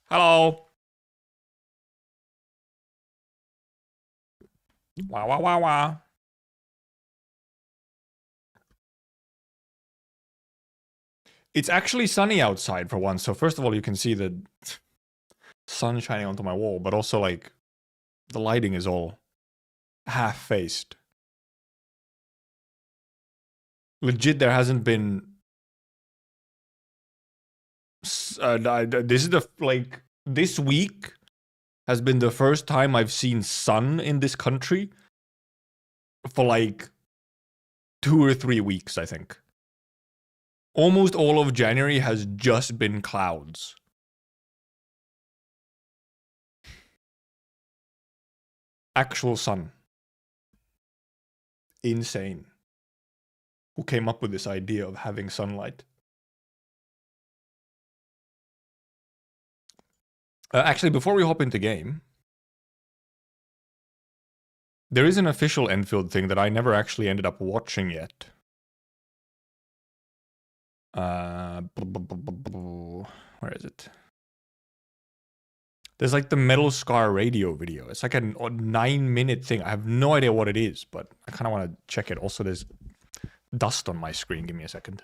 Hello. Wow, wow, wow, wow. It's actually sunny outside for once. So first of all, you can see the sun shining onto my wall, but also like the lighting is all half-faced. Legit, there hasn't been. This is the this week has been the first time I've seen sun in this country for like 2 or 3 weeks, I think. Almost all of January has just been clouds. Actual sun. Insane. Who came up with this idea of having sunlight? Actually, before we hop into game, there is an official Enfield thing that I never actually ended up watching yet. Where is it? There's like the Metal Scar radio video. It's like a 9-minute thing. I have no idea what it is, but I kind of want to check it. Also, there's dust on my screen. Give me a second.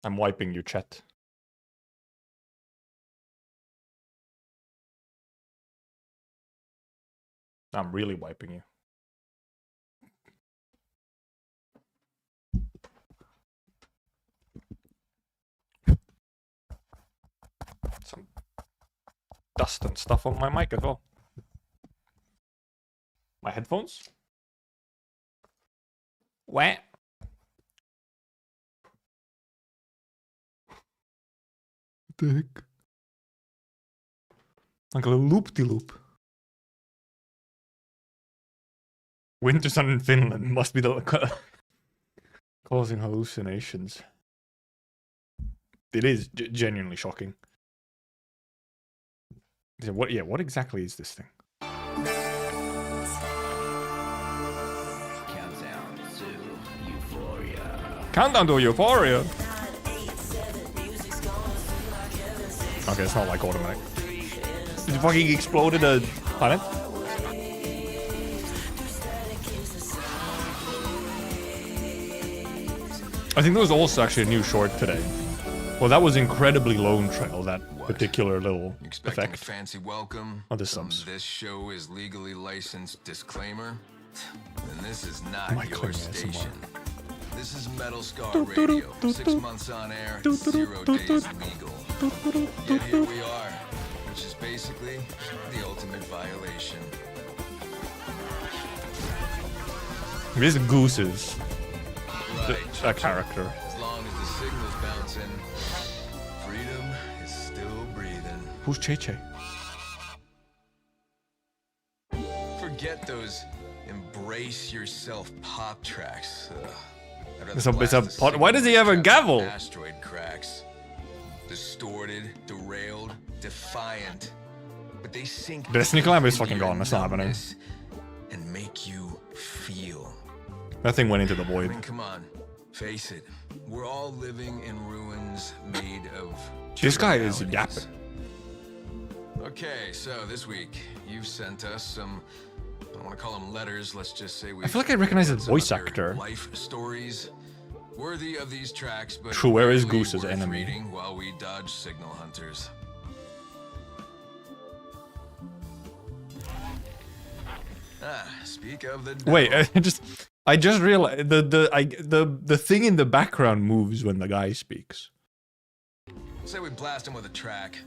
I'm wiping you, chat. I'm really wiping you. Some dust and stuff on my mic as well. My headphones? What? What the heck? Like a loop-de-loop. Winter sun in Finland must be the causing hallucinations. It is genuinely shocking. What? Yeah. What exactly is this thing? Countdown to Euphoria. Countdown to Euphoria. Okay, it's not like automatic. Did you fucking exploded a planet? I think there was also actually a new short today. Well, that was incredibly Lone Trail, that particular little effect. Fancy welcome. Oh, this subs. This show is legally licensed disclaimer. And this is not your station. This is Metal Scar Radio. 6 months on air, 0 days legal. Yet here we are, which is basically the ultimate violation. These gooses. Right. A character. As long as the signal's bouncing, freedom is still breathing. Who's Che-Che? Forget those embrace yourself pop tracks. It's a pot. Why does he have a gavel? Asteroid cracks. Distorted, derailed, defiant. But they sink. Destiny Climb is fucking gone. That's not happening. And make you feel. That thing went into the void. I mean, come on. Face it. We're all living in ruins made of. This guy is yapping. Okay, so this week you've sent us some. I don't want to call them letters. Let's just say we. I feel like I recognize his voice actor. Life stories, worthy of these tracks, but True. Where is really Goose's worth enemy? reading while we dodge signal hunters. Speak of the devil. Wait, I just realized the thing in the background moves when the guy speaks. Say we blast him with a track.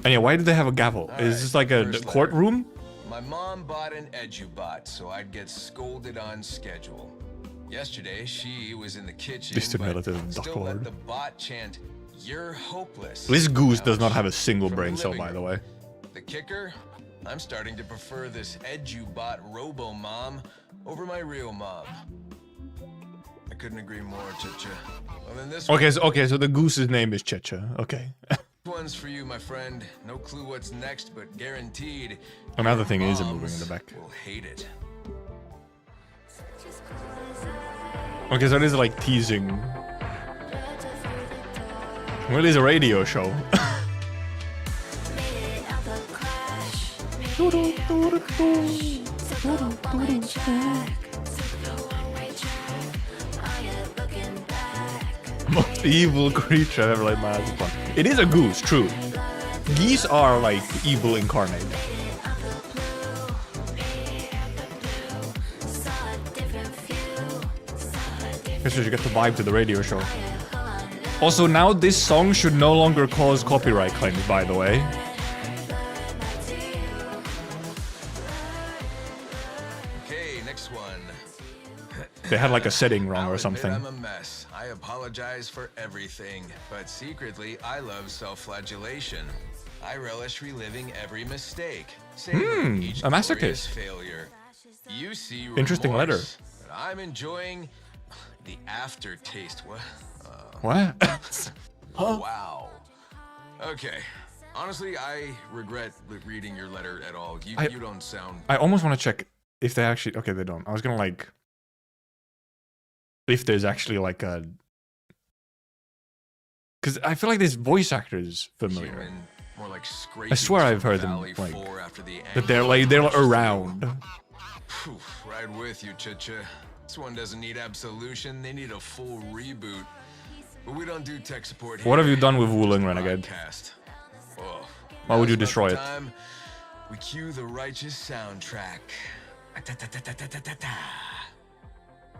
And yeah, why did they have a gavel? All Is right, this like a first courtroom? My mom bought an edubot so I'd get scolded on schedule. Yesterday, she was in the kitchen, Mr. but Militant still Ducklord. let the bot chant, "You're hopeless." This goose does not Ouch. have a single From brain the cell, living by the room. way. The kicker? I'm starting to prefer this edubot robo-mom over my real mom. I couldn't agree more, Chicha. Well, then this Okay, so the goose's name is Checha. Okay. One's for you, my friend. No clue what's next, but guaranteed. Another thing is moms moving in the back. will hate it. Okay, so it is like teasing. Well, it is a radio show. Most evil creature I've ever laid my eyes upon. It is a goose, true. Geese are like evil incarnate. Guess we should get the vibe to the radio show. Also, now this song should no longer cause copyright claims, by the way. Okay, next one. They had like a setting wrong I'll or admit something. I'm a mess. I apologize for everything, but secretly I love self-flagellation. I relish reliving every mistake. Savoring each a masochist. glorious failure. You see Interesting letter. remorse, but I'm enjoying the aftertaste. What? What? Wow. Okay. Honestly, I regret reading your letter at all. You don't sound. I almost want to check if they actually. Okay, they don't. I was gonna like. If there's actually like a. Because I feel like this voice actor is familiar. Human, more like I swear I've heard them Valley like. 4 after the But they're around. Phew, right with you, Chicha. This one doesn't need absolution. They need a full reboot. But we don't do tech support here. What have you done with Wuling Renegade? Podcast. Oh, Why would you now's not destroy the it? time. We cue the righteous soundtrack.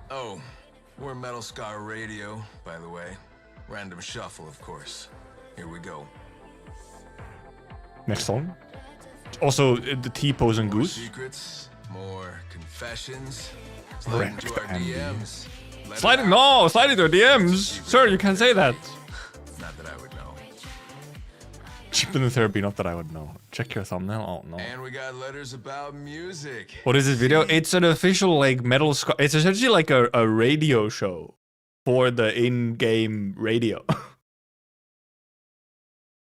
Oh, we're Metal Scar Radio, by the way. Random shuffle, of course. Here we go. Next song. Also, the T-pose and More goose. secrets, more confessions. Slide into Wrecked our Andy. DMs. Let it Slide it, out. no, slide into DMs, sir. You can't say that. Not that I would know. Cheaper than therapy, not that I would know. Check your thumbnail. Oh no. And we got letters about music. What is this video? It's an official like Metal Scar. It's essentially like a radio show for the in-game radio.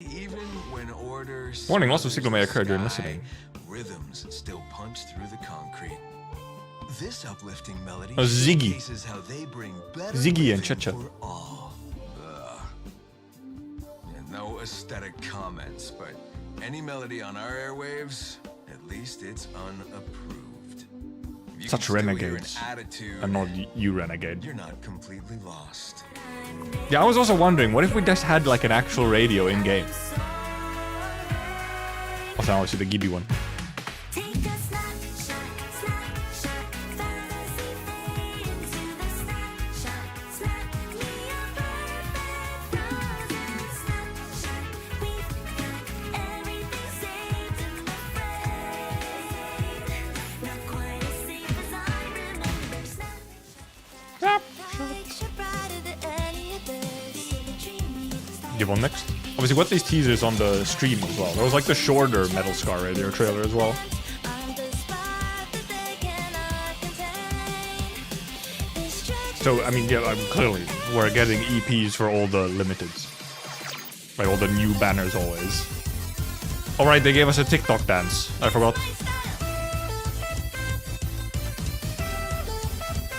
Even when orders. Warning, loss of signal may swells the occur during sky, listening. Rhythms still punch through the concrete. This uplifting melody Oh, Ziggy. showcases how they bring better Ziggy and living Cha-Cha. for all. Ugh. And no aesthetic comments, but any melody on our airwaves, at least it's unapproved. If you Such can still hear an renegades. attitude, And not you, renegade. you're not completely lost. Yeah, I was also wondering, what if we just had like an actual radio in-game? Also, now I see the Gibby one. Give one next. Obviously, what these teasers on the stream as well. There was like the shorter Metal Scar Radio trailer as well. So, I mean, yeah, clearly, we're getting EPs for all the limiteds. Like, all the new banners always. Alright, they gave us a TikTok dance. I forgot.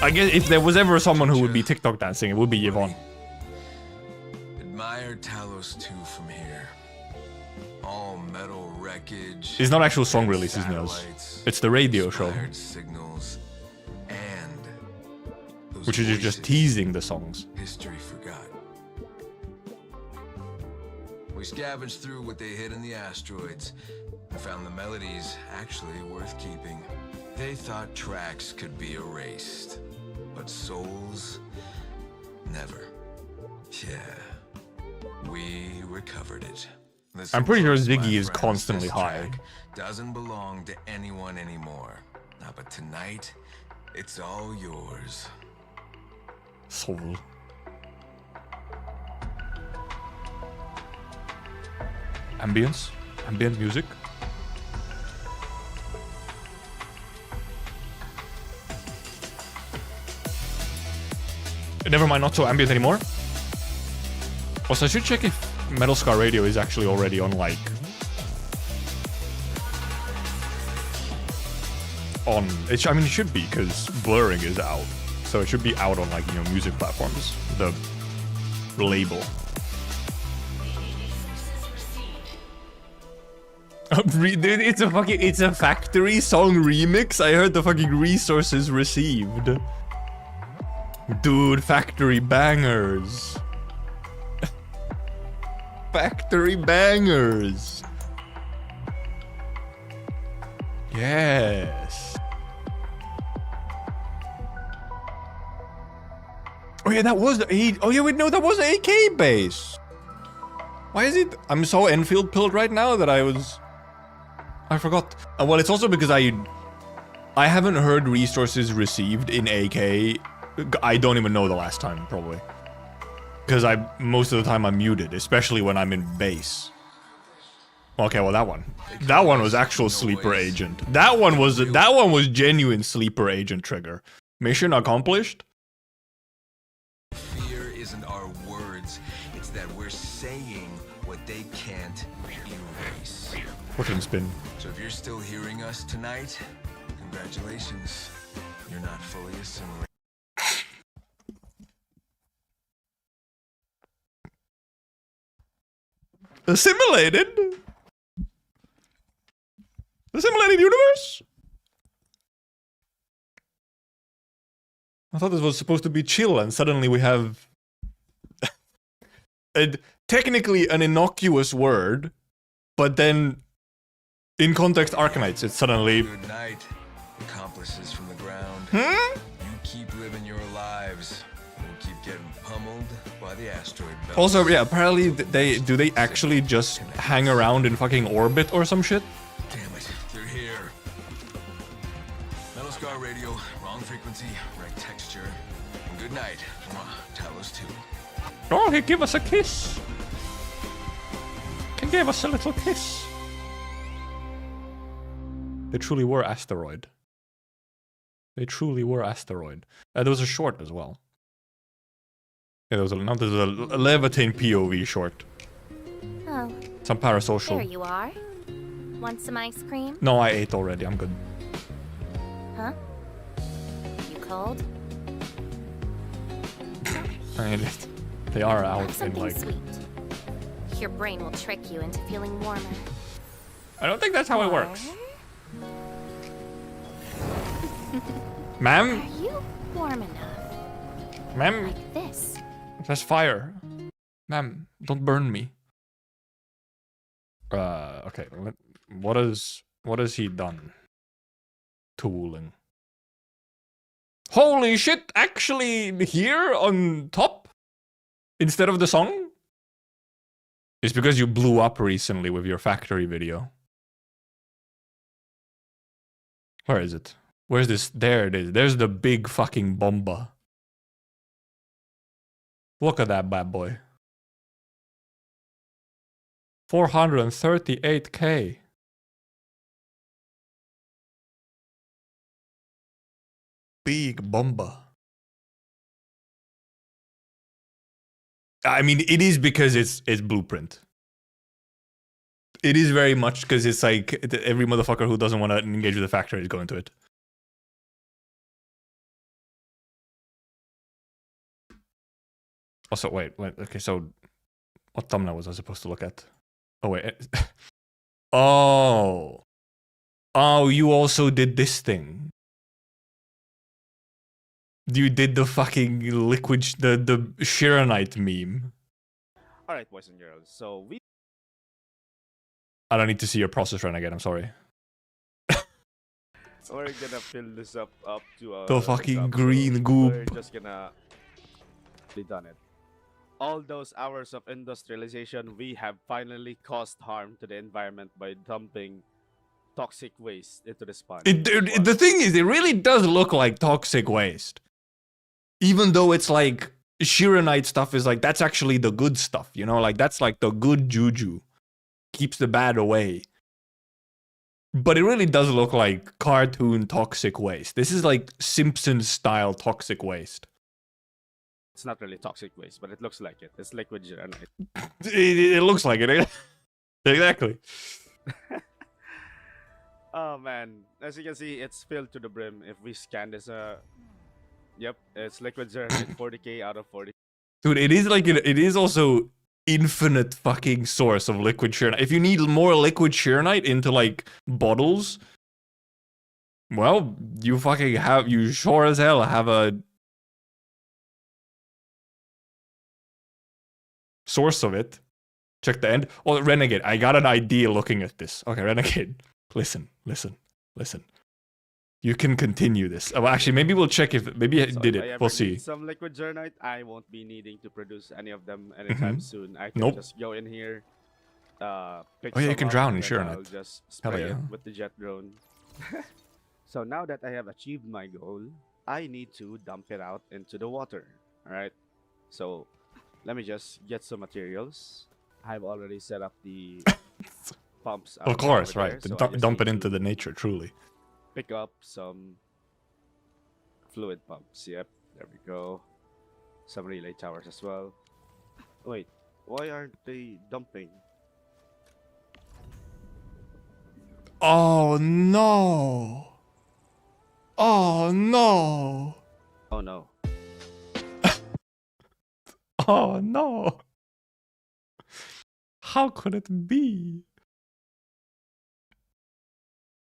I guess if there was ever someone who would be TikTok dancing, it would be Yvonne. Admire Talos 2 from here. All metal wreckage. It's not actual song releases, Nils. satellites, It's the radio show, expired signals, and those which is just voices teasing the songs. history forgot. We scavenged through what they hid in the asteroids and found the melodies actually worth keeping. They thought tracks could be erased, but souls never. Yeah, we recovered it. The I'm pretty sure simple, Ziggy my is friends, constantly this high. track doesn't belong to anyone anymore. But tonight, it's all yours. Soul. Ambience? Ambient music? Never mind, not so ambient anymore. Also, I should check if Metal Scar Radio is actually already on, like... I mean, it should be, because blurring is out. So it should be out on, like, you know, music platforms. The label. Dude, it's a factory song remix. I heard the fucking resources received. Dude, factory bangers. Factory bangers. Yes. Oh yeah, that was the A. Oh yeah, wait, no, that was the AK base. Why is it? I'm so Enfield pilled right now that I forgot. Well, it's also because I haven't heard resources received in AK. I don't even know the last time, probably. Because most of the time I'm muted, especially when I'm in base. Okay, well that one. That one was actual sleeper agent. That one was genuine sleeper agent trigger. Mission accomplished. Fear isn't our words, it's that we're saying what they can't erase. Fucking spin. So if you're still hearing us tonight, congratulations. You're not fully assimilated. Assimilated? Assimilated universe? I thought this was supposed to be chill, and suddenly we have technically an innocuous word, but then in context Arknights, it's suddenly... Good night, accomplices from the ground. Hmm? You keep living your lives. We'll keep getting pummeled by the asteroid belt. Also, yeah, apparently do they actually just hang around in fucking orbit or some shit? Damn it, they're here. Metal Scar Radio, wrong frequency, right texture. And good night, Talos 2. Oh, he gave us a kiss. He gave us a little kiss. They truly were asteroid. They truly were asteroid. There was a short as well. Yeah, there's a Levitain POV short. Oh. Some parasocial. There you are. Want some ice cream? No, I ate already. I'm good. Huh? You cold? I mean, they are Have out in something like... sweet. Your brain will trick you into feeling warmer. I don't think that's how it works. Ma'am? Are you warm enough? Ma'am? Like this. There's fire. Ma'am, don't burn me. Okay. What has he done? Tooling. Holy shit! Actually, here on top? Instead of the song? It's because you blew up recently with your factory video. Where is it? Where's this? There it is. There's the big fucking bomba. Look at that bad boy. 438k. Big bomba. I mean, it is because it's Blueprint. It is very much because it's like every motherfucker who doesn't want to engage with the factory is going to it. Also, wait, okay, so what thumbnail was I supposed to look at? Oh, wait. Oh, you also did this thing. You did the fucking liquid, the Shiranite meme. Alright, boys and girls, so I don't need to see your process run again, I'm sorry. we're gonna fill this up to The fucking top, green so goop. We're just gonna be done it. All those hours of industrialization, we have finally caused harm to the environment by dumping toxic waste into the sponge. The thing is, it really does look like toxic waste. Even though it's like Shiranite stuff is like, that's actually the good stuff, you know? Like, that's like the good juju. Keeps the bad away. But it really does look like cartoon toxic waste. This is like Simpsons style toxic waste. It's not really toxic waste, but it looks like it. It's liquid granite. It looks like it. Exactly. Oh man, as you can see, it's filled to the brim. If we scan this, yep, it's liquid granite, 40k out of 40. Dude, it is like it is also infinite fucking source of liquid shearnite. If you need more liquid shearnite into like bottles, well, you sure as hell have a source of it. Check the end. Oh, Renegade, I got an idea looking at this. Okay, Renegade, listen. You can continue this. Oh, well, actually, maybe we'll check if maybe it So did if I it. ever We'll see. need some liquid granite, I won't be needing to produce any of them anytime soon. I can Nope. just go in here, pick Oh, yeah, you some can up, drown in and shearnite. I'll just Hell spray yeah. it with the jet drone. So now that I have achieved my goal, I need to dump it out into the water. All right. So let me just get some materials. I've already set up the pumps. Of course, over right. there, so I just Dump need it into to the nature, truly. pick up some fluid pumps. Yep, there we go. Some relay towers as well. Wait, why aren't they dumping? Oh no! Oh no! Oh no. Oh no! How could it be?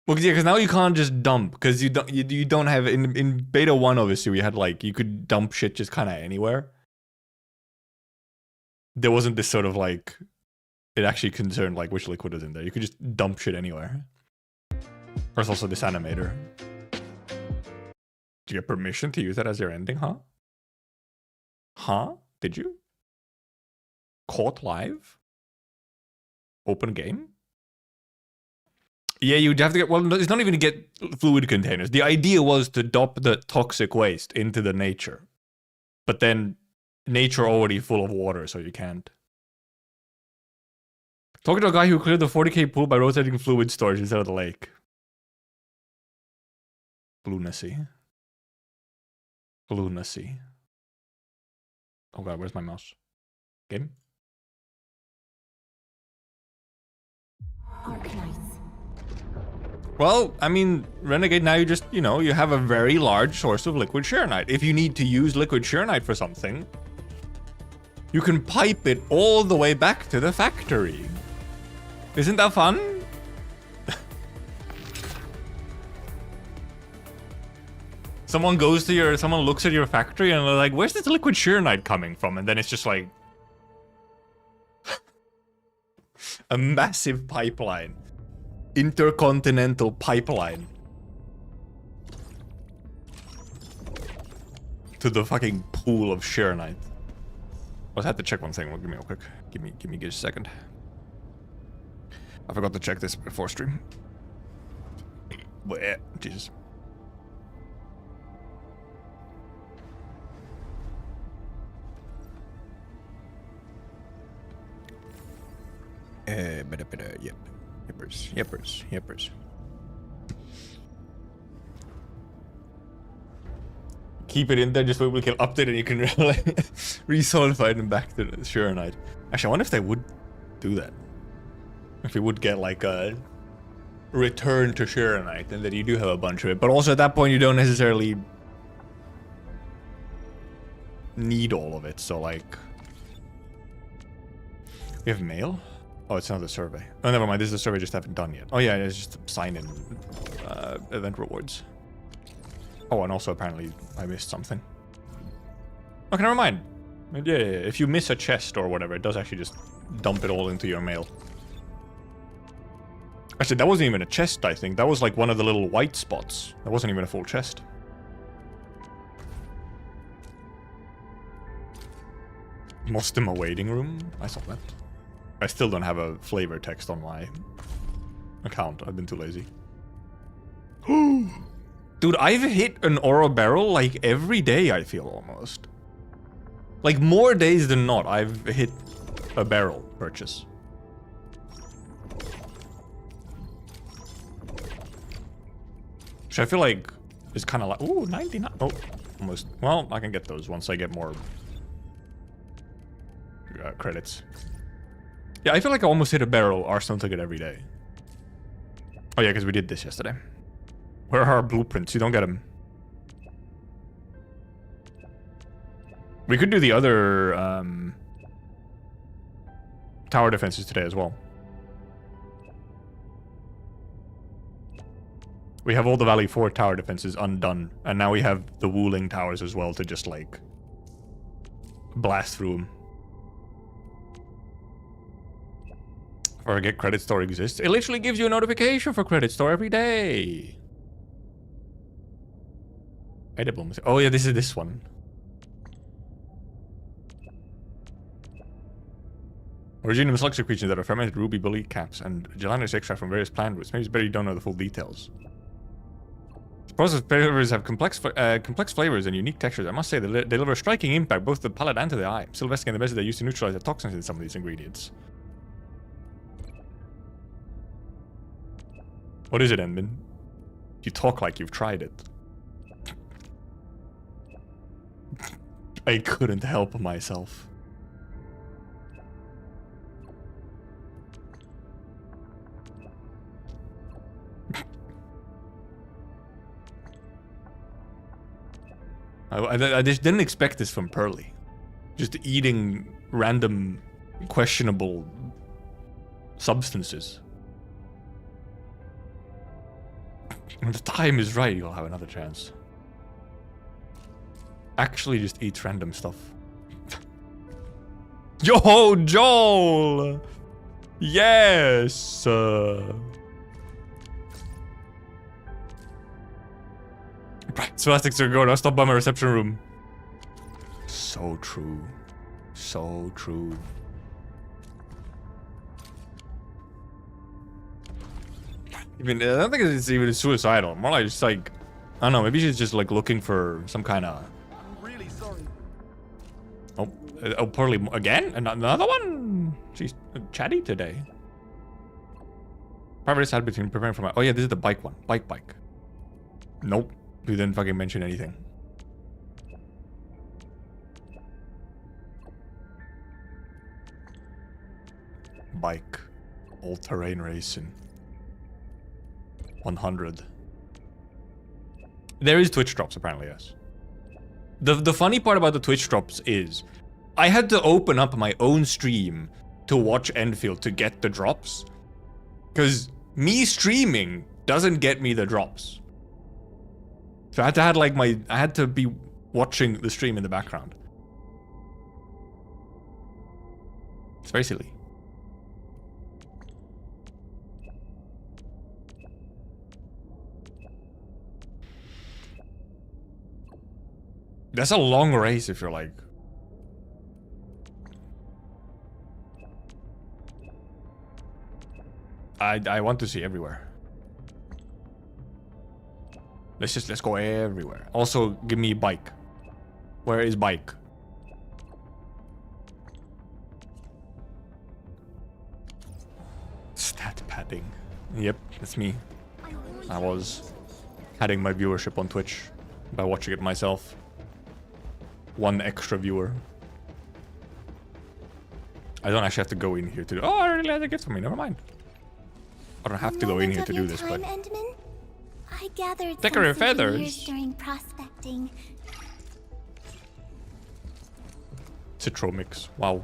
Well, yeah, because now you can't just dump because you don't have in beta 1 obviously we had like you could dump shit just kind of anywhere. There wasn't this sort of like it actually concerned like which liquid was in there. You could just dump shit anywhere. There's also this animator. Do you get permission to use that as your ending, huh? Huh? Did you? Caught live? Open game? Yeah, you'd have to get, well, it's not even to get fluid containers. The idea was to dump the toxic waste into the nature. But then nature already full of water, so you can't. Talking to a guy who cleared the 40k pool by rotating fluid storage instead of the lake. Lunacy. Lunacy. Oh god, where's my mouse? Game? Arknights. Well, I mean, Renegade, now you just, you know, you have a very large source of liquid shearnite. If you need to use liquid shearnite for something, you can pipe it all the way back to the factory. Isn't that fun? Someone looks at your factory and they're like, where's this liquid shearnite coming from? And then it's just like a massive pipeline. Intercontinental pipeline. To the fucking pool of shearnite. I had to check one thing. Well, give me real quick. Give me just a second. I forgot to check this before stream. Bleh, Jesus. Yep. Yippers. Keep it in there just so we can update and you can resolidify them back to the shearnite. Actually, I wonder if they would do that. If we would get like a return to shearnite and that you do have a bunch of it. But also at that point you don't necessarily need all of it, so like... We have mail? Oh, it's another survey. Oh, never mind. This is a survey I just haven't done yet. Oh, yeah, it's just sign in event rewards. Oh, and also apparently I missed something. Okay, never mind. Yeah, if you miss a chest or whatever, it does actually just dump it all into your mail. Actually, that wasn't even a chest, I think. That was like one of the little white spots. That wasn't even a full chest. Mostima waiting room? I saw that. I still don't have a flavor text on my account. I've been too lazy. Dude, I've hit an oro barrel like every day, I feel almost. Like more days than not, I've hit a barrel purchase. Which I feel like is kind of like, ooh, 99. Oh, almost. Well, I can get those once I get more credits. Yeah, I feel like I almost hit a barrel arsenal ticket every day. Oh yeah, because we did this yesterday. Where are our blueprints? You don't get them. We could do the other tower defenses today as well. We have all the Valley 4 tower defenses undone, and now we have the Wuling towers as well to just like blast through them. Forget Credit Store exists. It literally gives you a notification for Credit Store every day. Edible. Oh yeah, this is this one. Originum slugs creatures that are fermented ruby bully caps and gelatinous extract from various plant roots. Maybe it's better you don't know the full details. Processed flavors have complex flavors and unique textures. I must say they deliver a striking impact both to the palate and to the eye. Still investigating the method they use to neutralize the toxins in some of these ingredients. What is it, Enmin? You talk like you've tried it. I couldn't help myself. I just didn't expect this from Pearly. Just eating random, questionable substances. When the time is right, you'll have another chance. Actually just eats random stuff. Yo, Joel! Yes! Right, swastics are going. I'll stop by my reception room. So true. So true. I don't think it's even suicidal. More like just like, I don't know. Maybe she's just like looking for some kind of. I'm really sorry. Oh, Pearly again? Another one? She's chatty today. Private had between preparing for my. Oh yeah, this is the bike one. Bike. Nope. We didn't fucking mention anything. Bike. All-terrain racing. 100. There is Twitch drops, apparently, yes. The funny part about the Twitch drops is I had to open up my own stream to watch Enfield to get the drops. Because me streaming doesn't get me the drops. So I had to be watching the stream in the background. It's very silly. That's a long race if you're like... I want to see everywhere. Let's go everywhere. Also, give me bike. Where is bike? Stat padding. Yep, that's me. I was padding my viewership on Twitch by watching it myself. One extra viewer. I don't actually have to go in here to do. Oh, I already had a gift for me. Never mind. I don't have to go in here to do this, but. I gathered Decorative some souvenirs feathers. during prospecting. Citromix. Wow.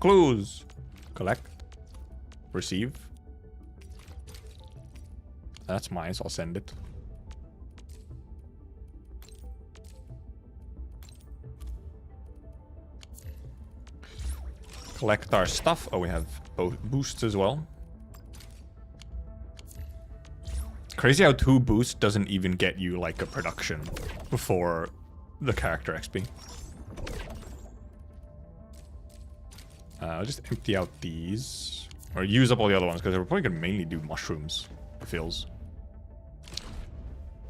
Clues. Collect. Receive. That's mine, so I'll send it. Collect our stuff. Oh, we have both boosts as well. Crazy how 2 boosts doesn't even get you like a production before the character XP. I'll just empty out these. Or use up all the other ones because we're probably going to mainly do mushrooms, it feels.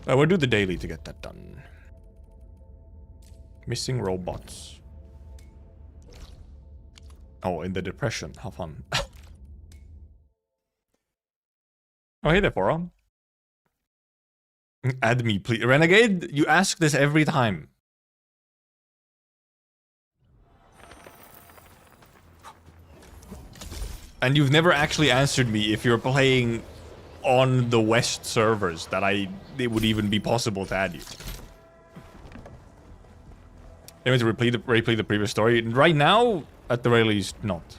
We'll do the daily to get that done. Missing robots. Oh, in the depression. How fun. Oh, hey there, Forum. Add me, please. Renegade, you ask this every time. And you've never actually answered me if you're playing on the West servers that it would even be possible to add you. Anyway, to replay the previous story. Right now, at the very least, not.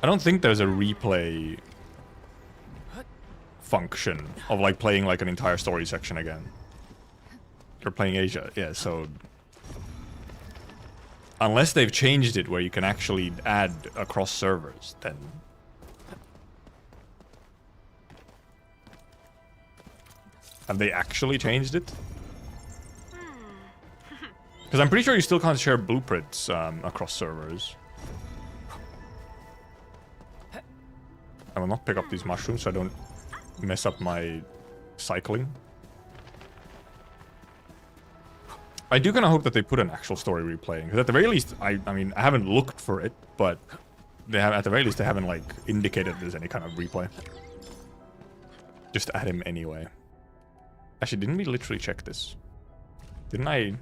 I don't think there's a replay function of like playing like an entire story section again. You're playing Asia, yeah, so unless they've changed it where you can actually add across servers, then have they actually changed it? Because I'm pretty sure you still can't share blueprints across servers. I will not pick up these mushrooms so I don't mess up my cycling. I do kind of hope that they put an actual story replaying. Because at the very least, I mean, I haven't looked for it, but they have, at the very least, they haven't like indicated there's any kind of replay. Just add him anyway. Actually, didn't we literally check this? Didn't I?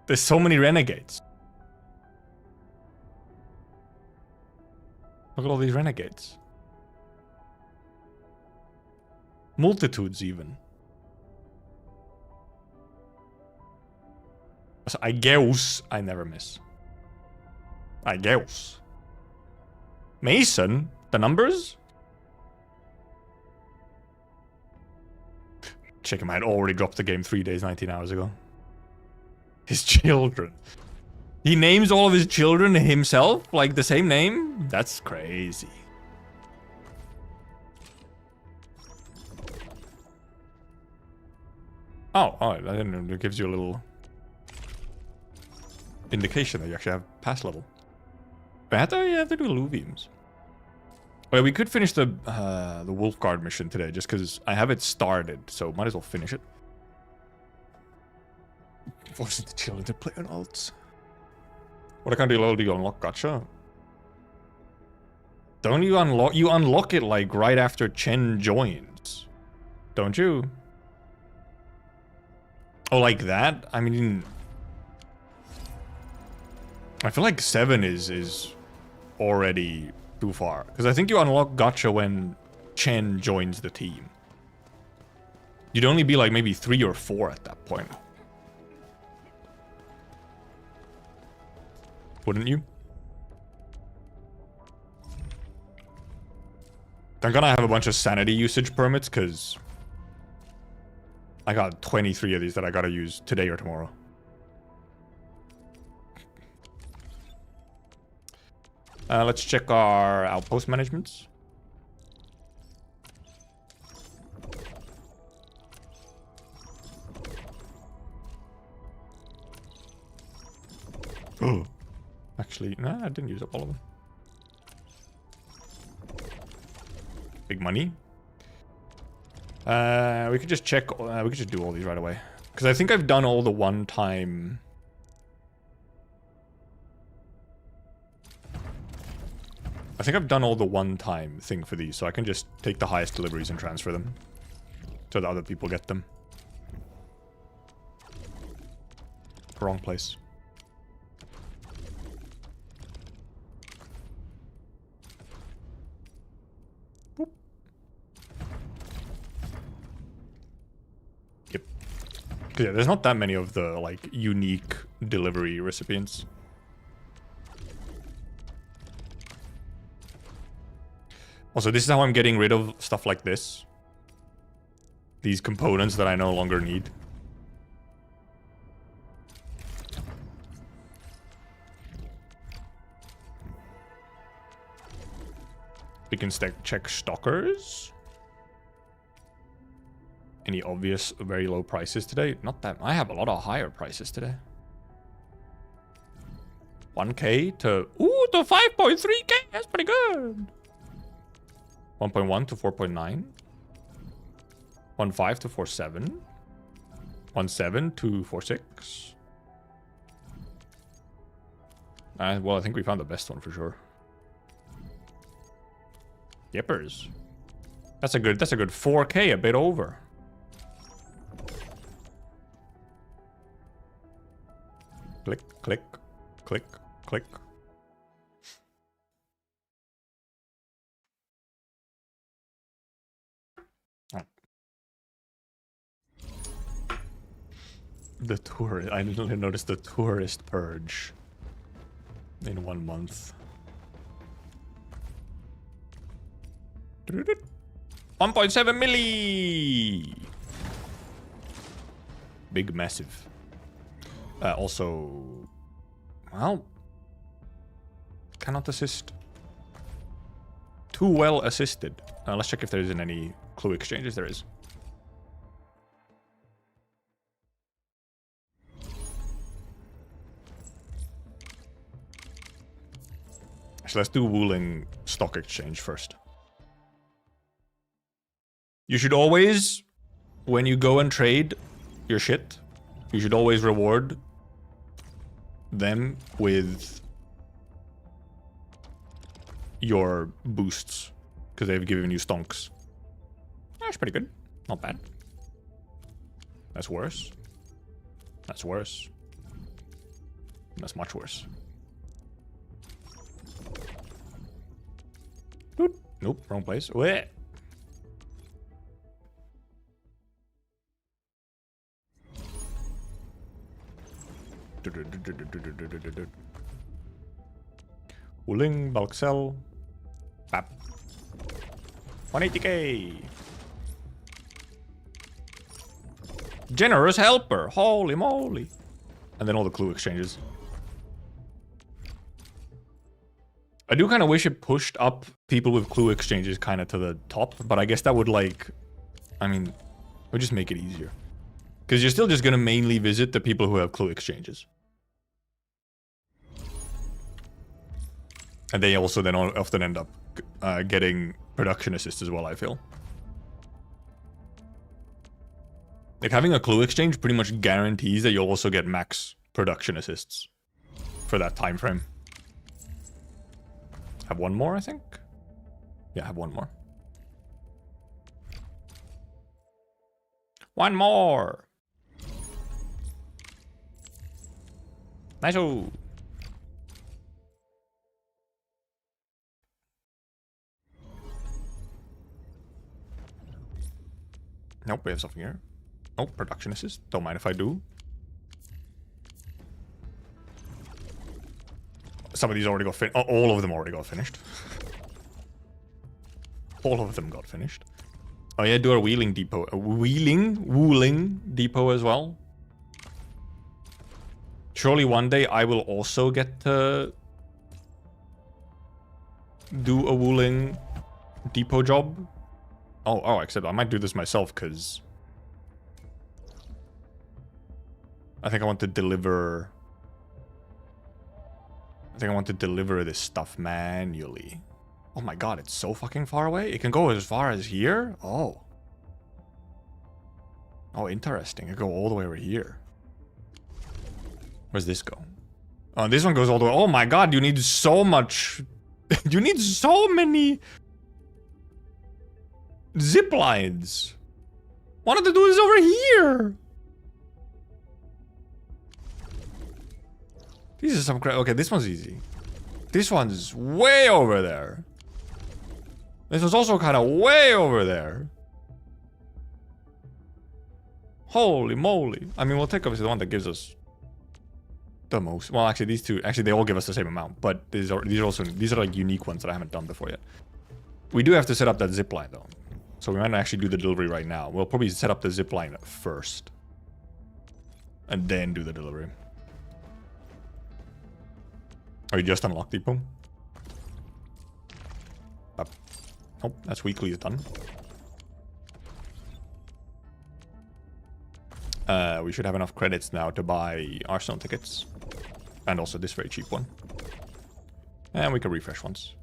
There's so many renegades. Look at all these renegades. Multitudes, even. So I guess I never miss. I guess. Mason? The numbers? Check him, I had already dropped the game 3 days, 19 hours ago. His children. He names all of his children himself? Like the same name? That's crazy. Oh, I didn't know. It gives you a little indication that you actually have pass level. Banter? You have to do Luviums. Well, we could finish the Wolfguard mission today, just because I have it started, so might as well finish it. Forcing the children to play on alts. What kind of level do you unlock? Gotcha. Don't you unlock? You unlock it like right after Chen joins, don't you? Oh, like that? I mean, I feel like 7 is already too far, because I think you unlock Gotcha when Chen joins the team. You'd only be like maybe 3 or 4 at that point. Wouldn't you? I'm gonna have a bunch of sanity usage permits, because I got 23 of these that I gotta use today or tomorrow. Let's check our outpost managements. Oh. Actually, nah, I didn't use up all of them. Big money. We could just check, we could just do all these right away. Because I think I've done all the one-time... I think I've done all the one-time thing for these, so I can just take the highest deliveries and transfer them. So that other people get them. Wrong place. Yeah, there's not that many of the, like, unique delivery recipients. Also, this is how I'm getting rid of stuff like this. These components that I no longer need. We can check stalkers. Any obvious very low prices today? Not that. I have a lot of higher prices today. 1k to... Ooh, to 5.3k. That's pretty good. 1.1 to 4.9. 1.5 to 4.7. 1.7 to 4.6. Well, I think we found the best one for sure. Yippers. That's a good 4k, a bit over. Click, click, click, click. Oh. The tour. I noticed the tourist purge in 1 month. 1.7 milli. Big, massive. Also, well, cannot assist. Too well assisted. Let's check if there isn't any clue exchanges. There is. So let's do Wuling stock exchange first. You should always, when you go and trade your shit, you should always reward them with your boosts, because they've given you stonks. That's pretty good. Not bad. That's worse. That's worse. That's much worse. Nope, wrong place. Wait. Wuling, bulk sell. Bap. 180k. Generous helper. Holy moly. And then all the clue exchanges. I do kind of wish it pushed up people with clue exchanges kind of to the top, but I guess that would like, I mean, it would just make it easier. Because you're still just going to mainly visit the people who have clue exchanges. And they also then often end up getting production assists as well, I feel. Like having a clue exchange pretty much guarantees that you'll also get max production assists for that time frame. Have one more, I think? Yeah, have one more. One more! Nice-o! Nope, we have something here. Oh, production assist. Don't mind if I do. Some of these already got finished. Oh, all of them already got finished. All of them got finished. Oh yeah, do a wheeling depot. A wooling depot as well. Surely one day I will also get to do a wooling depot job. Oh, except I might do this myself because I think I want to deliver. I think I want to deliver this stuff manually. Oh my god, it's so fucking far away. It can go as far as here? Oh. Oh, interesting. It go all the way over here. Where's this go? Oh, this one goes all the way. Oh my god, you need so much. You need so many zip lines. Wanted to do this over here. These are some crap. Okay, this one's easy. This one's way over there. This one's also kind of way over there. Holy moly. I mean, we'll take obviously the one that gives us the most. Well, actually, these two, actually, they all give us the same amount. But these are like unique ones that I haven't done before yet. We do have to set up that zip line though. So we might not actually do the delivery right now. We'll probably set up the zip line first. And then do the delivery. Oh, you just unlocked depot? Oh, that's weekly is done. We should have enough credits now to buy Arsenal tickets. And also this very cheap one. And we can refresh once.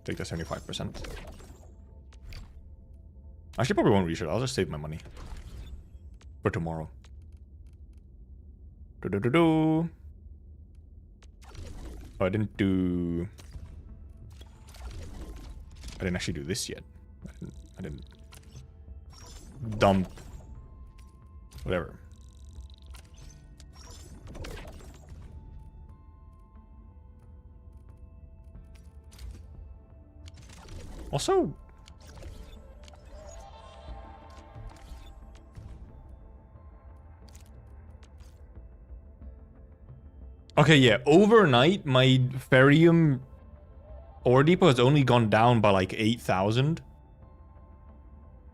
Take the 75%. Actually, probably won't refresh. I'll just save my money. For tomorrow. Oh, I didn't actually do this yet. I didn't dump whatever. Also... Okay, yeah, overnight, my Ferium ore depot has only gone down by like 8,000.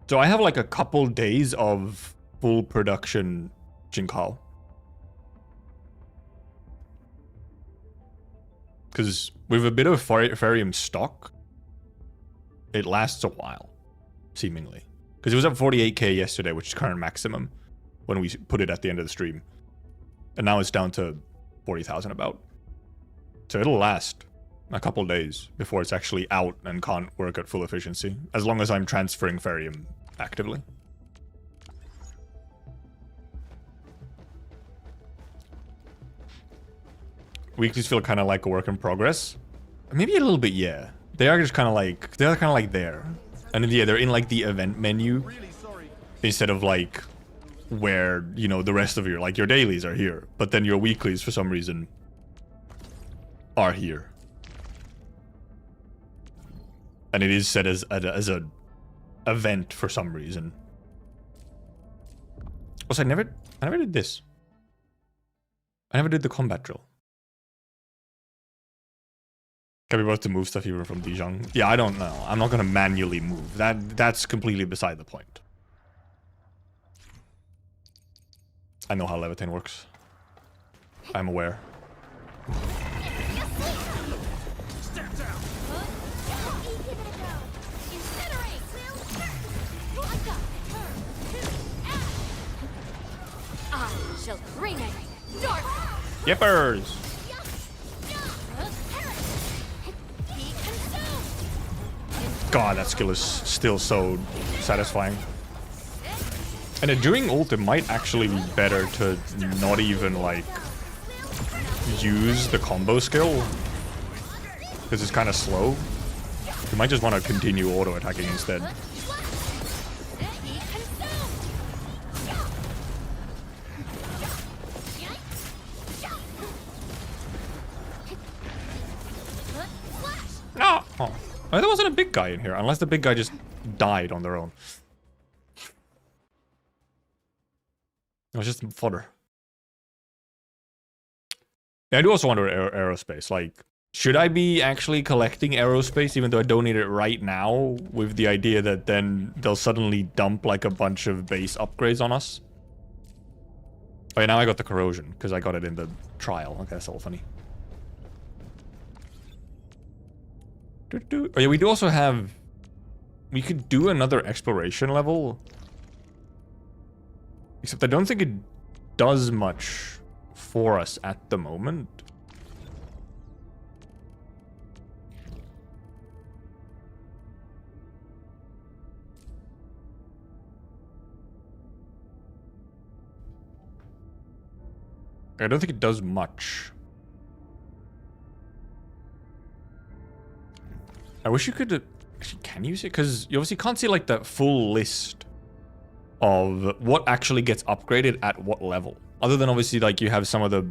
So I have like a couple days of full production Jinkao. Because with a bit of Ferium stock, it lasts a while, seemingly. Because it was up 48k yesterday, which is current maximum, when we put it at the end of the stream. And now it's down to 40,000 about. So it'll last a couple days before it's actually out and can't work at full efficiency, as long as I'm transferring Ferium actively. Weeklies feel kind of like a work in progress. Maybe a little bit, yeah. They are just kind of like, they're kind of like there. And then, yeah, they're in like the event menu instead of like where, you know, the rest of your, like your dailies are here, but then your weeklies for some reason are here. And it is set as a event for some reason. Also, I never did this. I never did the combat drill. Can we both to move stuff even from Dijon? Yeah, I don't know. I'm not gonna manually move. That's completely beside the point. I know how Levitain works. I'm aware. Shall bring it. Dark. Yippers! God, that skill is still so satisfying. And during ult, it might actually be better to not even, like, use the combo skill. Because it's kind of slow. You might just want to continue auto-attacking instead. No! Oh. Oh, there wasn't a big guy in here, unless the big guy just died on their own. It was just fodder. Yeah, I do also wonder aerospace. Like, should I be actually collecting aerospace even though I don't need it right now, with the idea that then they'll suddenly dump like a bunch of base upgrades on us? Oh yeah, now I got the corrosion because I got it in the trial. Okay, that's all funny. Oh yeah, we do also have... We could do another exploration level. Except I don't think it does much for us at the moment. I don't think it does much. I wish you could... Actually, can you see? Because you obviously can't see, like, the full list of what actually gets upgraded at what level. Other than, obviously, like, you have some of the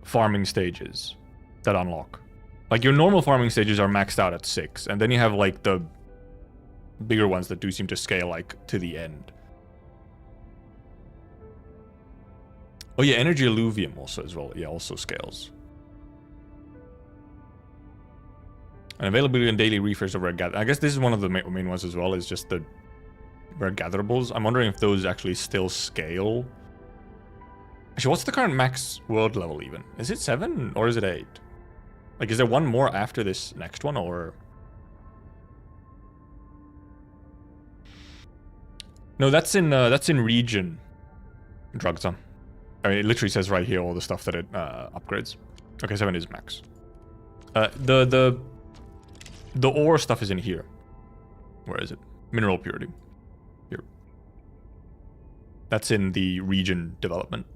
farming stages that unlock. Like, your normal farming stages are maxed out at 6. And then you have, like, the bigger ones that do seem to scale, like, to the end. Oh, yeah, Energy Alluvium also as well. Yeah, also scales. And availability and daily refresh of rare gather. I guess this is one of the main ones as well, is just the rare gatherables. I'm wondering if those actually still scale. Actually, what's the current max world level even? Is it 7 or is it 8? Like, is there one more after this next one, or... No, that's in region. Drugton. I mean, it literally says right here all the stuff that it upgrades. Okay, 7 is max. The ore stuff is in here. Where is it? Mineral purity. Here. That's in the region development.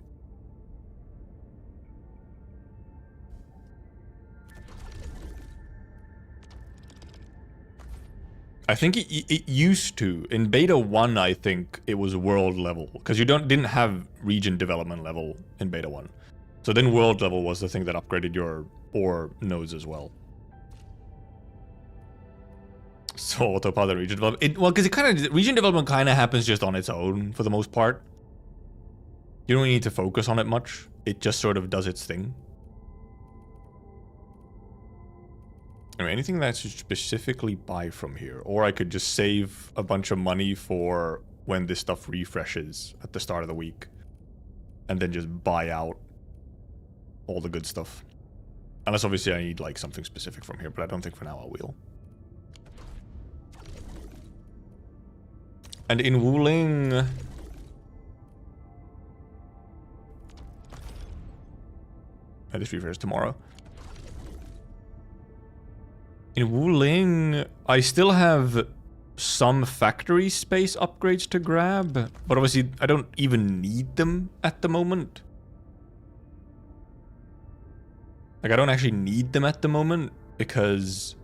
I think it used to. In beta 1, I think it was world level. Because you didn't have region development level in beta 1. So then world level was the thing that upgraded your ore nodes as well. So autopilot region development. Well, because it kind of region development kind of happens just on its own for the most part. You don't need to focus on it much. It just sort of does its thing. I mean, anything that I should specifically buy from here, or I could just save a bunch of money for when this stuff refreshes at the start of the week, and then just buy out all the good stuff. Unless obviously I need like something specific from here, but I don't think for now I will. And in Wuling, this refreshes tomorrow. In Wuling, I still have some factory space upgrades to grab, but obviously I don't even need them at the moment. Like, I don't actually need them at the moment because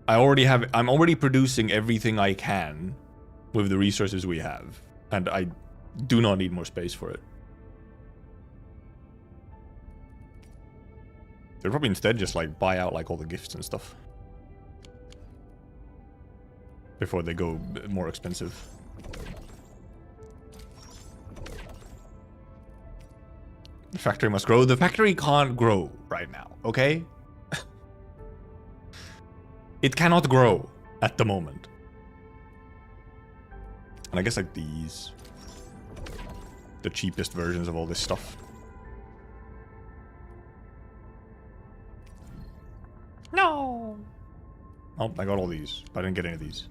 I'm already producing everything I can with the resources we have, and I do not need more space for it. They'll probably instead just like buy out like all the gifts and stuff before they go more expensive. The factory must grow. The factory can't grow right now, okay? It cannot grow at the moment. And I guess like these, the cheapest versions of all this stuff. No. Oh, I got all these, but I didn't get any of these.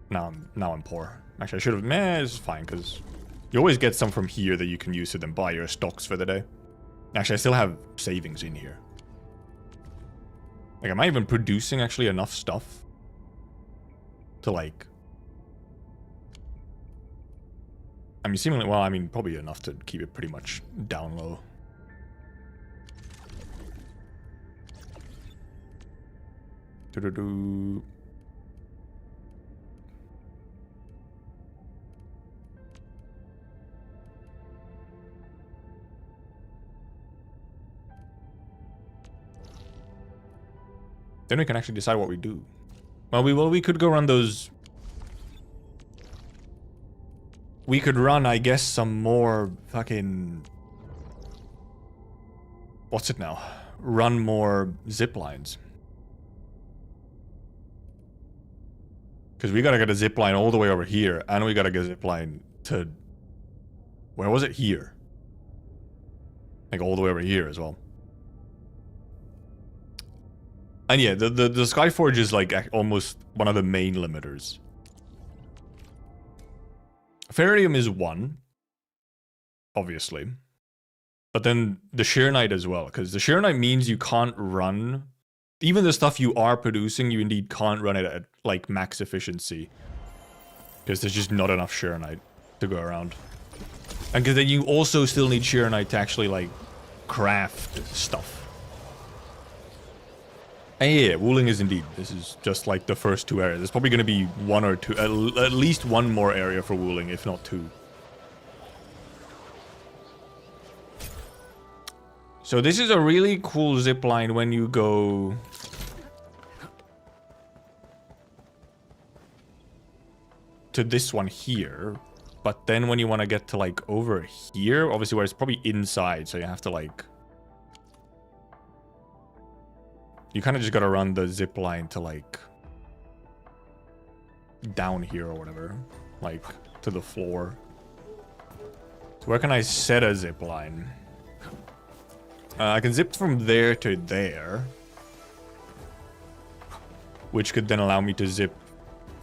Now I'm poor. Actually, I should have. Meh, it's fine because you always get some from here that you can use to then buy your stocks for the day. Actually, I still have savings in here. Like, am I even producing actually enough stuff to like? I mean, seemingly, well, I mean, probably enough to keep it pretty much down low. Do-do-do. Then we can actually decide what we do. Well, we could go run those. We could run, I guess, some more fucking. What's it now? Run more zip lines. Because we gotta get a zip line all the way over here, and we gotta get a zip line to. Where was it? Here. Like all the way over here as well. And yeah, the Skyforge is like almost one of the main limiters. Ferrium is one, obviously. But then the Sheer Knight as well, because the Sheer Knight means you can't run. Even the stuff you are producing, you indeed can't run it at like max efficiency. Because there's just not enough Sheer Knight to go around. And because then you also still need Sheer Knight to actually like craft stuff. And yeah, Wuling is indeed. This is just like the first two areas. There's probably going to be one or two, at least one more area for Wuling, if not two. So this is a really cool zipline when you go to this one here. But then when you want to get to like over here, obviously where it's probably inside, so you have to like... You kind of just gotta run the zip line to like down here or whatever, like to the floor. So where can I set a zip line? I can zip from there to there, which could then allow me to zip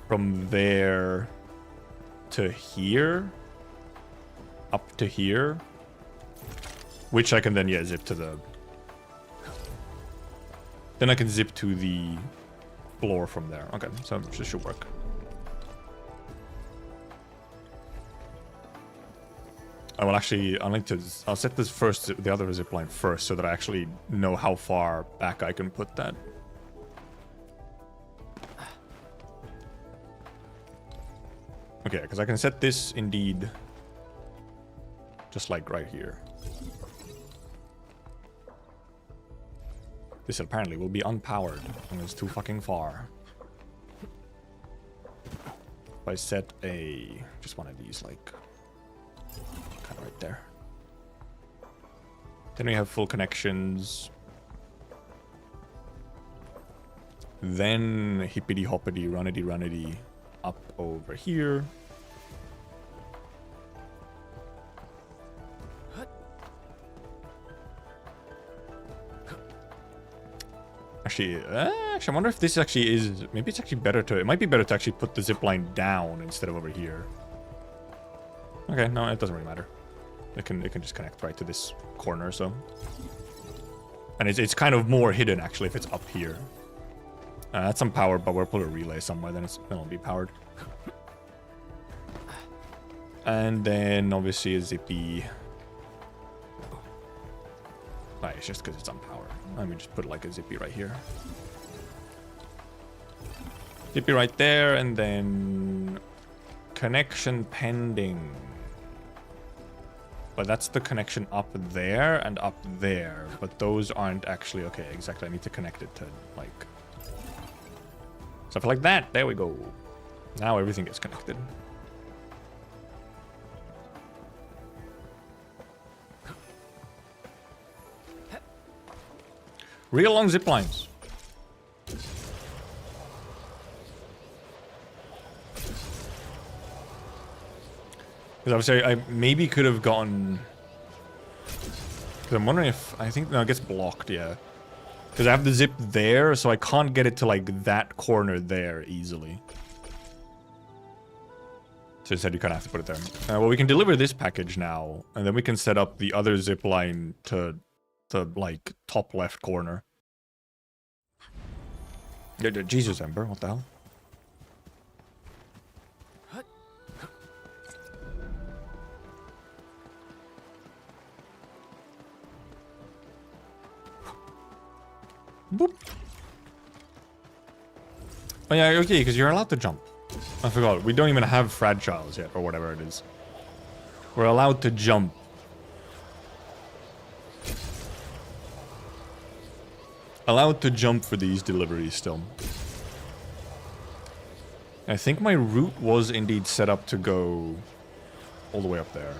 from there to here, up to here, which I can then zip to the. Then I can zip to the floor from there. Okay, so this should work. I will actually, I'll set this first, the other zip line first, so that I actually know how far back I can put that. Okay, because I can set this indeed, just like right here. This apparently will be unpowered, and it's too fucking far. If I set a... just one of these, like... kind of right there. Then we have full connections. Then hippity hoppity runnity runnity up over here. Actually, I wonder if this actually is... maybe it's actually better to... it might be better to actually put the zipline down instead of over here. Okay, no, it doesn't really matter. It can just connect right to this corner, so... and it's kind of more hidden, actually, if it's up here. That's unpowered, but we'll put a relay somewhere, then it'll be powered. And then, obviously, a zippy... right, it's just because it's unpowered. Let me just put like a zippy right here. Zippy right there, and then... connection pending. But that's the connection up there and up there. But those aren't actually... okay, exactly. I need to connect it to, like... stuff like that. There we go. Now everything is connected. Real long zip lines. Because obviously I maybe could have gotten... because I'm wondering if... I think... no, it gets blocked, yeah. Because I have the zip there, so I can't get it to, like, that corner there easily. So instead you kind of have to put it there. Well, we can deliver this package now, and then we can set up the other zip line to like, top left corner. Jesus, Ember, what the hell? Boop. Oh yeah, okay, because you're allowed to jump. I forgot, we don't even have fragiles yet, or whatever it is. We're allowed to jump. Allowed to jump for these deliveries still. I think my route was indeed set up to go all the way up there.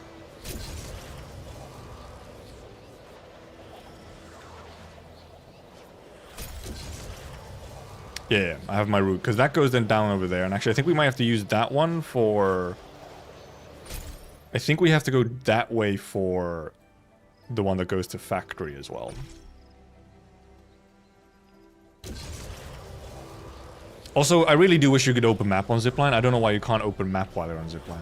Yeah, I have my route, because that goes then down over there. And actually, I think we might have to use that one for... I think we have to go that way for the one that goes to factory as well. Also, I really do wish you could open map on zipline. I don't know why you can't open map while you're on zipline.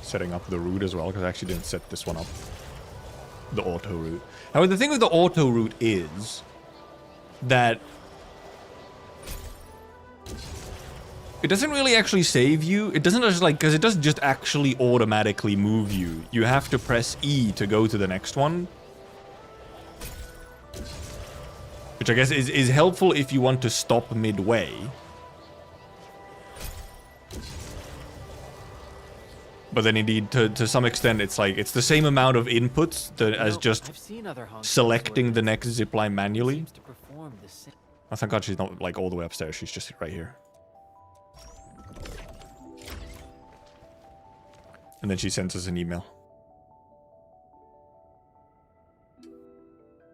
Setting up the route as well, because I actually didn't set this one up. The auto route. Now, the thing with the auto route is that it doesn't really actually save you. It doesn't just like, because it doesn't just actually automatically move you. You have to press E to go to the next one. Which I guess is helpful if you want to stop midway. But then indeed, to some extent, it's like, it's the same amount of inputs as just selecting the next zipline manually. Oh, thank God she's not like all the way upstairs. She's just right here. And then she sends us an email.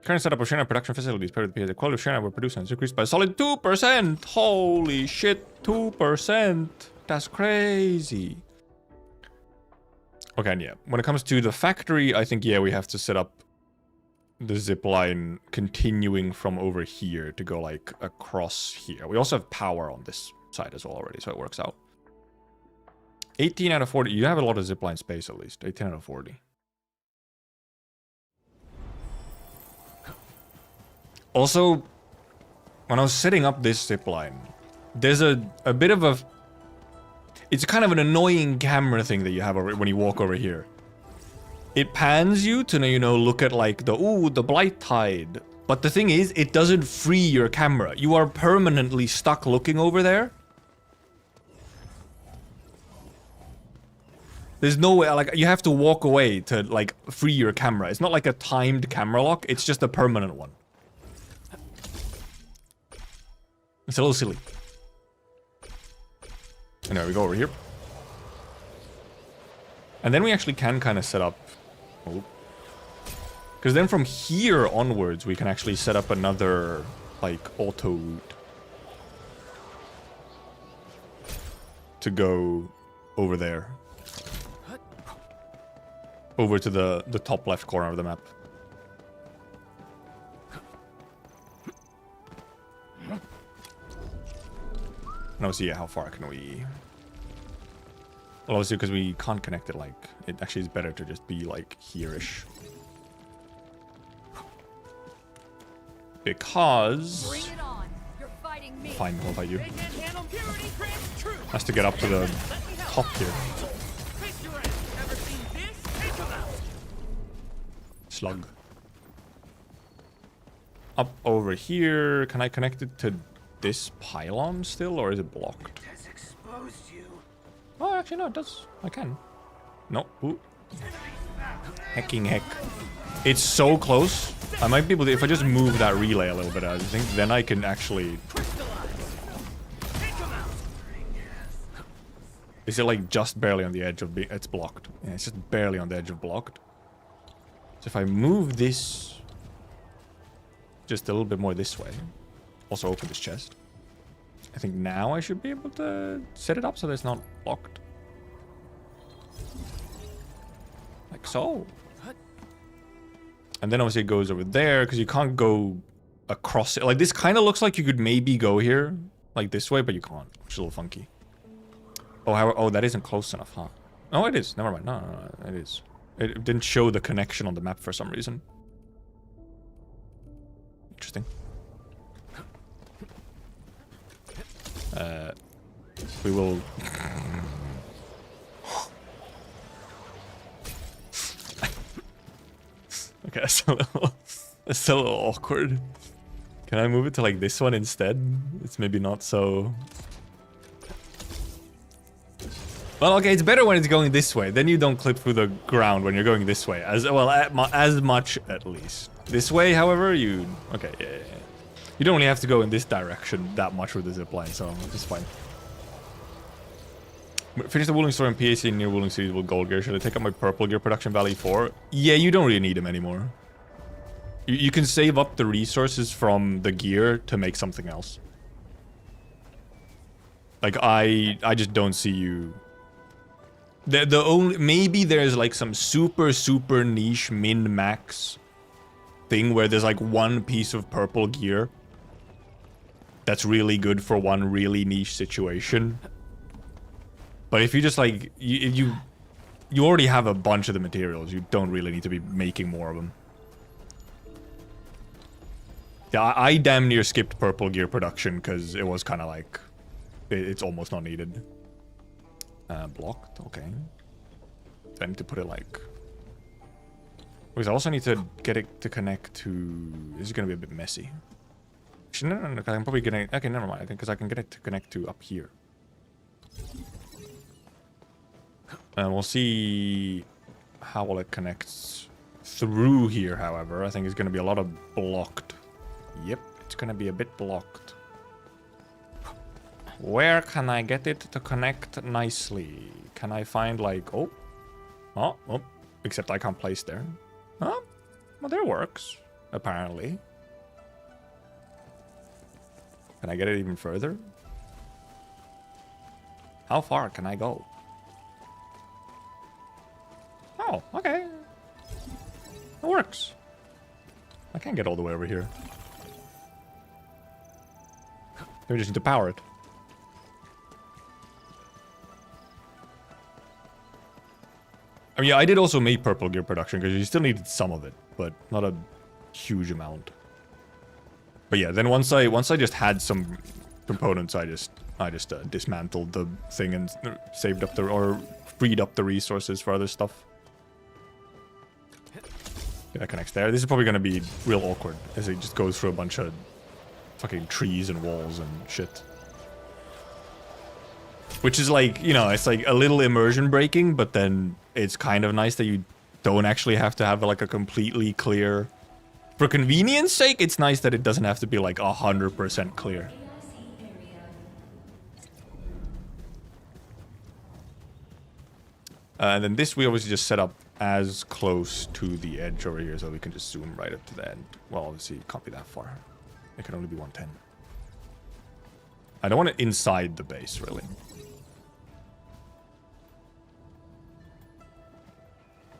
Current setup of Shana production facilities paired with the quality of Shana we're producing has increased by a solid 2%. Holy shit, 2%. That's crazy. Okay, and yeah, when it comes to the factory, I think, yeah, we have to set up the zip line continuing from over here to go, like, across here. We also have power on this side as well already, so it works out. 18 out of 40. You have a lot of zipline space, at least. 18 out of 40. Also, when I was setting up this zipline, there's a bit of a... it's kind of an annoying camera thing that you have when you walk over here. it pans you to, you know, look at like the blight tide. But the thing is, it doesn't free your camera. You are permanently stuck looking over there. There's no way, like, you have to walk away to, like, free your camera. It's not like a timed camera lock, it's just a permanent one. It's a little silly. And there we go over here. And then we actually can kind of set up... Oh. Because then from here onwards, we can actually set up another, like, auto route. To go over there. Over to the top left corner of the map. No, see, how far can we... Well, obviously, because we can't connect it, like... It actually is better to just be, like, here-ish. Because... Bring it on. You're fighting me. Fine, I'll fight you. They can't handle purity grants true. Has to get up to the top here. Face your ass. Ever seen this? Take 'em out. Slug. Up over here. Can I connect it to this pylon still, or is it blocked? Has exposed you. Oh, actually, no, it does. I can. No. Ooh. Hecking heck. It's so close. I might be able to, if I just move that relay a little bit, I think, then I can actually... Is it like just barely on the edge of being... It's blocked. Yeah, it's just barely on the edge of blocked. So if I move this... Just a little bit more this way. Also open this chest. I think now I should be able to set it up so that it's not blocked. Like so. And then obviously it goes over there, because you can't go across it. Like, this kind of looks like you could maybe go here, like this way, but you can't, which is a little funky. Oh, oh, that isn't close enough, huh? Oh, it is. Never mind. No, it is. It didn't show the connection on the map for some reason. Interesting. We will... Okay, that's a little awkward. Can I move it to like this one instead? It's maybe not so... Well, okay, it's better when it's going this way. Then you don't clip through the ground when you're going this way. As well, as much at least. This way, however, you... Okay, yeah. You don't really have to go in this direction that much with the zipline, so it's fine. Finish the Wooling store in PAC near Wooling Cities with gold gear. Should I take up my purple gear production value 4? Yeah, you don't really need them anymore. You can save up the resources from the gear to make something else. Like, I just don't see you... The only... Maybe there's like some super niche min-max thing where there's like one piece of purple gear that's really good for one really niche situation. But if you just like, you already have a bunch of the materials, you don't really need to be making more of them. Yeah, I damn near skipped purple gear production because it was kind of like, it's almost not needed. Blocked, okay. I need to put it like... Because I also need to get it to connect to... This is going to be a bit messy. Actually, no, I'm probably going to... Okay, never mind, because I can get it to connect to up here. And we'll see how well it connects through here, however. I think it's going to be a lot of blocked. Yep, it's going to be a bit blocked. Where can I get it to connect nicely? Can I find like... Oh. Except I can't place there. Oh, well, there works, apparently. Can I get it even further? How far can I go? Oh, okay. It works. I can't get all the way over here. We just need to power it. I mean, yeah, I did also make purple gear production because you still needed some of it, but not a huge amount. But yeah, then once I just had some components, I just dismantled the thing and saved up or freed up the resources for other stuff. Yeah, that connects there. This is probably gonna be real awkward as it just goes through a bunch of fucking trees and walls and shit. Which is like, you know, it's like a little immersion breaking, but then it's kind of nice that you don't actually have to have like a completely clear... For convenience sake, it's nice that it doesn't have to be like 100% clear. And then this we obviously just set up as close to the edge over here so we can just zoom right up to the end. Well, obviously it can't be that far. It can only be 110. I don't want it inside the base, really.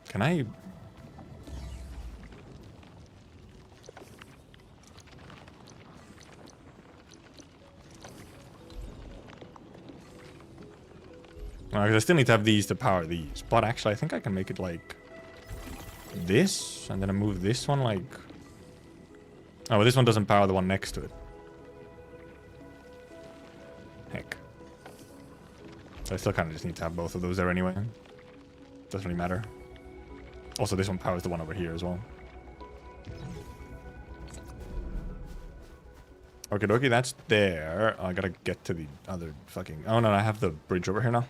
Can I... Because I still need to have these to power these. But actually, I think I can make it like this. And then I move this one like... Oh, well, this one doesn't power the one next to it. Heck. So I still kind of just need to have both of those there anyway. Doesn't really matter. Also, this one powers the one over here as well. Okay, dokie, that's there. I gotta get to the other fucking... Oh, no, I have the bridge over here now.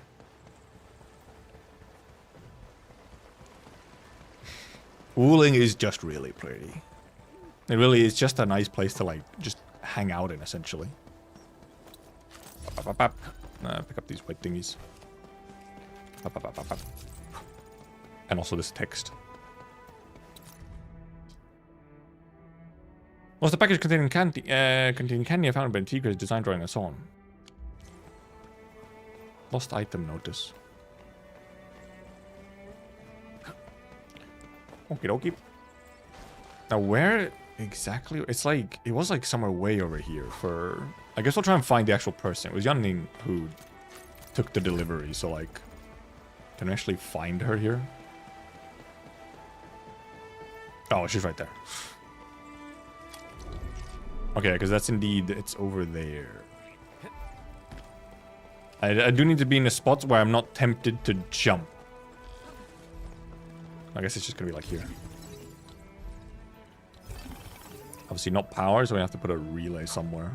Wooling is just really pretty. It really is just a nice place to, like, just hang out in, essentially. Pick up these white thingies. And also this text. Was the package containing candy I found by Tigre's design drawing and so on? Lost item notice. Okie dokie. Now where exactly? It's like, it was like somewhere way over here for... I guess we'll try and find the actual person. It was Yanning who took the delivery, so like... Can I actually find her here? Oh, she's right there. Okay, because that's indeed, it's over there. I do need to be in a spot where I'm not tempted to jump. I guess it's just gonna be like here. Obviously not power, so we have to put a relay somewhere.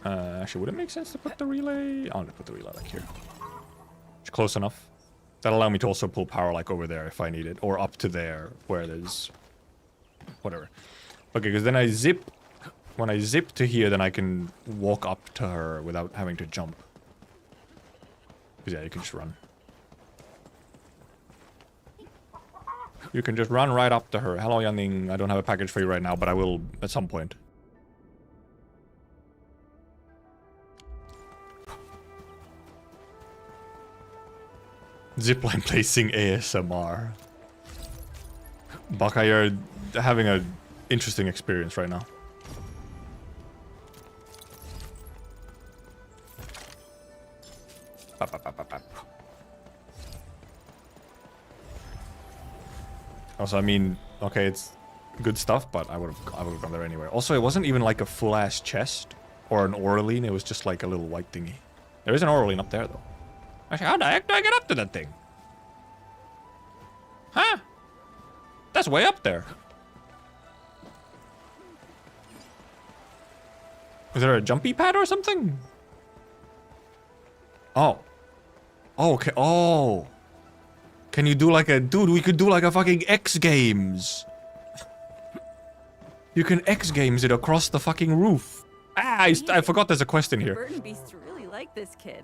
Actually, would it make sense to put the relay? I'm gonna put the relay like here. It's close enough. That'll allow me to also pull power like over there if I need it. Or up to there where there's... Whatever. Okay, because then I zip... When I zip to here, then I can walk up to her without having to jump. Because yeah, you can just run. You can just run right up to her. Hello, Yanning. I don't have a package for you right now, but I will at some point. Zipline placing ASMR. Baka, you're having an interesting experience right now. Also, I mean, okay, it's good stuff, but I would have gone there anyway. Also, it wasn't even like a full-ass chest or an Oraline. It was just like a little white thingy. There is an Oraline up there, though. Actually, how the heck do I get up to that thing? Huh? That's way up there. Is there a jumpy pad or something? Oh. Oh, okay. Oh. Can you do like a... Dude, we could do like a fucking X Games. You can X Games it across the fucking roof. Ah, I forgot there's a quest in here. Burden beasts really like this kid.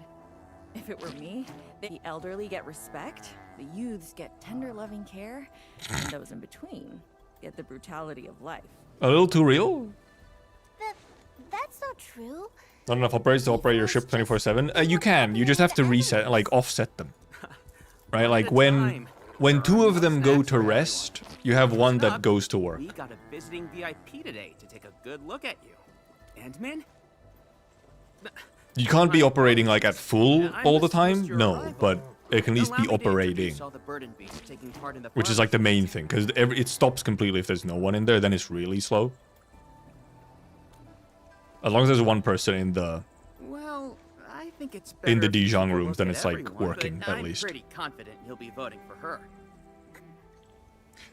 If it were me, the elderly get respect, the youths get tender loving care, and those in between get the brutality of life. A little too real? That's not true. Not enough operators to operate your ship 24/7. You can. You just have to reset, like offset them. Right? Like when two of them go to rest, you have one that goes to work. We got a visiting VIP today to take a good look at you. Endman? You can't be operating like at full all the time, no, but it can at least be operating. Which is like the main thing, because it stops completely if there's no one in there, then it's really slow. As long as there's one person in the think it's in the better if Dijon people rooms, look then at it's like everyone, working but at I'm least. pretty confident you'll be voting for her.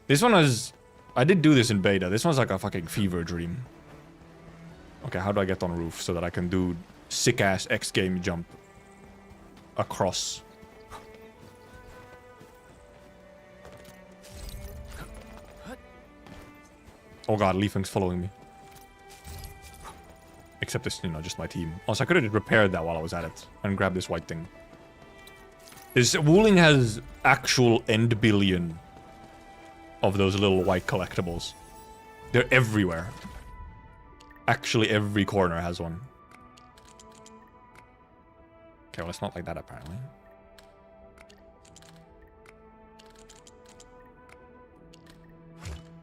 This one is... I did do this in beta. This one's like a fucking fever dream. Okay, how do I get on roof so that I can do sick-ass X-game jump across? Oh god, Leafing's following me. Except it's, you know, just my team. Also, I could have repaired that while I was at it and grabbed this white thing. This Wooling has actual end billion of those little white collectibles. They're everywhere. Actually, every corner has one. Okay, well, it's not like that, apparently.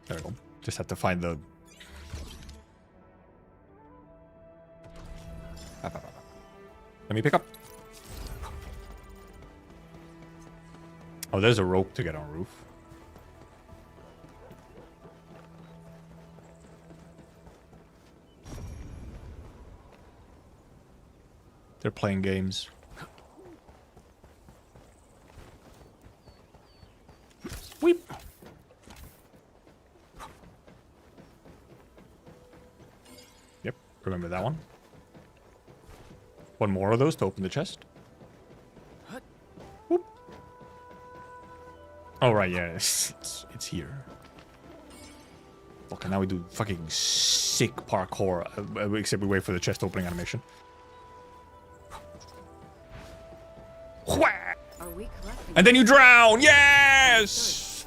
There we go. Just had to find the... Let me pick up. Oh, there's a rope to get on roof. They're playing games. Weep. Yep, remember that one. One more of those to open the chest. Whoop. Oh, right, yeah, it's here. Okay, now we do fucking sick parkour, except we wait for the chest opening animation. Are we collecting? And then you drown! Yes!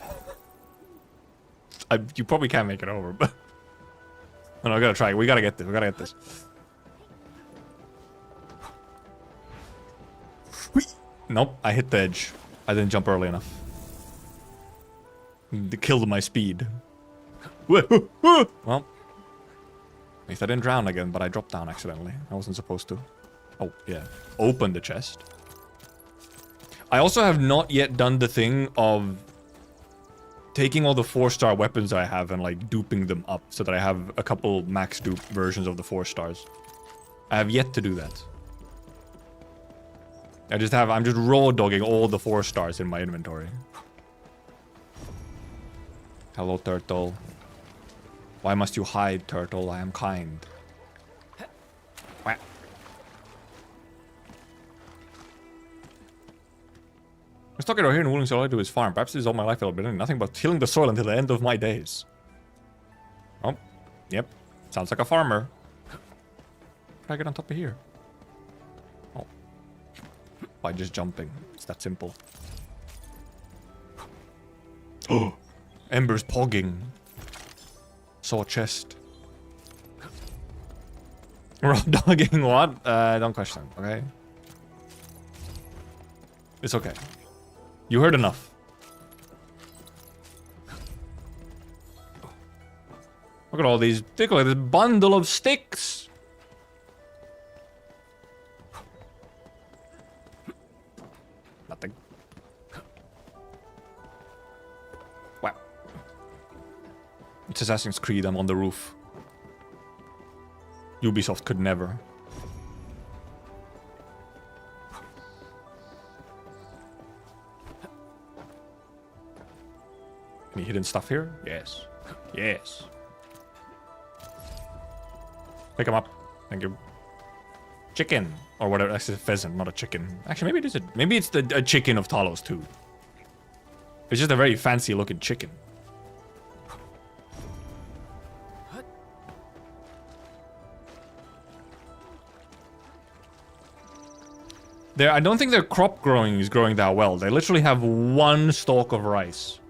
You probably can't make it over, but... Oh, no, I gotta try. We gotta get this. We gotta get this. Nope, I hit the edge. I didn't jump early enough. It killed my speed. Well, at least I didn't drown again, but I dropped down accidentally. I wasn't supposed to. Oh, yeah. Open the chest. I also have not yet done the thing of taking all the 4-star weapons I have and like duping them up so that I have a couple max dupe versions of the 4 stars. I have yet to do that. I'm just raw dogging all the 4 stars in my inventory. Hello, turtle. Why must you hide, turtle? I am kind. Wah. I'm stuck out here in Wooling, so all I do is farm. Perhaps this is all my life I've been doing nothing but tilling the soil until the end of my days. Oh, yep. Sounds like a farmer. How do I get on top of here? Oh. By just jumping. It's that simple. Oh! Ember's pogging. Saw a chest. Raw dogging what? Don't question, okay? It's okay. You heard enough. Look at all these. Look at this bundle of sticks. Nothing. Wow. It's Assassin's Creed. I'm on the roof. Ubisoft could never. Any hidden stuff here? Yes. Yes. Pick him up. Thank you. Chicken. Or whatever. That's a pheasant, not a chicken. Actually, maybe it is a... Maybe it's a chicken of Talos too. It's just a very fancy looking chicken. I don't think their crop growing is growing that well. They literally have one stalk of rice.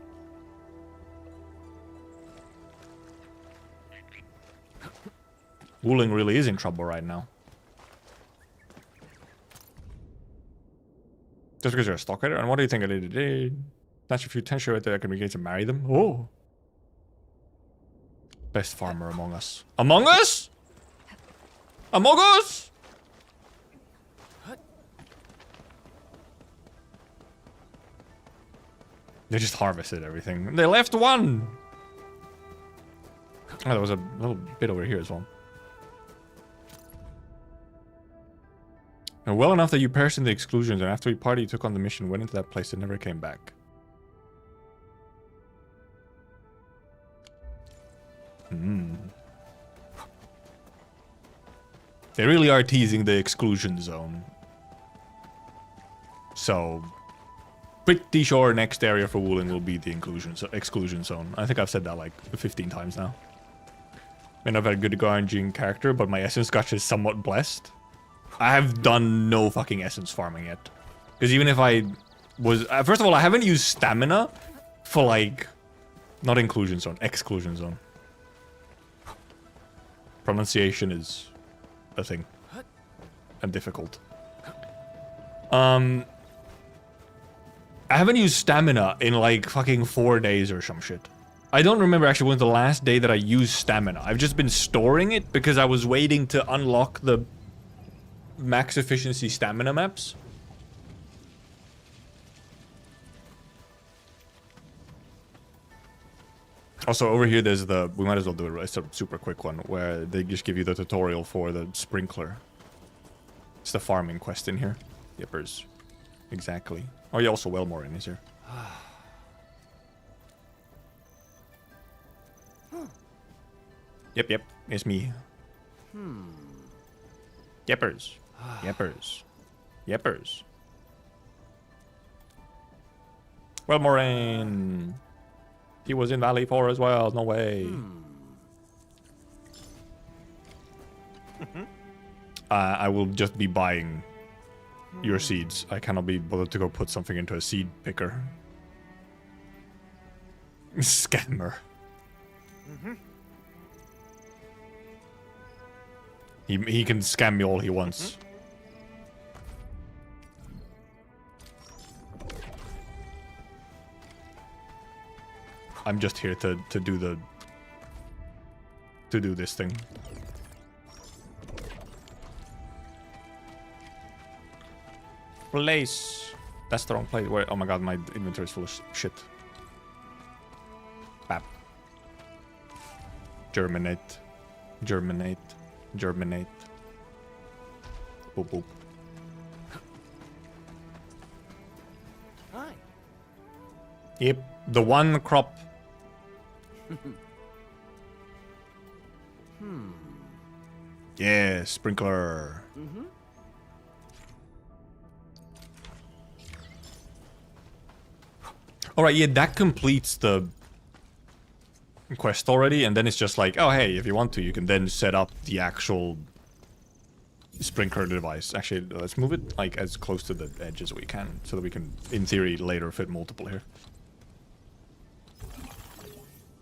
Wooling really is in trouble right now. Just because you're a stalker? And what do you think I did today? Snatch a few tension right there. I can begin to marry them. Oh. Best farmer among us. Among us? Among us? They just harvested everything. They left one! Oh, there was a little bit over here as well. And well enough that you perished in the exclusions, and after we party, you took on the mission, went into that place, and never came back. Hmm. They really are teasing the exclusion zone. So, pretty sure next area for Wooling will be the exclusion zone. I think I've said that like 15 times now. May not have had a good Guardian character, but my essence gacha is somewhat blessed. I have done no fucking essence farming yet. Because even if I was... first of all, I haven't used stamina for like... Not inclusion zone, exclusion zone. Pronunciation is a thing. And difficult. I haven't used stamina in like fucking 4 days or some shit. I don't remember actually when the last day that I used stamina. I've just been storing it because I was waiting to unlock the max efficiency stamina maps. Also over here there's the, we might as well do it, it's a super quick one where they just give you the tutorial for the sprinkler. It's the farming quest in here. Yippers. Exactly. Oh yeah, also Wellmorin is here. Yep, it's me. Yippers. Yippers. Wellmorin. He was in Valley 4 as well, no way. I will just be buying your seeds. I cannot be bothered to go put something into a seed picker. Scammer. He can scam me all he wants. I'm just here to do this thing. Place. That's the wrong place. Where? Oh my god, my inventory is full of shit. Bap. Germinate. Germinate. Germinate. Boop boop. Hi. Yep, the one crop. Yeah, sprinkler. Alright, yeah, that completes the quest already, and then it's just like, oh hey, if you want to, you can then set up the actual sprinkler device. Actually, let's move it like as close to the edge as we can, so that we can, in theory, later fit multiple here.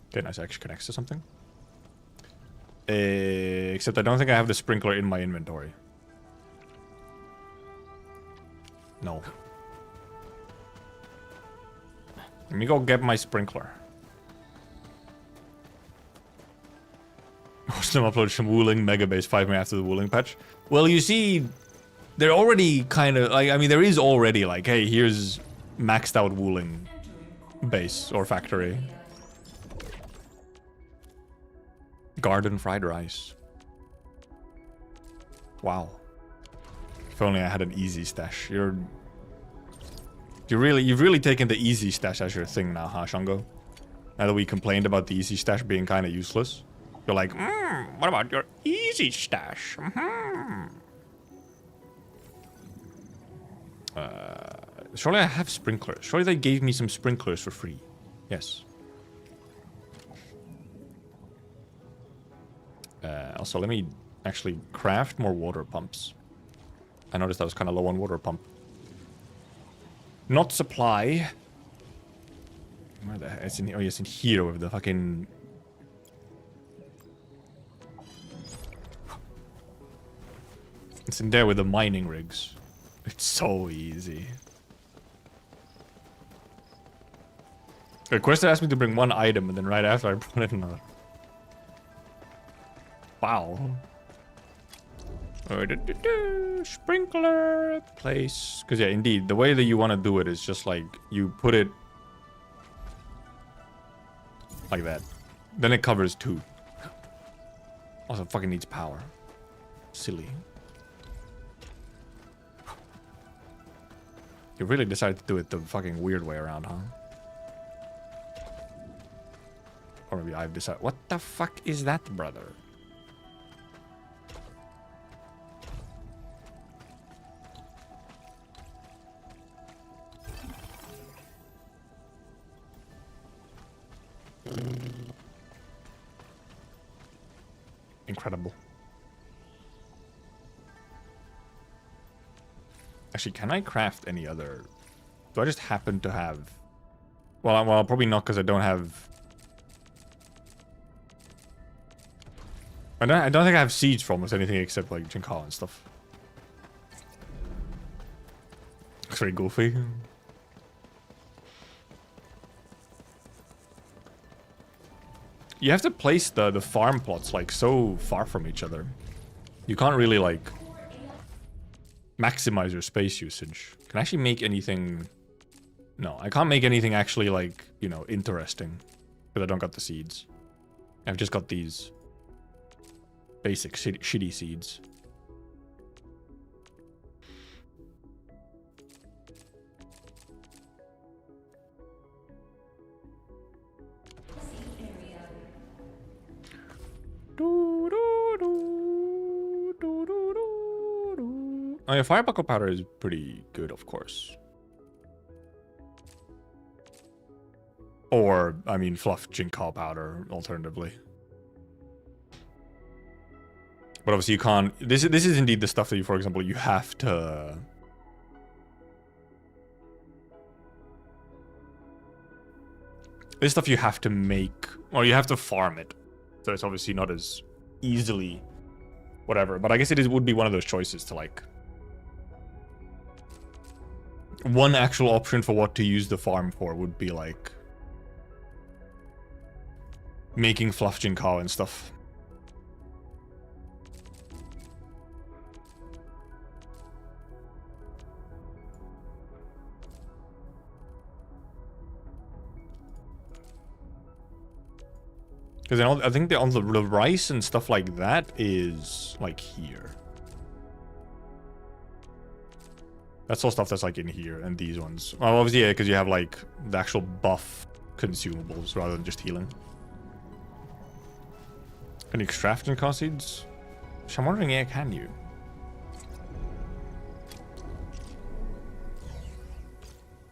Okay, nice, actually connects to something. Except I don't think I have the sprinkler in my inventory. No. Let me go get my sprinkler. Still uploaded some Wooling Megabase 5 minutes after the Wooling patch. Well, you see, they're already kind of like, I mean, there is already like, hey, here's maxed out Wooling base or factory. Garden fried rice. Wow. If only I had an easy stash. You've really taken the easy stash as your thing now, huh, Shango? Now that we complained about the easy stash being kind of useless. You're like, what about your easy stash? Surely I have sprinklers. Surely they gave me some sprinklers for free. Yes. Also, let me actually craft more water pumps. I noticed I was kind of low on water pump. Not supply. Where the heck? It's in, oh, yes, in here with the fucking... It's in there with the mining rigs. It's so easy. The quest asked me to bring one item, and then right after I brought in another. Wow. Sprinkler place. Because yeah, indeed, the way that you want to do it is just like you put it like that. Then it covers 2. Also, fucking needs power. Silly. You really decided to do it the fucking weird way around, huh? Or maybe I've decided. What the fuck is that, brother? Incredible. Actually, can I craft any other? Do I just happen to have? Well, probably not because I don't have. I don't think I have seeds for almost anything except like Jinkal and stuff. Looks very goofy. You have to place the farm plots like so far from each other. You can't really like maximize your space usage. Can I actually make anything? No, I can't make anything actually like, you know, interesting because I don't got the seeds. I've just got these basic shitty seeds. Oh yeah, fire buckle powder is pretty good, of course. Or, I mean, fluff Jinkal powder, alternatively. But obviously you can't... This is indeed the stuff that you, for example, you have to... This stuff you have to make... Or you have to farm it. So it's obviously not as easily... Whatever. But I guess would be one of those choices to, like... One actual option for what to use the farm for would be, like... Making fluff Jinkal and stuff. Because I think on the rice and stuff like that is like here. That's all stuff that's like in here, and these ones. Well, obviously, yeah, because you have like the actual buff consumables rather than just healing. Can you extract Jinkal seeds? So I'm wondering, yeah, can you?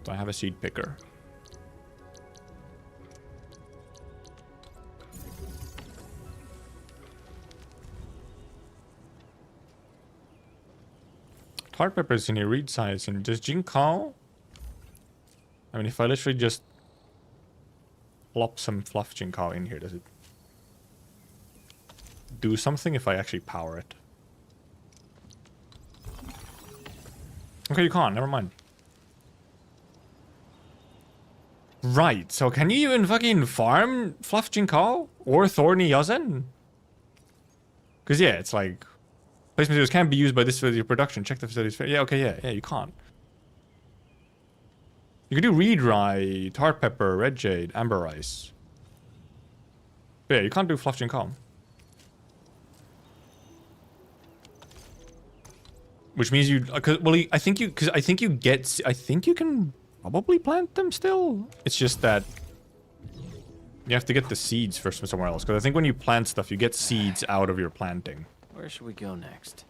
Do I have a seed picker? Tart peppers in your reed size, and does Jinkal? I mean, if I literally just plop some fluff Jinkal in here, does it do something if I actually power it? Okay, you can't. Never mind. Right. So can you even fucking farm fluff Jinkal or thorny Yazen? Because yeah, it's like. Place materials can't be used by this facility of production. Check the facility's... Yeah, okay, yeah, you can't. You can do reed rye, tart pepper, red jade, amber rice. But yeah, you can't do fluff Jinkal. Which means you... well, I think you... Because I think you get... I think you can probably plant them still. It's just that... You have to get the seeds first from somewhere else. Because I think when you plant stuff, you get seeds out of your planting. Where should we go next?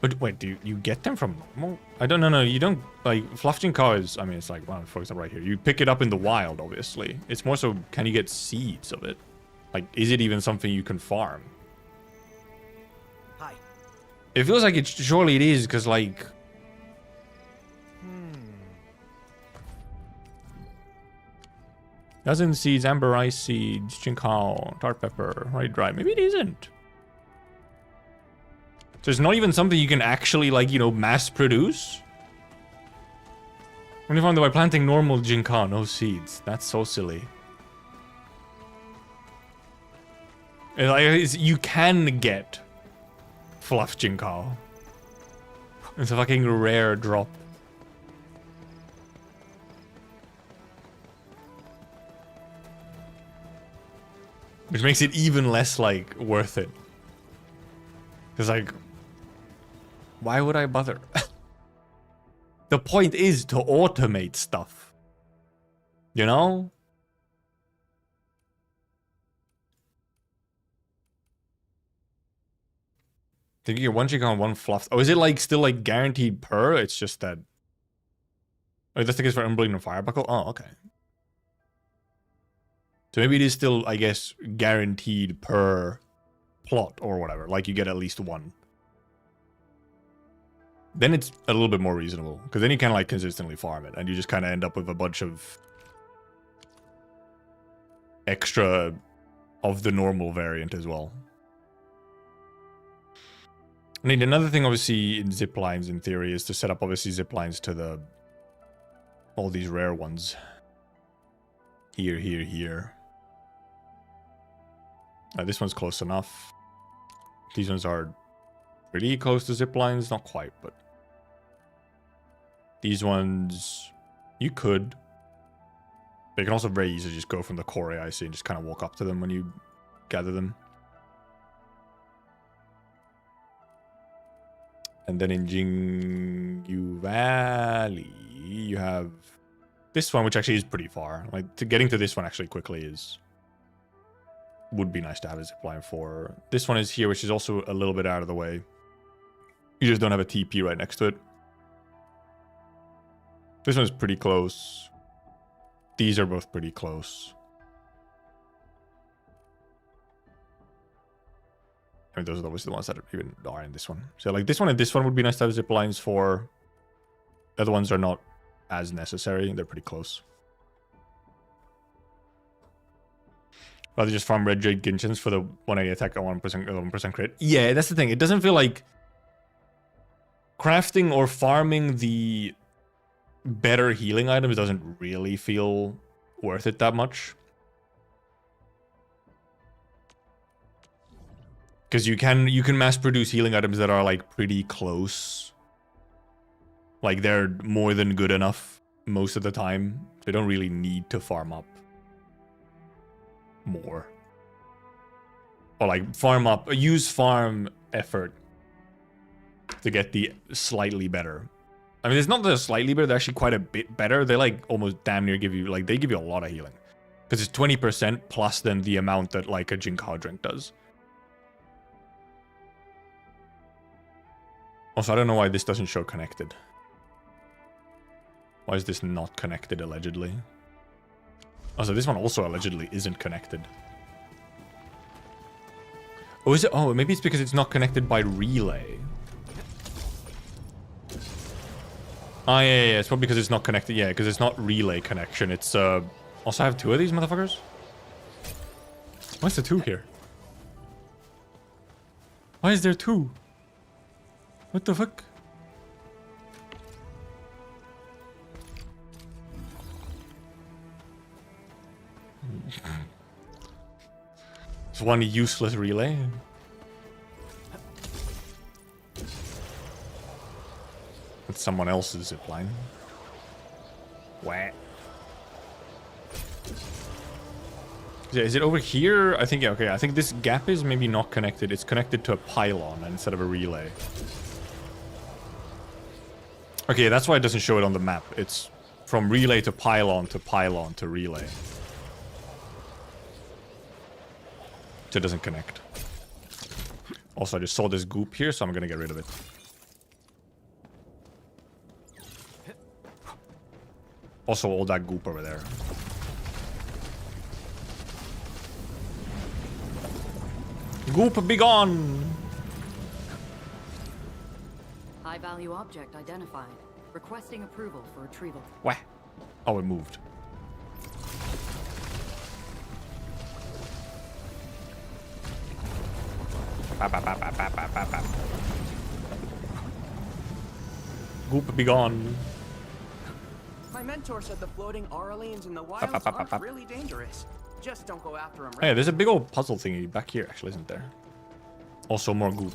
But wait, do you get them from... Well, I don't know, no, you don't... Like, fluff Jinkal is... I mean, it's like, well, for example, right here. You pick it up in the wild, obviously. It's more so, can you get seeds of it? Like, is it even something you can farm? Hi. It feels like surely it is, because, like... Dozen seeds, amber rice seeds, Jinkal, tart pepper, right dry. Maybe it isn't. So it's not even something you can actually, like, you know, mass produce. When you find that by planting normal Jinkal, no seeds. That's so silly. You can get fluff Jinkal. It's a fucking rare drop. Which makes it even less, like, worth it. Because, like, why would I bother? The point is to automate stuff. You know? I think you get 1 chicken on 1 fluff. Oh, is it like still like guaranteed per? It's just that. Oh, that's the case for Unbleeding and Firebuckle? Oh, okay. So maybe it is still, I guess, guaranteed per plot or whatever. Like you get at least 1. Then it's a little bit more reasonable. Because then you can like consistently farm it. And you just kind of end up with a bunch of extra of the normal variant as well. I mean, another thing obviously in zip lines in theory is to set up obviously zip lines to all these rare ones. Here, here, here. This one's close enough. These ones are pretty close to zip lines, not quite, but these ones you could. But you can also very easily just go from the core AIC and just kind of walk up to them when you gather them. And then in Jingu Valley, you have this one, which actually is pretty far. Like, getting to this one actually quickly would be nice to have a zipline for. This one is here, which is also a little bit out of the way. You just don't have a TP right next to it. This one's pretty close. These are both pretty close. I mean, those are obviously the ones that even are in this one. So like this one and this one would be nice to have zip lines for. The other ones are not as necessary. They're pretty close. Rather just farm red jade Ginchins for the 180 attack at 1% crit. Yeah, that's the thing. It doesn't feel like crafting or farming the better healing items doesn't really feel worth it that much. Because you can mass produce healing items that are like pretty close. Like they're more than good enough most of the time. They don't really need to farm up more. Or like farm up, use farm effort to get the slightly better. I mean, it's not that slightly better, they're actually quite a bit better. They like almost damn near give you, like they give you a lot of healing. Because it's 20% plus than the amount that like a Jinkao drink does. Also, I don't know why this doesn't show connected. Why is this not connected, allegedly? Also, this one also allegedly isn't connected. Oh, is it? Oh, maybe it's because it's not connected by relay. Ah, yeah, it's probably because it's not connected. Yeah, because it's not relay connection. It's, also I have 2 of these motherfuckers? Why is there 2 here? Why is there 2? What the fuck? It's one useless relay. It's someone else's zipline. What? Is it over here? I think, yeah, okay. I think this gap is maybe not connected. It's connected to a pylon instead of a relay. Okay, that's why it doesn't show it on the map. It's from relay to pylon to relay. So it doesn't connect. Also, I just saw this goop here, so I'm gonna get rid of it. Also, all that goop over there. Goop, be gone! High-value object identified. Requesting approval for retrieval. What? Oh, it moved. Goop, be gone. My mentor said the floating Aurelians in the wilds aren't really dangerous. Just don't go after them. Hey, there's a big old puzzle thingy back here, actually, isn't there? Also, more goop.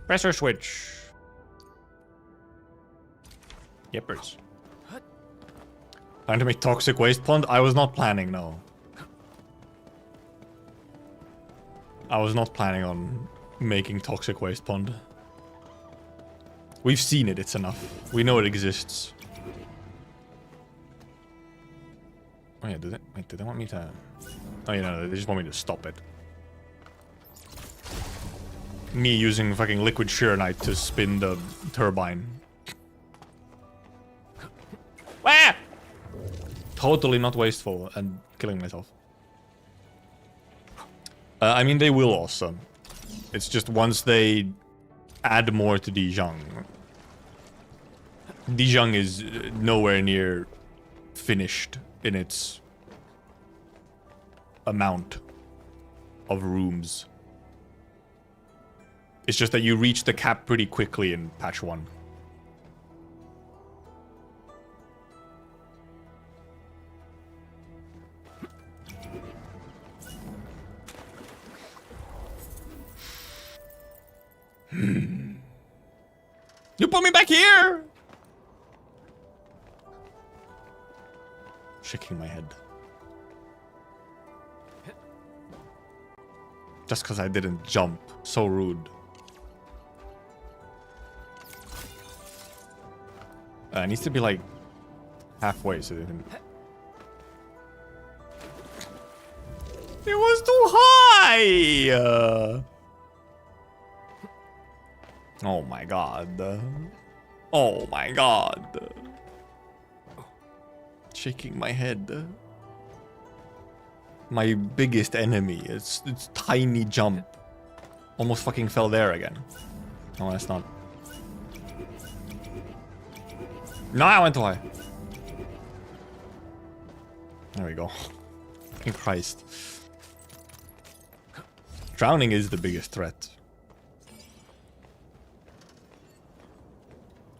Pressure switch. Yippers. Trying to make toxic waste pond? I was not planning, no. I was not planning on making toxic waste pond. We've seen it, it's enough. We know it exists. Oh yeah, do they want me to... Oh yeah, no, they just want me to stop it. Me using fucking liquid shearnite to spin the turbine. Ah! Totally not wasteful and killing myself. I mean, they will also. It's just once they add more to Dijon. Dijon is nowhere near finished in its amount of rooms. It's just that you reach the cap pretty quickly in patch 1. You put me back here! Shaking my head. Just because I didn't jump. So rude. It needs to be like halfway so they can... It was too high! Oh my god. Oh my god. Shaking my head. My biggest enemy. It's tiny jump. Almost fucking fell there again. No, that's not. No, I went too high. There we go. Fucking Christ. Drowning is the biggest threat.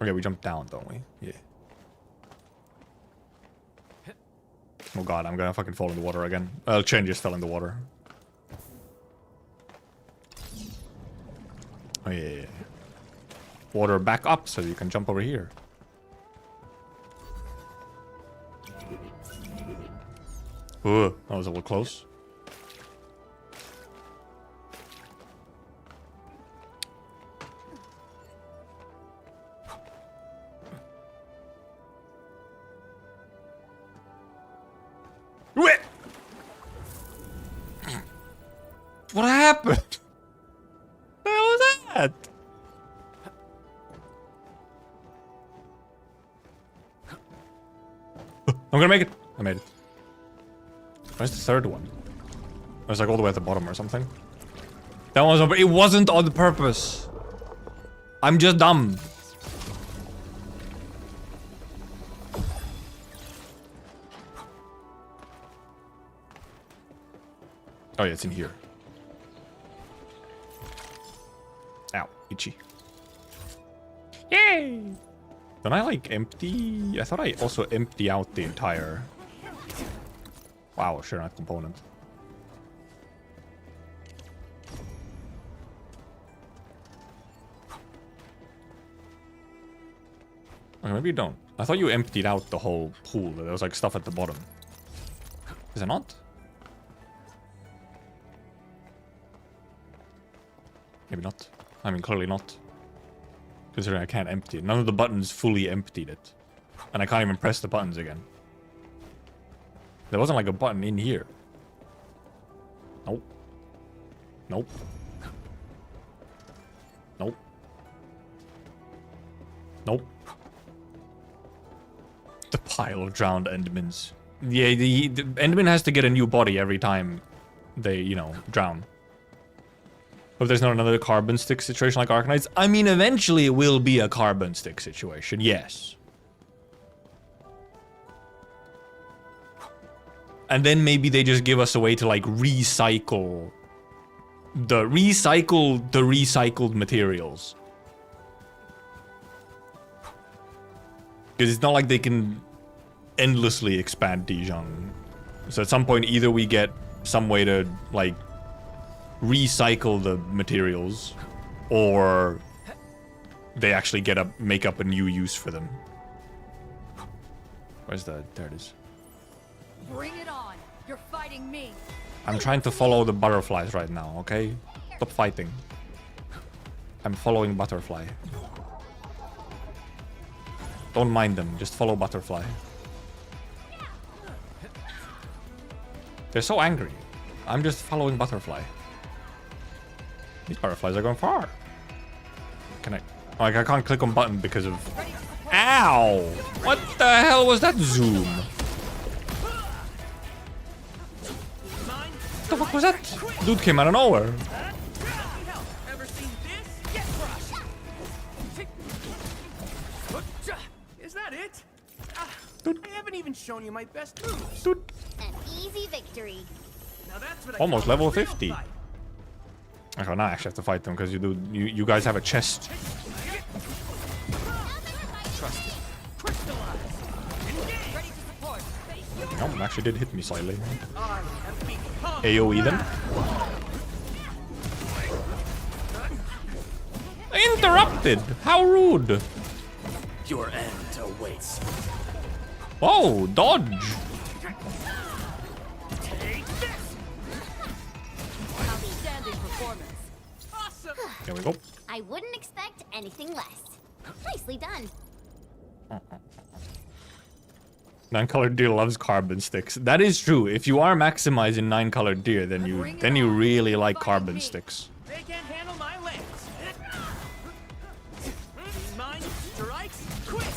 Okay, we jump down, don't we? Yeah. Oh god, I'm gonna fucking fall in the water again. Chen just fell in the water. Oh yeah. Water back up so you can jump over here. Ooh, that was a little close. What happened? What the hell was that? I'm gonna make it. I made it. Where's the third one? It was like all the way at the bottom or something. That one was over. It wasn't on purpose. I'm just dumb. Oh yeah, it's in here. Ow, itchy. Yay! Don't I like empty? I thought I also empty out the entire... Wow, sure, not component. Okay, maybe you don't. I thought you emptied out the whole pool. There was like stuff at the bottom. Is it not? Maybe not. I mean, clearly not. Considering I can't empty it. None of the buttons fully emptied it. And I can't even press the buttons again. There wasn't like a button in here. Nope. Nope. Nope. Nope. The pile of drowned Endermans. Yeah, the Enderman has to get a new body every time they, you know, drown. Hope there's not another carbon stick situation like Arknights. I mean, eventually it will be a carbon stick situation, yes. And then maybe they just give us a way to like recycle the recycled materials. Because it's not like they can endlessly expand Dijon. So at some point either we get some way to like recycle the materials, or they actually make up a new use for them. Where's the... There it is. Bring it on! You're fighting me! I'm trying to follow the butterflies right now, okay? Stop fighting. I'm following butterfly. Don't mind them, just follow butterfly. They're so angry. I'm just following butterfly. These butterflies are going far. Can I? Like, I can't click on button because of... Ow! What the hell was that zoom? What the fuck was that? Dude came out of nowhere. Ever seen this? Get crushed. Is that it? I haven't even shown you my best moves. Dude, An easy victory. Now that's what I almost call a level real 50. fight. Okay, now I actually have to fight them because you guys have a chest. Oh, actually did hit me slightly. AoE them. Interrupted! How rude! Your end awaits. Oh, dodge! Outstanding performance. Awesome. Here we go. I wouldn't expect anything less. Nicely done. 9-colored deer loves carbon sticks. That is true. If you are maximizing 9-colored deer, then you really like carbon sticks. They can't handle my legs. Mine strikes quick.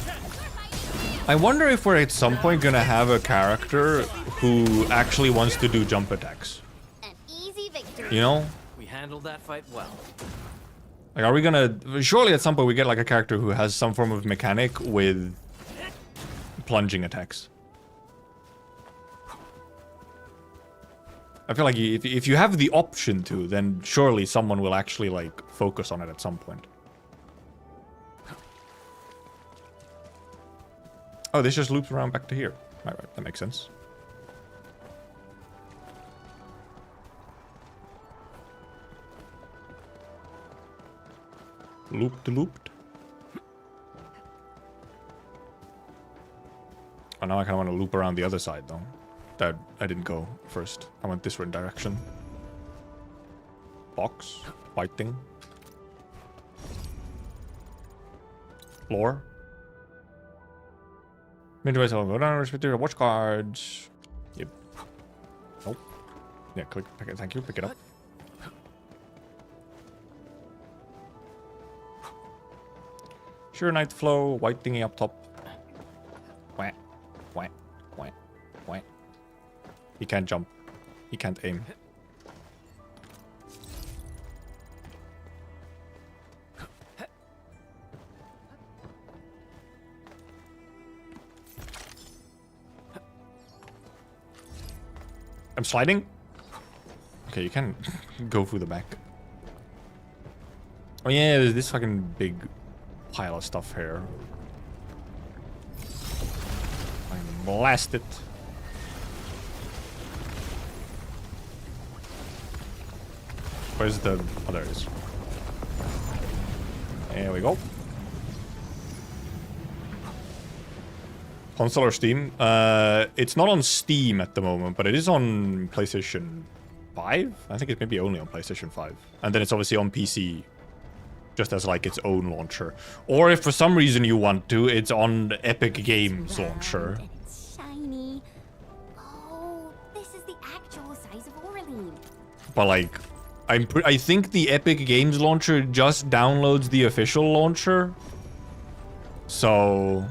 I wonder if we're at some point gonna have a character who actually wants to do jump attacks. An easy victory. You know? We handled that fight well. Like, are we gonna... Surely at some point we get like a character who has some form of mechanic with plunging attacks. I feel like if you have the option to, then surely someone will actually like focus on it at some point. Oh, this just loops around back to here. Right, that makes sense. Looped, looped. Oh, now I kind of want to loop around the other side, though. That I didn't go first. I went this direction. Box. White thing. Floor. Midway, so go down, respect your watch cards. Yep. Nope. Yeah, click. Thank you. Pick it up. Sure, night flow. White thingy up top. Wah. Wah. Wah. Wah. He can't jump. He can't aim. I'm sliding? Okay, you can go through the back. Oh yeah, there's this fucking big pile of stuff here. I blast it. Where's the... Oh, there it is. There we go. Console or Steam? It's not on Steam at the moment, but it is on PlayStation 5? I think it's maybe only on PlayStation 5. And then it's obviously on PC, just as like its own launcher. Or if for some reason you want to, it's on the Epic Games launcher. And it's shiny. Oh, this is the actual size of Orlean. But like, I think the Epic Games launcher just downloads the official launcher. So...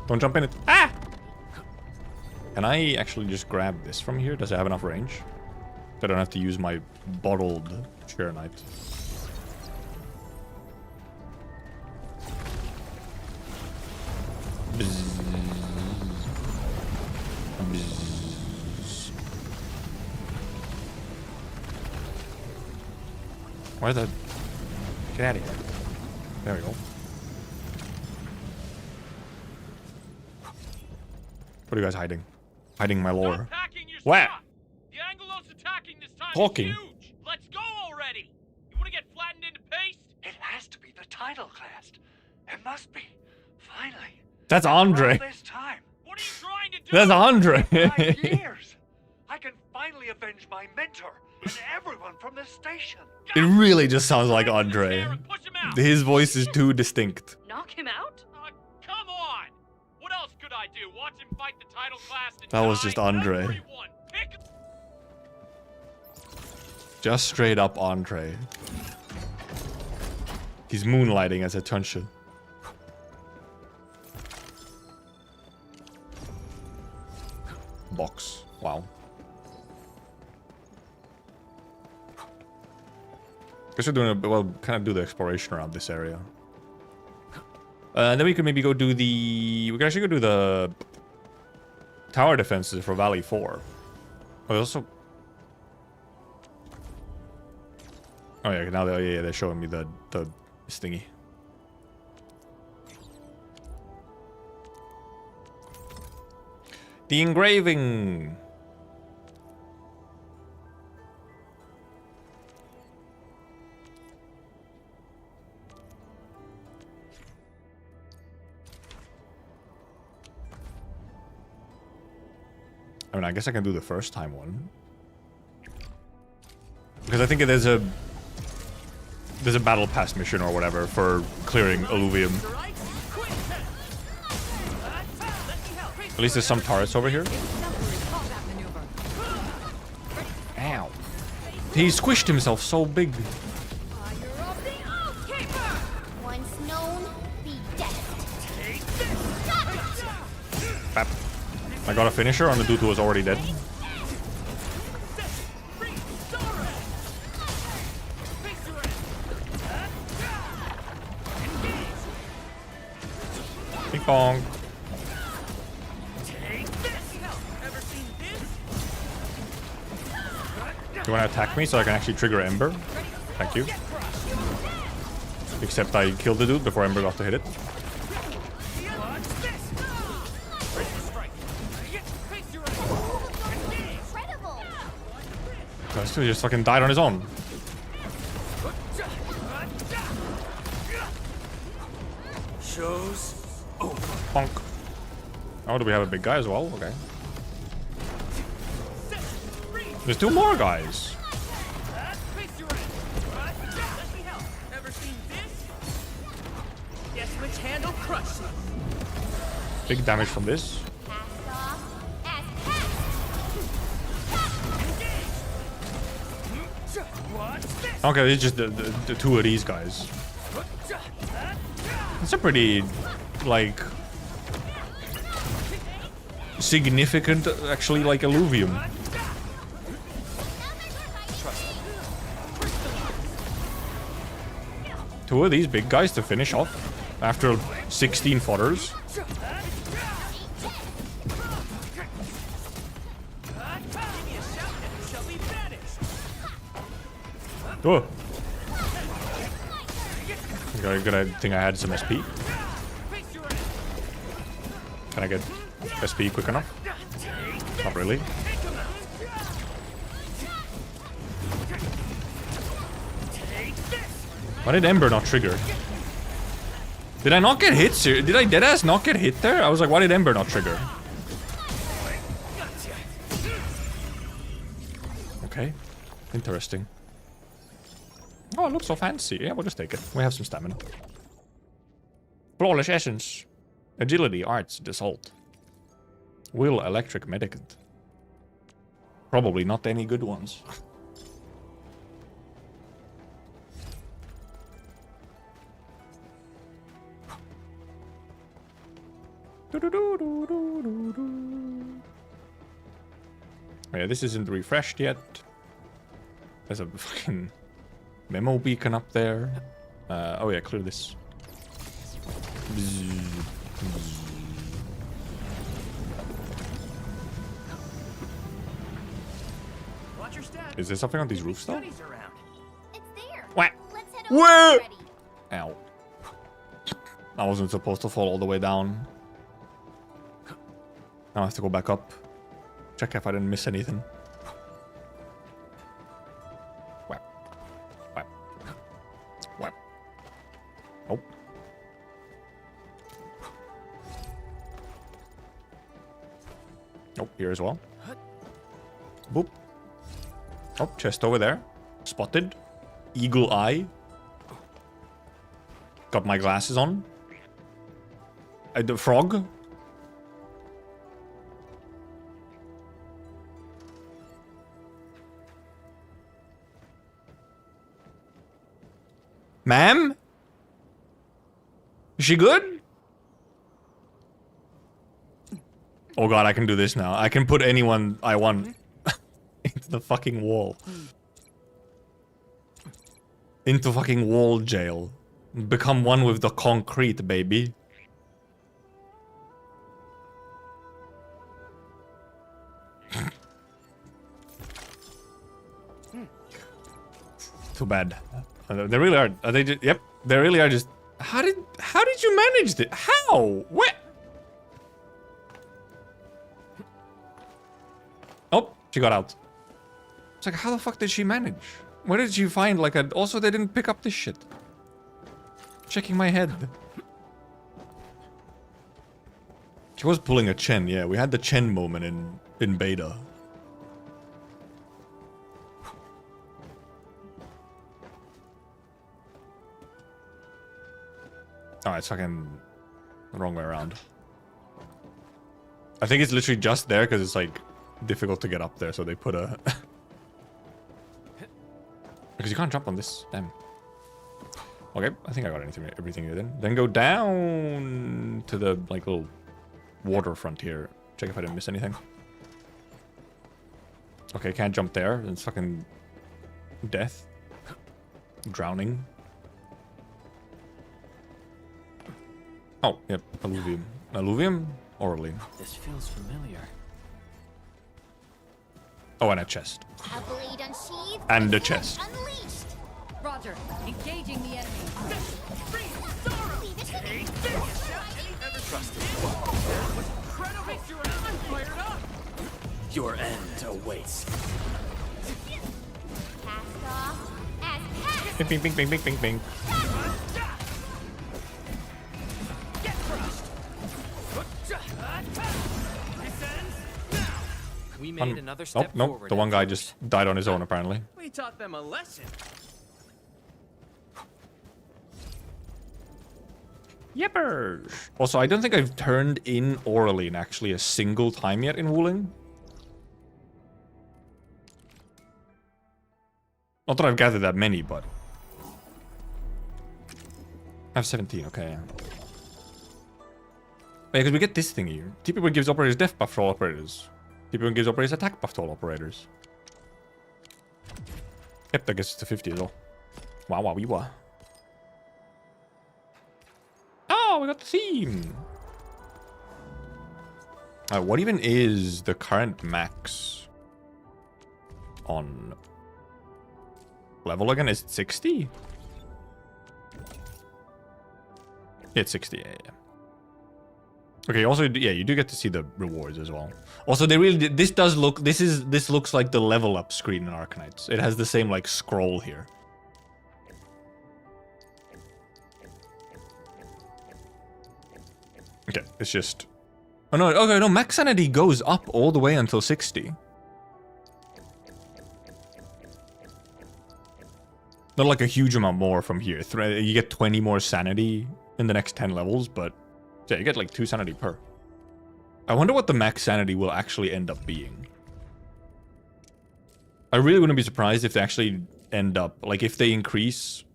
Don't jump in it. Ah! Can I actually just grab this from here? Does it have enough range? I don't have to use my bottled Chair Knight. Bzz. Bzz. Where the... Get out of here. There we go. What are you guys hiding? Hiding my lore. What? The Anglos attacking this time Talking. is huge. Let's go already. You want to get flattened into pace? title class. It must be. Finally. That's Andre. All this time. What are you trying to do? That's Andre. 5 years. I can finally avenge my mentor and everyone from the station. It really just sounds like Andre. His voice is too distinct. Knock him out? Come on. What else could I do? Watch him fight the title class and That was die? just Andre. Everyone, pick Just straight up Andre. He's moonlighting as a Tunshin. Box. Wow. Guess we're doing a well, kind of do the exploration around this area. And then we could maybe go do the. We could actually go do the tower defenses for Valley 4. Oh, also. Oh yeah, now they're showing me the thingy. The engraving. I mean, I guess I can do the first time one. Because I think there's a battle pass mission or whatever for clearing Alluvium. At least there's some turrets over here. Ow. He squished himself so big. Once known, be dead. Bap. I got a finisher on the dude who was already dead. Ping pong. You want to attack me so I can actually trigger Ember? Thank you. Except I killed the dude before Ember got to hit it. This dude just fucking died on his own. Shows over. Bonk. Oh, do we have a big guy as well? Okay. There's two more guys. Ever seen this? Guess which handle crushed it. Big damage from this. Cast off as cast. Okay, it's just the two of these guys. It's a pretty, like, significant, actually, like, alluvium. Two of these big guys to finish off after 16 fodders. Oh. Good thing I had some SP. Can I get SP quick enough? Not really. Why did Ember not trigger? Did I not get hit? Did I deadass not get hit there? I was like, why did Ember not trigger? Okay. Interesting. Oh, it looks so fancy. Yeah, we'll just take it. We have some stamina. Flawless Essence. Agility, Arts, Assault. Will, Electric, Medicant. Probably not any good ones. Yeah, this isn't refreshed yet. There's a fucking memo beacon up there. Oh yeah, clear this. Watch your step. Is there something on these roofs though? Goodies around. It's there. What? Let's head over Where? already. Ow. I wasn't supposed to fall all the way down. Now I have to go back up. Check if I didn't miss anything. Whap. Whap. Whap. Oh. here as well. Boop. Oh, chest over there. Spotted. Eagle eye. Got my glasses on. The frog. Ma'am? Is she good? Oh god, I can do this now. I can put anyone I want into the fucking wall. Into fucking wall jail. Become one with the concrete, baby. Too bad. They really are. Are they just, yep. They really are just. How did you manage it? How? What? Oh, she got out. It's like, how the fuck did she manage? Where did she find like a? Also, they didn't pick up this shit. Checking my head. She was pulling a Chen. Yeah, we had the Chen moment in beta. Oh, it's fucking the wrong way around. I think it's literally just there because it's like difficult to get up there, so they put a... Because you can't jump on this. Damn. Okay, I think I got everything here then. Then go down to the like little waterfront here. Check if I didn't miss anything. Okay, can't jump there. It's fucking death. Drowning. Oh, yep, alluvium. Alluvium or Orlean? This feels familiar. Oh, and a chest. A blade unsheathed, And a edge chest. unleashed. Roger. Engaging the enemy. Leave it to me. Your end awaits. Cast off as cast. Ping, ping, ping, ping, ping, ping, ping. We made another Oh, step nope. forward. The one guy just died on his own, apparently. We taught them a lesson. Yippers! Also, I don't think I've turned in Orlean actually a single time yet in Wuling. Not that I've gathered that many, but... I have 17, okay. Yeah, because we get this thing here. T-People gives operators death buff to all operators. T-People gives operators attack buff to all operators. Yep, that gets us to 50 as well. Wow, wow, wee wah. Oh, we got the theme. What even is the current max on level again? Is it 60? Yeah, it's 60. Yeah, yeah. Okay. Also, yeah, you do get to see the rewards as well. Also, they really this does look. This looks like the level up screen in Arknights. It has the same like scroll here. Okay, it's just... Oh no, okay, no, max sanity goes up all the way until 60. Not like a huge amount more from here. You get 20 more sanity in the next 10 levels, but yeah, you get like 2 sanity per. I wonder what the max sanity will actually end up being. I really wouldn't be surprised if they actually end up... Like, if they increase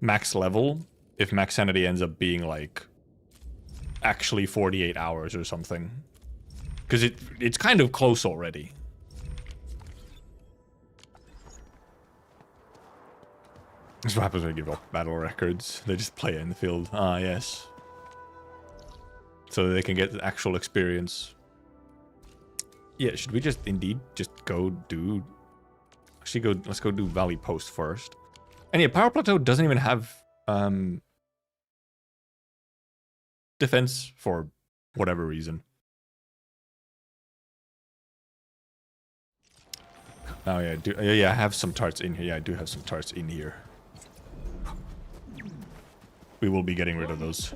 max level, if max sanity ends up being like... actually 48 hours or something, because it's kind of close already. This is what happens when you give up battle records. They just play it in the field. Ah, yes. So they can get the actual experience. Yeah, should we just indeed just go do... Actually, let's go do Valley Post first. And yeah, Power Plateau doesn't even have... defense for whatever reason. Oh yeah, yeah, I have some tarts in here. Yeah, I do have some tarts in here. We will be getting rid of those.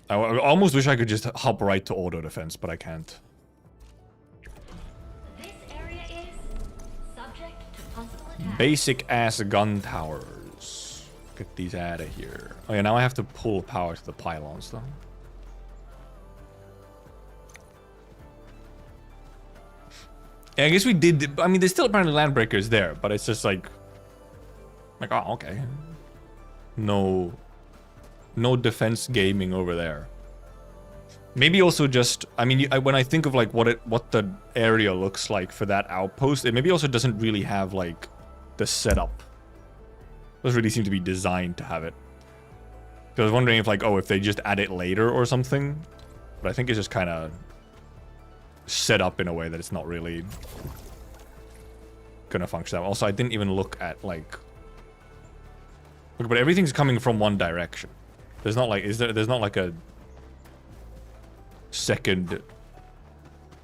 I almost wish I could just hop right to auto defense, but I can't. This area is subject to possible attack. Basic ass gun towers. Get these out of here. Oh yeah, now I have to pull power to the pylons though. Yeah, I guess we did. I mean, there's still apparently land breakers there, but it's just like, oh, okay. No defense gaming over there. Maybe also just, I mean, when I think of like what the area looks like for that outpost, it maybe also doesn't really have like the setup. Doesn't really seem to be designed to have it. So I was wondering if like, oh, if they just add it later or something. But I think it's just kind of set up in a way that it's not really gonna function. Also, I didn't even look at like, look, but everything's coming from one direction. There's not like, there's not like a second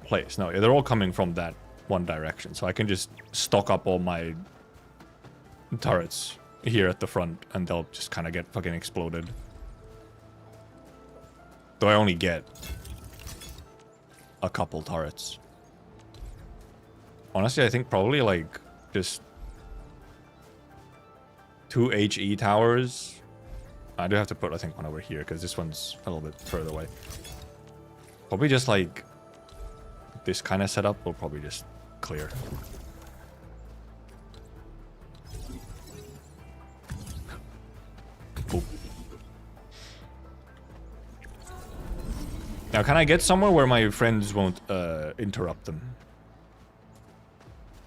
place. No, they're all coming from that one direction. So I can just stock up all my turrets here at the front and they'll just kind of get fucking exploded. Though I only get a couple turrets. Honestly, I think probably like just 2 HE towers. I do have to put, I think, one over here because this one's a little bit further away. Probably just like this kind of setup will probably just clear. Boop. Now, can I get somewhere where my friends won't interrupt them?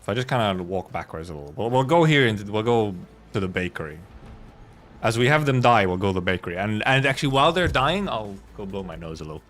If I just kind of walk backwards a little. We'll go here and we'll go to the bakery. As we have them die, we'll go to the bakery. And actually, while they're dying, I'll go blow my nose a little.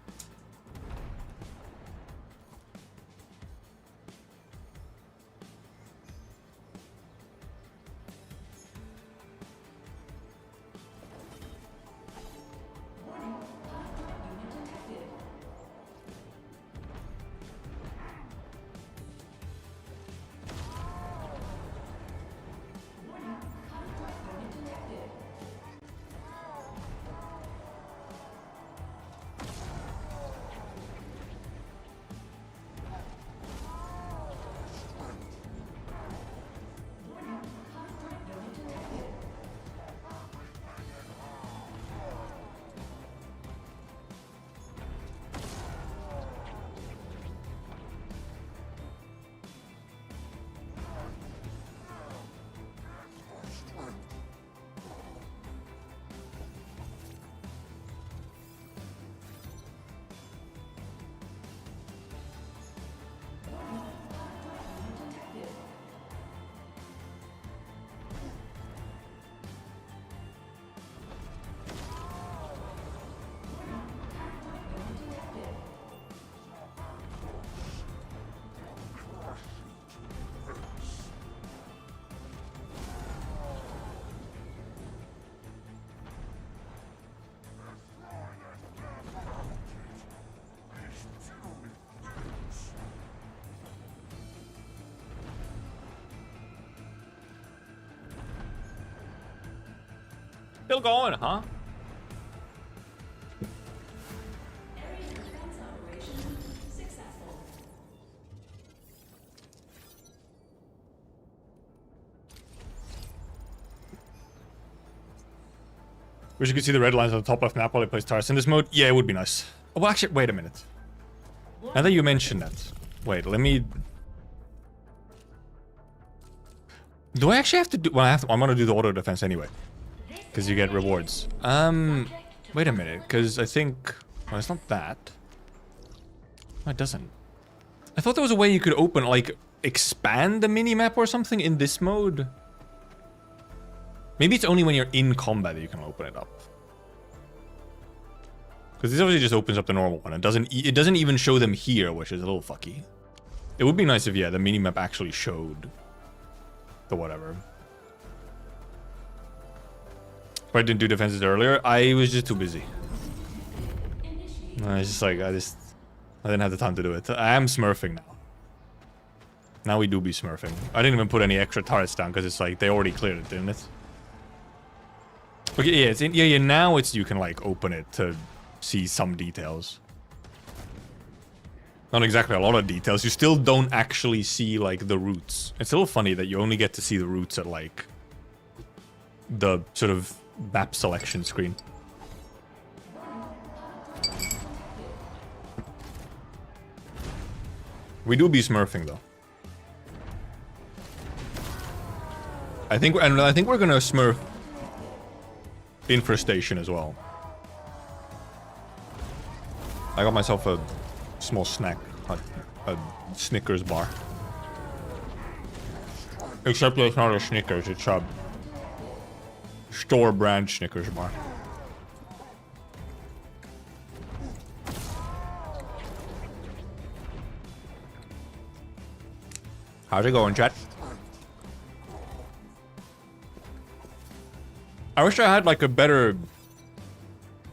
Still going, huh? Wish you could see the red lines on the top left map while it plays tires in this mode. Yeah, it would be nice. Oh, well, actually, wait a minute. Now that you mentioned that, wait, let me. Do I actually have to do? Well, I'm gonna do the auto defense anyway, because you get rewards. Wait a minute, because I think. Well, it's not that. No, it doesn't. I thought there was a way you could open, like, expand the mini-map or something in this mode. Maybe it's only when you're in combat that you can open it up. Because this obviously just opens up the normal one. It doesn't even show them here, which is a little fucky. It would be nice if, yeah, the mini-map actually showed the whatever. But I didn't do defenses earlier. I was just too busy. I was just like, I didn't have the time to do it. I am smurfing now. Now we do be smurfing. I didn't even put any extra turrets down because it's like they already cleared it, didn't it? Okay, yeah, it's in, yeah. Now it's you can like open it to see some details. Not exactly a lot of details. You still don't actually see, like, the roots. It's a little funny that you only get to see the roots at, like, the sort of map selection screen. We do be smurfing, though. I think we're gonna smurf Infestation as well. I got myself a small snack, a Snickers bar. Except it's not a Snickers, it's a store brand Snickers bar. How's it going, chat? I wish I had like a better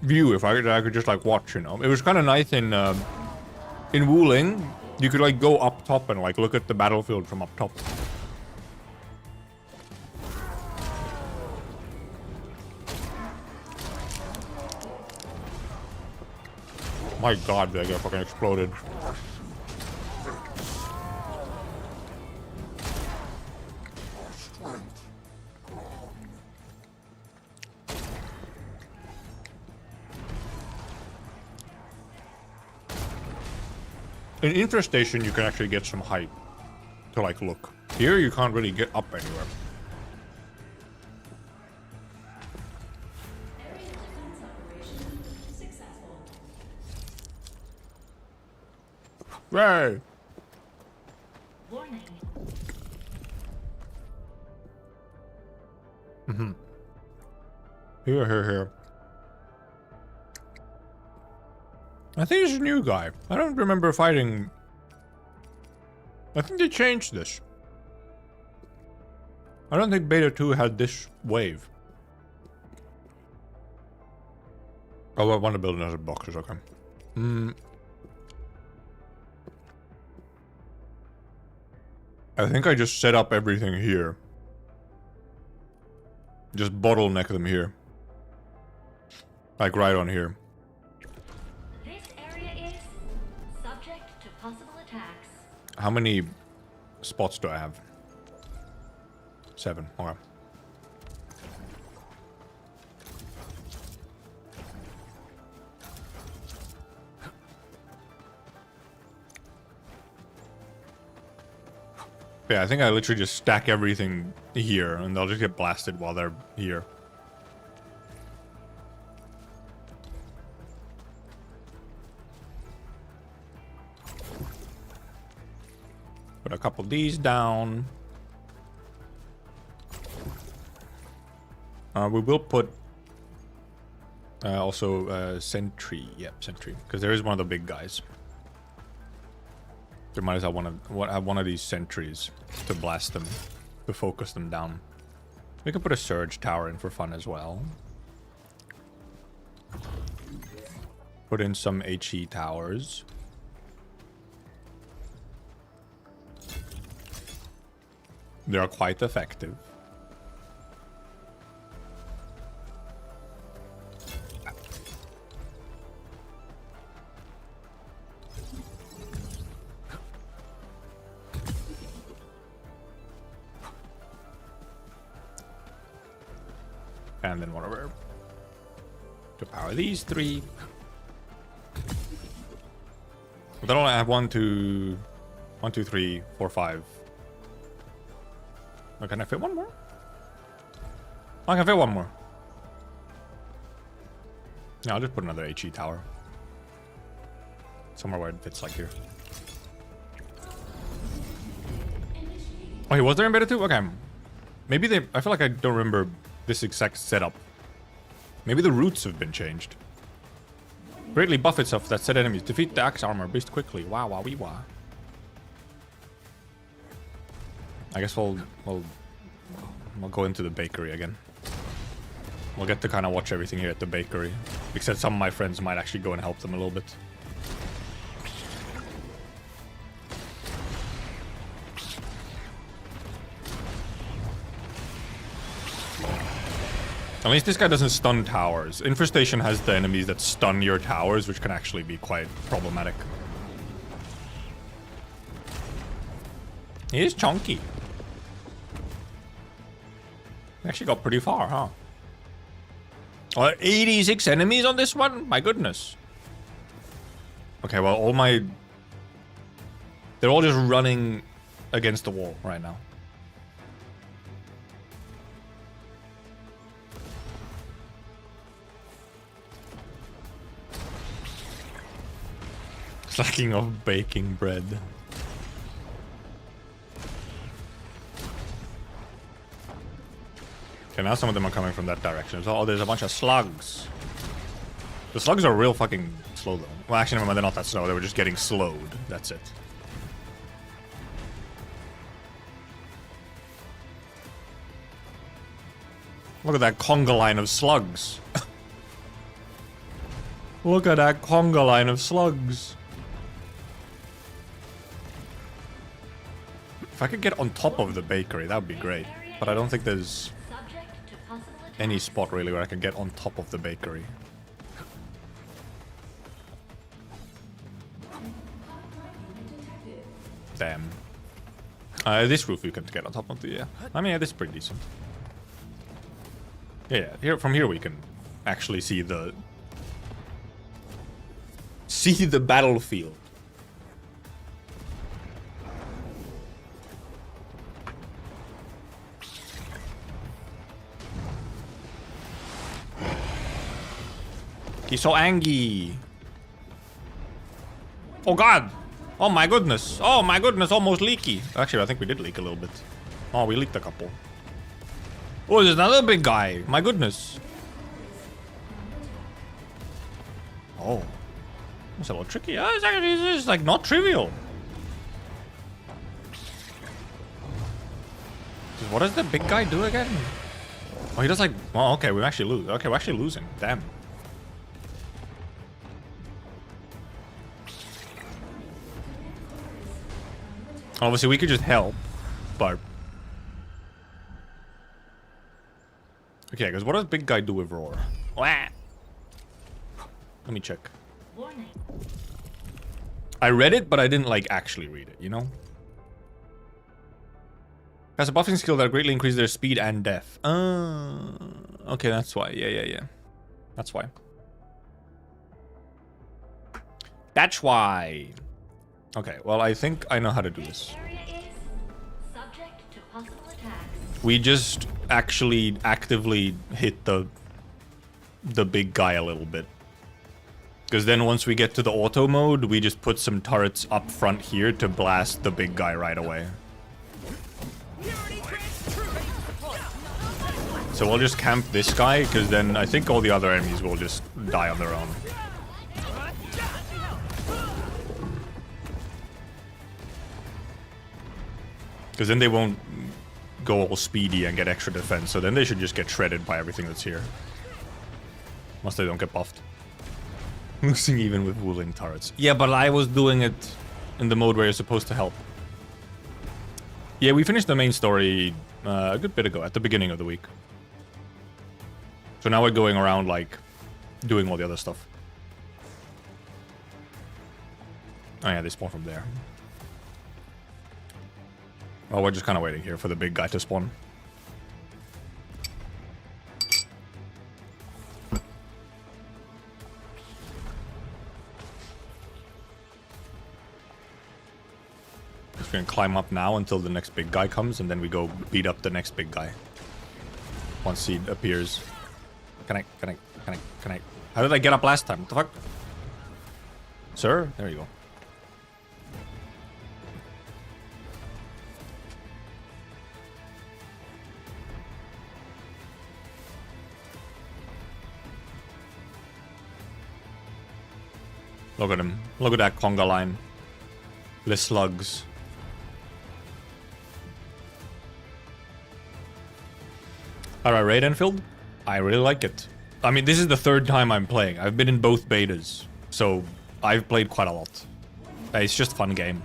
view if I could just like watch, you know. It was kind of nice in Wuling. You could like go up top and like look at the battlefield from up top. My god, that guy fucking exploded. In Infestation, you can actually get some height to like look. Here, you can't really get up anywhere. Yay! Warning. Here. I think it's a new guy. I don't remember fighting. I think they changed this. I don't think Beta 2 had this wave. Oh, I want to build another boxes, okay. I think I just set up everything here. Just bottleneck them here. Like right on here. This area is subject to possible attacks. How many spots do I have? 7. Okay. Yeah, I think I literally just stack everything here and they'll just get blasted while they're here. Put a couple of these down. We will put also sentry. Yep, sentry, because there is one of the big guys. There might as well have one of these sentries to blast them, to focus them down. We can put a surge tower in for fun as well. Put in some HE towers. They are quite effective. And then whatever. To power these 3. Then I have 1, 2, 3, 4, 5. Oh, can I fit one more? I can fit one more. Yeah, I'll just put another HE tower. Somewhere where it fits, like here. Oh, he was there in beta 2? Okay. Maybe they... I feel like I don't remember this exact setup. Maybe the routes have been changed. Greatly buff itself that said enemies. Defeat the axe armor beast quickly. Wow, wow, wee, wow. I guess we'll go into the bakery again. We'll get to kind of watch everything here at the bakery. Except some of my friends might actually go and help them a little bit. At least this guy doesn't stun towers. Infestation has the enemies that stun your towers, which can actually be quite problematic. He is chunky. Actually got pretty far, huh? 86 enemies on this one? My goodness. Okay, well, all my... They're all just running against the wall right now. Lacking of baking bread. Okay, now some of them are coming from that direction. Oh, there's a bunch of slugs. The slugs are real fucking slow though. Well, actually, never mind, they're not that slow. They were just getting slowed. That's it. Look at that conga line of slugs. Look at that conga line of slugs. If I could get on top of the bakery, that would be great. But I don't think there's any spot really where I can get on top of the bakery. Damn. This roof you can get on top of the, yeah. I mean, yeah, this is pretty decent. Yeah, here from here we can actually see the battlefield. He's so angry. Oh god! Oh my goodness! Oh my goodness! Almost leaky. Actually, I think we did leak a little bit. Oh, we leaked a couple. Oh, there's another big guy. My goodness. Oh, it's a little tricky. It's actually it's like not trivial. What does the big guy do again? Oh, he does like. Oh, okay. We actually lose. Okay, we're actually losing. Damn. Obviously, we could just help, but... Okay, because what does big guy do with roar? Let me check. I read it, but I didn't, like, actually read it, you know? Has a buffing skill that greatly increases their speed and def. Okay, that's why. Yeah. That's why. That's why. Okay, well, I think I know how to do this. We just actually actively hit the big guy a little bit. Because then once we get to the auto mode, we just put some turrets up front here to blast the big guy right away. So we'll just camp this guy, because then I think all the other enemies will just die on their own. Because then they won't go all speedy and get extra defense. So then they should just get shredded by everything that's here. Unless they don't get buffed. Losing even with wooling turrets. Yeah, but I was doing it in the mode where you're supposed to help. Yeah, we finished the main story a good bit ago, at the beginning of the week. So now we're going around, like, doing all the other stuff. Oh yeah, they spawn from there. Well, we're just kind of waiting here for the big guy to spawn. Just gonna climb up now until the next big guy comes, and then we go beat up the next big guy. Once he appears. Can I? How did I get up last time? What the fuck? Sir? There you go. Look at him. Look at that conga line. The slugs. Alright, Raid Enfield? I really like it. I mean, this is the third time I'm playing. I've been in both betas, so I've played quite a lot. It's just a fun game.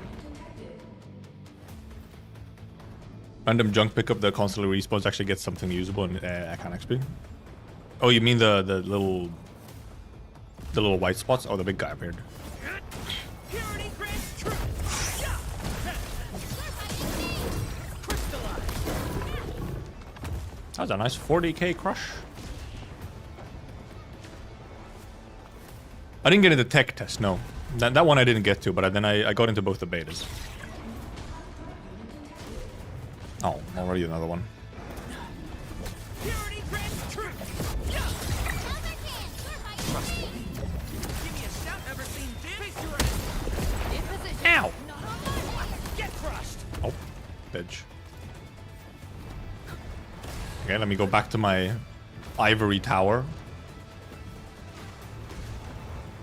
Random junk pickup that constantly respawns actually gets something usable in account XP. Oh, you mean the little white spots? Oh, the big guy appeared. That was a nice 40k crush. I didn't get into tech test, no. That one I didn't get to, but then I got into both the betas. Oh, already another one. Ow! Oh, bitch. Okay, let me go back to my ivory tower.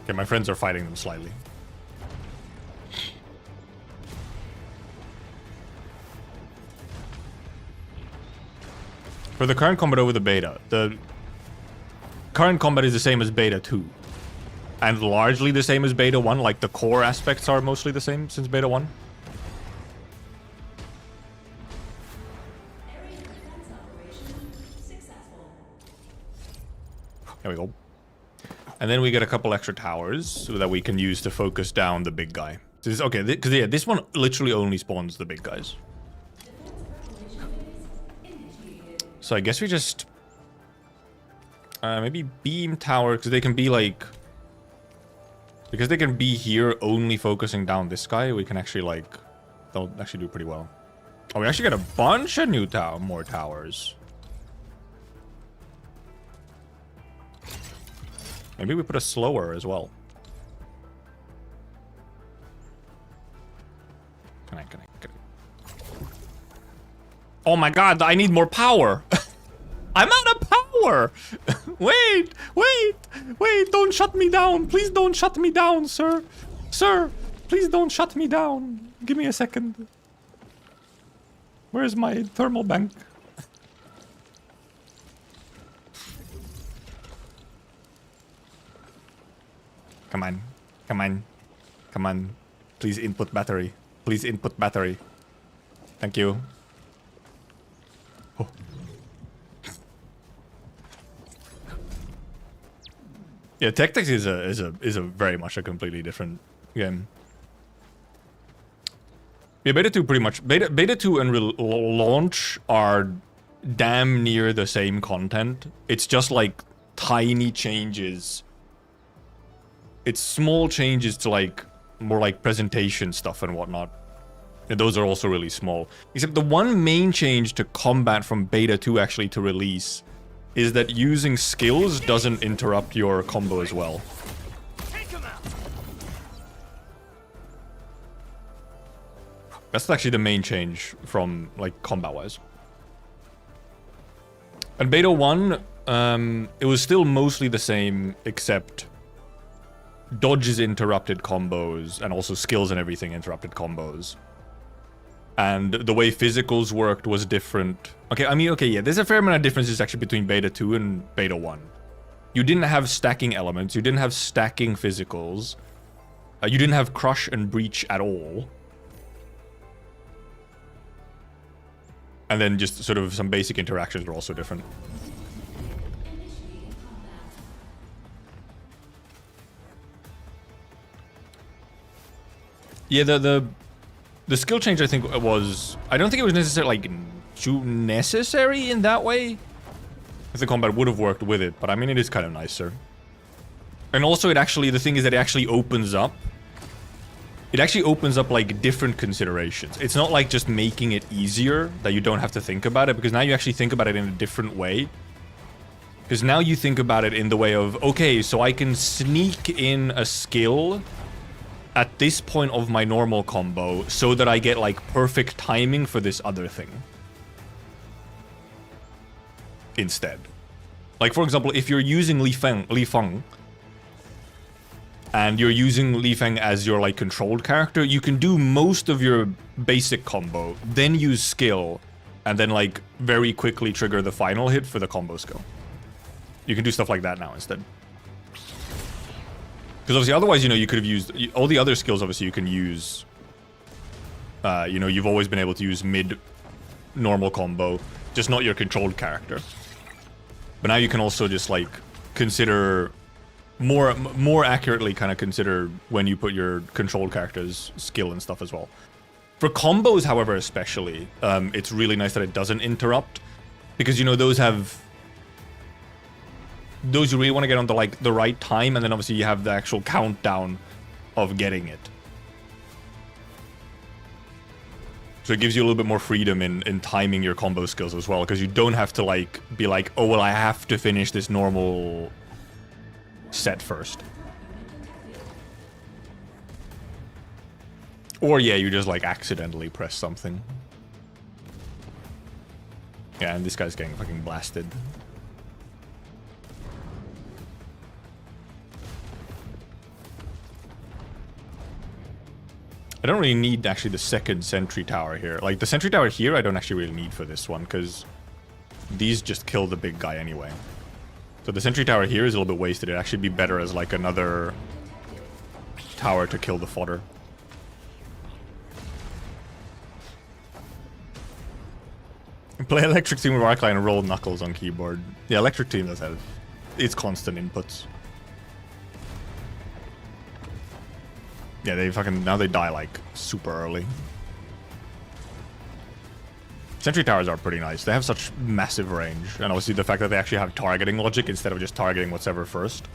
Okay, my friends are fighting them slightly. For the current combat over the beta, the current combat is the same as beta 2. And largely the same as beta 1, like the core aspects are mostly the same since beta 1. There we go. And then we get a couple extra towers so that we can use to focus down the big guy. So this, okay, because yeah, this one literally only spawns the big guys. So I guess we just maybe beam tower, because they can be like, because they can be here only focusing down this guy. We can actually like, they'll actually do pretty well. Oh, we actually get a bunch of new more towers. Maybe we put a slower as well. Can I? Oh my god, I need more power! I'm out of power! Wait! Don't shut me down! Please don't shut me down, sir! Sir! Please don't shut me down! Give me a second. Where's my thermal bank? Come on. Please input battery. Thank you. Oh. Yeah, Tactics is a very much a completely different game. Yeah, beta 2 pretty much beta 2 and launch are damn near the same content. It's just like tiny changes. It's small changes to like more like presentation stuff and whatnot. And those are also really small. Except the one main change to combat from beta 2 actually to release is that using skills doesn't interrupt your combo as well. That's actually the main change from like combat-wise. And beta 1, it was still mostly the same, except dodges interrupted combos, and also skills and everything interrupted combos. And the way physicals worked was different. Okay, yeah, there's a fair amount of differences actually between beta 2 and beta 1. You didn't have stacking elements, you didn't have stacking physicals, you didn't have crush and breach at all. And then just sort of some basic interactions were also different. Yeah, the skill change I think was... I don't think it was necessarily like too necessary in that way. If the combat would have worked with it, but I mean it is kind of nicer. And also it actually, the thing is that it actually opens up. It actually opens up like different considerations. It's not like just making it easier that you don't have to think about it, because now you actually think about it in a different way. Because now you think about it in the way of, okay, so I can sneak in a skill at this point of my normal combo so that I get like perfect timing for this other thing. Instead. Like for example, if you're using Li Feng and you're using Li Feng as your like controlled character, you can do most of your basic combo, then use skill, and then like very quickly trigger the final hit for the combo skill. You can do stuff like that now instead. Because obviously otherwise, you know, you could have used all the other skills, obviously you can use, you know, you've always been able to use mid normal combo, just not your controlled character. But now you can also just like consider more accurately kind of consider when you put your controlled character's skill and stuff as well. For combos, however, especially, it's really nice that it doesn't interrupt, because, you know, those you really want to get on the right time, and then obviously you have the actual countdown of getting it. So it gives you a little bit more freedom in timing your combo skills as well, because you don't have to like be like, oh well, I have to finish this normal set first. Or yeah, you just like accidentally press something. Yeah, and this guy's getting fucking blasted. I don't really need actually the second sentry tower here. Like the sentry tower here I don't actually really need for this one, because these just kill the big guy anyway. So the sentry tower here is a little bit wasted. It'd actually be better as like another tower to kill the fodder. Play Electric Team with Arknight and roll Knuckles on keyboard. Yeah, Electric Team does have its constant inputs. Yeah, they fucking, now they die like super early. Sentry towers are pretty nice. They have such massive range. And obviously the fact that they actually have targeting logic instead of just targeting whatever first.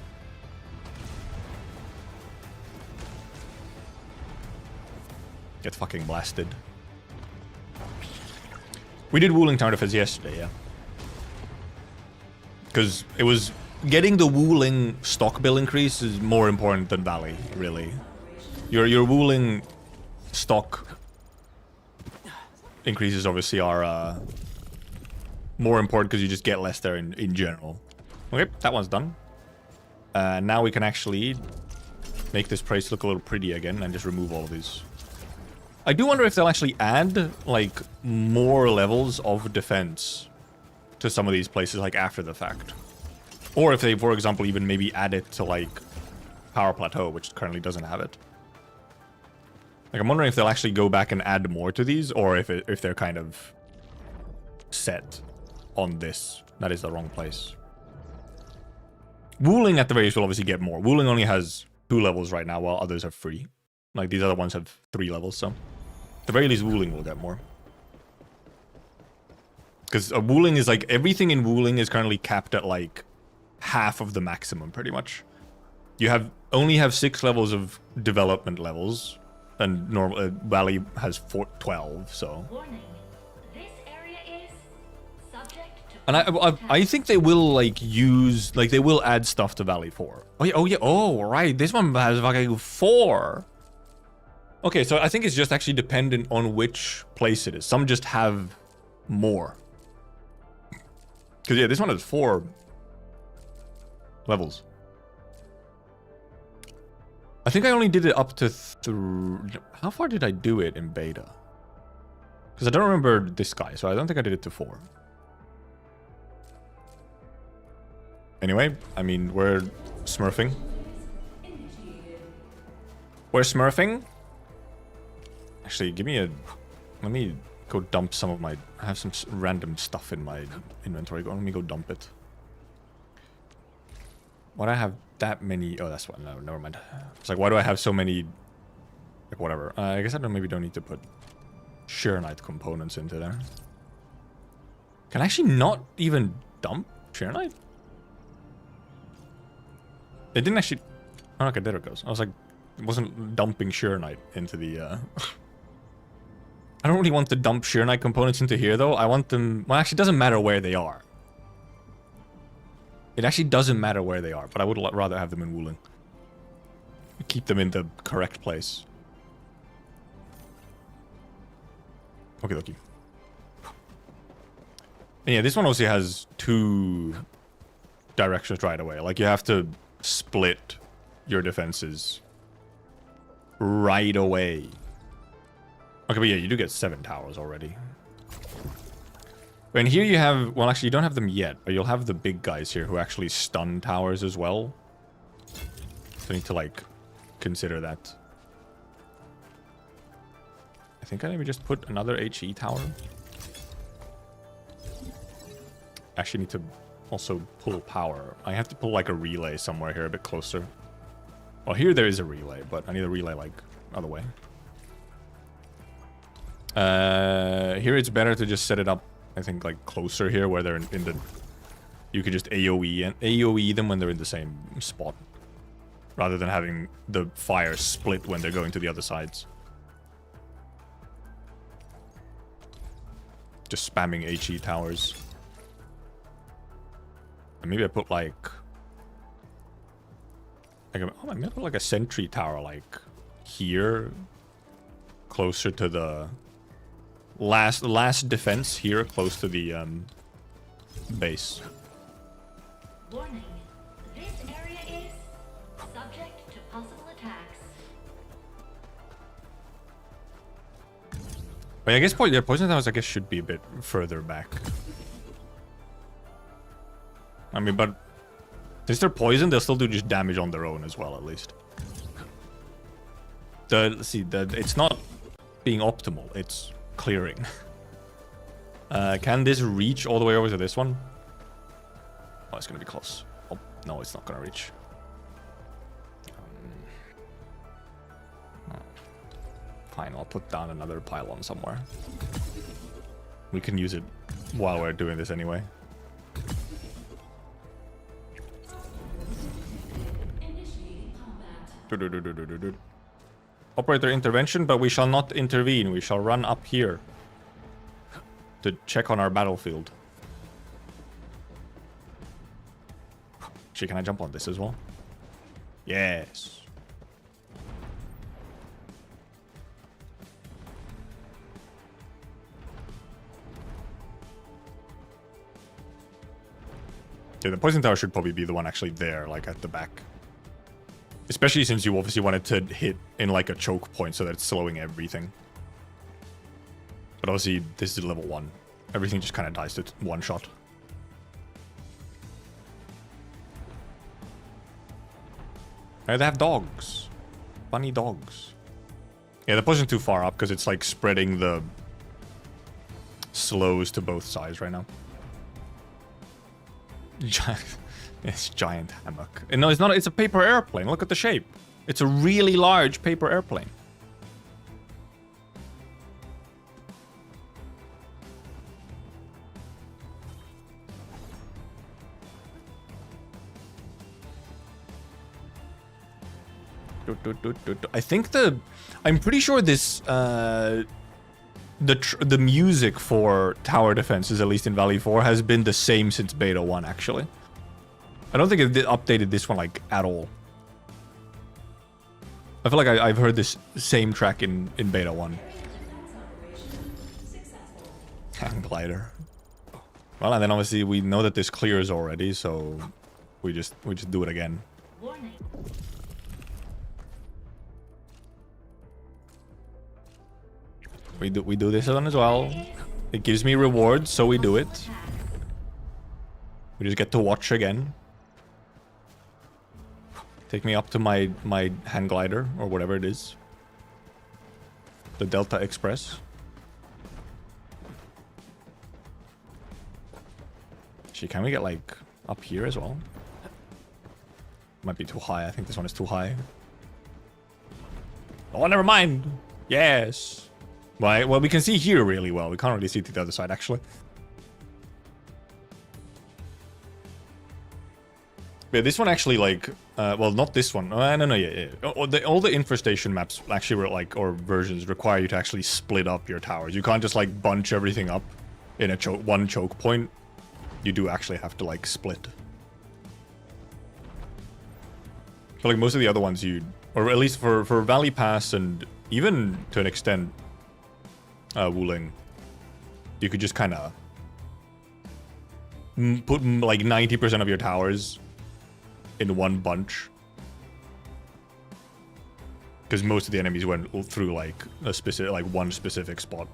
Get fucking blasted. We did Wooling Tower Defense yesterday, yeah. Because it was... Getting the Wooling stock bill increase is more important than Valley, really. Your Wooling stock increases obviously are more important because you just get less there in general. Okay, that one's done. Now we can actually make this place look a little pretty again and just remove all of these. I do wonder if they'll actually add like more levels of defense to some of these places like after the fact. Or if they, for example, even maybe add it to like Power Plateau, which currently doesn't have it. Like, I'm wondering if they'll actually go back and add more to these, or if they're kind of set on this. That is the wrong place. Wooling at the very least will obviously get more. Wooling only has 2 levels right now, while others have 3. Like, these other ones have 3 levels, so... At the very least, Wooling will get more. Because Wooling is like... Everything in Wooling is currently capped at, like, half of the maximum, pretty much. You only have 6 levels of development levels... And normal Valley has 12, so. Warning. This area is subject to And I think they will like use they will add stuff to Valley 4. Oh yeah, oh right. This one has fucking 4. Okay, so I think it's just actually dependent on which place it is. Some just have more. Cause yeah, this one has 4 levels. I think I only did it up to how far did I do it in beta? Because I don't remember this guy, so I don't think I did it to 4. Anyway, I mean, we're smurfing. We're smurfing? Actually, give me a... Let me go dump some of my... I have some random stuff in my inventory. Let me go dump it. Why do I have that many? Oh, that's what. No, never mind. It's like, why do I have so many? Like, whatever. I guess I maybe don't need to put Sheernite components into there. Can I actually not even dump Sheernite? It didn't actually. Oh, okay, there it goes. I was like, it wasn't dumping Sheernite into the. I don't really want to dump Sheernite components into here though. I want them. Well, actually, it doesn't matter where they are. It actually doesn't matter where they are, but I would rather have them in Wooling. Keep them in the correct place. Okay, okay. And yeah, this one also has 2 directions right away. Like, you have to split your defenses right away. Okay, but yeah, you do get 7 towers already. And here you have... Well, actually, you don't have them yet, but you'll have the big guys here who actually stun towers as well. So you need to, like, consider that. I think I maybe just put another HE tower. Actually need to also pull power. I have to pull like a relay somewhere here a bit closer. Well, here there is a relay, but I need a relay like other way. Here it's better to just set it up, I think, like closer here where they're in the... You could just AoE them when they're in the same spot. Rather than having the fire split when they're going to the other sides. Just spamming HE towers. And maybe I put like... oh, maybe I put like a sentry tower like here. Closer to the... Last defense here, close to the base. Warning. This area is subject to possible attacks. But I guess poison towers I guess should be a bit further back. I mean, but since they're poisoned, they'll still do just damage on their own as well, at least. It's not being optimal, it's clearing. Can this reach all the way over to this one? Oh, it's gonna be close. Oh, no, it's not gonna reach. Fine, I'll put down another pylon somewhere. We can use it while we're doing this anyway. Operator intervention, but we shall not intervene. We shall run up here to check on our battlefield. Actually, can I jump on this as well? Yes. Yeah, the poison tower should probably be the one actually there, like at the back. Especially since you obviously wanted to hit in like a choke point so that it's slowing everything. But obviously, this is level 1. Everything just kind of dies to one shot. They have dogs. Funny dogs. Yeah, the poison's too far up because it's like spreading the slows to both sides right now. It's giant hammock. No, it's not. It's a paper airplane. Look at the shape. It's a really large paper airplane. I think I'm pretty sure this the music for tower defenses, at least in Valley 4, has been the same since Beta 1 actually. I don't think it updated this one like at all. I feel like I've heard this same track in Beta 1. Hang glider. Well, and then obviously we know that this clears already, so we just do it again. Warning. We do this one as well. It gives me rewards, so we do it. We just get to watch again. Take me up to my hang glider, or whatever it is. The Delta Express. Actually, can we get like up here as well? Might be too high. I think this one is too high. Oh, never mind. Yes. Well, we can see here really well. We can't really see to the other side, actually. Yeah, this one actually, like... well, not this one. No, yeah. All the infestation maps actually were, like, or versions require you to actually split up your towers. You can't just, like, bunch everything up in a one choke point. You do actually have to, like, split. But, like, most of the other ones or at least for Valley Pass and even to an extent... Wuling, you could just kind of put like 90% of your towers in one bunch, because most of the enemies went through like a specific, like one specific spot.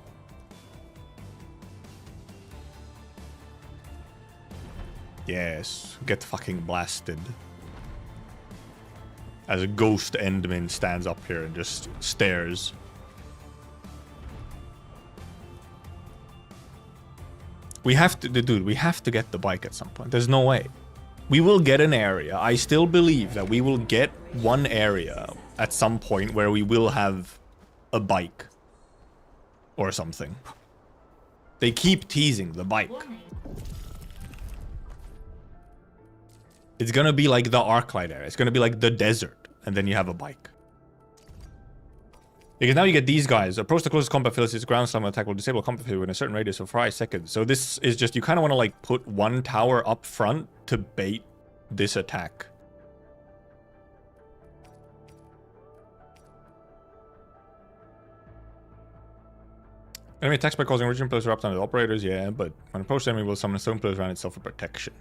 Yes, get fucking blasted. As a ghost endman stands up here and just stares. We have to, dude, we have to get the bike at some point. There's no way. We will get an area. I still believe that we will get one area at some point where we will have a bike. Or something. They keep teasing the bike. It's gonna be like the Arknight area. It's gonna be like the desert. And then you have a bike. Because now you get these guys. Approach the closest combat facility. Ground slam attack will disable combat facility within a certain radius of 5 seconds. So this is just, you kind of want to like put one tower up front to bait this attack. Enemy attacks by causing original players to erupt on the operators, yeah, but when approached, enemy will summon stone pillars around itself for protection.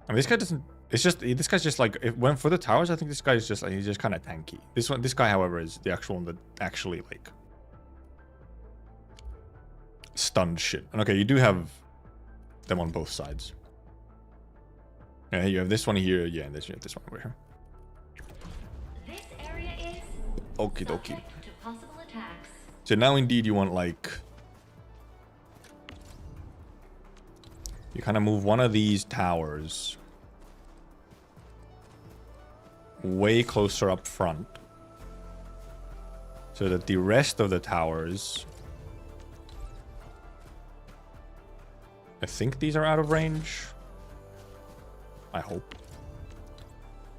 I mean, this guy doesn't. It's just, this guy's just like, if when for the towers, I think this guy's just like, he's just kind of tanky. This guy, however, is the actual one that actually like stunned shit. And okay, you do have them on both sides. Yeah, you have this one here, yeah, and this one over here. This area is Okie dokie. subject to possible attacks. So now indeed you want like, you kind of move one of these towers way closer up front so that the rest of the towers, I think these are out of range. I hope.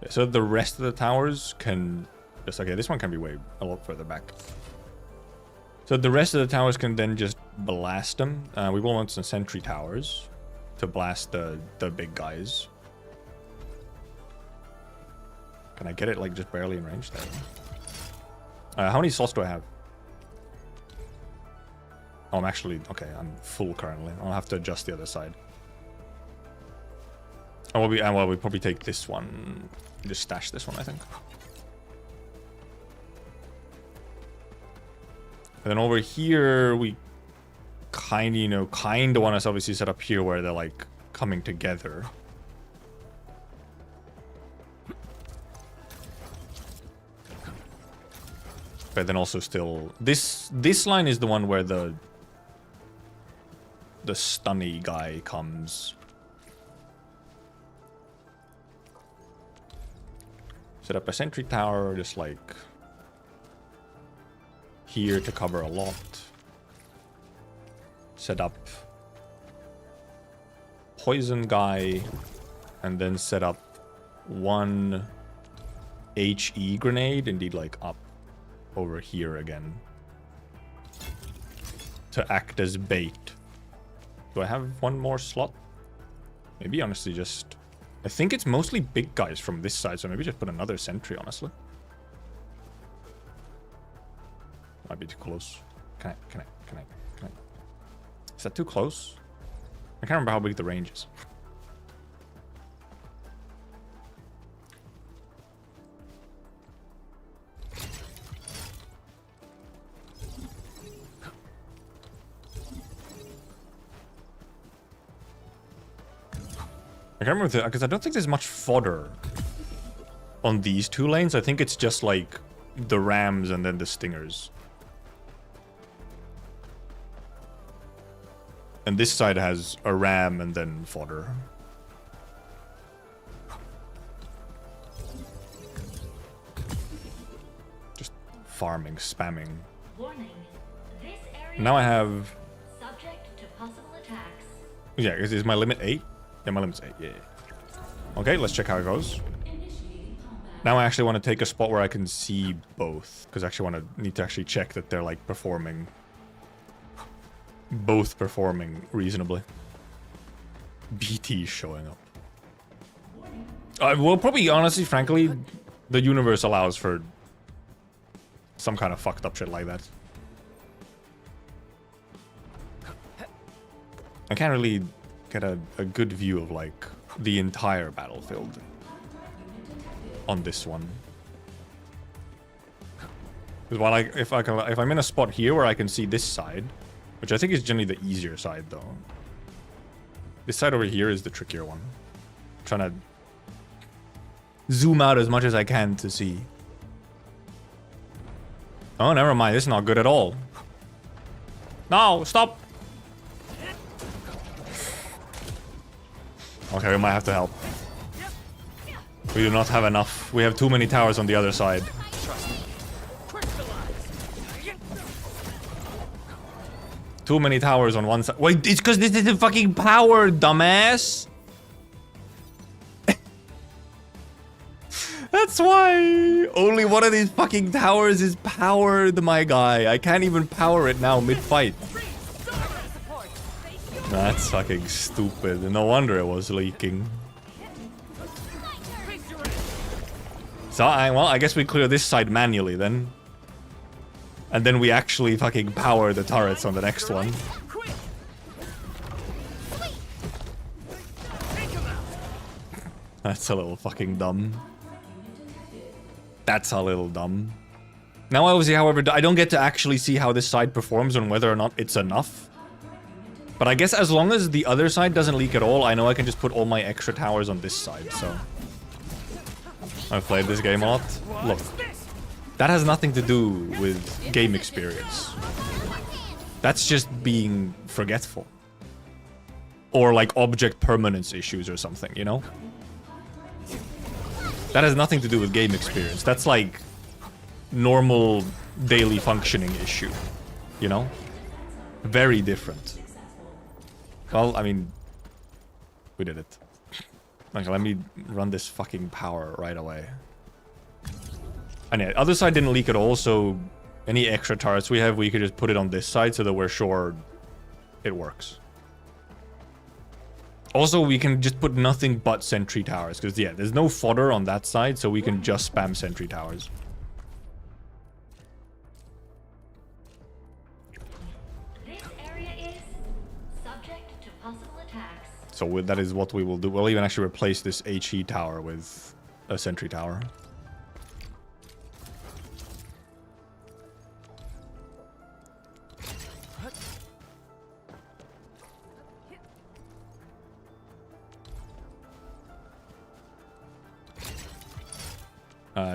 Yeah, so the rest of the towers can just, okay, this one can be way a lot further back. So the rest of the towers can then just blast them. We will want some sentry towers to blast the big guys. Can I get it like just barely in range there? How many slots do I have? Oh, I'm actually, okay, I'm full currently. I'll have to adjust the other side. Oh, well, we'll probably take this one. Just stash this one, I think. And then over here, we kind of want to obviously set up here where they're like coming together. But then also still, this line is the one where the stunny guy comes. Set up a sentry tower, just like here to cover a lot. Set up poison guy, and then set up one HE grenade, indeed like up over here again, to act as bait. Do I have one more slot? Maybe honestly just, I think it's mostly big guys from this side, so maybe just put another sentry, honestly. Might be too close. Can I? Is that too close? I can't remember how big the range is. I can't remember, because I don't think there's much fodder on these two lanes. I think it's just like the rams and then the stingers. And this side has a ram and then fodder. Just farming, spamming. Warning. This area Now I have... subject to possible attacks. Yeah, is my limit 8? Yeah, my limit's 8, yeah. Okay, let's check how it goes. Now I actually want to take a spot where I can see both. Because I actually need to actually check that they're like performing... both performing reasonably. BT showing up. Well, probably, honestly, frankly, the universe allows for some kind of fucked up shit like that. I can't really get a good view of, like, the entire battlefield on this one. Because while if I'm in a spot here where I can see this side, which I think is generally the easier side, though. This side over here is the trickier one. I'm trying to zoom out as much as I can to see. Oh, never mind. This is not good at all. No, stop. Okay, we might have to help. We do not have enough. We have too many towers on the other side. Too many towers on one side. Wait, it's because this is the fucking power, dumbass! That's why! Only one of these fucking towers is powered, my guy. I can't even power it now mid-fight. That's fucking stupid. No wonder it was leaking. So, well, I guess we clear this side manually then. And then we actually fucking power the turrets on the next one. That's a little fucking dumb. That's a little dumb. Now, obviously, however, I don't get to actually see how this side performs and whether or not it's enough. But I guess as long as the other side doesn't leak at all, I know I can just put all my extra towers on this side, so... I've played this game a lot. Look. That has nothing to do with game experience. That's just being forgetful. Or like object permanence issues or something, you know? That has nothing to do with game experience. That's like normal daily functioning issue, you know? Very different. Well, I mean, we did it. Okay, let me run this fucking power right away. And yeah, other side didn't leak at all, so any extra turrets we have, we could just put it on this side so that we're sure it works. Also, we can just put nothing but sentry towers, because yeah, there's no fodder on that side, so we can just spam sentry towers. This area is subject to possible attacks. So that is what we will do. We'll even actually replace this HE tower with a sentry tower.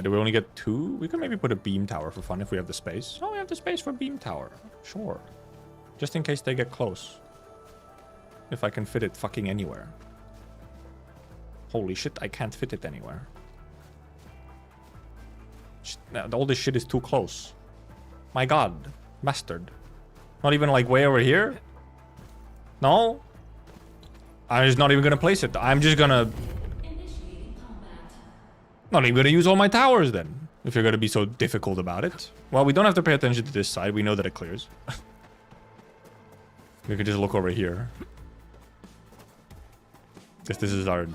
Do we only get 2? We could maybe put a beam tower for fun if we have the space. Oh, we have the space for beam tower. Sure. Just in case they get close. If I can fit it fucking anywhere. Holy shit, I can't fit it anywhere. All this shit is too close. My god. Bastard. Not even like way over here? No? I'm just not even gonna place it. I'm just gonna... Not even gonna use all my towers then. If you're gonna be so difficult about it. Well, we don't have to pay attention to this side. We know that it clears. We could just look over here. Guess this is our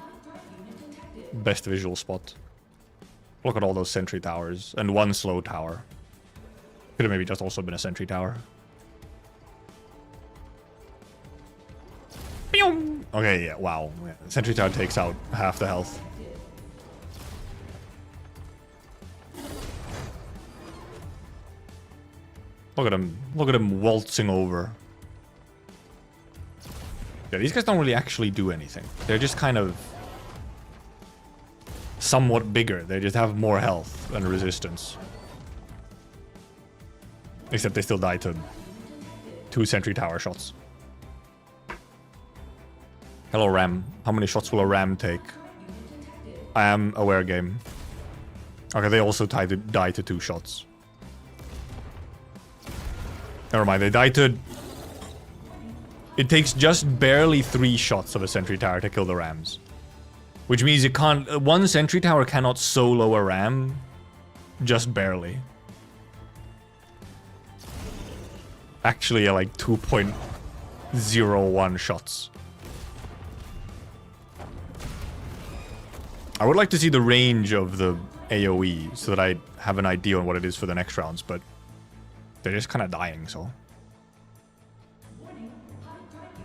best visual spot. Look at all those sentry towers. And one slow tower. Could have maybe just also been a sentry tower. Okay, yeah, wow. Sentry tower takes out half the health. Look at him. Look at him waltzing over. Yeah, these guys don't really actually do anything. They're just kind of somewhat bigger. They just have more health and resistance. Except they still die to 2 sentry tower shots. Hello, Ram. How many shots will a Ram take? I am aware game. Okay, they also die to 2 shots. Never mind, they die to... It takes just barely 3 shots of a sentry tower to kill the Rams. Which means it can't... One sentry tower cannot solo a Ram. Just barely. Actually, like 2.01 shots. I would like to see the range of the AoE so that I have an idea on what it is for the next rounds, but they're just kind of dying, so. I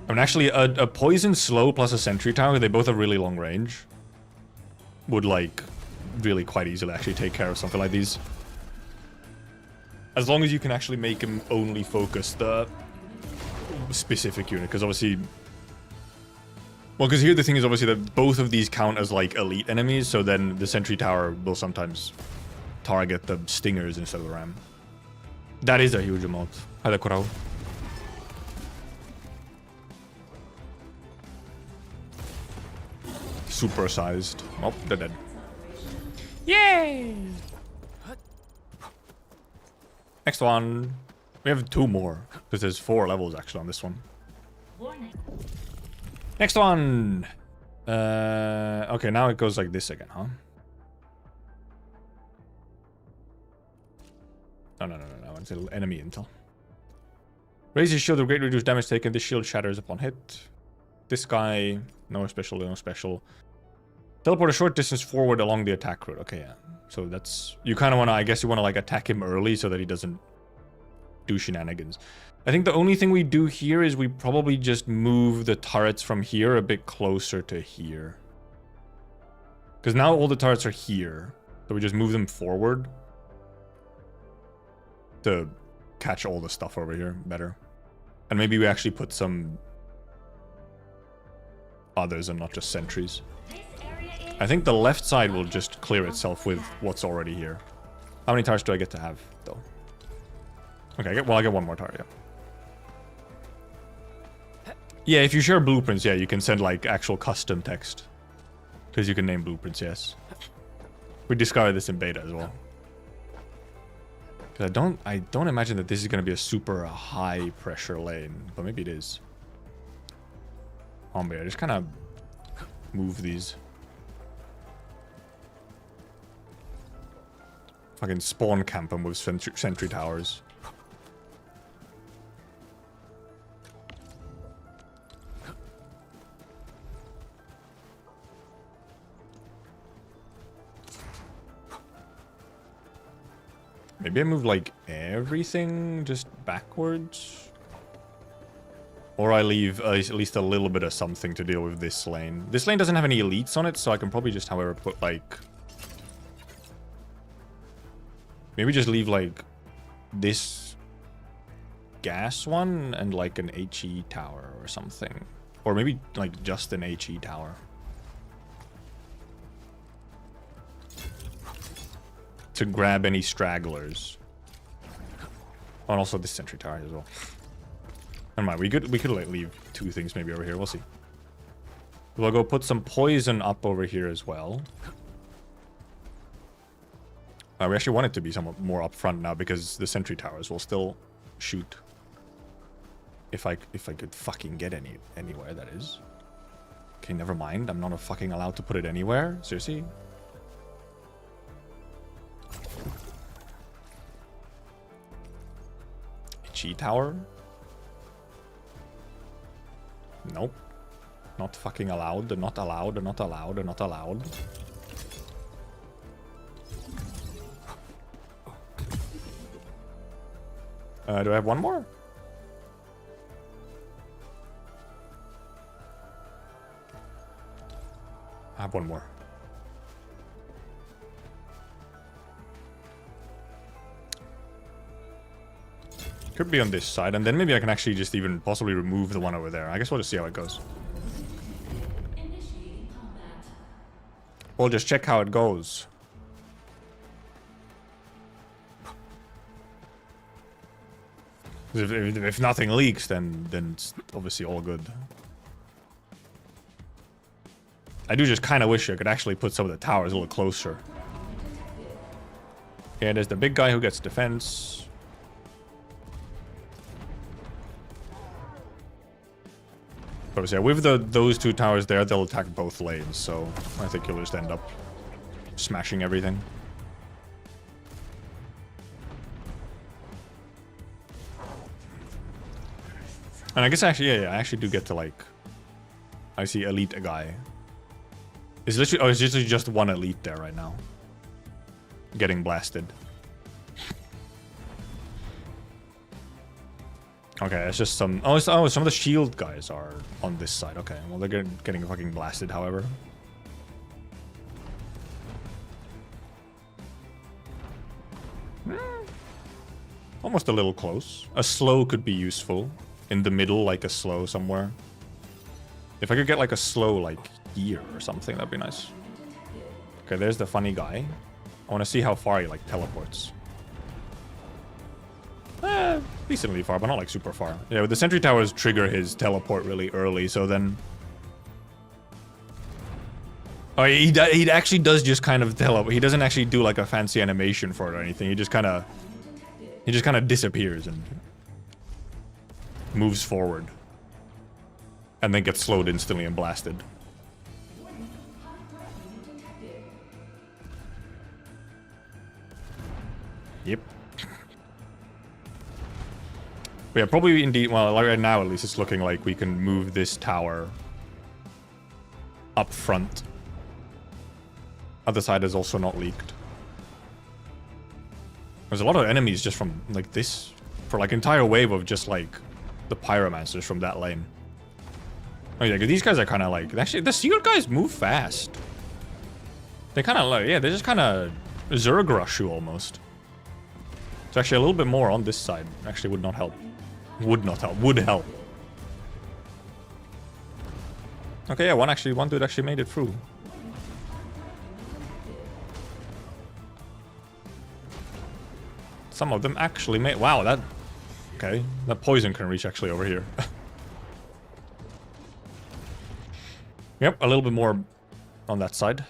mean, actually, a poison slow plus a sentry tower, they both have really long range. Would, like, really quite easily actually take care of something like these. As long as you can actually make him only focus the specific unit, because obviously... Well, because here the thing is obviously that both of these count as, like, elite enemies, so then the sentry tower will sometimes target the stingers instead of the ram. That is a huge emote. Hi there, Kurao. supersized. Oh, they're dead. Yay! Next one. We have 2 more. Because there's 4 levels actually on this one. Warning. Next one! Okay, now it goes like this again, huh? No. It's an enemy intel. Raise his shield to greatly reduce damage taken. This shield shatters upon hit. This guy, no special, no special. Teleport a short distance forward along the attack route. Okay, yeah. So that's... You kind of want to... I guess you want to, like, attack him early so that he doesn't do shenanigans. I think the only thing we do here is we probably just move the turrets from here a bit closer to here. Because now all the turrets are here. So we just move them forward to catch all the stuff over here better. And maybe we actually put some others and not just sentries. I think the left side will just clear itself with what's already here. How many turrets do I get to have, though? Okay, I get 1 more turret, yeah. Yeah, if you share blueprints, yeah, you can send, like, actual custom text. Because you can name blueprints, yes. We discovered this in beta as well. Because I don't imagine that this is going to be a super high pressure lane. But maybe it is. Oh, man, just kind of move these. Fucking spawn camp them with sentry towers. Maybe I move like everything just backwards. Or I leave at least a little bit of something to deal with this lane. This lane doesn't have any elites on it, so I can probably just, however, put like... Maybe just leave like this gas one and like an HE tower or something. Or maybe like just an HE tower. To grab any stragglers. Oh, and also this sentry tower as well. Never mind, we could like leave 2 things maybe over here. We'll see. We'll go put some poison up over here as well. We actually want it to be somewhat more up front now because the sentry towers will still shoot. If I could fucking get anywhere, that is. Okay, never mind. I'm not fucking allowed to put it anywhere. Seriously? Chi tower? Nope. Not fucking allowed. Not allowed. Not allowed. Not allowed. Do I have 1 more? I have 1 more. Could be on this side, and then maybe I can actually just even possibly remove the one over there. I guess we'll just see how it goes. We'll just check how it goes. If nothing leaks, then it's obviously all good. I do just kind of wish I could actually put some of the towers a little closer. Okay, there's the big guy who gets defense. But yeah, with those 2 towers there, they'll attack both lanes, so I think you'll just end up smashing everything. And I guess actually, yeah, I actually do get to like... I see elite a guy. It's literally... Oh, it's literally just 1 elite there right now. Getting blasted. Okay, it's just some... Oh, some of the shield guys are on this side. Okay, well, they're getting fucking blasted, however. Almost a little close. A slow could be useful. In the middle, like a slow somewhere. If I could get like a slow like here or something, that'd be nice. Okay, there's the funny guy. I want to see how far he like teleports. Decently far, but not like super far. Yeah, the sentry towers trigger his teleport really early, so then... Oh, he actually does just kind of teleport. He doesn't actually do like a fancy animation for it or anything. He just kind of disappears and moves forward, and then gets slowed instantly and blasted. Yep. But yeah, probably indeed. Well, right now at least it's looking like we can move this tower up front. Other side is also not leaked. There's a lot of enemies just from like this, for like entire wave of just like the pyromancers from that lane. Oh yeah, 'cause these guys are kind of like, actually the seal guys move fast. They kind of like, yeah, they're just kind of Zergrushu almost. It's actually a little bit more on this side. Actually would not help. Would not help. Would help. Okay, yeah, one dude actually made it through. Some of them actually made... Wow, that... Okay, that poison can reach actually over here. Yep, a little bit more on that side.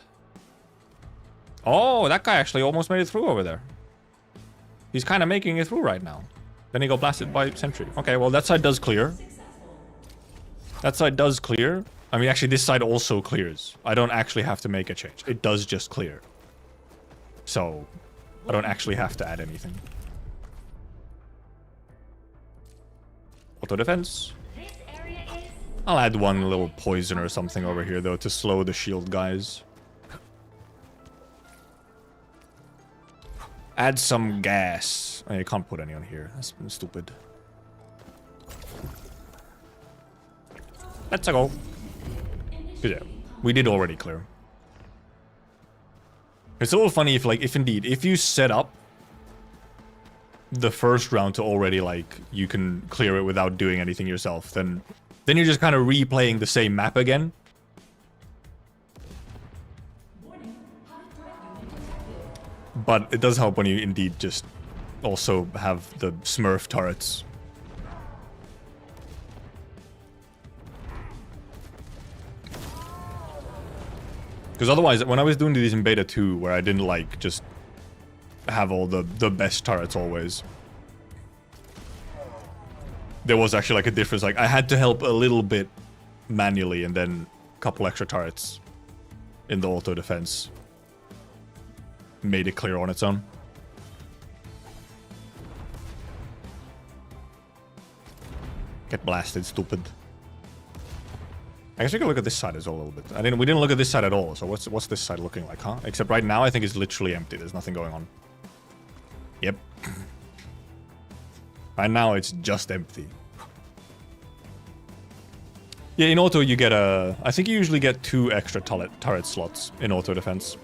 Oh, that guy actually almost made it through over there. He's kind of making it through right now. Then he got blasted by sentry. Okay, well that side does clear. That side does clear. I mean, actually, this side also clears. I don't actually have to make a change. It does just clear. So, I don't actually have to add anything. Auto defense. I'll add one little poison or something over here, though, to slow the shield guys. Add some gas. Oh, you can't put any on here. That's stupid. Let's go. Yeah, we did already clear. It's a little funny if, like, if you set up the first round to already, like, you can clear it without doing anything yourself, then you're just kind of replaying the same map again. But it does help when you indeed just also have the Smurf turrets. Because otherwise, when I was doing these in beta 2, where I didn't, like, just have all the best turrets always, there was actually, like, a difference. Like, I had to help a little bit manually, and then a couple extra turrets in the auto defense made it clear on its own. Get blasted, stupid. I guess we can look at this side as well a little bit. We didn't look at this side at all, so what's this side looking like, huh? Except right now I think it's literally empty. There's nothing going on. Yep. Right now it's just empty. Yeah, in auto you get I think you usually get 2 extra turret slots in auto defense,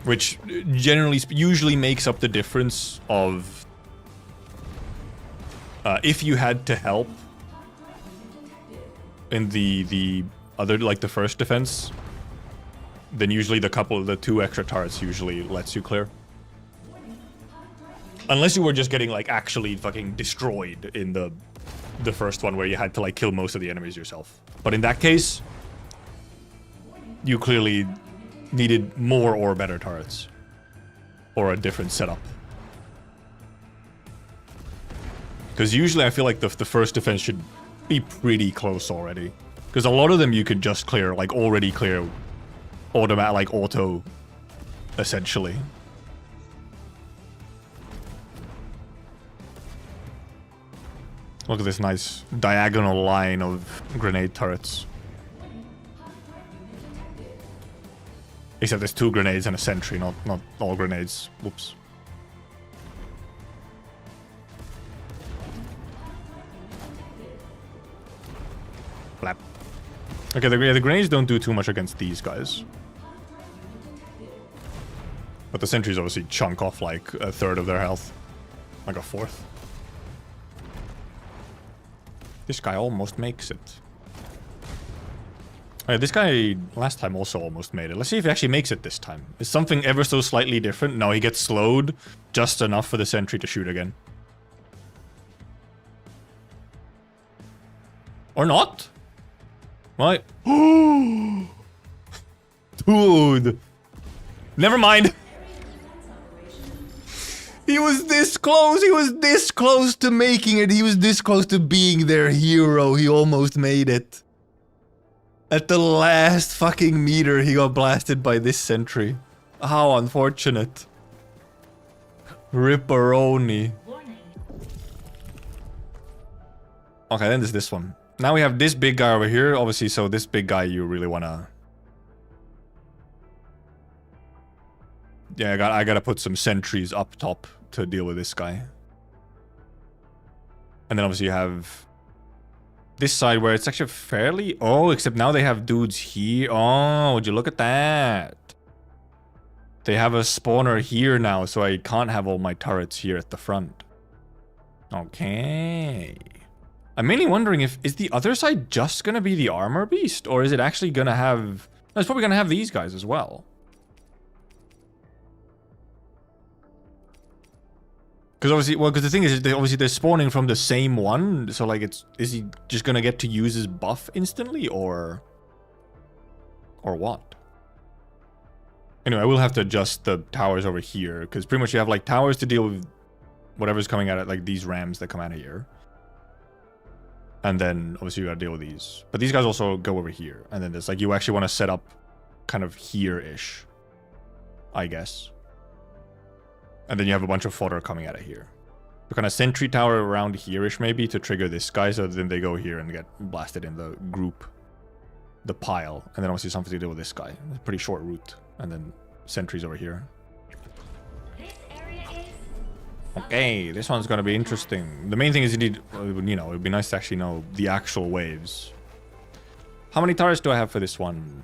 which usually makes up the difference of if you had to help in the other, like the first defense, then usually the 2 extra turrets usually lets you clear. Unless you were just getting, like, actually fucking destroyed in the first one where you had to, like, kill most of the enemies yourself. But in that case, you clearly needed more or better turrets. Or a different setup. Because usually I feel like the first defense should be pretty close already. Because a lot of them you could just clear, like, already clear automatic, like, auto, essentially. Look at this nice diagonal line of grenade turrets. Except there's 2 grenades and a sentry, not all grenades. Whoops. Flap. Okay, the grenades don't do too much against these guys. But the sentries obviously chunk off like a third of their health. Like a fourth. This guy almost makes it. This guy last time also almost made it. Let's see if he actually makes it this time. Is something ever so slightly different? No, he gets slowed just enough for the sentry to shoot again. Or not? Right. Dude. Never mind. He was this close. He was this close to making it. He was this close to being their hero. He almost made it. At the last fucking meter, he got blasted by this sentry. How unfortunate. Ripperoni. Okay, then there's this one. Now we have this big guy over here. Obviously, so this big guy you really wanna... Yeah, I gotta put some sentries up top to deal with this guy. And then obviously you have this side where it's actually fairly... Oh, except now they have dudes here. Oh, would you look at that? They have a spawner here now, so I can't have all my turrets here at the front. Okay. I'm mainly wondering if... Is the other side just gonna be the armor beast? Or is it actually gonna have... No, it's probably gonna have these guys as well. Because obviously, well, because the thing is, obviously they're spawning from the same one, so like, is he just gonna get to use his buff instantly, or what? Anyway, I will have to adjust the towers over here, because pretty much you have like towers to deal with whatever's coming out of like these rams that come out of here, and then obviously you gotta deal with these. But these guys also go over here, and then there's like you actually want to set up kind of here-ish, I guess. And then you have a bunch of fodder coming out of here. So kind of sentry tower around here-ish maybe to trigger this guy, so then they go here and get blasted in the group. The pile. And then obviously something to do with this guy. It's a pretty short route. And then sentries over here. This area is Okay, this one's gonna be interesting. The main thing is you need, you know, it'd be nice to actually know the actual waves. How many turrets do I have for this one?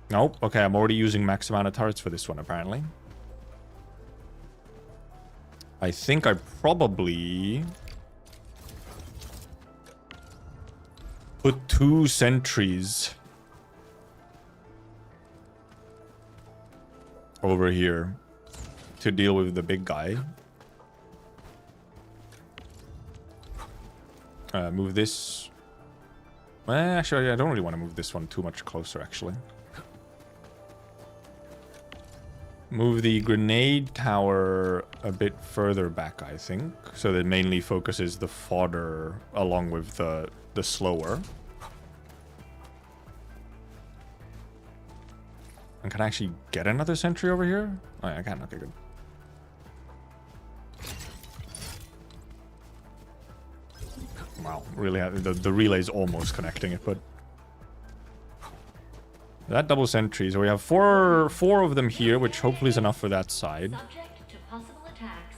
Nope. Okay, I'm already using max amount of turrets for this one apparently. I think I probably put 2 sentries over here to deal with the big guy. Move this. Well, actually, I don't really want to move this one too much closer, actually. Move the grenade tower a bit further back, I think. So that mainly focuses the fodder along with the slower. And can I actually get another sentry over here? Oh, yeah, I can. Okay, good. Wow, really, the relay's almost connecting it, but... That double sentry, so we have four of them here, which hopefully is enough for that side. subject to possible attacks.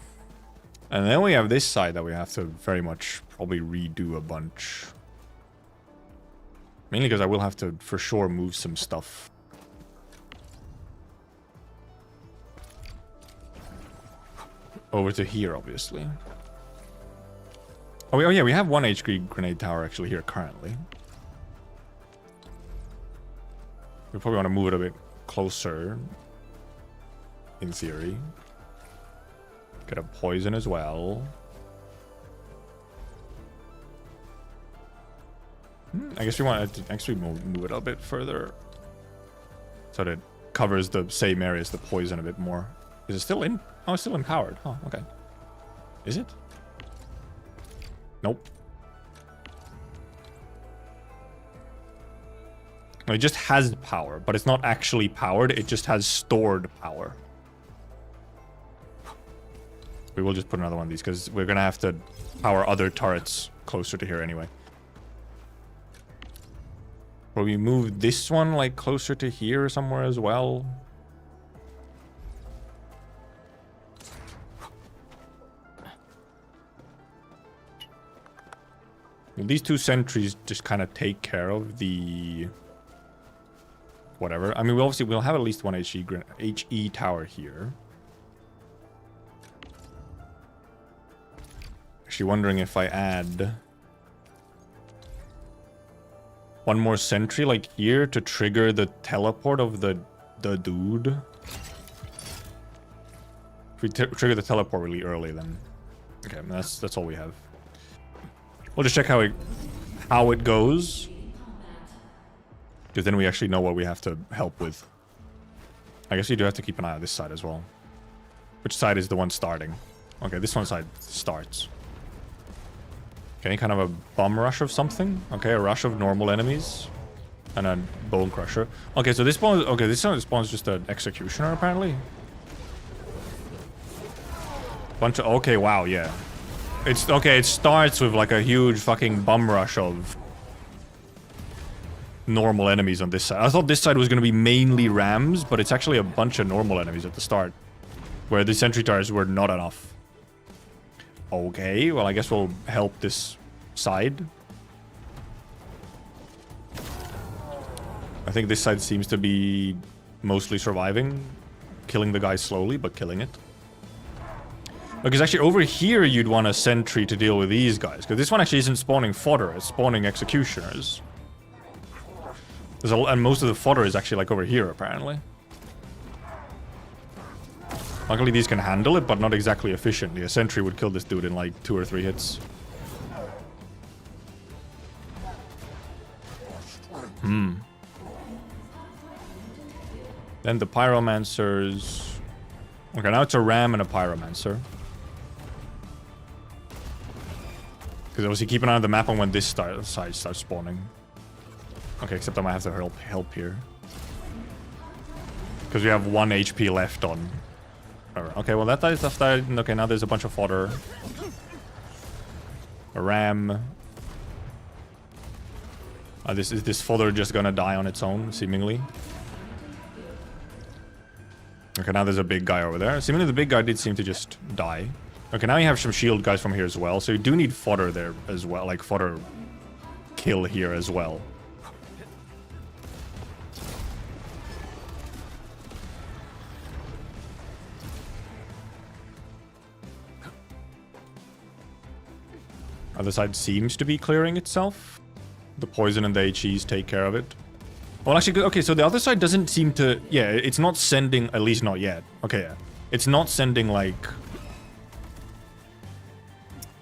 And then we have this side that we have to very much probably redo a bunch. Mainly because I will have to, for sure, move some stuff. Over to here, obviously. Oh yeah, we have one HP grenade tower actually here currently. We probably want to move it a bit closer, in theory. Get a poison as well. I guess we want to actually move it a bit further. So that it covers the same area as the poison a bit more. Is it still in? Oh, it's still empowered. Oh, okay. Is it? Nope. It just has power, but it's not actually powered. It just has stored power. We will just put another one of these because we're going to have to power other turrets closer to here anyway. Will we move this one like closer to here somewhere as well? Well, these 2 sentries just kind of take care of the... whatever. I mean, we'll have at least one HE tower here. Actually wondering if I add one more sentry like here to trigger the teleport of the dude. If we trigger the teleport really early, then okay, that's all we have. We'll just check how it goes. Because then we actually know what we have to help with. I guess you do have to keep an eye on this side as well. Which side is the one starting? Okay, this one side starts. Okay, kind of a bomb rush of something. Okay, a rush of normal enemies. And a bone crusher. Okay, so this spawn. Okay, this one spawns just an executioner apparently. Bunch of. Okay, wow, yeah. It's okay. It starts with like a huge fucking bum rush of normal enemies on this side. I thought this side was gonna be mainly rams, but it's actually a bunch of normal enemies at the start, where the sentry turrets were not enough. Okay, well I guess we'll help this side. I think this side seems to be mostly surviving. Killing the guy slowly, but killing it. Because actually over here you'd want a sentry to deal with these guys. Because this one actually isn't spawning fodder, it's spawning executioners. And most of the fodder is actually like over here apparently. Luckily these can handle it, but not exactly efficiently. A sentry would kill this dude in like 2 or 3 hits. Then the pyromancers. Okay, now it's a ram and a pyromancer. Because obviously keep an eye on the map on when this side starts spawning. Okay, except I might have to help here. Because we have 1 HP left on. Okay, well that stuff died. Okay, now there's a bunch of fodder. A ram. Is this fodder just gonna die on its own, seemingly? Okay, now there's a big guy over there. Seemingly the big guy did seem to just die. Okay, now you have some shield guys from here as well. So you do need fodder there as well. Like fodder kill here as well. Other side seems to be clearing itself. The poison and the HEs take care of it. Well, actually, okay, so the other side doesn't seem to... Yeah, it's not sending... At least not yet. Okay, yeah. It's not sending, like...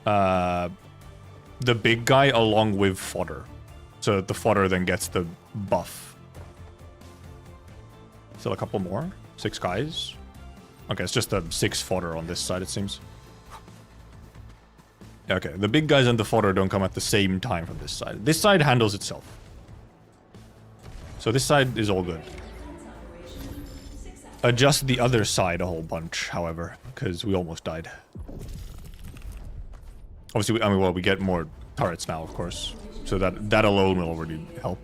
the big guy along with fodder. So that the fodder then gets the buff. Still a couple more. 6 guys. Okay, it's just a 6 fodder on this side, it seems. Okay, the big guys and the fodder don't come at the same time from this side. This side handles itself. So this side is all good. Adjust the other side a whole bunch, however, because we almost died. Obviously, I mean, well, we get more turrets now, of course. So that alone will already help.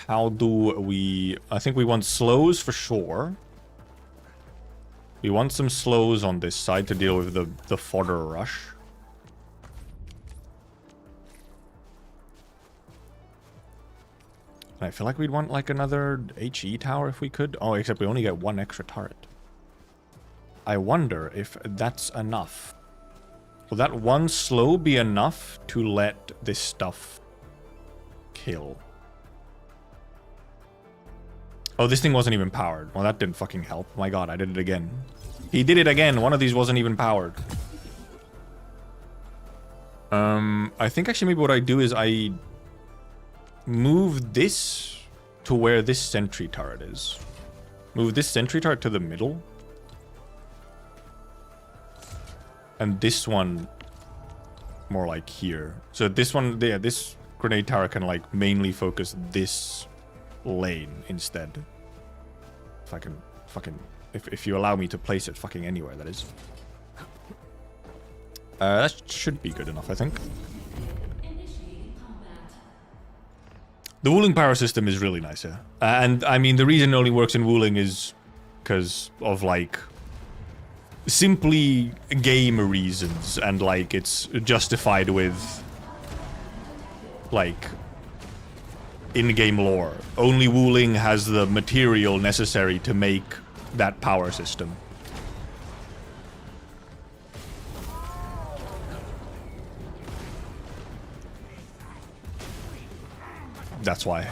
How do we... I think we want slows for sure. We want some slows on this side to deal with the fodder rush. I feel like we'd want like another HE tower if we could. Oh, except we only get 1 extra turret. I wonder if that's enough. Will that 1 slow be enough to let this stuff kill? Oh, this thing wasn't even powered. Well, that didn't fucking help. My god, I did it again. He did it again. One of these wasn't even powered. I think actually maybe what I do is I move this to where this sentry turret is. Move this sentry turret to the middle. And this one more like here. So this one, yeah, this grenade tower can like mainly focus this lane instead. If I can fucking... If you allow me to place it fucking anywhere, that is. That should be good enough, I think. The Wooling power system is really nice, yeah. And, I mean, the reason it only works in Wooling is because of, like, simply game reasons. And, like, it's justified with, like, in-game lore. Only Wooling has the material necessary to make that power system. That's why.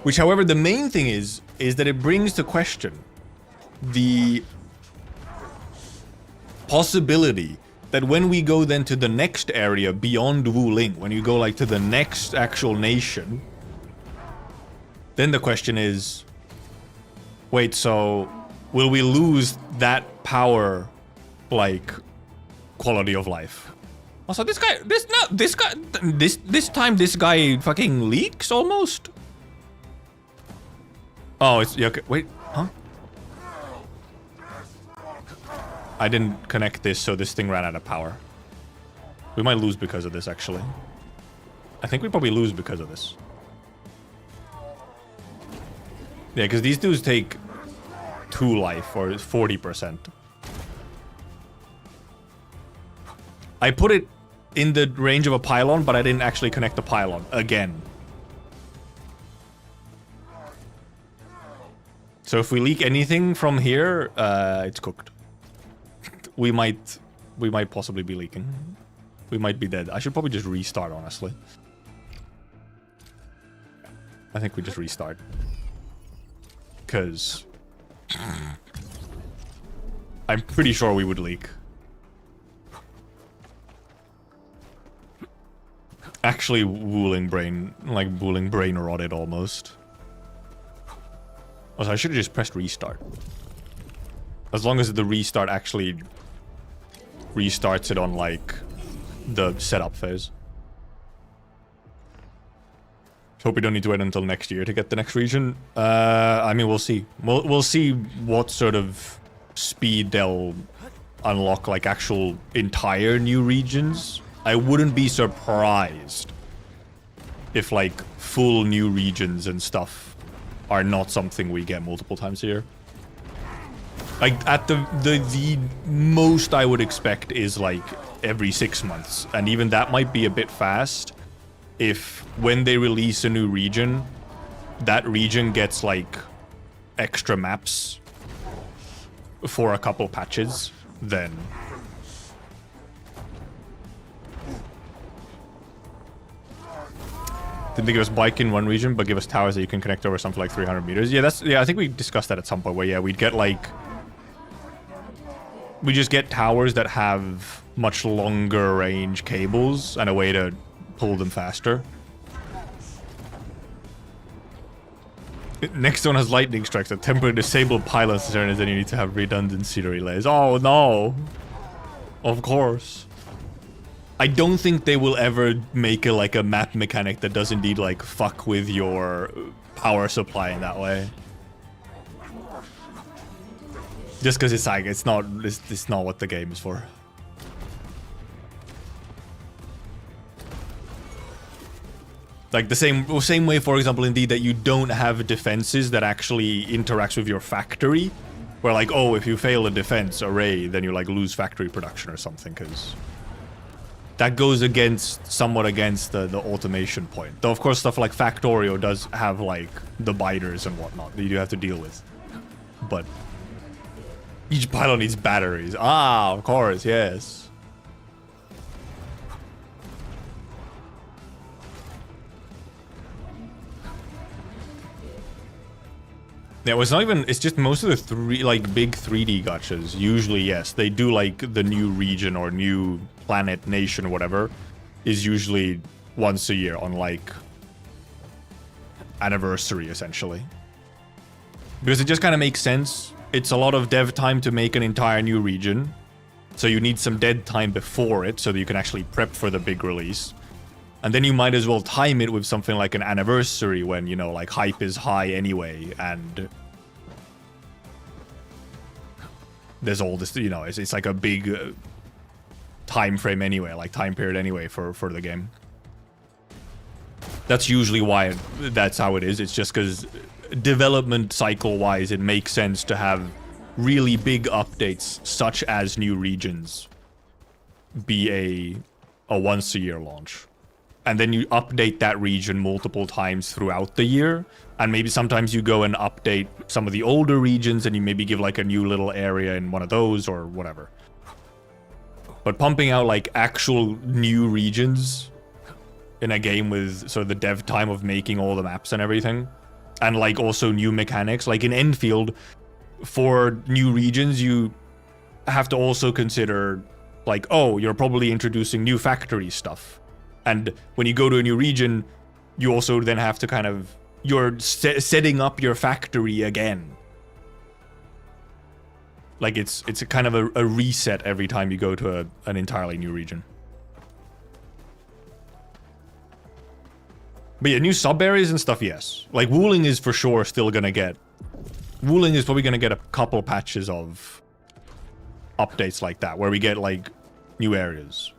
Which, however, the main thing is that it brings to question the possibility that when we go then to the next area beyond Wuling, when you go like to the next actual nation, then the question is, wait, so will we lose that power, like, quality of life? Also, this time this guy fucking leaks almost? Oh, it's, yeah, okay, wait, huh? I didn't connect this, so this thing ran out of power. We might lose because of this, actually. I think we probably lose because of this. Yeah, because these dudes take 2 life, or 40%. I put it in the range of a pylon, but I didn't actually connect the pylon again. So if we leak anything from here, it's cooked. We might possibly be leaking. We might be dead. I should probably just restart, honestly. I think we just restart. Because I'm pretty sure we would leak. Actually, Wuling brain rotted almost. Also, I should have just pressed restart. As long as the restart actually restarts it on, like, the setup phase. Hope we don't need to wait until next year to get the next region. I mean, we'll see. We'll see what sort of speed they'll unlock, like, actual entire new regions. I wouldn't be surprised if, like, full new regions and stuff are not something we get multiple times a year. Like, at the most I would expect is, like, every 6 months. And even that might be a bit fast if, when they release a new region, that region gets, like, extra maps for a couple patches, then... Didn't they give us bike in one region, but give us towers that you can connect over something like 300 meters? Yeah, I think we discussed that at some point, where, yeah, we'd get, like... We just get towers that have much longer range cables and a way to pull them faster. Next one has lightning strikes that temporarily disable pylons and then you need to have redundancy relays. Oh no! Of course. I don't think they will ever make a map mechanic that does indeed, like, fuck with your power supply in that way. Just because it's like, it's not what the game is for. Like the same way, for example, indeed, that you don't have defenses that actually interacts with your factory. Where, like, oh, if you fail a defense array, then you, like, lose factory production or something, because... That goes somewhat against the automation point. Though, of course, stuff like Factorio does have, like, the biters and whatnot that you do have to deal with. But each pylon needs batteries. Ah, of course, yes. Yeah, it's not even... It's just most of the big 3D gachas. Usually, yes, they do, like, the new region or new... planet, nation, whatever, is usually once a year on, like, anniversary, essentially. Because it just kind of makes sense. It's a lot of dev time to make an entire new region. So you need some dead time before it so that you can actually prep for the big release. And then you might as well time it with something like an anniversary when, you know, like, hype is high anyway, and... There's all this, you know, it's like a big... time frame anyway, like time period anyway for the game. That's usually why that's how it is. It's just because development cycle wise it makes sense to have really big updates such as new regions be a once a year launch, and then you update that region multiple times throughout the year, and maybe sometimes you go and update some of the older regions and you maybe give like a new little area in one of those or whatever. But pumping out, like, actual new regions in a game with sort of the dev time of making all the maps and everything, and, like, also new mechanics. Like, in Enfield, for new regions, you have to also consider Like, oh, you're probably introducing new factory stuff. And when you go to a new region, you also then have to kind of... You're setting up your factory again. Like, it's a kind of a reset every time you go to an entirely new region. But yeah, new sub-areas and stuff, yes. Like, Wuling is for sure still gonna get... Wuling is probably gonna get a couple patches of updates like that, where we get, like, new areas.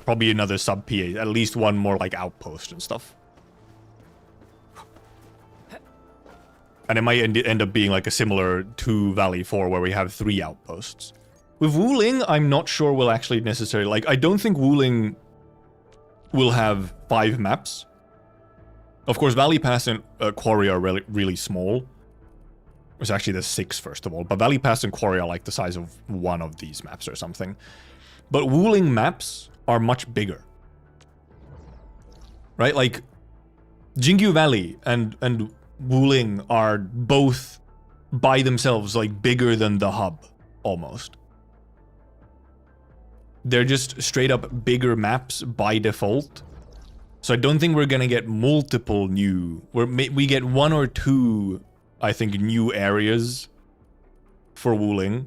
Probably another sub-PA, at least one more, like, outpost and stuff. And it might end up being, like, a similar to Valley 4, where we have 3 outposts. With Wuling, I'm not sure we'll actually necessarily... Like, I don't think Wuling will have 5 maps. Of course, Valley Pass and Quarry are really small. It's actually the 6, first of all. But Valley Pass and Quarry are like the size of one of these maps or something. But Wuling maps are much bigger. Right? Like, Jingyu Valley and Wuling are both by themselves, like, bigger than the hub, almost. They're just straight up bigger maps by default. So I don't think we're gonna get multiple new... We get 1 or 2, I think, new areas for Wuling.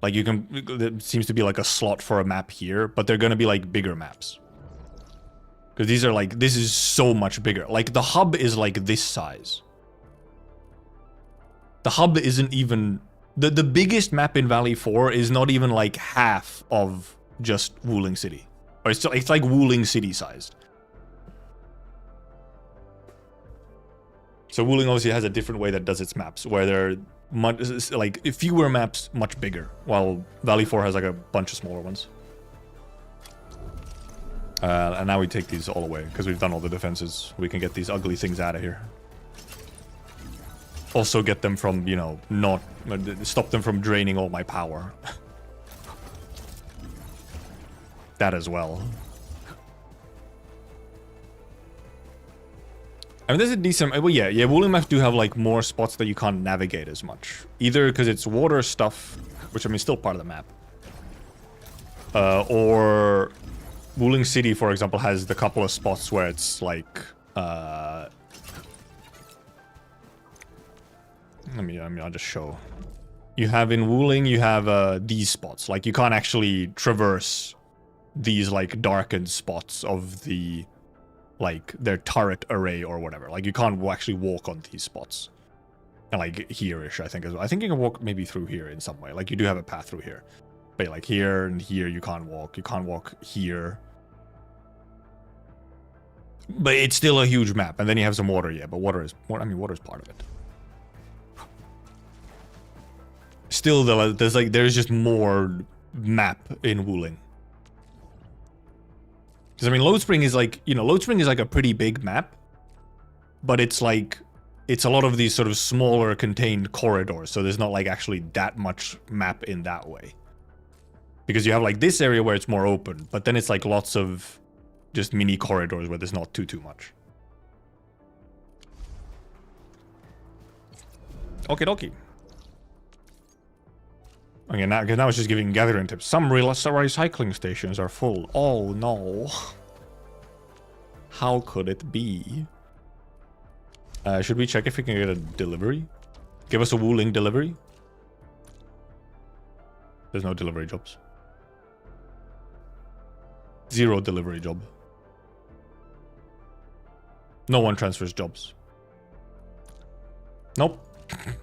Like, you can... There seems to be, like, a slot for a map here, but they're gonna be, like, bigger maps. Because these are, like... This is so much bigger. Like, the hub is, like, this size. The hub isn't even... The biggest map in Valley 4 is not even, like, half of just Wuling City. Or it's like Wuling City sized. So Wuling obviously has a different way that does its maps, where they're much, like, fewer maps, much bigger, while Valley 4 has like a bunch of smaller ones. And now we take these all away, because we've done all the defenses. We can get these ugly things out of here. Also get them from, you know, not... Stop them from draining all my power. That as well. I mean, there's a decent... Well, yeah, Wuling maps do have, like, more spots that you can't navigate as much. Either because it's water stuff, which, I mean, is still part of the map. Or... Wuling City, for example, has the couple of spots where it's, like... I'll just show. You have in Wuling, you have these spots. Like, you can't actually traverse these, like, darkened spots of the... like, their turret array or whatever. Like, you can't actually walk on these spots. And, like, here-ish, I think, as well. I think you can walk maybe through here in some way. Like, you do have a path through here. But, like, here and here, you can't walk. You can't walk here. But it's still a huge map. And then you have some water, yeah. But water is part of it. Still, though, there's just more map in Wuling. Because, I mean, Load Spring is like, you know, Load Spring is like a pretty big map. But it's like, it's a lot of these sort of smaller contained corridors. So there's not like actually that much map in that way. Because you have like this area where it's more open. But then it's like lots of just mini corridors where there's not too much. Okie dokie. Okay, now it's just giving gathering tips. Some recycling stations are full. Oh no. How could it be? Should we check if we can get a delivery? Give us a Wuling delivery. There's no delivery jobs. 0 delivery job. No one transfers jobs. Nope.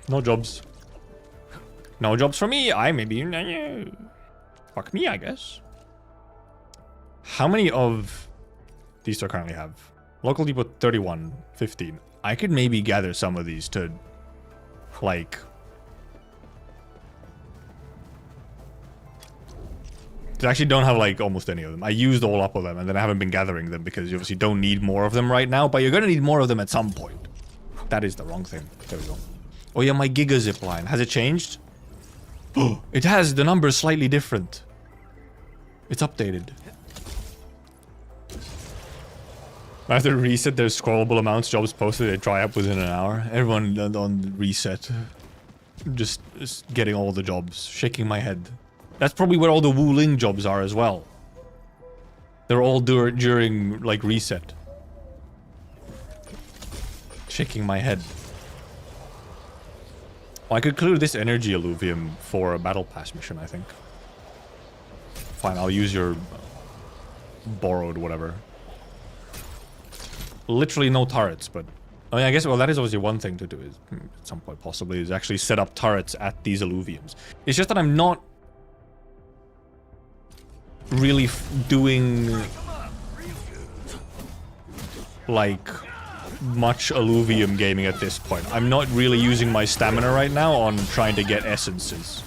No jobs. No jobs for me. Fuck me, I guess. How many of these do I currently have? Local depot 31, 15. I could maybe gather some of these to, like... I actually don't have, like, almost any of them. I used all up of them, and then I haven't been gathering them because you obviously don't need more of them right now, but you're gonna need more of them at some point. That is the wrong thing. There we go. Oh yeah, my Giga Zipline. Has it changed? Oh, it has. The number is slightly different. It's updated. I have to reset their scrollable amounts jobs posted. They dry up within an hour. Everyone on reset. Just getting all the jobs. Shaking my head. That's probably where all the Wuling jobs are as well. They're all during like reset. Shaking my head. Well, I could clear this energy alluvium for a battle pass mission, I think. Fine, I'll use your borrowed whatever. Literally no turrets, but I mean, I guess, well, that is obviously one thing to do is, at some point possibly, is actually set up turrets at these alluviums. It's just that I'm not really doing like much alluvium gaming at this point. I'm not really using my stamina right now on trying to get essences.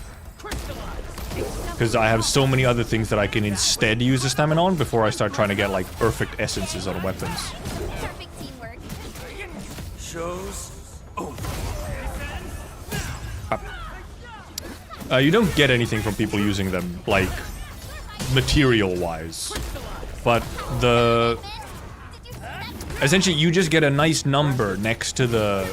Because I have so many other things that I can instead use the stamina on before I start trying to get like perfect essences on weapons. Perfect teamwork. Shows. You don't get anything from people using them, like, material-wise. But the... Essentially, you just get a nice number next to the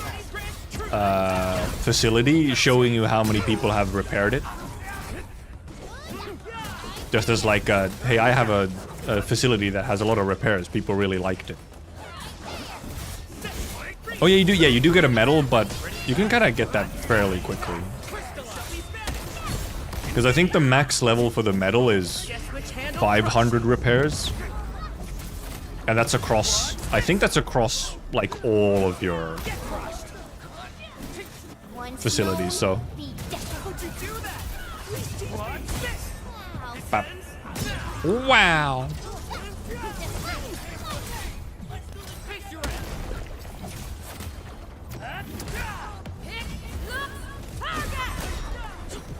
facility showing you how many people have repaired it. Just as like, hey, I have a facility that has a lot of repairs. People really liked it. Oh yeah, you do. Yeah, you do get a medal, but you can kind of get that fairly quickly. Because I think the max level for the medal is 500 repairs. And that's across... I think that's across, like, all of your facilities, so... Bap. Wow!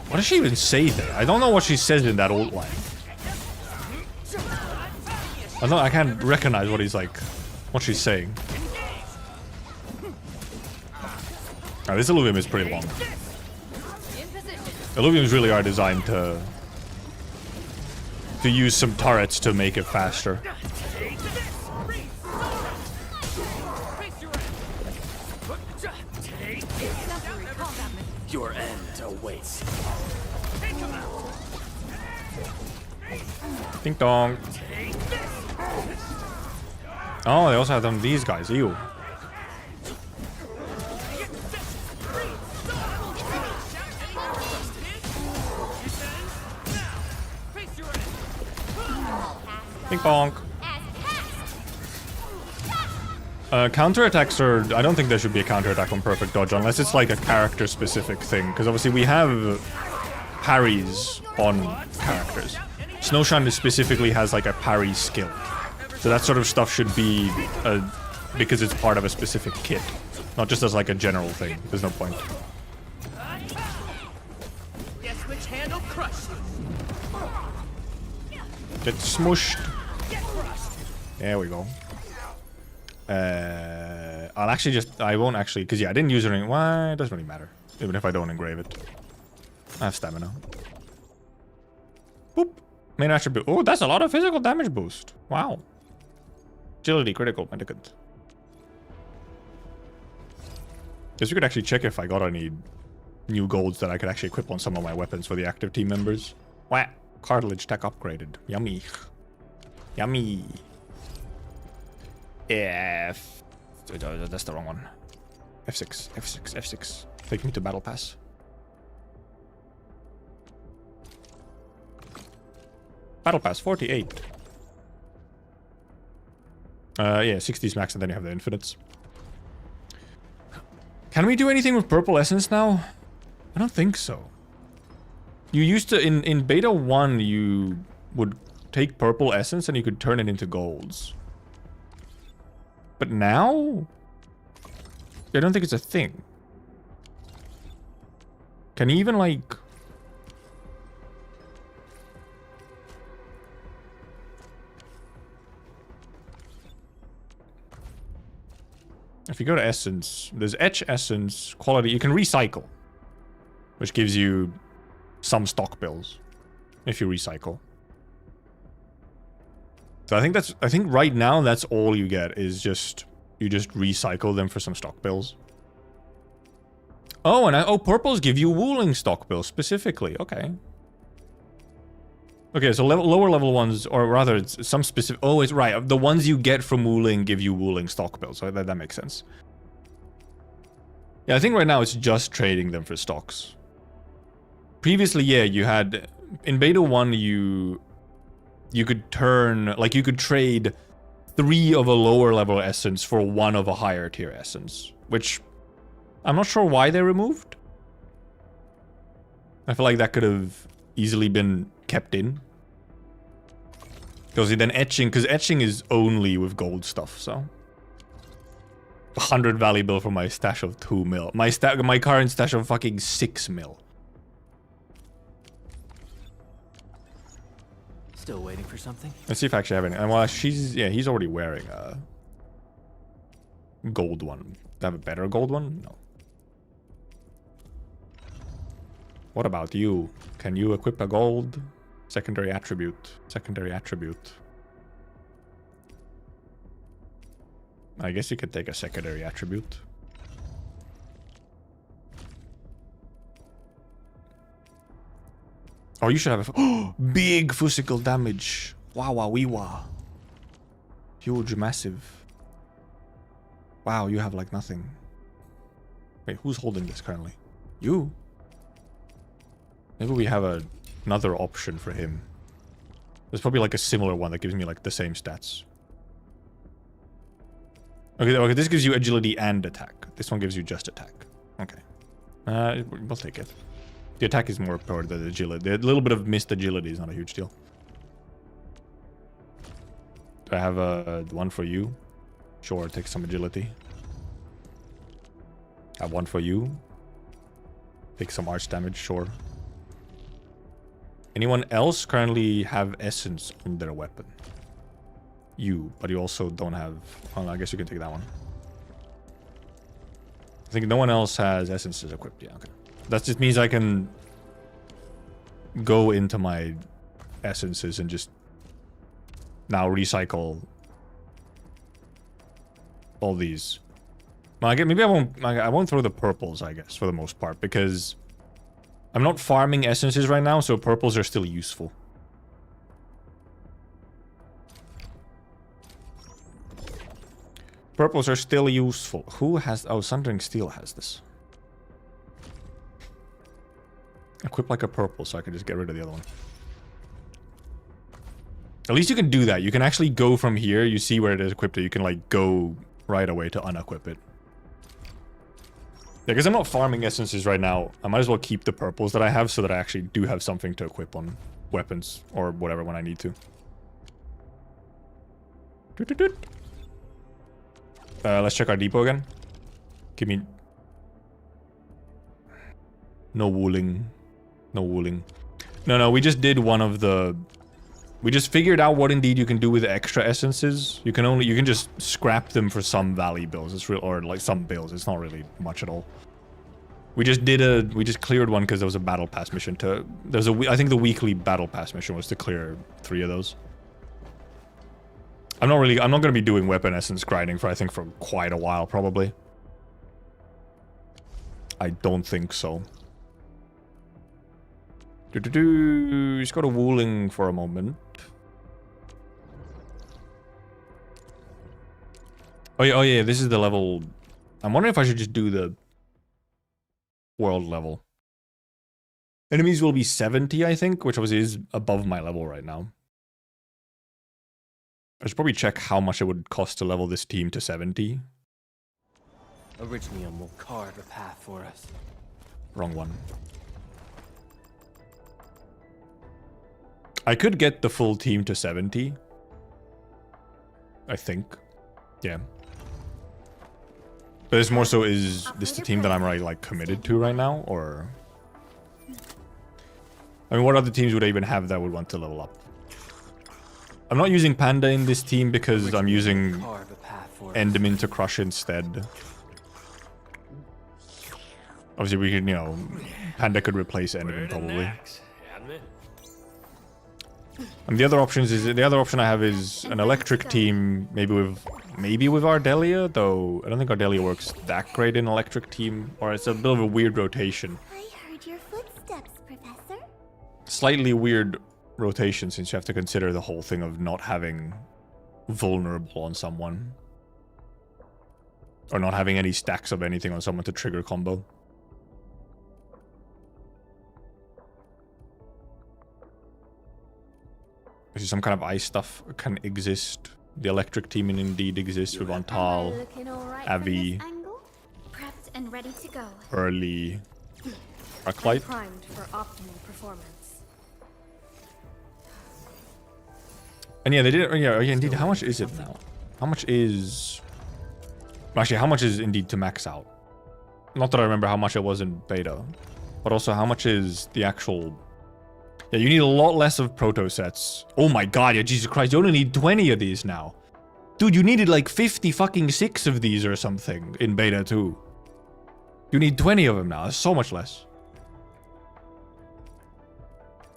What does she even say there? I don't know what she says in that old line. I can't recognize what he's like, what she's saying. Oh, this alluvium is pretty long. Alluviums really are designed to use some turrets to make it faster. Your end awaits. Ding dong. Oh, they also have them, these guys. Ew. Ping pong. Counterattacks are... I don't think there should be a counterattack on perfect dodge unless it's like a character specific thing. Because obviously we have parries on characters. Snowshine specifically has like a parry skill. So that sort of stuff should be because it's part of a specific kit. Not just as like a general thing. There's no point. Guess which handle crushed. Get smushed. There we go. I'll actually just... I won't actually... Because yeah, I didn't use it any... Why? It doesn't really matter. Even if I don't engrave it. I have stamina. Boop. Main attribute. Oh, that's a lot of physical damage boost. Wow. Agility, critical, mendicant. Guess we could actually check if I got any new golds that I could actually equip on some of my weapons for the active team members. Wah. Cartilage tech upgraded. Yummy. Yummy. F. That's the wrong one. F6, F6, F6. Take me to battle pass. Battle pass 48. Yeah, 60s max, and then you have the infinites. Can we do anything with purple essence now? I don't think so. You used to in beta 1 you would take purple essence and you could turn it into golds. But now I don't think it's a thing. Can you even like if you go to essence, there's etch essence, quality, you can recycle. Which gives you some stock bills if you recycle. So I think right now that's all you get is just you just recycle them for some stock bills. Oh, and purples give you wooling stock bills specifically. Okay. Okay, so lower level ones, or rather, it's some specific. Oh, it's right. The ones you get from wooling give you wooling stock builds. So that makes sense. Yeah, I think right now it's just trading them for stocks. Previously, yeah, you had in beta 1 you could turn, like, you could trade 3 of a lower level essence for 1 of a higher tier essence, which I'm not sure why they removed. I feel like that could have easily been kept in. Because then etching, because etching is only with gold stuff, so 100 valuable for my stash of 2 mil. My current stash of fucking 6 mil. Still waiting for something? Let's see if I actually have any. Well, he's already wearing a gold one. Do I have a better gold one? No. What about you? Can you equip a gold? Secondary attribute. Secondary attribute. I guess you could take a secondary attribute. Oh, you should have a big physical damage. Wow, wow, wee wah. Huge, massive. Wow, you have like nothing. Wait, who's holding this currently? You? Maybe we have another option for him. There's probably like a similar one that gives me like the same stats. Okay, this gives you agility and attack. This one gives you just attack. Okay. We'll take it. The attack is more powered than the agility. A little bit of missed agility is not a huge deal. Do I have one for you? Sure, take some agility. I have one for you. Take some arch damage, sure. Anyone else currently have essence on their weapon? You, but you also don't have... Well, I guess you can take that one. I think no one else has essences equipped. Yeah, okay. That just means I can go into my essences and just now recycle all these. Well, maybe I won't throw the purples, I guess, for the most part, because I'm not farming essences right now, so purples are still useful. Purples are still useful. Who has... Oh, Sundering Steel has this. Equip like a purple so I can just get rid of the other one. At least you can do that. You can actually go from here. You see where it is equipped. You can like go right away to unequip it. Yeah, because I'm not farming essences right now. I might as well keep the purples that I have so that I actually do have something to equip on weapons or whatever when I need to. Let's check our depot again. Give me... No wooling. No wooling. No, we just did one of the... We just figured out what indeed you can do with extra essences. You can just scrap them for some valley bills. It's real, or like some bills. It's not really much at all. We just cleared one because there was a battle pass mission to... I think the weekly battle pass mission was to clear 3 of those. I'm not going to be doing weapon essence grinding for, I think, for quite a while, probably. I don't think so. Just go to wooling for a moment. Oh yeah, this is the level... I'm wondering if I should just do the world level. Enemies will be 70, I think, which obviously is above my level right now. I should probably check how much it would cost to level this team to 70. Originally, will carve a path for us. Wrong one. I could get the full team to 70. I think. Yeah. But it's more so, is this the team that I'm already like committed to right now, or... I mean, what other teams would I even have that would want to level up? I'm not using Panda in this team because I'm using Enderman to crush instead. Obviously we can, you know, Panda could replace Enderman probably. And the other option I have is an electric team, maybe with Ardelia, though I don't think Ardelia works that great in electric team, or it's a bit of a weird rotation. I heard your footsteps, Professor. Slightly weird rotation, since you have to consider the whole thing of not having vulnerable on someone. Or not having any stacks of anything on someone to trigger combo. Some kind of ice stuff can exist. The electric team indeed exists with Antal, Avi, Prepped and ready to go. early Arknight. Primed for optimal performance. And yeah, they did. Yeah, indeed. How much is it now? How much is? Actually, how much is indeed to max out? Not that I remember how much it was in beta, but also how much is the actual? Yeah, you need a lot less of proto sets. Oh my god, yeah, Jesus Christ, you only need 20 of these now. Dude, you needed like 50 fucking 6 of these or something in beta 2. You need 20 of them now, that's so much less.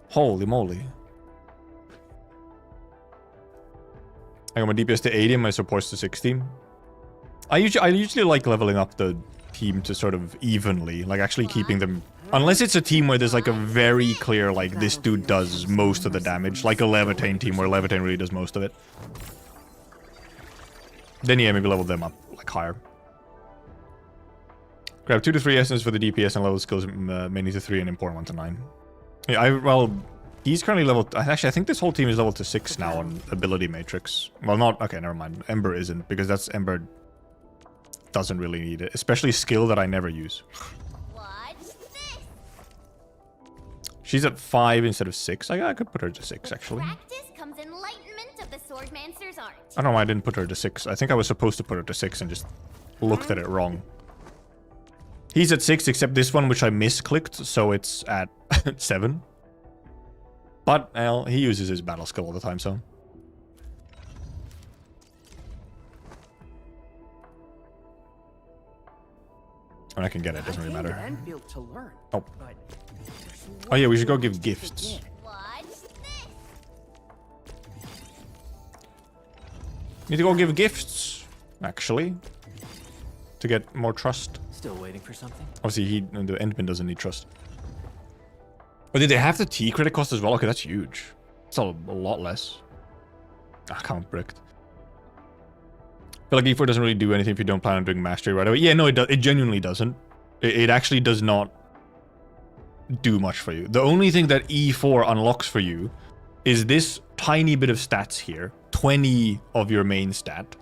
Holy moly. I got my DPS to 80 and my supports to 60. I usually like leveling up the team to sort of evenly, like actually keeping them, unless it's a team where there's like a very clear, like this dude does most of the damage, like a Levitain team where Levitain really does most of it. Then yeah, maybe level them up like higher. Grab 2 to 3 essence for the DPS and level skills mainly to 3 and important 1 to 9. Yeah, well, he's currently leveled, actually I think this whole team is leveled to 6 now on ability matrix. Well, not, okay, never mind. Ember isn't, because that's Ember doesn't really need it, especially skill that I never use. Watch this. She's at 5 instead of 6. I could put her to 6 actually. Practice comes enlightenment of the swordmancer's art. I don't know why I didn't put her to 6. I think I was supposed to put her to 6 and just looked at it wrong. He's at 6 except this one which I misclicked, so it's at 7. But well, he uses his battle skill all the time, so. When I can get it, doesn't really matter. Endfield to learn, Oh. but Oh yeah, we should go give gifts. Watch this. Need to go give gifts, actually. To get more trust. Still waiting for something? Obviously, the Endman doesn't need trust. Oh, did they have the T credit cost as well? Okay, that's huge. It's a lot less. Ah, count bricked. I feel like E4 doesn't really do anything if you don't plan on doing mastery right away. Yeah, no, it genuinely doesn't. It actually does not do much for you. The only thing that E4 unlocks for you is this tiny bit of stats here. 20 of your main stat.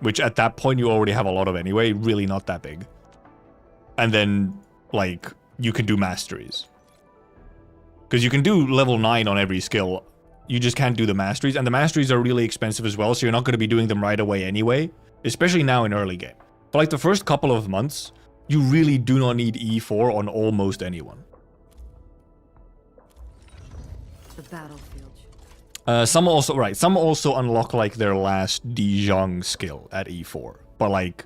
Which at that point you already have a lot of anyway. Really not that big. And then, like, you can do masteries. Because you can do level 9 on every skill. You just can't do the masteries. And the masteries are really expensive as well, so you're not going to be doing them right away anyway. Especially now in early game. But like the first couple of months, you really do not need E4 on almost anyone. The battlefield. Some also unlock like their last Dijong skill at E4. But like,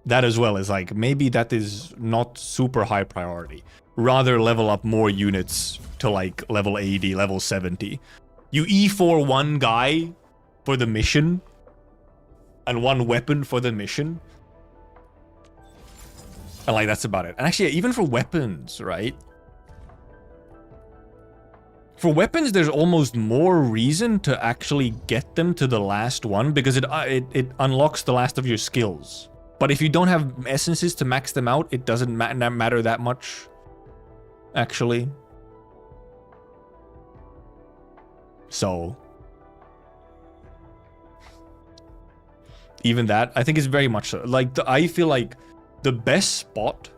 that as well is like, maybe that is not super high priority. Rather level up more units to like level 80, level 70. You E4 one guy for the mission and one weapon for the mission. And like, that's about it. And actually, even for weapons, right? For weapons, there's almost more reason to actually get them to the last one because it unlocks the last of your skills. But if you don't have essences to max them out, it doesn't matter that much. Actually. So. Even that, I think is very much so. Like, I feel like the best spot,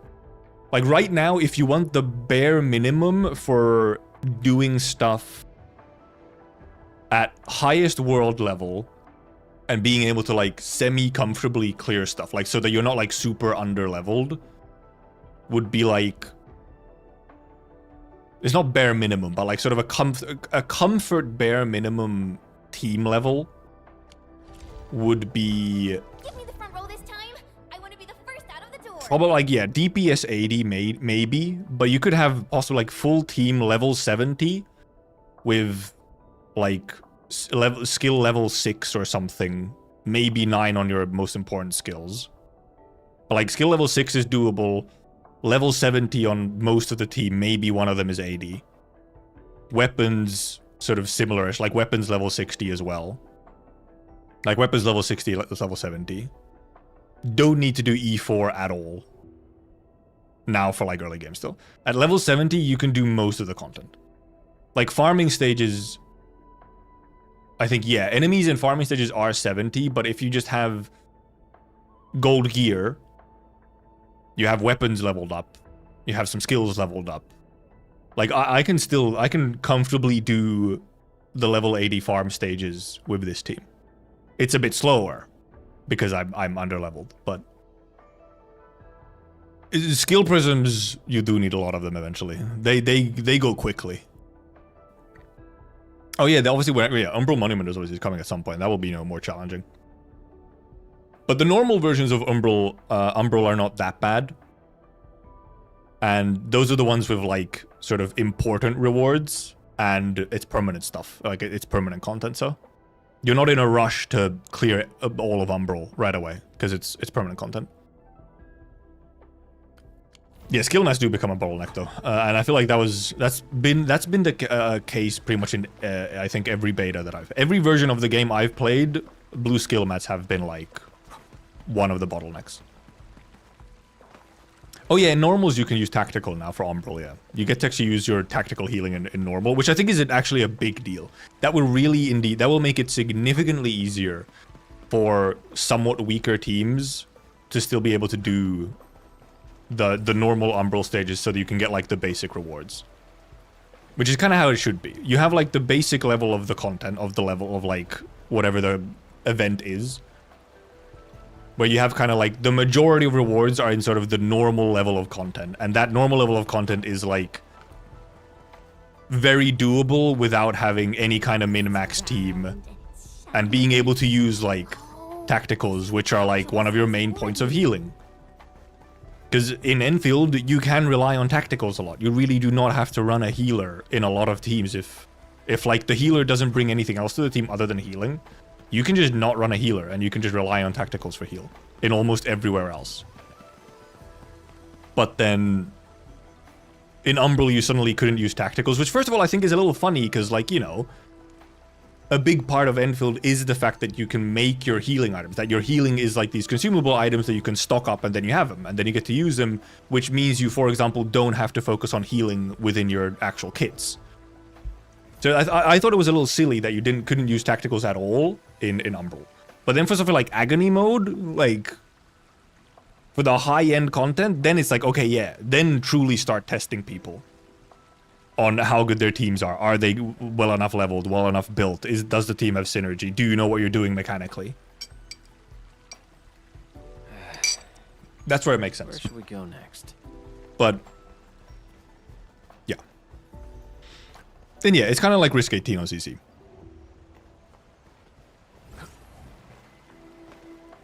like right now, if you want the bare minimum for doing stuff at highest world level and being able to like semi-comfortably clear stuff, like so that you're not like super under-leveled, would be like, it's not bare minimum, but like sort of a comfort bare minimum team level would be Give me the front row this time. I want to be the first out of the door. probably like, yeah, DPS 80 maybe, but you could have also like full team level 70 with like skill level 6 or something, maybe 9 on your most important skills. But like skill level 6 is doable. Level 70 on most of the team, maybe one of them is 80. weapons sort of similarish, like weapons level 60 as well. Like weapons level 60, level 70. Don't need to do E4 at all. Now for like early game still. At level 70, you can do most of the content. Like farming stages, I think, yeah, enemies in farming stages are 70, but if you just have gold gear, you have weapons leveled up, you have some skills leveled up. Like I can comfortably do the level 80 farm stages with this team. It's a bit slower because I'm underleveled, but skill prisms, you do need a lot of them eventually. They go quickly. Oh yeah, they obviously Umbral Monument is obviously coming at some point. That will be more challenging. But the normal versions of Umbral are not that bad. And those are the ones with like sort of important rewards and it's permanent stuff. Like it's permanent content, so you're not in a rush to clear all of Umbral right away because it's permanent content. Yeah, skill nets do become a bottleneck though, and I feel like that's been the case pretty much in I think every beta that every version of the game I've played. Blue skill mats have been like one of the bottlenecks. Oh yeah, in normals you can use tactical now for Umbral. Yeah, you get to actually use your tactical healing in normal, which I think is actually a big deal. That will really that will make it significantly easier for somewhat weaker teams to still be able to do the normal Umbral stages so that you can get like the basic rewards. Which is kind of how it should be. You have like the basic level of the content of the level of like whatever the event is. Where you have kind of like the majority of rewards are in sort of the normal level of content. And that normal level of content is like very doable without having any kind of min-max team. And being able to use like tacticals, which are like one of your main points of healing. Because in Enfield, you can rely on tacticals a lot. You really do not have to run a healer in a lot of teams. If like the healer doesn't bring anything else to the team other than healing, you can just not run a healer and you can just rely on tacticals for heal in almost everywhere else. But then in Umbral, you suddenly couldn't use tacticals, which first of all, I think is a little funny because like, a big part of Enfield is the fact that you can make your healing items, that your healing is like these consumable items that you can stock up and then you have them and then you get to use them, which means you, for example, don't have to focus on healing within your actual kits. So I thought it was a little silly that you couldn't use tacticals at all in Umbral. But then for something like Agony mode, like for the high-end content, then it's like, okay, yeah, then truly start testing people on how good their teams are. Are they well enough leveled, well enough built? Does the team have synergy? Do you know what you're doing mechanically? That's where it makes sense. Where should we go next? But yeah. Then yeah, it's kind of like Risk 18 on CC.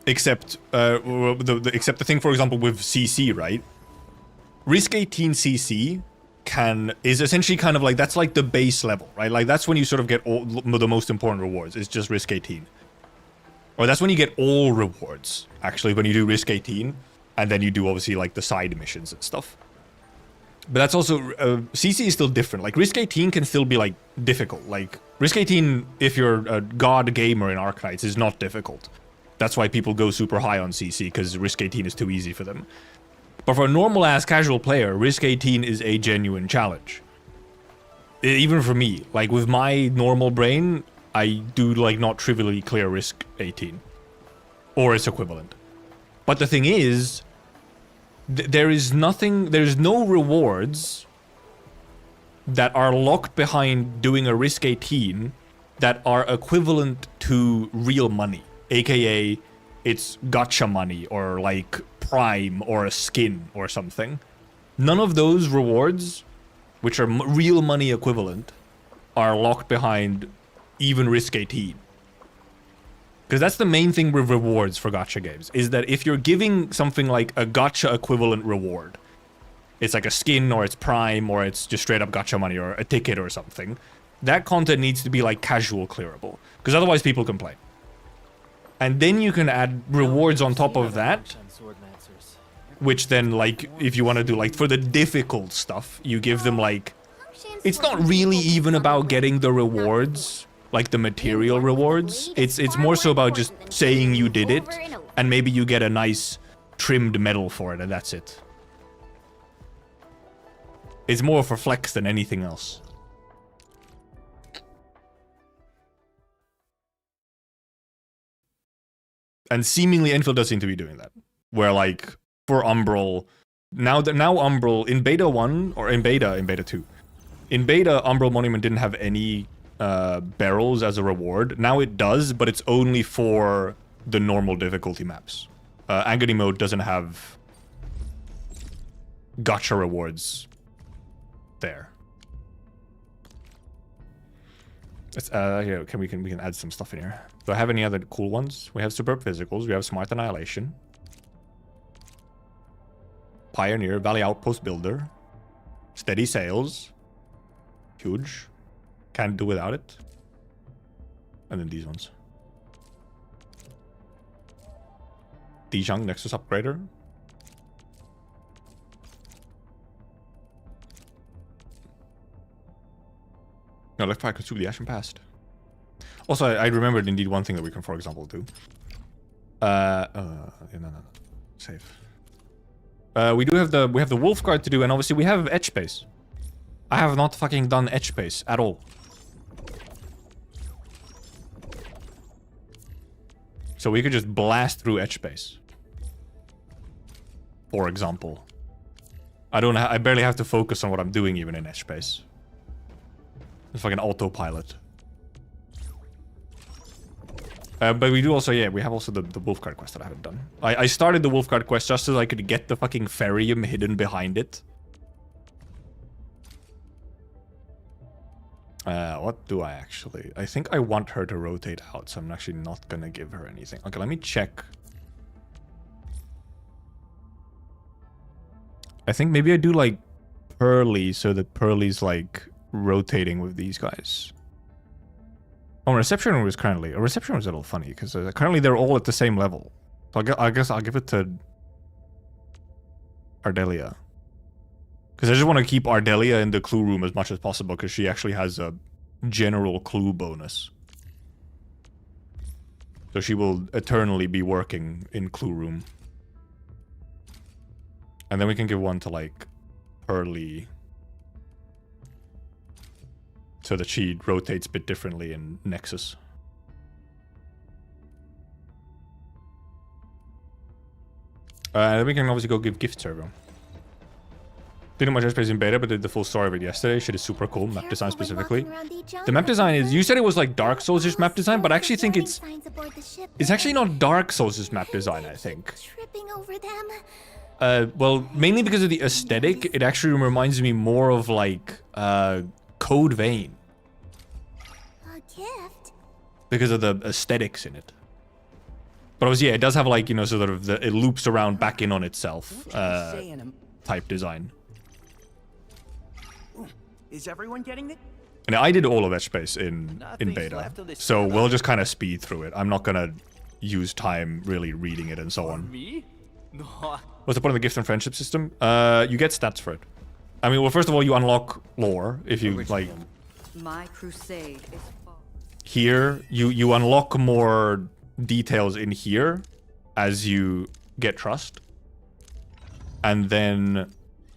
Except except the thing, for example, with CC, right? Risk 18 CC is essentially kind of like, that's like the base level, right? Like that's when you sort of get all the most important rewards. It's just Risk 18. Or that's when you get all rewards, actually, when you do Risk 18. And then you do obviously like the side missions and stuff. But that's also, CC is still different. Like Risk 18 can still be like difficult. Like Risk 18, if you're a god gamer in Arknights, is not difficult. That's why people go super high on CC, because Risk 18 is too easy for them. But for a normal-ass casual player, Risk 18 is a genuine challenge. Even for me, like with my normal brain, I do like not trivially clear Risk 18. Or its equivalent. But the thing is, there's no rewards that are locked behind doing a Risk 18 that are equivalent to real money. AKA, it's gacha money, or like Prime, or a skin, or something. None of those rewards, which are real money equivalent, are locked behind even Risk 18. Because that's the main thing with rewards for gacha games, is that if you're giving something like a gacha equivalent reward, it's like a skin, or it's Prime, or it's just straight up gacha money, or a ticket or something, that content needs to be like casual clearable, because otherwise people complain. And then you can add rewards on top of that, which then, like, if you want to do, like, for the difficult stuff, you give them, like, it's not really even about getting the rewards, like the material rewards. It's more so about just saying you did it, and maybe you get a nice trimmed medal for it, and that's it. It's more for flex than anything else. And seemingly Enfield does seem to be doing that. Where like for Umbral, now Umbral in beta 1 or in beta 2. In beta, Umbral Monument didn't have any barrels as a reward. Now it does, but it's only for the normal difficulty maps. Agony mode doesn't have gacha rewards there. Let's, here, we can add some stuff in here. Do I have any other cool ones? We have Superb Physicals, we have Smart Annihilation, Pioneer, Valley Outpost Builder, Steady Sails, huge, can't do without it, and then these ones. Dijang Nexus Upgrader. No, Electrify consume the Ashen Past. Also, I remembered indeed one thing that we can, for example, do. Yeah, no. Save. We do have the Wolf Guard to do, and obviously we have Edge Space. I have not fucking done Edge Space at all. So we could just blast through Edge Space. For example. I barely have to focus on what I'm doing even in Edge Space. It's like an autopilot. But we do also, yeah, we have also the Wolfguard quest that I haven't done. I started the Wolfguard quest just so I could get the fucking Ferrium hidden behind it. What do I actually... I think I want her to rotate out, so I'm actually not gonna give her anything. Okay, let me check. I think maybe I do, like, Pearly, so that Pearly's, like, rotating with these guys. Oh, Reception Room is currently... Reception Room is a little funny, because currently they're all at the same level. So I guess I'll give it to Ardelia. Because I just want to keep Ardelia in the clue room as much as possible, because she actually has a general clue bonus. So she will eternally be working in clue room. And then we can give one to, like, Pearly, so that she rotates a bit differently in Nexus. Then we can obviously go give gifts to everyone. Didn't much space in beta, but did the full story of it yesterday. Shit is super cool, map design specifically. The map design is... You said it was like Dark Souls' map design, but I actually think it's actually not Dark Souls' map design, I think. Well, mainly because of the aesthetic, it actually reminds me more of like Code Vein. A gift? Because of the aesthetics in it. But obviously, yeah, it does have like, you know, sort of it loops around back in on itself type design. Is everyone getting it? And I did all of Edge Space in beta, so we'll just kind of speed through it. I'm not gonna use time really reading it and so on. Me? No. What's the point of the gift and friendship system? You get stats for it. I mean, well, first of all, you unlock lore if you like. My crusade is here. You unlock more details in here as you get trust, and then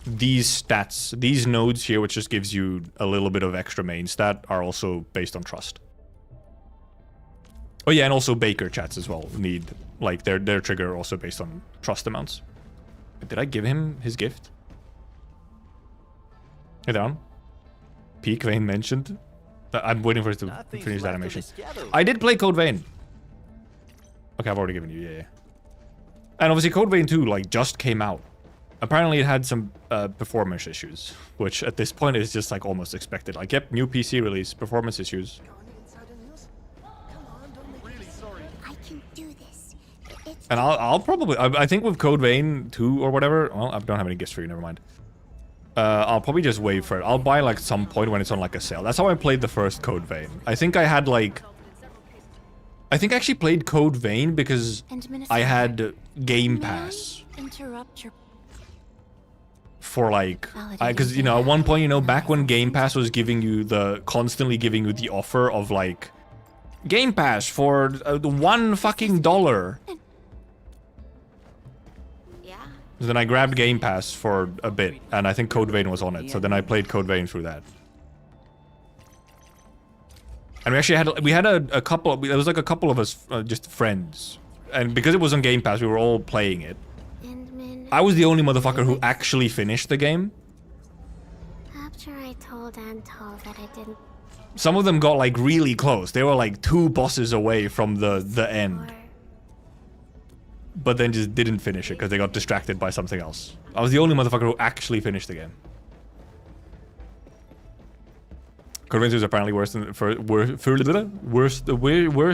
these stats, these nodes here, which just gives you a little bit of extra main stat, are also based on trust. Oh yeah, and also Baker chats as well need, like, their trigger also based on trust amounts. Did I give him his gift? Hey down. Peak Vein mentioned. I'm waiting for it to finish the animation. I did play Code Vein. Okay, I've already given you, yeah. And obviously Code Vein 2, like, just came out. Apparently it had some performance issues, which at this point is just, like, almost expected. Like, yep, new PC release, performance issues. And I'll probably... I think with Code Vein 2 or whatever... Well, I don't have any gifts for you, never mind. I'll probably just wait for it. I'll buy, like, some point when it's on, like, a sale. That's how I played the first Code Vein. I think I had, like... I think I actually played Code Vein because I had Game Pass for like, because you know, at one point, you know, back when Game Pass was constantly giving you the offer of like, Game Pass for $1 fucking dollar. Yeah. So then I grabbed Game Pass for a bit, and I think Code Vein was on it. So then I played Code Vein through that. And we actually had a couple. There was like a couple of us, just friends, and because it was on Game Pass, we were all playing it. I was the only motherfucker who actually finished the game. After I told Antal that I didn't. Some of them got like really close. They were like 2 bosses away from the end. But then just didn't finish it because they got distracted by something else. I was the only motherfucker who actually finished the game. Code is apparently worse than worse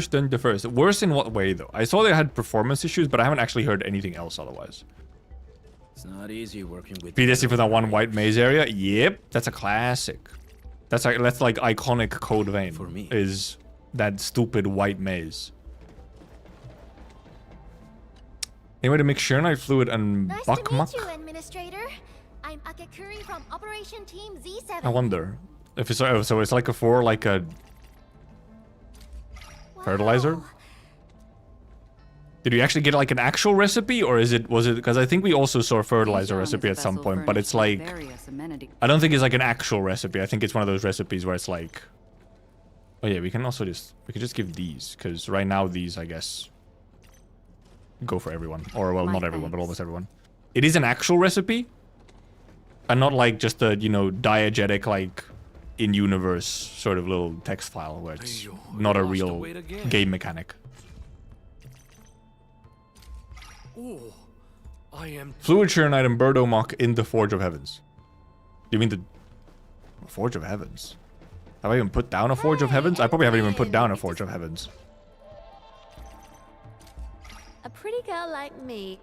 than the first. Worse in what way though? I saw they had performance issues, but I haven't actually heard anything else otherwise. It's not easy working with PTSD for that one white maze area. Yep, that's a classic. That's like iconic Code Vein for me. Is that stupid white maze. Anyway, to mix Sheer Knight Fluid and Nice Buck to meet Muck. you, Administrator. I'm Akakuri from Operation Team Z7. I wonder if it's so it's like a fertilizer. Did you actually get like an actual recipe, or was it because I think we also saw a fertilizer recipe at some point, but it's like I don't think it's like an actual recipe. I think it's one of those recipes where it's like, oh yeah, we can just give these, because right now these, I guess, go for everyone, or well, not everyone, but almost everyone. It is an actual recipe, and not like just a, you know, diegetic like in-universe sort of little text file where it's not a real game mechanic. Oh, I am Fluid Sheer Knight and Birdo Mock in the Forge of Heavens. You mean the Forge of Heavens? Have I even put down a Forge of Heavens? I probably haven't even put down a Forge of Heavens. A pretty girl like me.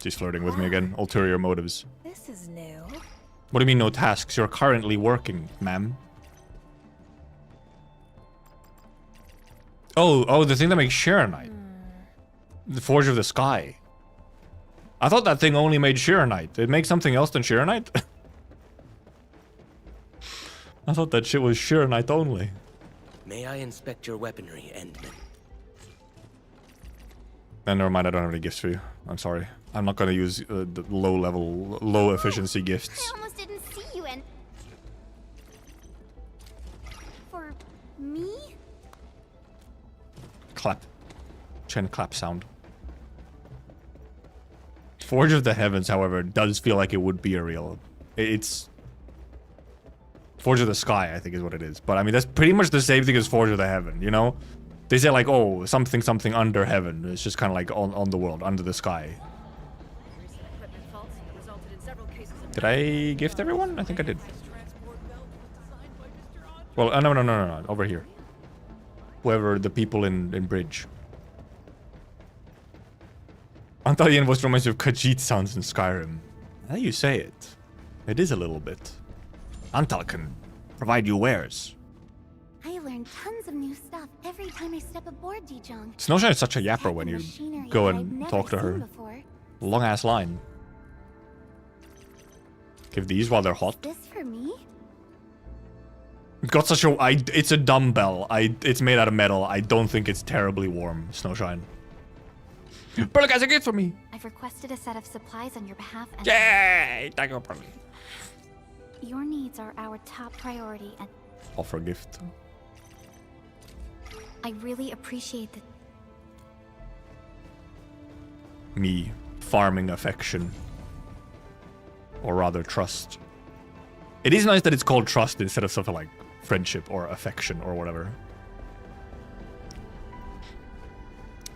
She's flirting with me again. Ulterior motives. This is new. What do you mean no tasks? You're currently working, ma'am. Oh, the thing that makes Sheer Knight. The Forge of the Sky. I thought that thing only made Sheer Knight. It makes something else than Sheer Knight? I thought that shit was Sheer Knight only. May I inspect your weaponry, Endman? Never mind, I don't have any gifts for you. I'm sorry. I'm not gonna use the low efficiency gifts. I almost didn't see you, and for me? Clap. Chin clap sound. Forge of the Heavens, however, does feel like it would be a real. It's Forge of the Sky, I think is what it is. But I mean, that's pretty much the same thing as Forge of the Heaven, you know? They say like, oh, something under heaven. It's just kind of like on the world, under the sky. Did I gift everyone? I think I did. Well, no, over here. Whoever the people in Bridge. Antalian voice reminds me of Khajiit sounds in Skyrim. How you say it? It is a little bit. Antal can provide you wares. I learn tons of new stuff every time I step aboard Dijong. Snowshine is such a yapper when you go and talk to her. Long ass line. Give these while they're hot. Is this for me? It's got such a it's a dumbbell. It's made out of metal. I don't think it's terribly warm, Snowshine. Pearl has a gift for me. I've requested a set of supplies on your behalf, and Yay! Thank you, Pearl. your needs are our top priority, and Offer a gift. I really appreciate that. Me farming affection. Or rather, trust. It is nice that it's called trust instead of something like friendship or affection or whatever.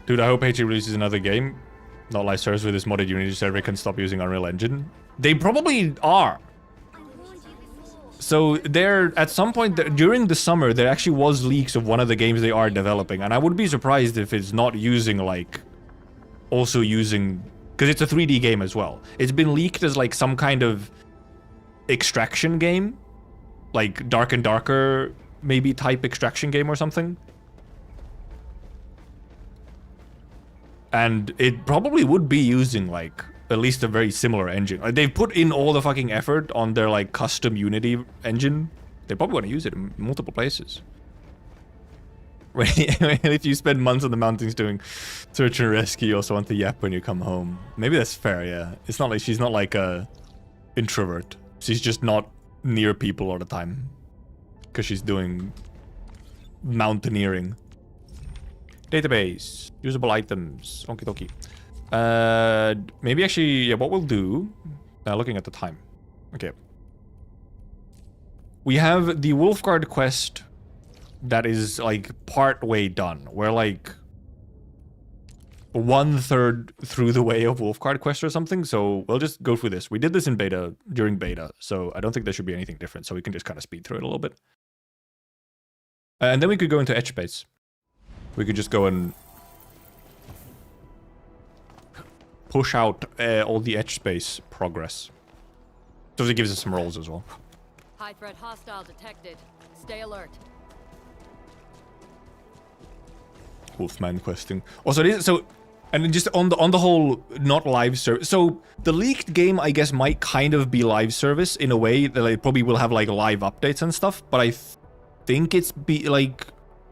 Dude, I hope HE releases another game. Not like Slurs with this modded Unity server can stop using Unreal Engine. They probably are. So there, at some point during the summer, there actually was leaks of one of the games they are developing. And I would be surprised if it's not using like, also using, because it's a 3D game as well. It's been leaked as like some kind of extraction game. Like Dark and Darker, maybe type extraction game or something. And it probably would be using like at least a very similar engine. Like, they've put in all the fucking effort on their like custom Unity engine. They probably want to use it in multiple places. If you spend months on the mountains doing search and rescue, you also want the yap when you come home. Maybe that's fair, yeah. It's not like she's not like a introvert. She's just not near people all the time. Because she's doing mountaineering. Database. Usable items. Okie dokie. Maybe actually, yeah, what we'll do... looking at the time. Okay. We have the Wolfguard quest that is, like, part way done. We're, like, 1/3 through the way of Wolfguard quest or something, so we'll just go through this. We did this in beta, during beta, so I don't think there should be anything different, so we can just kind of speed through it a little bit. And then we could go into Edge Space. We could just go and push out all the Edge Space progress. So it gives us some rolls as well. High threat hostile detected. Stay alert. Wolfman questing. Also, and just on the whole, not live service. So the leaked game, I guess, might kind of be live service in a way that it probably will have like live updates and stuff. But I think it's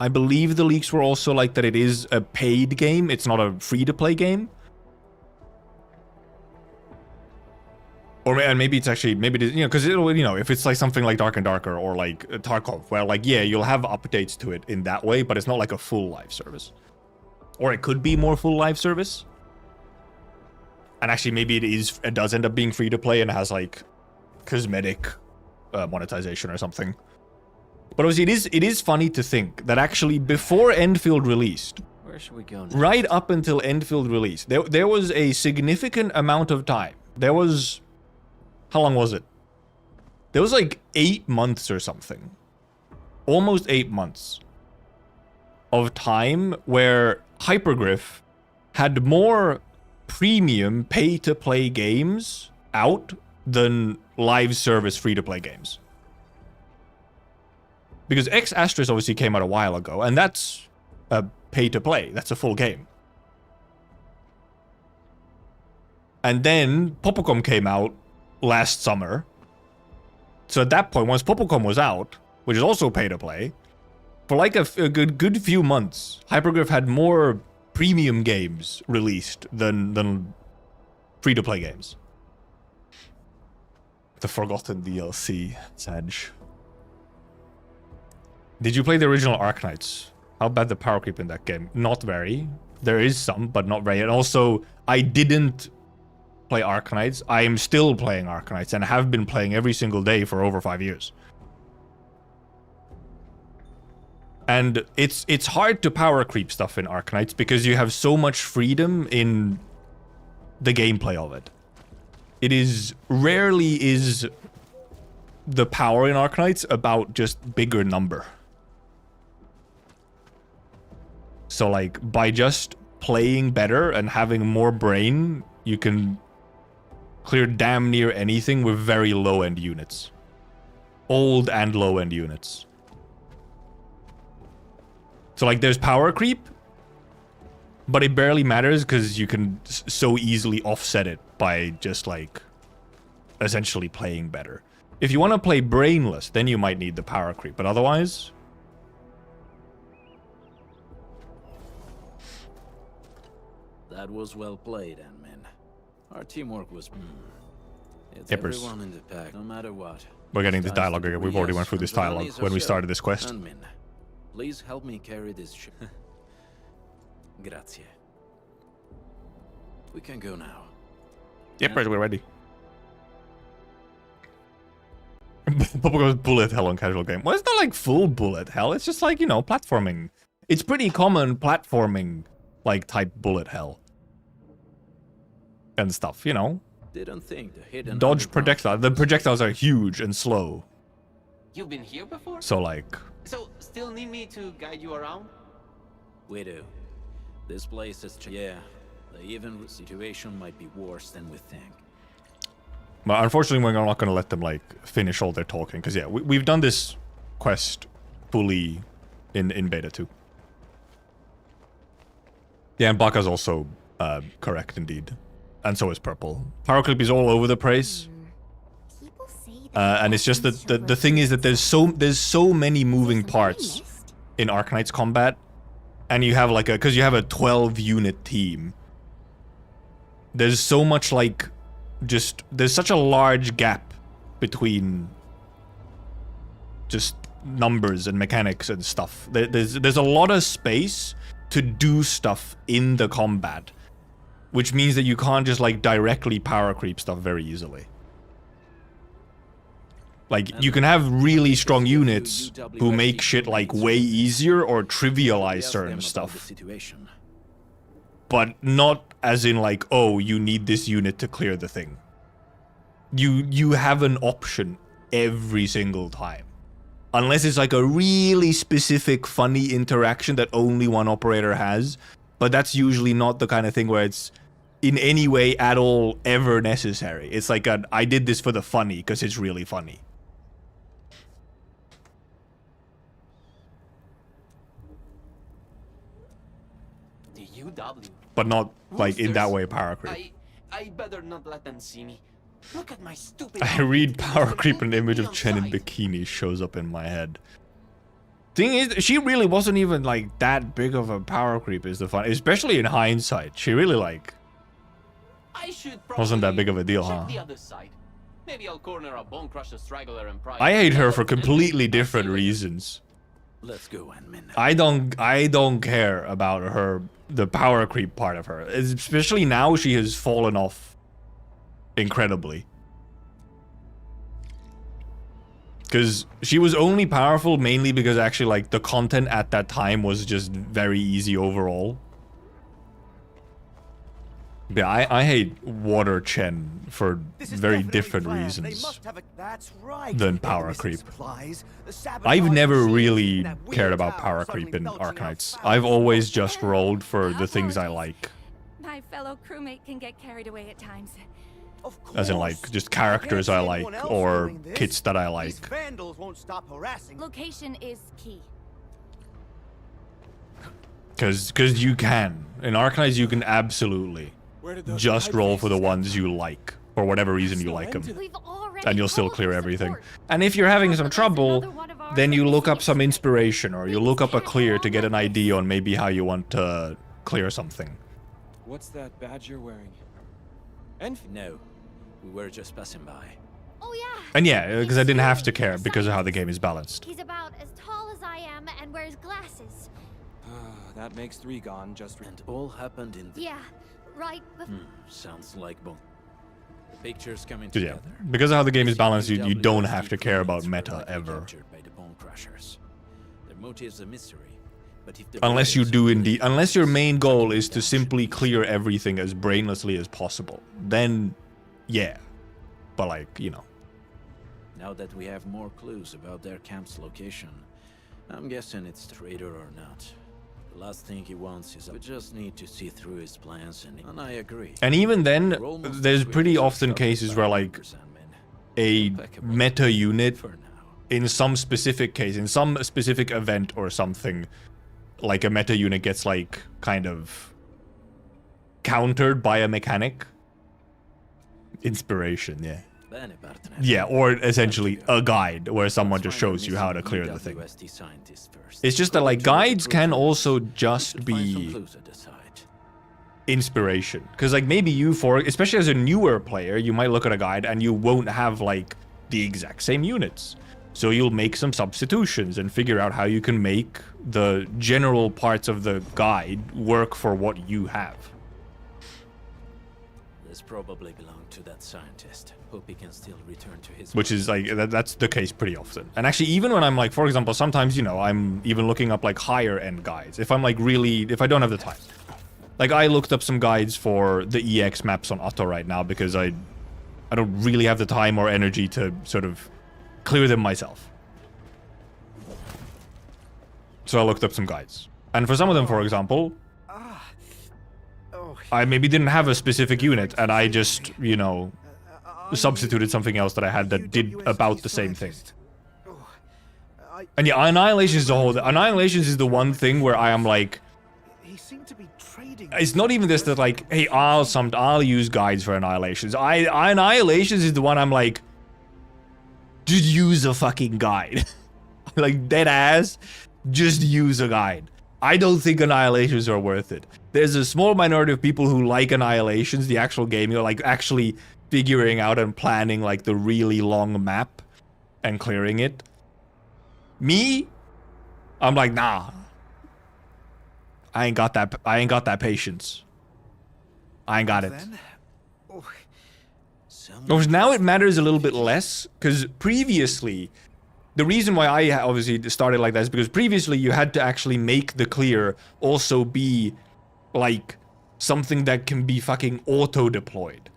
I believe the leaks were also like that it is a paid game. It's not a free-to-play game. And maybe it's actually, maybe it is, because it'll, if it's like something like Dark and Darker or like Tarkov, where like, yeah, you'll have updates to it in that way, but it's not like a full live service. Or it could be more full live service. And actually, maybe it does end up being free to play and has like cosmetic monetization or something. But obviously, it is funny to think that actually before Endfield released, where should we go now? Right up until Endfield released, there was a significant amount of time. There was... How long was it? There was like 8 months or something. Almost 8 months of time where Hypergriff had more premium pay-to-play games out than live service free-to-play games. Because X Asterisk obviously came out a while ago, and that's a pay-to-play. That's a full game. And then Popocom came out last summer. So at that point, once Popocom was out, which is also pay-to-play, for like a good few months, Hypergriff had more premium games released than free-to-play games. The Forgotten DLC, Sag. Did you play the original Arknights? How bad the power creep in that game? Not very. There is some, but not very. And also, I didn't play Arknights. I am still playing Arknights and have been playing every single day for over 5 years. And it's hard to power creep stuff in Arknights because you have so much freedom in the gameplay of it. It is rarely is the power in Arknights about just bigger number. So like by just playing better and having more brain, you can clear damn near anything with very low-end units. Old and low-end units. So like there's power creep, but it barely matters because you can so easily offset it by just like essentially playing better. If you want to play brainless, then you might need the power creep, but otherwise... That was well played, Ant-Man. Our teamwork was... It's Hippers. everyone in the pack, no matter what. We're getting this dialogue again. We've already went through this dialogue when we started this quest. Ant-Man, please help me carry this ship. Grazie. We can go now. Yippers, we're ready. Popocom's bullet hell on casual game. Well, it's not like full bullet hell. It's just like, platforming. It's pretty common platforming, like, type bullet hell. And stuff, Didn't think the hidden Dodge projectile. The projectiles are huge and slow. You've been here before? So, like... So, still need me to guide you around? We do. This place is... Yeah, the even situation might be worse than we think. But unfortunately, we're not going to let them, like, finish all their talking. Because, yeah, we've done this quest fully in beta too. Yeah, and Baka's also correct, indeed. and so is purple. Power creep is all over the place. People say that And it's just that the thing is that there's so many moving parts in Arknights combat, and you have like because you have a 12 unit team. There's so much like there's such a large gap between just numbers and mechanics and stuff. There's a lot of space to do stuff in the combat, which means that you can't just like directly power creep stuff very easily. Like, you can have really strong units who make shit like way easier or trivialize certain stuff, but not as in like, oh, you need this unit to clear the thing. You have an option every single time. Unless it's like a really specific funny interaction that only one operator has, but that's usually not the kind of thing where it's in any way at all ever necessary. It's like I did this for the funny because it's really funny. But not like in that way power creep. I better not let them see me. Look at my stupid. I read power creep, an image of Chen in bikini shows up in my head. Thing is, she really wasn't even like that big of a power creep is the fun, especially in hindsight. She really like wasn't that big of a deal, huh? The other side. Maybe I'll corner a bone crusher straggler and pry. I hate her for completely different reasons. Let's go, admin. I don't care about her, the power creep part of her. Especially now she has fallen off incredibly. Because she was only powerful mainly because actually like the content at that time was just very easy overall. Yeah, I hate Water Chen for very different reasons than power creep. I've never really cared about power creep in Arknights. I've always just rolled for the things I like. My fellow crewmate can get carried away at times. As in like just characters I like or kits that I like. Location is key. Cause you can. In Arknights you can absolutely just roll for the ones you like, for whatever reason you like them, and you'll still clear everything. And if you're having some trouble, then you look up some inspiration, or you look up a clear to get an idea on maybe how you want to clear something. What's that badge you're wearing? No, we were just passing by. Oh yeah. And yeah, because I didn't have to care because of how the game is balanced. He's about as tall as I am and wears glasses. That makes 3 gone just. And all happened in the... Yeah, right. Sounds like both. The pictures coming Yeah, together. because of how the game is balanced, you don't have to care about meta ever. By the bone crushers. Their motives a mystery, but if the Unless you do indeed, unless your main goal is to simply clear everything as brainlessly as possible, then yeah. But like, you know. Now that we have more clues about their camp's location, I'm guessing it's traitor or not. The last thing he wants is we just need to see through his plans, and I agree. And even then, there's pretty often cases where like a meta unit in some specific case, in some specific event or something, like a meta unit gets like kind of countered by a mechanic. Inspiration, yeah. Yeah, or essentially a guide where someone just shows you how to clear the thing. It's just that like guides can also just be inspiration. Because like maybe you, especially as a newer player, you might look at a guide and you won't have like the exact same units. So you'll make some substitutions and figure out how you can make the general parts of the guide work for what you have. This probably belonged to that scientist. Hope he can still return to his... Which is like, that's the case pretty often. And actually, even when I'm like, for example, sometimes, you know, I'm even looking up like higher end guides. If I'm like really, if I don't have the time. Like I looked up some guides for the EX maps on Otto right now because I don't really have the time or energy to sort of clear them myself. So I looked up some guides. And for some of them, for example, I maybe didn't have a specific unit and I just, you know, substituted something else that I had that did about the same thing. And yeah, Annihilations is the whole... Annihilations is the one thing where I am like... it's not even this that like, hey, I'll use guides for annihilations. Annihilations is the one I'm like, just use a fucking guide. Like dead ass, just use a guide. I don't think annihilations are worth it. There's a small minority of people who like annihilations, the actual game, like actually figuring out and planning like the really long map and clearing it. Me, I'm like, nah. I ain't got that patience. I ain't got it. Because now it matters a little bit less, because previously, the reason why I obviously started like that is because previously you had to actually make the clear also be like something that can be fucking auto-deployed.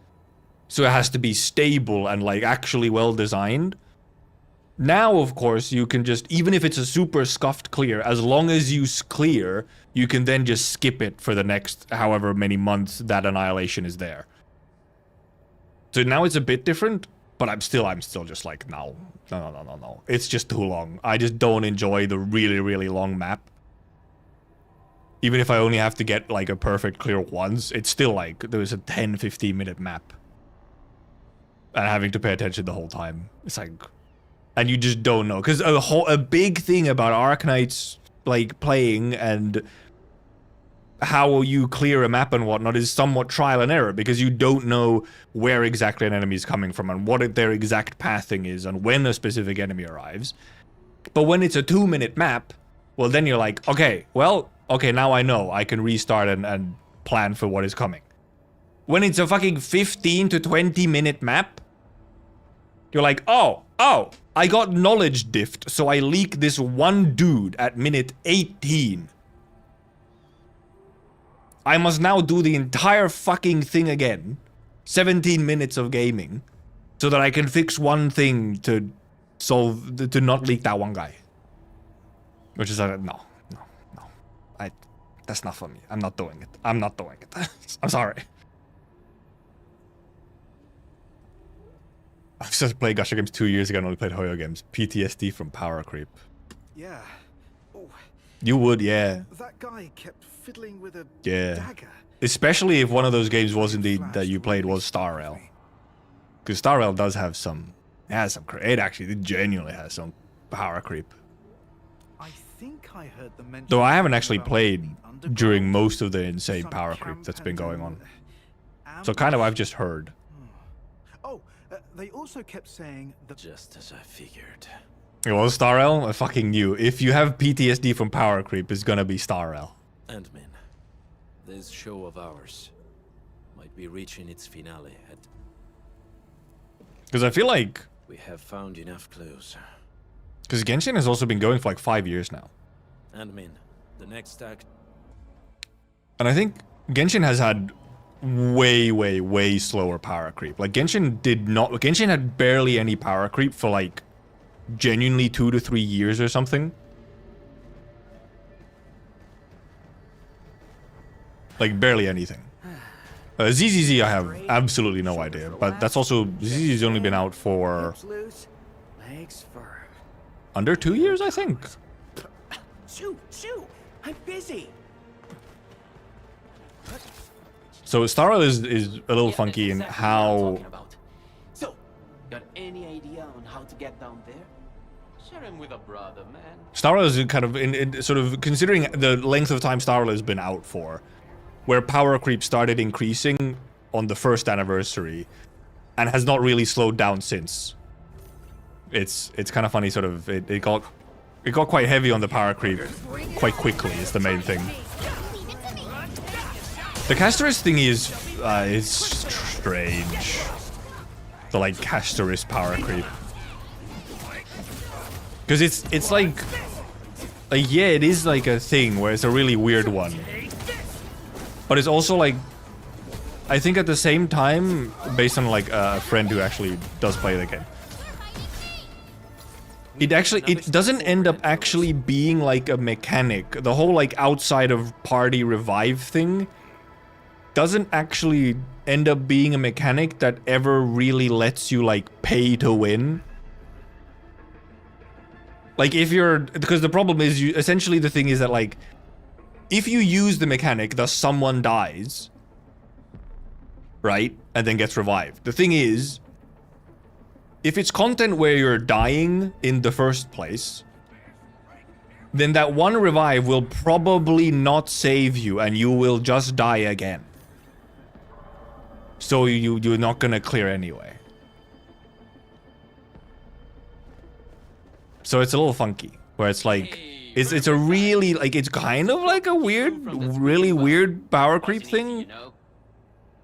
So it has to be stable and like actually well designed. Now, of course, you can just, even if it's a super scuffed clear, as long as you clear, you can then just skip it for the next however many months that annihilation is there. So now it's a bit different, but I'm still just like, no. It's just too long. I just don't enjoy the really, really long map. Even if I only have to get like a perfect clear once, it's still like, there's a 10-15 minute map. And having to pay attention the whole time. It's like, and you just don't know. Because a big thing about Arknights like playing and how you clear a map and whatnot is somewhat trial and error, because you don't know where exactly an enemy is coming from and what their exact pathing is and when a specific enemy arrives. But when it's a 2-minute map, well then you're like, okay, now I know. I can restart and plan for what is coming. When it's a fucking 15 to 20 minute map, you're like, oh, I got knowledge diffed, so I leak this one dude at minute 18. I must now do the entire fucking thing again. 17 minutes of gaming. So that I can fix one thing to solve, to not leak that one guy. Which is like, no. That's not for me. I'm not doing it. I'm sorry. I've started playing gacha games 2 years ago and only played Hoyo games. PTSD from power creep. Yeah. Oh, you would, yeah. That guy kept fiddling with a dagger. Especially if one of those games was indeed that you played was Star Rail. Because Star Rail does have some... It genuinely has some power creep. I think I heard the mention. Though I haven't actually played during most of the insane power creep that's been going on. So kind of I've just heard. They also kept saying that... Just as I figured. It was Star Rail? I fucking knew. If you have PTSD from power creep, it's gonna be Star Rail. Endman, this show of ours might be reaching its finale at... Because I feel like... We have found enough clues. Because Genshin has also been going for like 5 years now. Endman, the next act... And I think Genshin has had way slower power creep. Like Genshin had barely any power creep for like genuinely 2 to 3 years or something. Like barely anything. ZZZ I have absolutely no idea, but that's also ZZZ's only been out for under 2 years, I think. Shoo, I'm busy. So Star Rail is a little funky in how... So, got any idea on how to get down there? Share him with a brother, man. Star Rail is kind of in sort of considering the length of time Star Rail has been out for, where power creep started increasing on the first anniversary and has not really slowed down since. It's kind of funny, sort of it got quite heavy on the power creep quite quickly is the main thing. The Casterist thing is strange. The like Casterist power creep. Because it's like yeah, it is like a thing where it's a really weird one. But it's also like, I think at the same time, based on like a friend who actually does play the game, it doesn't end up actually being like a mechanic. The whole like outside of party revive thing doesn't actually end up being a mechanic that ever really lets you like pay to win. Like if you're, because the problem is essentially the thing is that like, if you use the mechanic, thus someone dies, right, and then gets revived. The thing is, if it's content where you're dying in the first place, then that one revive will probably not save you and you will just die again. So you're not gonna clear anyway. So it's a little funky, where it's like, it's a really, like, it's kind of like a weird, really weird power creep thing.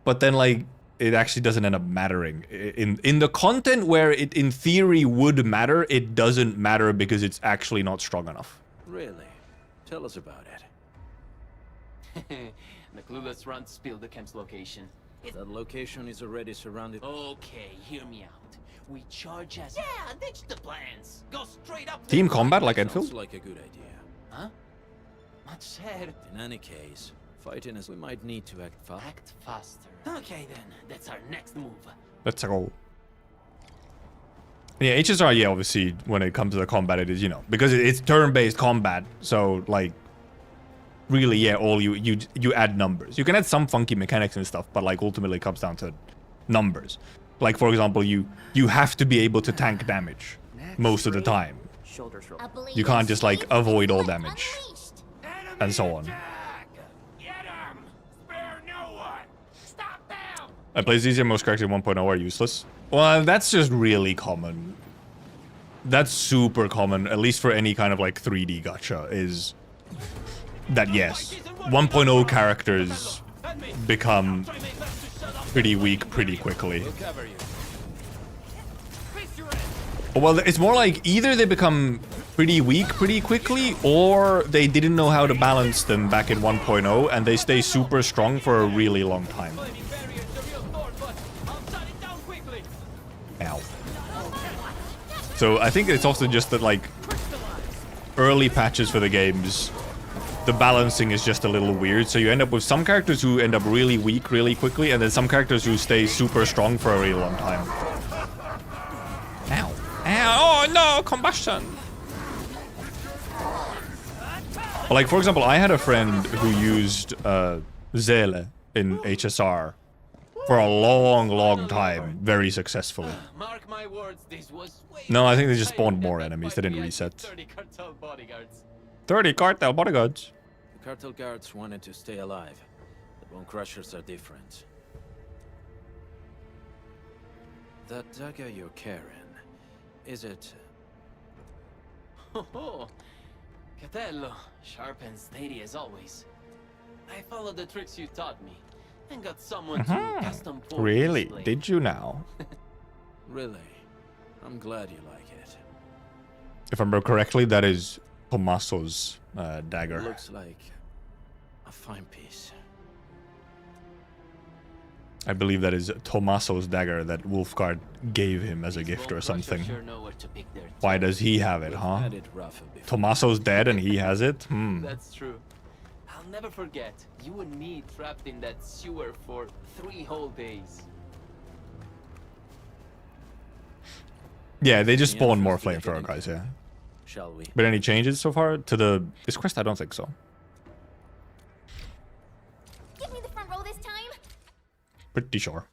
But then, like, it actually doesn't end up mattering. In the content where it in theory would matter, it doesn't matter because it's actually not strong enough. Really? Tell us about it. The clueless runt spilled the camp's location. That location is already surrounded. Okay, hear me out. We charge as... Yeah, ditch the plans. Go straight up. Team combat like Enfield? Sounds like a good idea. Huh? Much said. In any case, fighting us, we might need to act fast. Act faster. Okay then, that's our next move. Let's go. Yeah, HSR, yeah, obviously, when it comes to the combat, it is, you know, because it's turn-based combat, so, like, really, yeah, all you add numbers. You can add some funky mechanics and stuff, but, like, ultimately it comes down to numbers. Like, for example, you have to be able to tank damage most of the time. You can't just, like, avoid all damage, and so on. I plays easier, most characters in 1.0 are useless. Well, that's just really common. That's super common, at least for any kind of like 3D gacha, is that yes, 1.0 characters become pretty weak pretty quickly. Well, it's more like either they become pretty weak pretty quickly, or they didn't know how to balance them back in 1.0 and they stay super strong for a really long time. Ow. So I think it's also just that, like, early patches for the games, the balancing is just a little weird. So you end up with some characters who end up really weak really quickly, and then some characters who stay super strong for a really long time. Ow. Ow. Oh no, combustion. Well, like, for example, I had a friend who used Zele in HSR for a long time, very successfully. Mark my words, this was way No, I think they just spawned more enemies. They didn't reset. 30 cartel bodyguards. 30 cartel bodyguards. The cartel guards wanted to stay alive. The Bone Crushers are different. That dagger you're carrying, is it... Oh, Catello, sharp and steady as always. I followed the tricks you taught me, and got someone to custom port Really? display. Did you now? Really? I'm glad you like it. If I remember correctly, that is Tommaso's dagger. Looks like a fine piece. I believe that is Tommaso's dagger that Wolfguard gave him as a gift or something. Sure know where to pick their Why does he have it, huh? Had it rougher before. Tommaso's dead and he has it? Hmm. That's true. I'll never forget, you and me trapped in that sewer for 3 whole days. Yeah, they just spawned more flamethrower guys, yeah. Shall we? But any changes so far to this quest? I don't think so. Give me the front row this time. Pretty sure.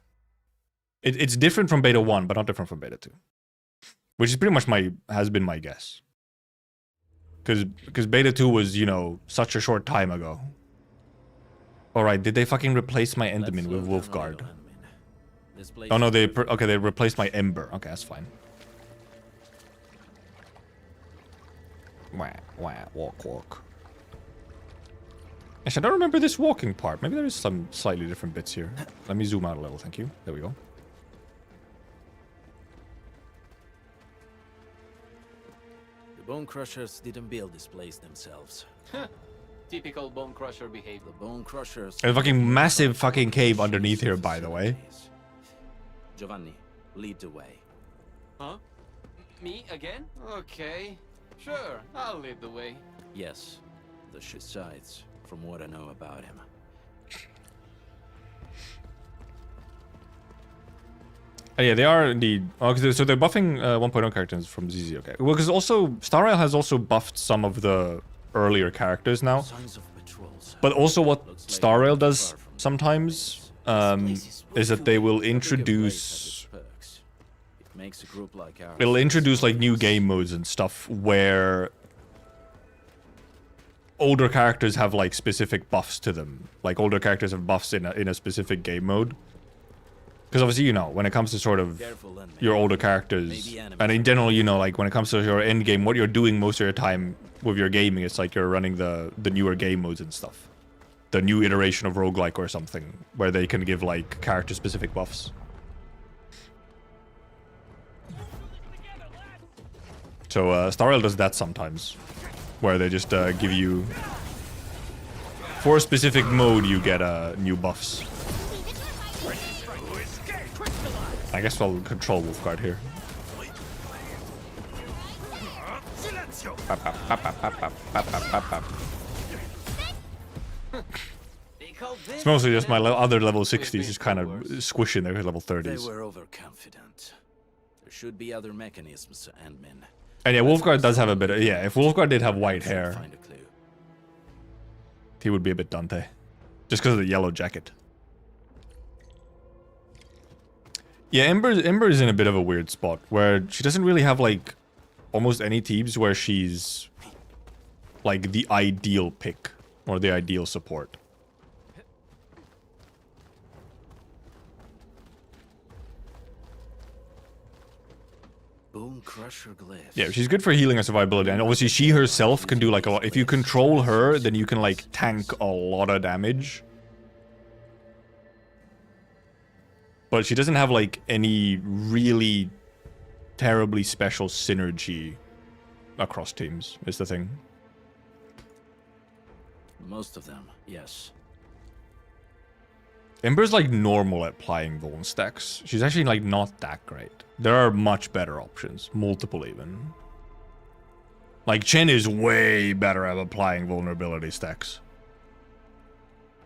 It's different from beta 1, but not different from beta 2. Which is pretty much has been my guess. Because beta 2 was, you know, such a short time ago. Alright, did they fucking replace my Enderman with Wolfguard? Oh no, they replaced my Ember. Okay, that's fine. Wah, wah, walk. Actually, I don't remember this walking part. Maybe there is some slightly different bits here. Let me zoom out a little, thank you. There we go. The Bone Crushers didn't build this place themselves. Typical Bone Crusher behavior. The Bone Crushers... There's a fucking massive fucking cave underneath here, by the way. Giovanni, lead the way. Huh? Me again? Okay. Sure, I'll lead the way. Yes, the sides, from what I know about him. Yeah, they are indeed. Oh, so they're buffing 1.0 characters from ZZ. Okay. Well, because also Star Rail has also buffed some of the earlier characters now. But also what Star Rail does sometimes is that they will introduce... It'll introduce like new game modes and stuff where older characters have like specific buffs to them. Like older characters have buffs in a specific game mode. Because obviously, you know, when it comes to sort of your older characters, and in general, you know, like when it comes to your end game, what you're doing most of your time with your gaming, it's like you're running the newer game modes and stuff. The new iteration of roguelike or something, where they can give like character-specific buffs. So Star Rail does that sometimes, where they just give you, for a specific mode, you get new buffs. I guess I'll control Wolfguard here. It's mostly just my other level 60s is kind of squishing their level 30s. They were overconfident. There should be other mechanisms, admin. And yeah, Wolfguard does have a bit of... Yeah, if Wolfguard did have white hair, he would be a bit Dante. Just because of the yellow jacket. Yeah, Ember is in a bit of a weird spot, where she doesn't really have, like, almost any teams where she's, like, the ideal pick, or the ideal support. Bone Crusher Glyphs. Yeah, she's good for healing and survivability, and obviously she herself can do like a lot. If you control her, then you can like tank a lot of damage. But she doesn't have like any really terribly special synergy across teams, is the thing. Most of them, yes. Ember's like normal at applying Vuln stacks. She's actually like not that great. There are much better options, multiple even. Like Chen is way better at applying vulnerability stacks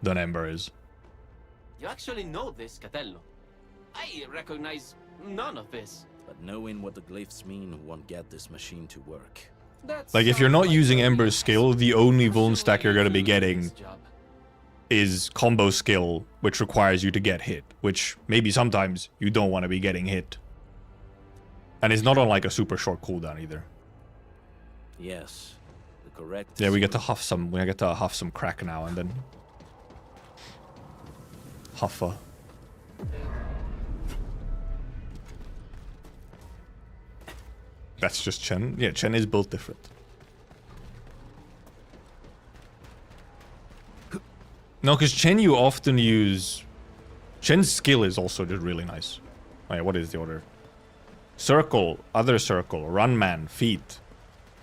than Ember is. You actually know this, Catello. I recognize none of this. But knowing what the glyphs mean won't get this machine to work. Like if you're not using Ember's skill, the only Vuln stack you're going to be getting is combo skill, which requires you to get hit, which maybe sometimes you don't want to be getting hit. And it's not on like a super short cooldown either. Yes, the correct. Yeah, we get to huff some crack now and then. Huffa. That's just Chen. Yeah, Chen is built different. No, because Chen you often use... Chen's skill is also just really nice. Oh yeah, what is the order? Circle, other circle, run man, feet,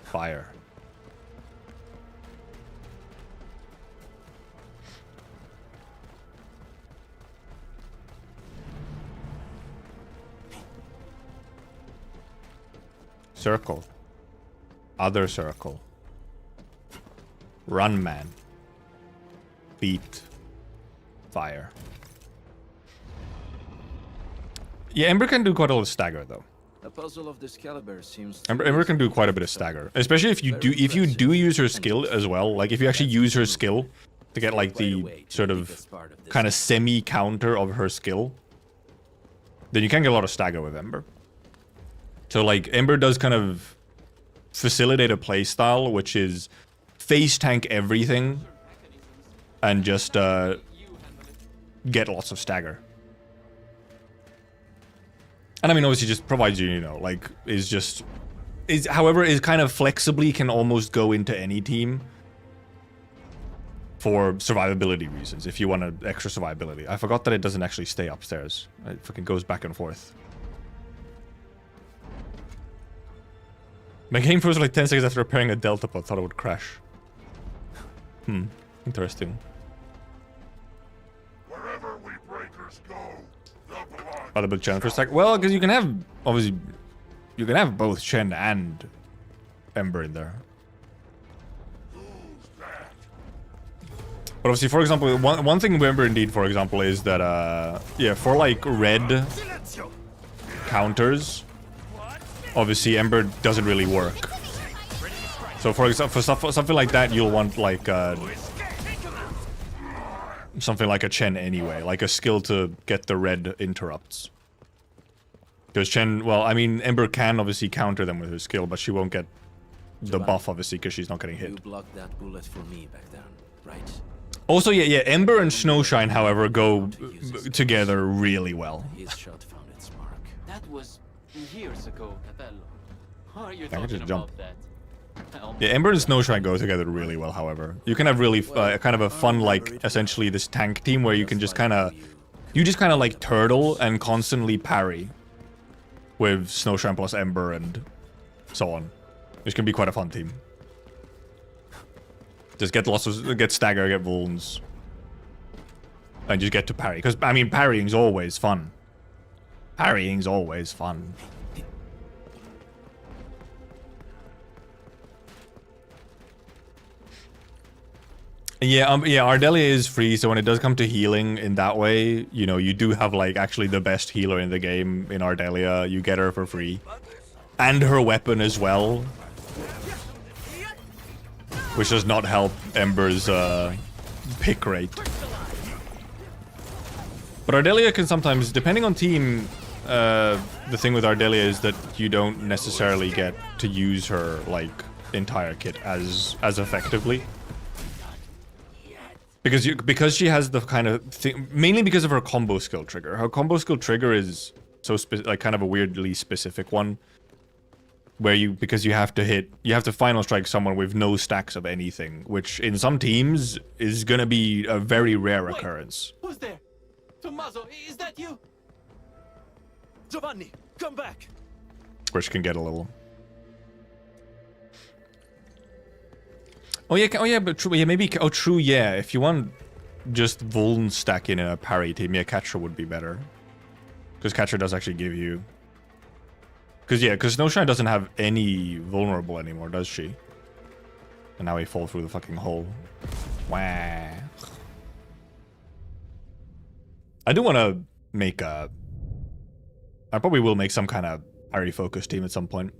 fire. Circle, other circle, run man, feet, fire. Yeah, Ember can do quite a lot of stagger though. The puzzle of this caliber seems Ember can do quite a bit of stagger, especially if you do use her skill as well. Like if you actually use her skill to get like the sort of kind of semi counter of her skill, then you can get a lot of stagger with Ember. So like Ember does kind of facilitate a playstyle which is face tank everything and just get lots of stagger. And I mean, obviously, just provides you, you know, like, however, is kind of flexibly can almost go into any team for survivability reasons, if you want extra survivability. I forgot that it doesn't actually stay upstairs. It fucking goes back and forth. My game froze for like 10 seconds after repairing a delta pod. Thought it would crash. Interesting. Wherever we breakers go, About a big Chen for a sec. Well, because you can have, obviously, you can have both Chen and Ember in there. But obviously, for example, one thing with Ember indeed, for example, is that, yeah, for like red counters, obviously Ember doesn't really work. So for example, for something like that, you'll want like something like a Chen anyway, like a skill to get the red interrupts. Because Chen, well, I mean, Ember can obviously counter them with her skill, but she won't get the buff, obviously, because she's not getting hit. You blocked that bullet for me back then, right? Also, yeah, Ember and Snowshine, however, go together really well. His shot found its mark. That was years ago, Catello. How are you I can talking just jump. about that? Yeah, Ember and Snowshine go together really well, however. You can have really kind of a fun, like, essentially this tank team where you can just kind of... You just kind of, like, turtle and constantly parry with Snowshine plus Ember and so on. Which can be quite a fun team. Just get lots of... Get stagger, get vulns. And just get to parry. Because, I mean, parrying's always fun. Parrying's always fun. Yeah, Ardelia is free, so when it does come to healing in that way, you know, you do have, like, actually the best healer in the game in Ardelia. You get her for free. And her weapon as well. Which does not help Ember's, pick rate. But Ardelia can sometimes, depending on team, the thing with Ardelia is that you don't necessarily get to use her, like, entire kit as effectively. Because she has the kind of thing, mainly because of her combo skill trigger. Her combo skill trigger is so like kind of a weirdly specific one, where because you have to final strike someone with no stacks of anything, which in some teams is gonna be a very rare occurrence. Who's there? Tommaso, is that you? Giovanni, come back. Which can get a little. Oh yeah, but true. Yeah, maybe. Oh, true. Yeah, if you want just vuln stack in a parry team, yeah, Catcher would be better. Because Catcher does actually give you. Because Snowshine doesn't have any vulnerable anymore, does she? And now we fall through the fucking hole. Wah. I do want to make a. I probably will make some kind of parry focused team at some point.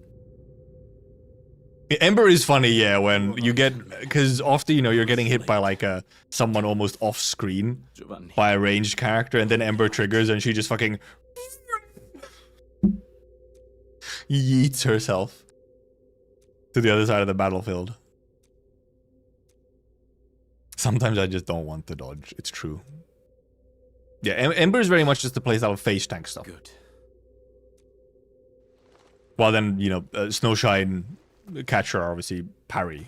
Ember is funny, yeah, when you get, because often, you know, you're getting hit by like someone almost off screen by a ranged character, and then Ember triggers and she just fucking yeets herself to the other side of the battlefield. Sometimes I just don't want to dodge, it's true. Yeah, Ember is very much just the playstyle of face tank stuff. Good. While then, you know, Snowshine, Catcher are obviously parry.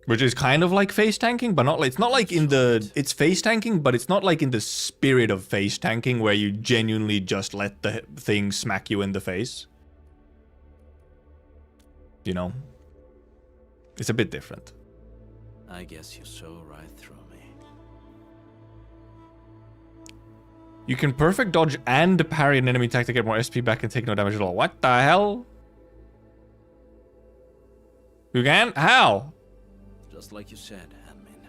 Which is kind of like face tanking, but not like, it's not like in the, it's face tanking, but it's not like in the spirit of face tanking where you genuinely just let the thing smack you in the face. You know? It's a bit different. I guess you saw right through me. You can perfect dodge and parry an enemy attack to get more SP back and take no damage at all. What the hell? You can? How? Just like you said, Admin.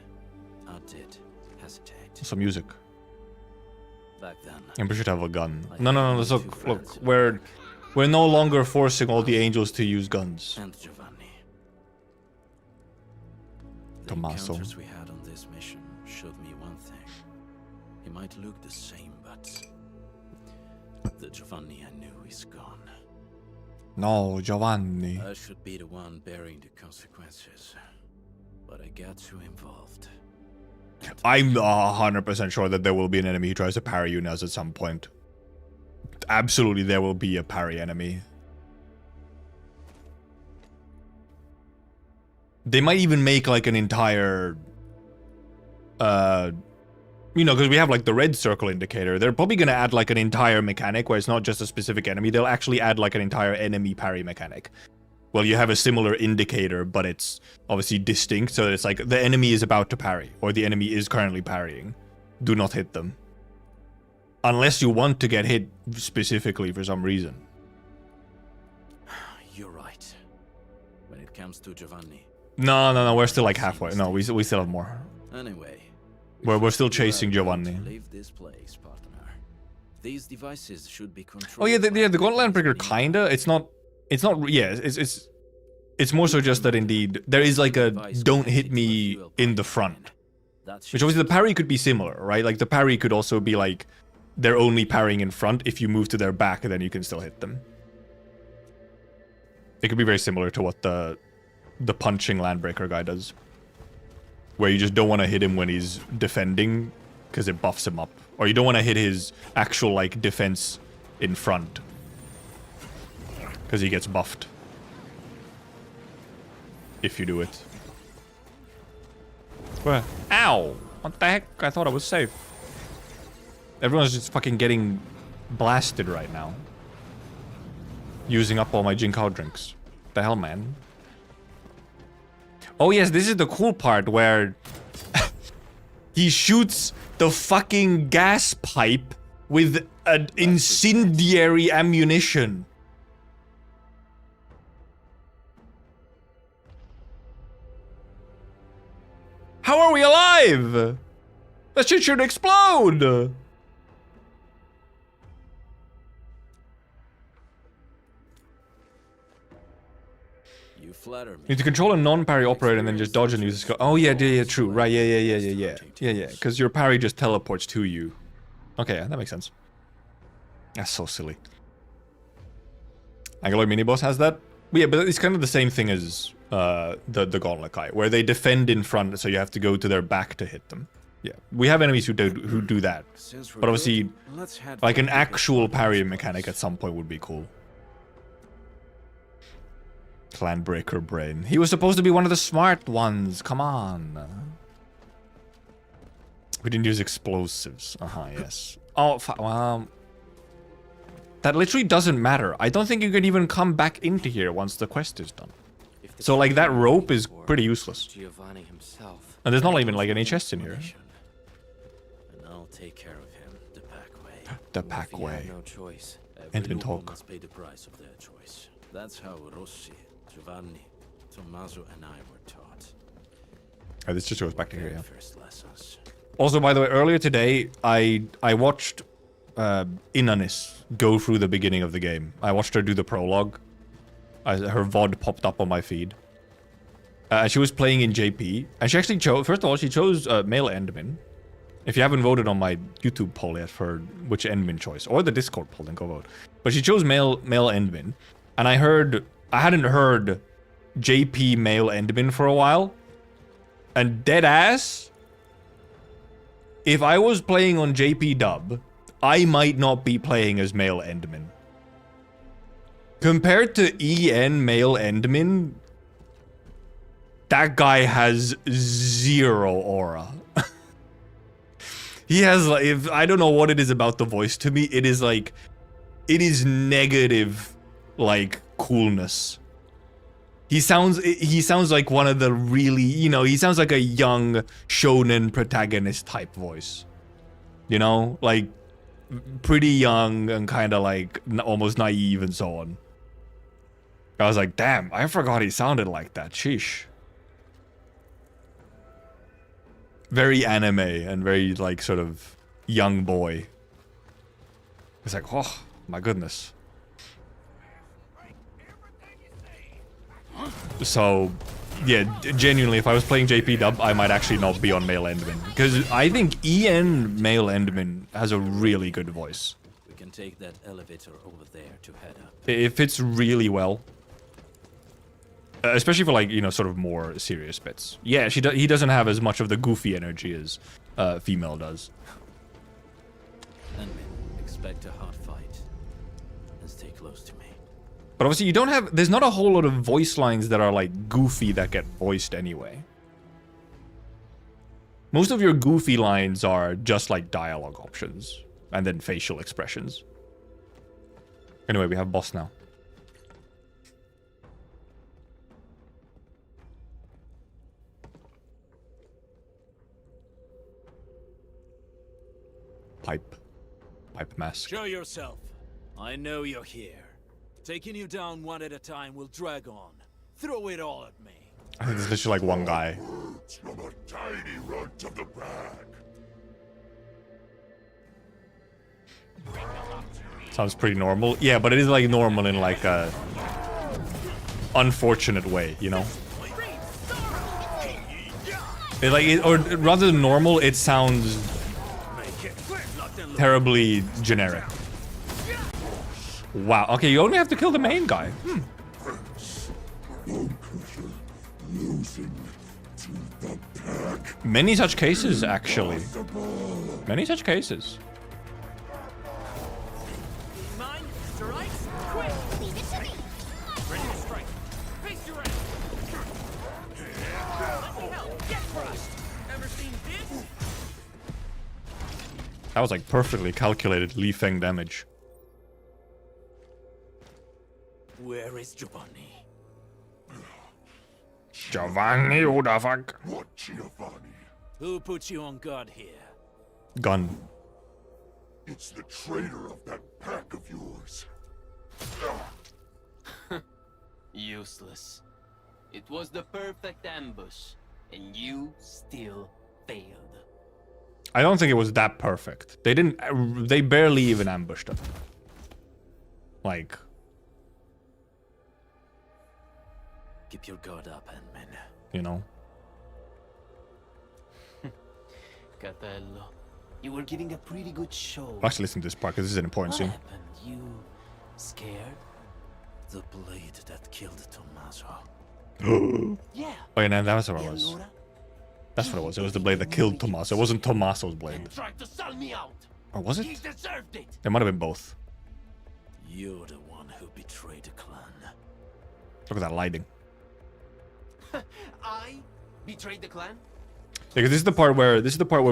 I did hesitate. Some music. Back then. Ember should have a gun. No. Look, we're no longer forcing all the angels to use guns. And Giovanni. The Tommaso. encounters we had on this mission showed me one thing. He might look the same, but the Giovanni I knew is gone. No, Giovanni. I should be the one bearing the consequences, but I got too involved. I'm 100% sure that there will be an enemy who tries to parry you Nez at some point. Absolutely, there will be a parry enemy. They might even make like an entire, you know, because we have like the red circle indicator. They're probably going to add like an entire mechanic where it's not just a specific enemy. They'll actually add like an entire enemy parry mechanic. Well, you have a similar indicator, but it's obviously distinct. So it's like the enemy is about to parry or the enemy is currently parrying. Do not hit them. Unless you want to get hit specifically for some reason. You're right. When it comes to Giovanni. No, we're still like halfway. No, we still have more. Anyway, we're still chasing Giovanni. Leave this place, partner. These devices should be controlled. Oh yeah, the Gauntlet Breaker kinda. It's not. Yeah, it's It's more so just that indeed there is like a don't hit me in the front. Which obviously the parry could be similar, right? Like the parry could also be like they're only parrying in front. If you move to their back, then you can still hit them. It could be very similar to what the punching Landbreaker guy does. Where you just don't want to hit him when he's defending because it buffs him up. Or you don't want to hit his actual like defense in front because he gets buffed if you do it. Where? Ow! What the heck? I thought I was safe. Everyone's just fucking getting blasted right now. Using up all my Jinkao drinks. The hell, man? Oh yes, this is the cool part where he shoots the fucking gas pipe with an incendiary ammunition. How are we alive? That shit should explode! You flatter me. You need to control a non-parry operator and then just dodge and use the skill. Oh yeah, true. Right, yeah. Because your parry just teleports to you. Okay, yeah, that makes sense. That's so silly. Angaloid mini-boss has that? Yeah, but it's kind of the same thing as the Gauntlet guy, where they defend in front, so you have to go to their back to hit them. Yeah, we have enemies who do that. But obviously, like an actual parry mechanic at some point would be cool. Clanbreaker brain. He was supposed to be one of the smart ones. Come on. We didn't use explosives. Yes. Oh, that literally doesn't matter. I don't think you can even come back into here once the quest is done. So, like, that rope is pretty useless. And there's not even, like, any chests in here. And I'll take care of him the pack way. The pack way. No choice. Endman talk. Must pay the price of their choice. That's how Rossi, Giovanni, Tommaso, and I were taught. Oh, this just goes back to here, yeah. First lessons. Also, by the way, earlier today, I watched Inanis go through the beginning of the game. I watched her do the prologue. Her VOD popped up on my feed. She was playing in JP, and she actually chose, first of all, she chose male Enderman. If you haven't voted on my YouTube poll yet for which Enderman choice, or the Discord poll, then go vote. But she chose male Enderman, and I hadn't heard JP male Enderman for a while, and dead ass, if I was playing on JP dub, I might not be playing as male Enderman. Compared to EN male Enderman, that guy has zero aura. He has like, I don't know what it is about the voice. To me, it is like, it is negative, like, coolness. He sounds like one of the really, he sounds like a young shonen protagonist type voice. Like, pretty young and kind of like almost naive and so on. I was like, damn, I forgot he sounded like that. Sheesh. Very anime and very like sort of young boy. It's like, oh my goodness. So, yeah, genuinely, if I was playing JP dub, I might actually not be on male Enderman. Because I think EN male Enderman has a really good voice. We can take that elevator over there to head up. It fits really well. Especially for, like, sort of more serious bits. Yeah, he doesn't have as much of the goofy energy as female does. Enderman, expect a hard fight. And stay close to me. But obviously there's not a whole lot of voice lines that are like goofy that get voiced anyway. Most of your goofy lines are just like dialogue options and then facial expressions. Anyway, we have boss now. Pipe mask. Show yourself. I know you're here. Taking you down one at a time will drag on. Throw it all at me. I think there's literally like one guy. From a tiny runt of the pack. Sounds pretty normal. Yeah, but it is like normal in like a unfortunate way, you know? Or rather than normal, it sounds terribly generic. Wow, okay, you only have to kill the main guy. Many such cases, actually. Many such cases. That was like perfectly calculated Li Feng damage. Where is Giovanni? Giovanni, who the fuck? What Giovanni? Who put you on guard here? Gun. It's the traitor of that pack of yours. Useless. It was the perfect ambush, and you still failed. I don't think it was that perfect. They didn't. They barely even ambushed him. Like. Keep your guard up, Ant-Man. You know. Catello, you were giving a pretty good show. I'll actually listen to this part because this is an important scene. What happened? You scared? The blade that killed Tommaso. Yeah. Oh yeah, no, that's what it was. That's what it was. It was the blade that killed Tommaso. It wasn't Tommaso's blade. Tried to sell me out. Or was it? He deserved it. It might have been both. You're the one who betrayed the clan. Look at that lighting. I betrayed the clan? Because this is the part where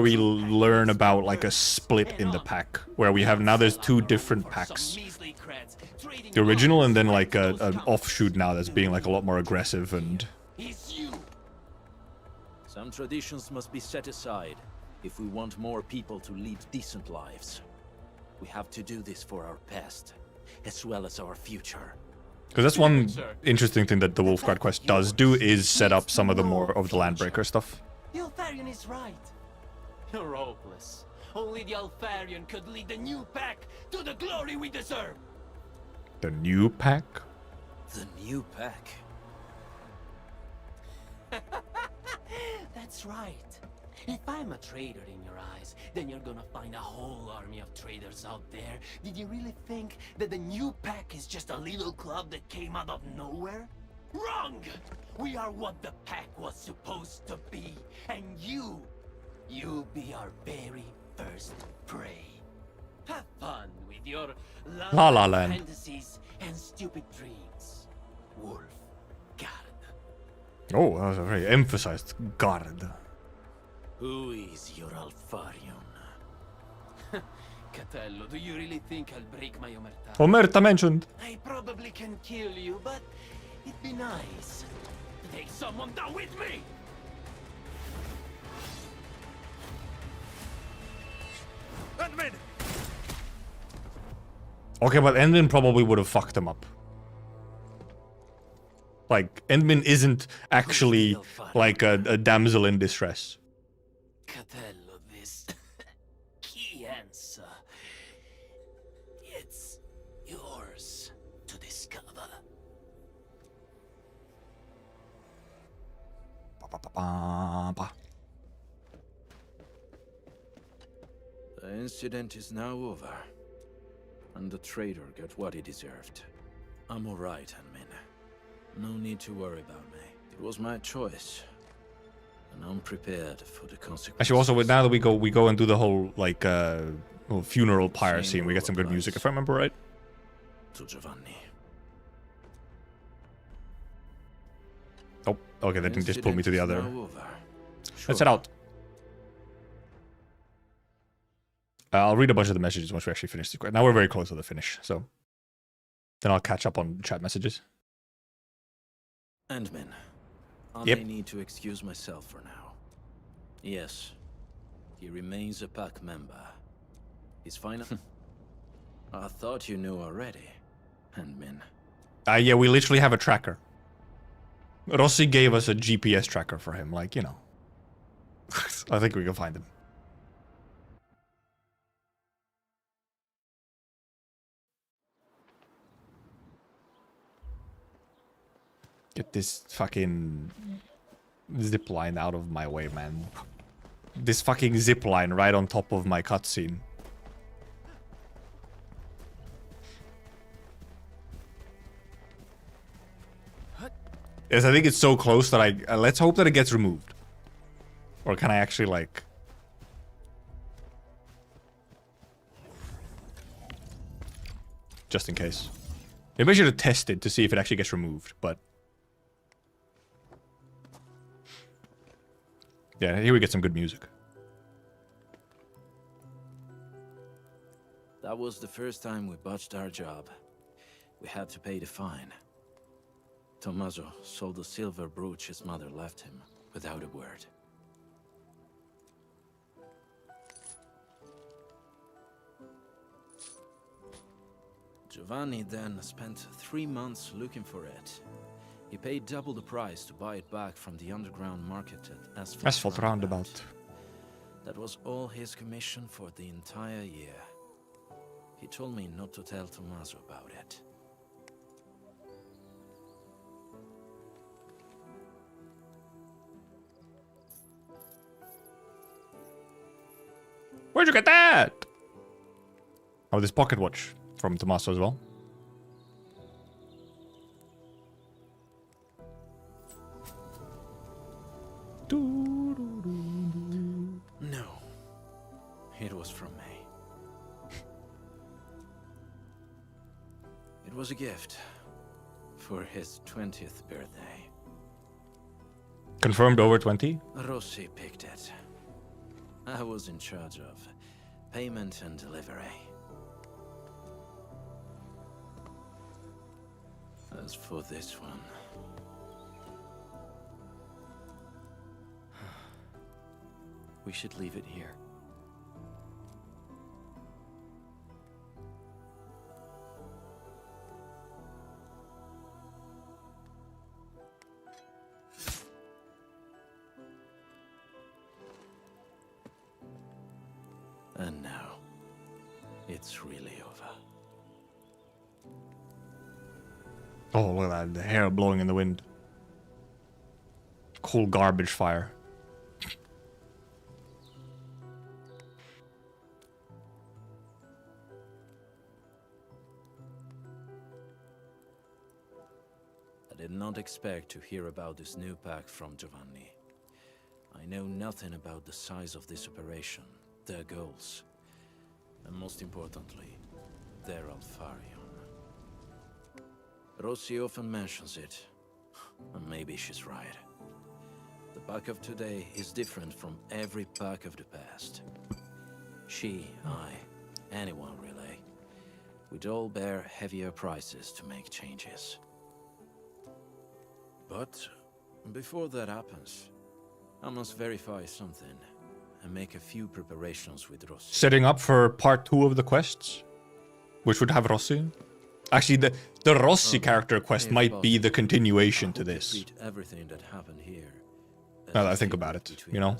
we learn about like a split in the pack, where we have now there's two different packs. The original and then like an offshoot now that's being like a lot more aggressive and. Some traditions must be set aside if we want more people to lead decent lives. We have to do this for our past, as well as our future. Because that's one interesting thing that the Wolfguard quest does do is set up some of the more of the Landbreaker stuff. The Alfarian is right. You're hopeless. Only the Alfarian could lead the new pack to the glory we deserve. The new pack? The new pack? That's right. If I'm a traitor in your eyes, then you're gonna find a whole army of traitors out there. Did you really think that the new pack is just a little club that came out of nowhere? Wrong! We are what the pack was supposed to be, and you'll be our very first prey. Have fun with your La La Land fantasies and stupid dreams, Wolf. Oh, that was a very emphasized guard. Who is your Alfarion? Catello, do you really think I'll break my omerta? Omerta mentioned. I probably can kill you, but it'd be nice to take someone down with me. Ant-Man! Okay, but Endman probably would have fucked him up. Like, Endman isn't actually like a damsel in distress. Catello, this key answer. It's yours to discover. The incident is now over, and the traitor got what he deserved. I'm alright, Ant-Man. No need to worry about me. It was my choice, and I'm prepared for the consequences. Actually, also, now that we go and do the whole like whole funeral pyre scene, we get some good music, if I remember right. To Giovanni. Oh, okay, that didn't just pull me to the other. Sure. Let's head out. I'll read a bunch of the messages once we actually finish this quest. Now we're very close to the finish, so then I'll catch up on chat messages. Ant-Man, I Yep. may need to excuse myself for now. Yes, he remains a pack member. He's fine. I thought you knew already, Ant-Man. Yeah, we literally have a tracker. Rossi gave us a GPS tracker for him, like, you know. I think we can find him. Get this fucking zip line out of my way, man. This fucking zip line right on top of my cutscene. Yes, I think it's so close that I... let's hope that it gets removed. Or can I actually, like... Just in case. Maybe I should have tested to see if it actually gets removed, but... Yeah, here we get some good music. That was the first time we botched our job. We had to pay the fine. Tommaso sold the silver brooch his mother left him, without a word. Giovanni then spent 3 months looking for it. He paid double the price to buy it back from the underground market at Asphalt Roundabout. That was all his commission for the entire year. He told me not to tell Tommaso about it. Where'd you get that? Oh, this pocket watch from Tommaso as well. No. It was from me. It was a gift for his 20th birthday. Confirmed over 20? Rossi picked it. I was in charge of payment and delivery. As for this one... we should leave it here. And now, it's really over. Oh, look at that. The hair blowing in the wind. Cool garbage fire. I did not expect to hear about this new pack from Giovanni. I know nothing about the size of this operation, their goals, and most importantly, their Alfarion. Rossi often mentions it, and maybe she's right. The pack of today is different from every pack of the past. She, I, anyone really, would all bear heavier prices to make changes. But before that happens, I must verify something and make a few preparations with Rossi. Setting up for part 2 of the quests, which would have Rossi. Actually, the Rossi character quest might be the continuation to this. Everything that happened here. Now that I think about it, you know.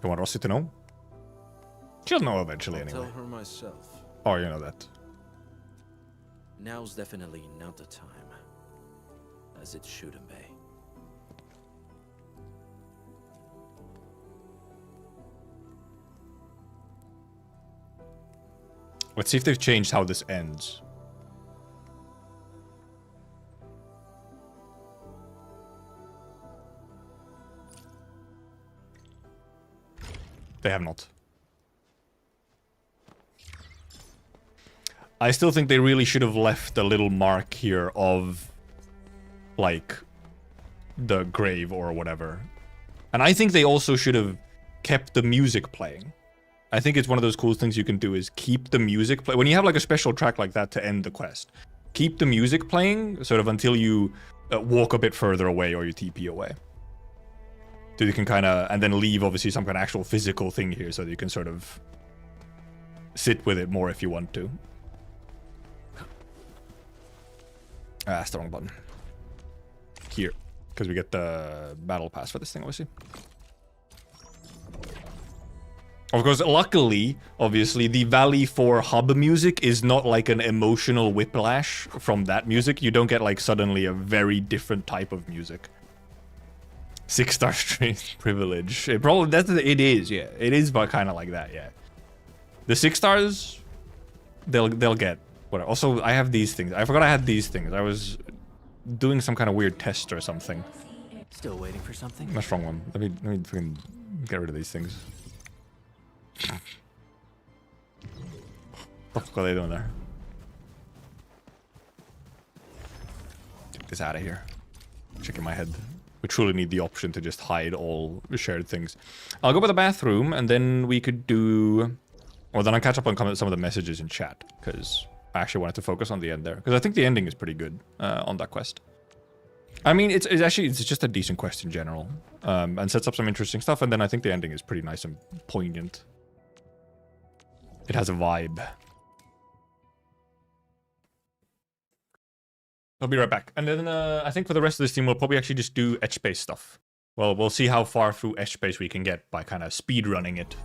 You want Rossi to know? She'll know eventually I'll anyway. tell her myself. Oh, you know that. Now's definitely not the time, as it shouldn't be. Let's see if they've changed how this ends. They have not. I still think they really should have left a little mark here of, like, the grave or whatever. And I think they also should have kept the music playing. I think it's one of those cool things you can do is keep the music play. When you have like a special track like that to end the quest, keep the music playing sort of until you walk a bit further away or you TP away. So you can kind of, and then leave obviously some kind of actual physical thing here so that you can sort of sit with it more if you want to. Ah, that's the wrong button. Here, because we get the battle pass for this thing, obviously. Of course, luckily, obviously, the Valley 4 hub music is not like an emotional whiplash from that music. You don't get like suddenly a very different type of music. 6-star straight privilege. It is, yeah. It is, but kind of like that, yeah. The 6 stars, they'll get whatever. Also, I have these things. I forgot I had these things. I was doing some kind of weird test or something. Still waiting for something? That's the wrong one. Let me fucking get rid of these things. What the fuck are they doing there? Get this out of here. Shaking my head. We truly need the option to just hide all shared things. I'll go to the bathroom, and then we could do... Well, then I'll catch up on some of the messages in chat, because I actually wanted to focus on the end there. Because I think the ending is pretty good on that quest. I mean, it's just a decent quest in general. And sets up some interesting stuff, and then I think the ending is pretty nice and poignant. It has a vibe. I'll be right back. And then I think for the rest of this team, we'll probably actually just do edge-based stuff. Well, we'll see how far through edge-space we can get by kind of speed running it.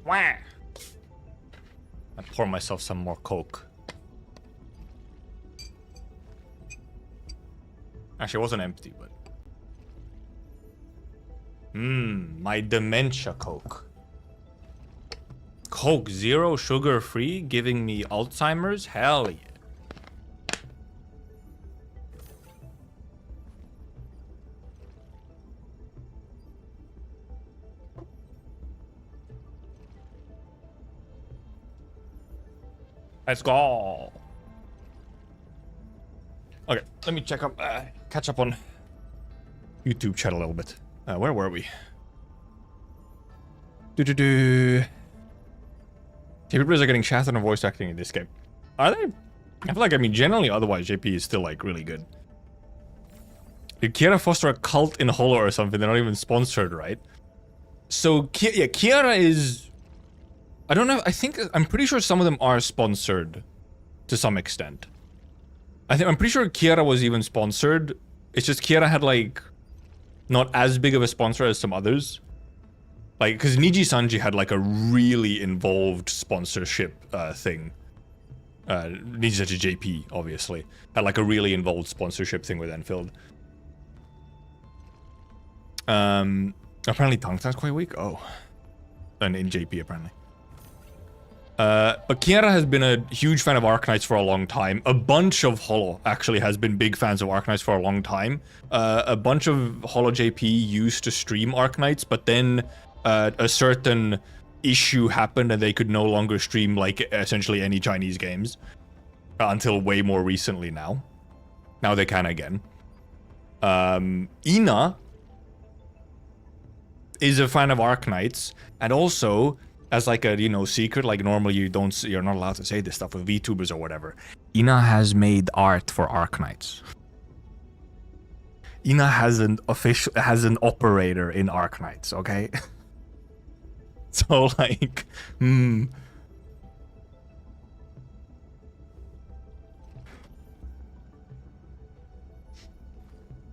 Wah! I pour myself some more Coke. Actually, it wasn't empty, but... my dementia Coke. Coke Zero sugar free, giving me Alzheimer's? Hell yeah. Let's go. Okay, let me catch up on YouTube chat a little bit. Where were we? JP players are getting shafted on voice acting in this game. Are they? I feel like, I mean, generally, otherwise, JP is still, like, really good. Did Kiara foster a cult in Holo or something? They're not even sponsored, right? So, yeah, Kiara is... I don't know, I'm pretty sure some of them are sponsored to some extent. I'm pretty sure Kiara was even sponsored. It's just Kiara had, like, not as big of a sponsor as some others. Like, because Niji Sanji had, like, a really involved sponsorship thing. Niji Sanji JP, obviously. Had, like, a really involved sponsorship thing with Enfield. Apparently Tungstan's quite weak. Oh. And in JP, apparently. But Kiara has been a huge fan of Arknights for a long time. A bunch of Holo actually has been big fans of Arknights for a long time. A bunch of Holo JP used to stream Arknights, but then a certain issue happened and they could no longer stream, like, essentially any Chinese games. Until way more recently now. Now they can again. Ina is a fan of Arknights, and also, as like a, you know, secret, like normally you're not allowed to say this stuff with VTubers or whatever. Ina has made art for Arknights. Ina has an operator in Arknights, okay? So like,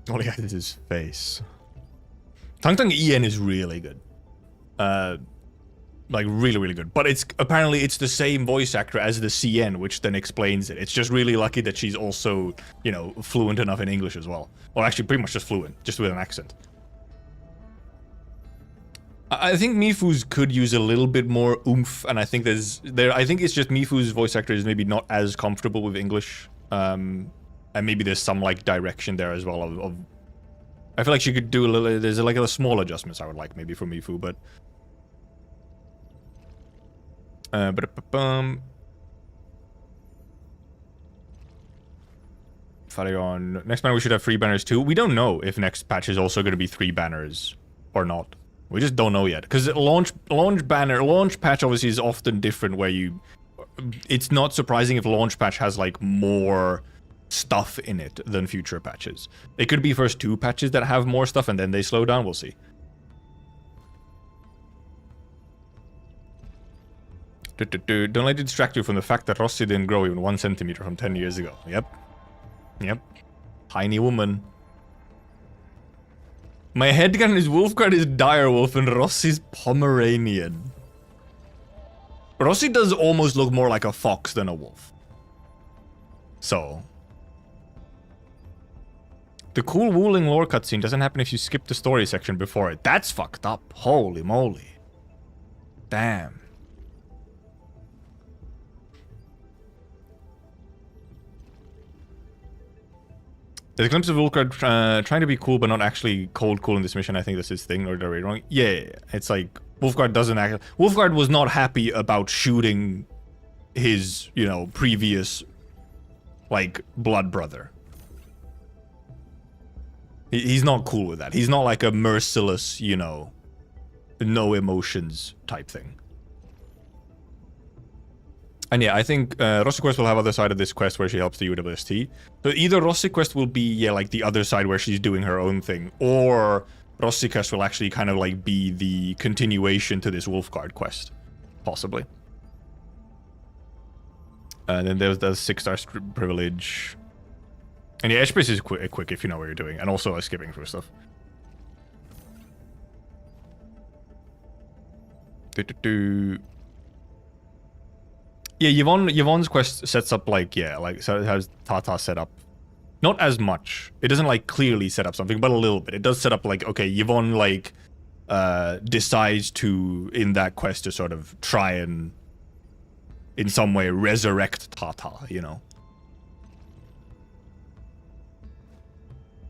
all he has is his face. Tang Ian is really good. Like, really, really good. But apparently it's the same voice actor as the CN, which then explains it. It's just really lucky that she's also, you know, fluent enough in English as well. Or actually, pretty much just fluent, just with an accent. I think Mifu's could use a little bit more oomph, and I think I think it's just Mifu's voice actor is maybe not as comfortable with English. And maybe there's some, like, direction there as well of I feel like she could do a little, there's like a small adjustments I would like maybe from Mifu, but Faragon. Next banner we should have 3 banners too. We don't know if next patch is also going to be 3 banners or not. We just don't know yet, because launch patch obviously is often different, where it's not surprising if launch patch has like more stuff in it than future patches. It could be first 2 patches that have more stuff and then they slow down, we'll see. Don't let it distract you from the fact that Rossi didn't grow even 1 centimeter from 10 years ago. Yep. Tiny woman. My headcanon is Wolfguard is direwolf and Rossi's Pomeranian. Rossi does almost look more like a fox than a wolf. So... The cool Wuling lore cutscene doesn't happen if you skip the story section before it. That's fucked up. Holy moly. Damn. There's a glimpse of Wolfguard trying to be cool, but not actually cold cool in this mission. I think that's his thing, or did I read wrong? Yeah. It's like, Wolfguard doesn't act... Wolfguard was not happy about shooting his, you know, previous, like, blood brother. He's not cool with that. He's not like a merciless, you know, no emotions type thing. And yeah, I think Rossi Quest will have other side of this quest where she helps the UWST. So either Rossi Quest will be, yeah, like the other side where she's doing her own thing, or Rossi Quest will actually kind of like be the continuation to this Wolfguard quest. Possibly. And then there's the 6-star privilege. And yeah, Edge-Space is quick if you know what you're doing, and also skipping through stuff. Yeah, Yvonne's quest sets up like, yeah, like, so it has Tata set up. Not as much. It doesn't like clearly set up something, but a little bit. It does set up like, okay, Yvonne like decides to, in that quest, to sort of try and in some way resurrect Tata, you know.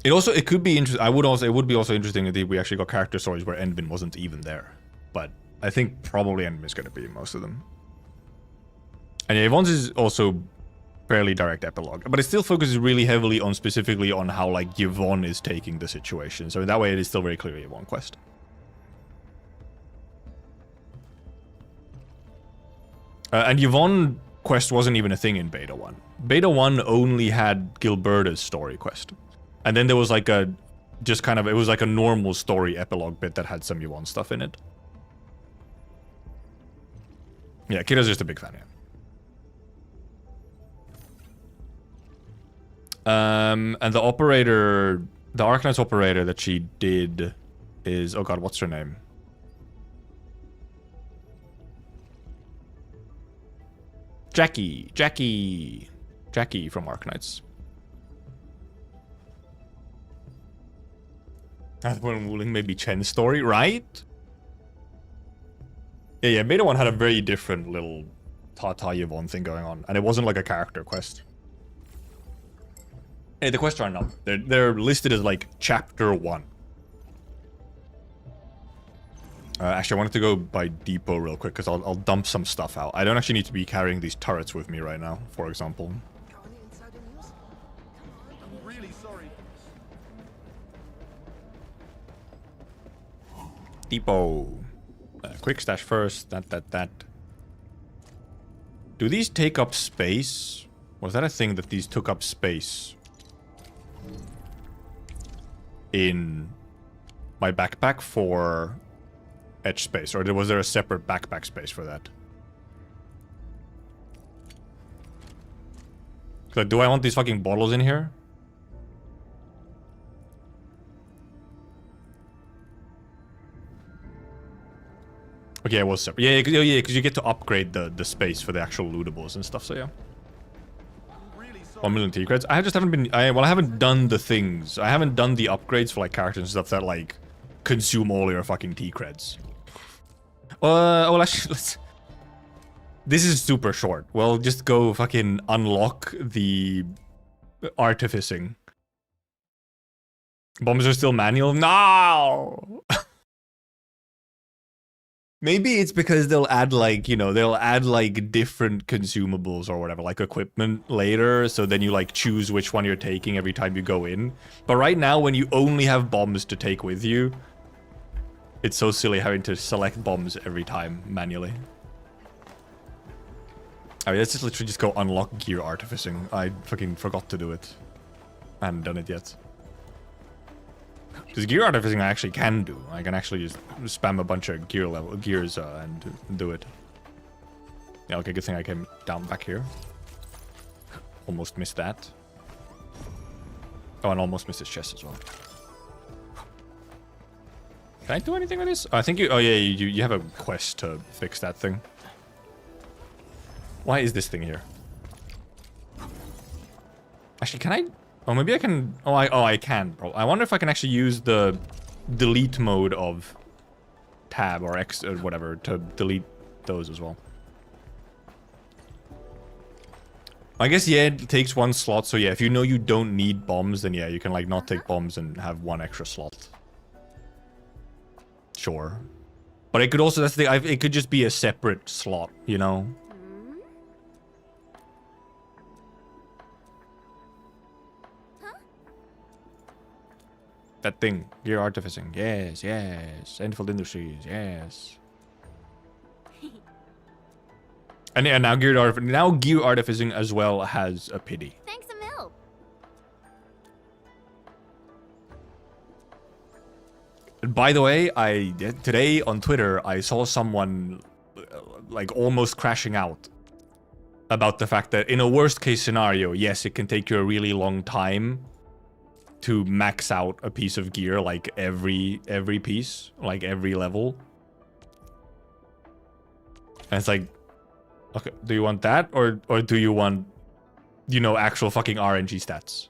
It could be interesting. It would be also interesting if we actually got character stories where Endmin wasn't even there. But I think probably Endmin is going to be most of them. And yeah, Yvonne's is also fairly direct epilogue, but it still focuses really heavily on specifically on how like Yvonne is taking the situation. So in that way, it is still very clearly a Yvonne quest. And Yvonne quest wasn't even a thing in Beta 1. Beta 1 only had Gilberta's story quest. And then there was like a, just kind of, it was like a normal story epilogue bit that had some Yvonne stuff in it. Yeah, Kira's just a big fan, yeah. And the operator, the Arknights operator that she did is, oh god, what's her name? Jackie from Arknights. That one ruling maybe Chen's story, right? Yeah, Beta 1 had a very different little Tata Yvonne thing going on, and it wasn't like a character quest. Hey, the quests are not. They're listed as like chapter 1. Actually, I wanted to go by depot real quick because I'll dump some stuff out. I don't actually need to be carrying these turrets with me right now, for example. I'm really sorry. Depot. Quick stash first. That. Do these take up space? Was that a thing that these took up space in my backpack for edge space, or was there a separate backpack space for that? Like, do I want these fucking bottles in here? Okay, it was separate. Yeah, because you get to upgrade the space for the actual lootables and stuff, so yeah. 1 million T-creds. I just haven't been... I haven't done the things. I haven't done the upgrades for, like, characters and stuff that, like, consume all your fucking T-creds. Well, actually, let's... This is super short. Well, just go fucking unlock the artificing. Bombs are still manual? No! Maybe it's because they'll add, like, you know, they'll add, like, different consumables or whatever, like equipment later, so then you, like, choose which one you're taking every time you go in. But right now, when you only have bombs to take with you, it's so silly having to select bombs every time manually. I mean, let's just literally just go unlock gear artificing. I fucking forgot to do it. I haven't done it yet. Because gear artificing I actually can do. I can actually just spam a bunch of gears and do it. Yeah, okay, good thing I came down back here. Almost missed that. Oh, and almost missed his chest as well. Can I do anything with this? I think you... Oh, yeah, you have a quest to fix that thing. Why is this thing here? Actually, can I... Oh, maybe I can... Oh, I can. I wonder if I can actually use the delete mode of tab or X or whatever to delete those as well. I guess, yeah, it takes one slot. So, yeah, if you know you don't need bombs, then, yeah, you can, like, not take bombs and have one extra slot. Sure. But it could also... That's the... It could just be a separate slot, you know? That thing, gear artificing, yes, yes. Endfield Industries, yes. And yeah, now gear artificing as well has a pity. Thanks a mil. And by the way, today on Twitter I saw someone like almost crashing out about the fact that in a worst case scenario, yes, it can take you a really long time to max out a piece of gear, like every piece, like every level. And it's like, okay, do you want that or do you want, you know, actual fucking RNG stats?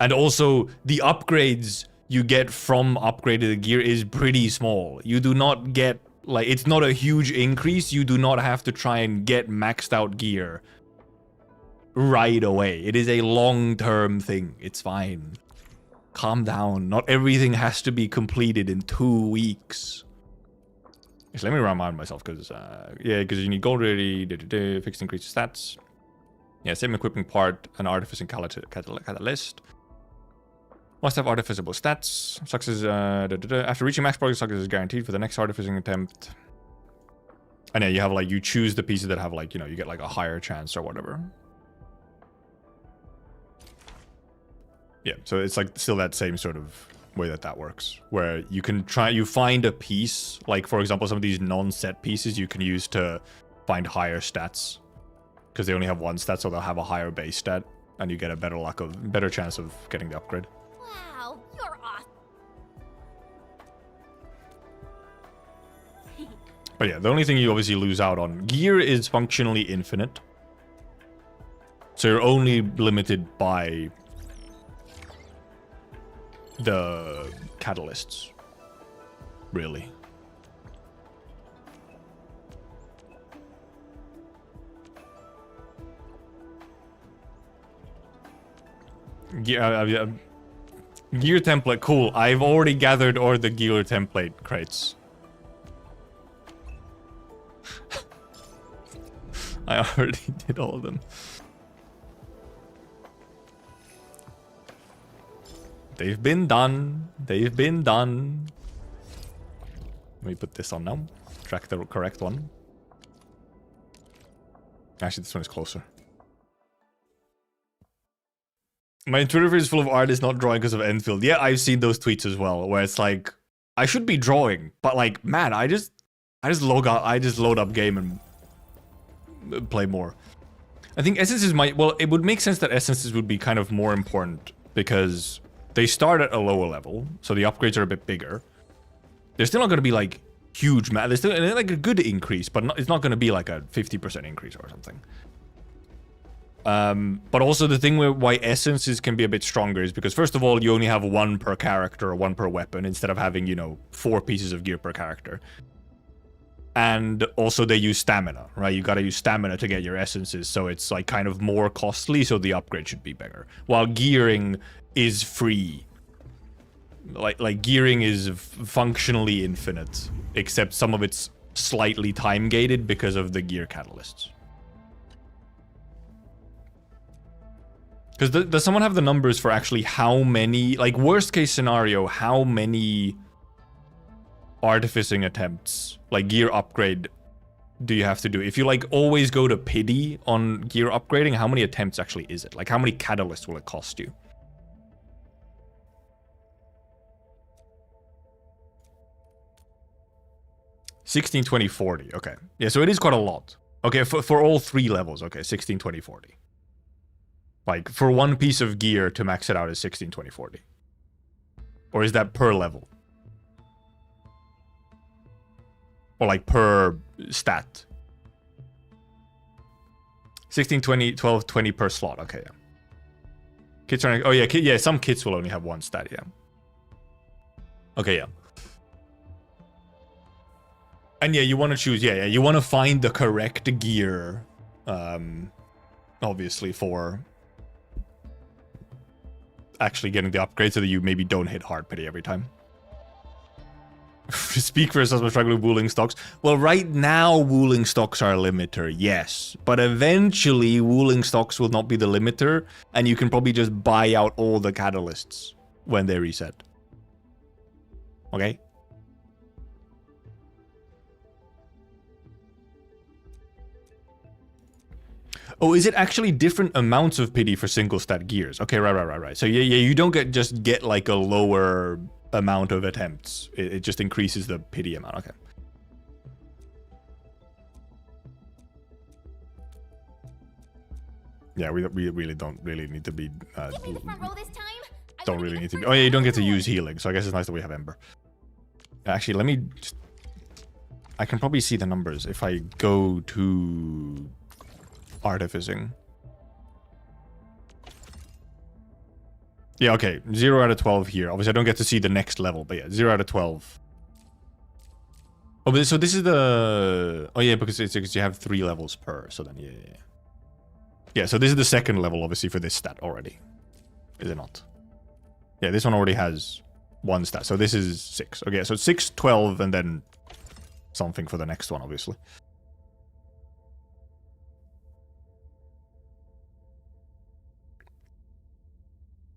And also, the upgrades you get from upgraded gear is pretty small. You do not get, like, it's not a huge increase. You do not have to try and get maxed out gear right away. It is a long-term thing. It's fine. Calm down. Not everything has to be completed in 2 weeks. Yes, let me remind myself, because, yeah, because you need gold ready, fixed increase stats. Yeah, same equipping part, an artificing catalyst. Must have artificiable stats. Success, after reaching max progress, success is guaranteed for the next artificing attempt. And yeah, you have like, you choose the pieces that have like, you know, you get like a higher chance or whatever. Yeah, so it's like still that same sort of way that works, where you can you find a piece, like for example, some of these non-set pieces you can use to find higher stats, because they only have one stat, so they'll have a higher base stat, and you get a better chance of getting the upgrade. Wow, you're awesome. But yeah, the only thing you obviously lose out on, gear is functionally infinite. So you're only limited by the catalysts, really. Gear template, cool. I've already gathered all the gear template crates. I already did all of them. They've been done. They've been done. Let me put this on now. Track the correct one. Actually, this one is closer. My Twitter feed is full of artists not drawing because of Endfield. Yeah, I've seen those tweets as well, where it's like, I should be drawing, but like, man, I just load up game and play more. I think essences well, it would make sense that essences would be kind of more important, because they start at a lower level, so the upgrades are a bit bigger. They're still not going to be like huge, they're still like a good increase, but it's not going to be like a 50% increase or something. But also the thing why essences can be a bit stronger is because, first of all, you only have one per character or one per weapon, instead of having, you know, 4 pieces of gear per character. And also they use stamina, right? You gotta use stamina to get your essences, so it's like kind of more costly, so the upgrade should be bigger. While gearing is free. Like gearing is functionally infinite, except some of it's slightly time gated because of the gear catalysts. Because does someone have the numbers for actually how many, like worst case scenario, how many artificing attempts, like gear upgrade, do you have to do? If you like always go to pity on gear upgrading, how many attempts actually is it? Like how many catalysts will it cost you? $16, $20, $40. Okay. Yeah, so it is quite a lot. Okay, for all 3 levels. Okay, $16, $20, $40. Like, for one piece of gear to max it out is $16, $20, $40. Or is that per level? Or like per stat? 16, 20, 12, 20 per slot. Okay, yeah. Kits are... Oh, yeah, some kits will only have 1 stat, yeah. Okay, yeah. And yeah, you want to choose... Yeah, you want to find the correct gear. Obviously, for... actually getting the upgrade, so that you maybe don't hit hard pity every time. Speak for yourself, I'm struggling with wooling stocks. Well, right now, wooling stocks are a limiter, yes. But eventually, wooling stocks will not be the limiter, and you can probably just buy out all the catalysts when they reset. Okay? Oh, is it actually different amounts of pity for single stat gears? Okay, right. So yeah, you don't get like a lower amount of attempts. It just increases the pity amount. Okay. Yeah, we really don't really need to be. Don't really need to be. Oh yeah, you don't get to use healing, so I guess it's nice that we have Ember. Actually, let me. I can probably see the numbers if I go to artificing. Yeah, okay. 0 out of 12 here. Obviously, I don't get to see the next level, but yeah, 0 out of 12. Oh, but so this is the... Oh, yeah, because you have 3 levels per, so then, yeah. Yeah, so this is the second level, obviously, for this stat already. Is it not? Yeah, this one already has 1 stat, so this is 6. Okay, so 6, 12, and then something for the next one, obviously.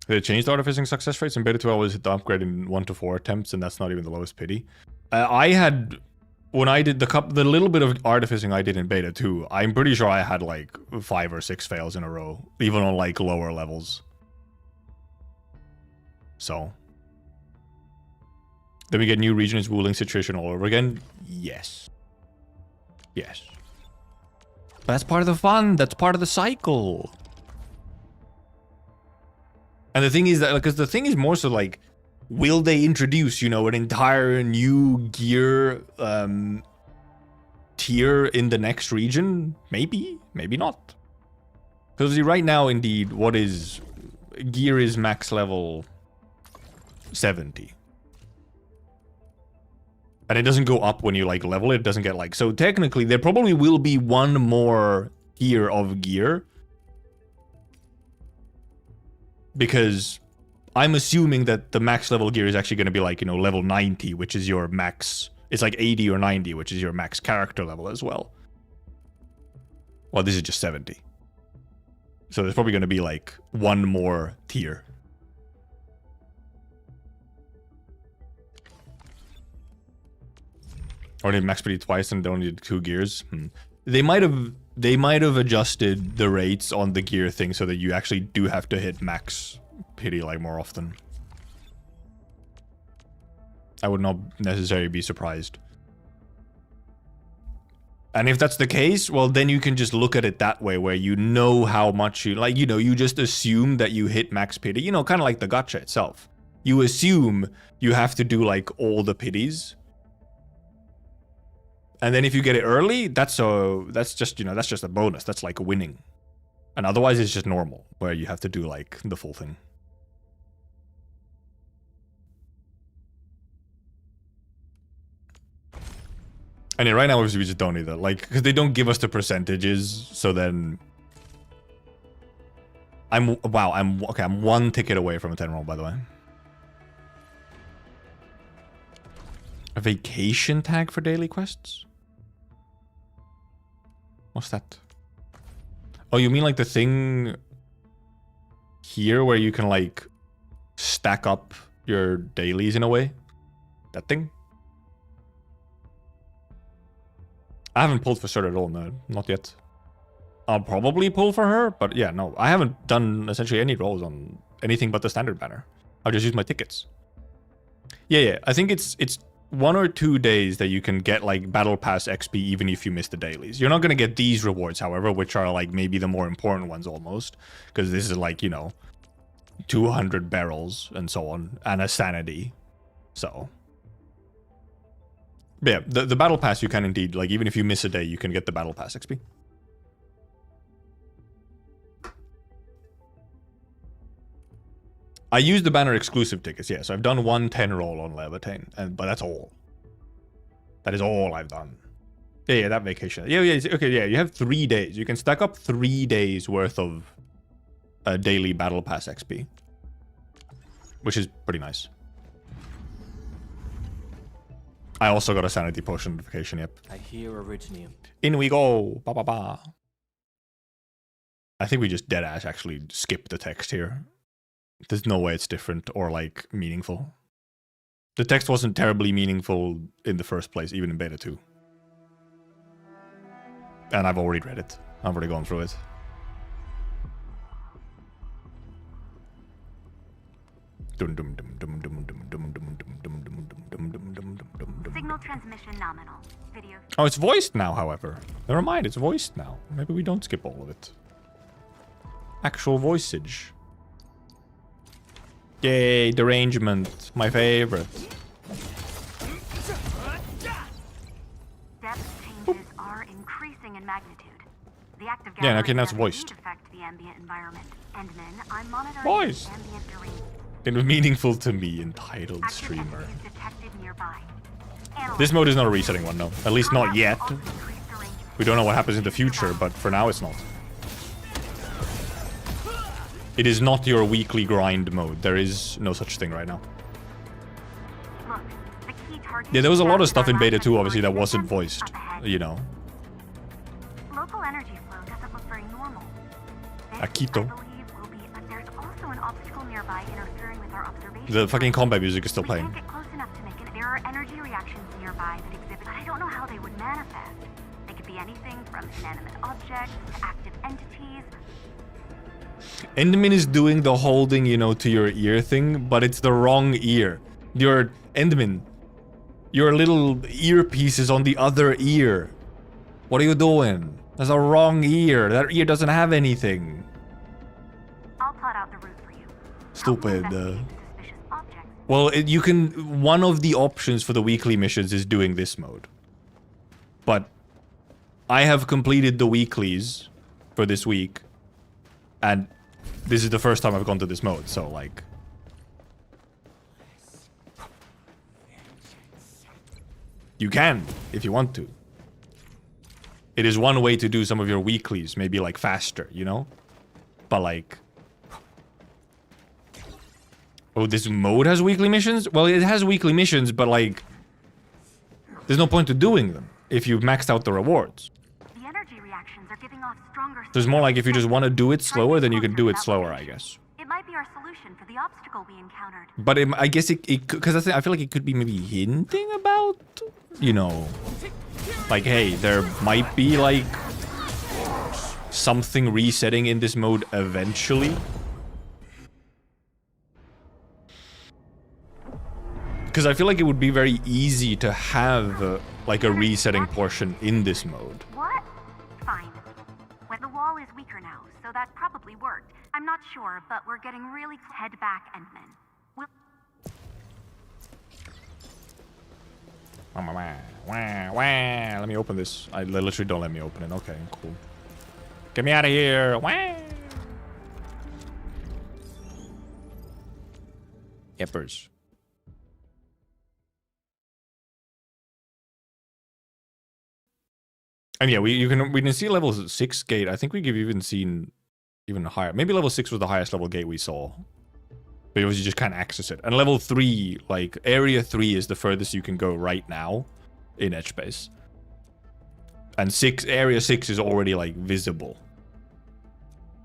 They changed artificing success rates in beta 2. I always hit the upgrade in 1 to 4 attempts, and that's not even the lowest pity. I had, when I did the little bit of artificing I did in beta 2, I'm pretty sure I had like 5 or 6 fails in a row, even on like lower levels. So. Then we get new regions ruling situation all over again. Yes. Yes. But that's part of the fun. That's part of the cycle. And the thing is that, because the thing is more so like, will they introduce, you know, an entire new gear tier in the next region? Maybe, maybe not. Because right now, indeed, what is gear is max level 70. And it doesn't go up when you like level it. It doesn't get like, so technically there probably will be one more tier of gear. Because I'm assuming that the max level gear is actually going to be like, you know, level 90, which is your max. It's like 80 or 90, which is your max character level as well. Well, this is just 70. So there's probably going to be like one more tier. Only max speed twice and only 2 gears. They might have adjusted the rates on the gear thing so that you actually do have to hit max pity like more often. I would not necessarily be surprised. And if that's the case, well, then you can just look at it that way, where you know how much you, like, you know, you just assume that you hit max pity. You know, kind of like the gacha itself. You assume you have to do, like, all the pities. And then if you get it early, that's just, you know, that's just a bonus. That's like winning. And otherwise, it's just normal, where you have to do, like, the full thing. And yeah, right now, obviously, we just don't need that. Like, because they don't give us the percentages, so then... I'm 1 ticket away from a 10 roll, by the way. A vacation tag for daily quests? What's that? Oh, you mean like the thing here where you can like stack up your dailies in a way? That thing? I haven't pulled for Sir at all, no, not yet. I'll probably pull for her, but yeah, no. I haven't done essentially any rolls on anything but the standard banner. I'll just use my tickets. Yeah, I think it's 1 or 2 days that you can get like battle pass XP even if you miss the dailies. You're not going to get these rewards, however, which are like maybe the more important ones almost, because this is like, you know, 200 barrels and so on, and a sanity. So but yeah, the battle pass you can indeed, like, even if you miss a day, you can get the battle pass XP. I use the banner exclusive tickets, yeah. So I've done 1 10 roll on Levitain, but that's all. That is all I've done. Yeah, that vacation. Yeah, okay, yeah. You have 3 days. You can stack up 3 days worth of daily battle pass XP, which is pretty nice. I also got a sanity potion notification. Yep. I hear Originium. In we go. Ba ba ba. I think we just deadass actually skip the text here. There's no way it's different or, like, meaningful. The text wasn't terribly meaningful in the first place, even in beta 2. And I've already read it. I've already gone through it. Signal transmission nominal. Video. Oh, it's voiced now, however. Never mind, it's voiced now. Maybe we don't skip all of it. Actual voiceage. Yay, derangement. My favorite. Depth changes are increasing in magnitude. The act of yeah, okay, now it's voiced. Affect the ambient environment. Endman, I'm monitoring voice. the ambient derangement. It was meaningful to me, entitled streamer. Detected nearby. This mode is not a resetting one, no. At least not yet. We don't know what happens in the future, but for now it's not. It is not your weekly grind mode. There is no such thing right now. Look, the key target Yeah, there was a lot of stuff in beta 2, obviously, that wasn't voiced, you know. Local energy flow doesn't look very normal. Akito. Will be, but there's also an obstacle nearby interfering with our observation. The fucking combat music is still playing. We can't get close enough to make it. There are energy reactions nearby that exhibit. I don't know how they would manifest. They could be anything from inanimate objects to active entities. Enderman is doing the holding, you know, to your ear thing, but it's the wrong ear. Your Enderman, your little earpiece is on the other ear. What are you doing? That's a wrong ear. That ear doesn't have anything. I'll plot out the route for you. Stupid. Well, you can... One of the options for the weekly missions is doing this mode. But I have completed the weeklies for this week. And this is the first time I've gone to this mode, so like... You can, if you want to. It is one way to do some of your weeklies, maybe like faster, you know? But like... Oh, this mode has weekly missions? Well, it has weekly missions, but like... There's no point to doing them if you've maxed out the rewards. The energy reactions are giving off stronger. So it's more like if you just want to do it slower, then you can do it slower, I guess. It might be our solution for the obstacle we encountered. But I guess it because I feel like it could be maybe hinting about, you know, like, hey, there might be like something resetting in this mode eventually. Because I feel like it would be very easy to have like a resetting portion in this mode. What? Fine. Well, the wall is weaker now, so that probably worked. I'm not sure, but we're getting really head back, Endman. Let me open this. I literally don't let me open it. Okay, cool. Get me out of here. Yippers. And yeah, we can see level 6 gate. I think we've even seen even higher. Maybe level 6 was the highest level gate we saw. But it was you just can't access it. And level 3, like area 3 is the furthest you can go right now in Edgebase. And area 6 is already like visible.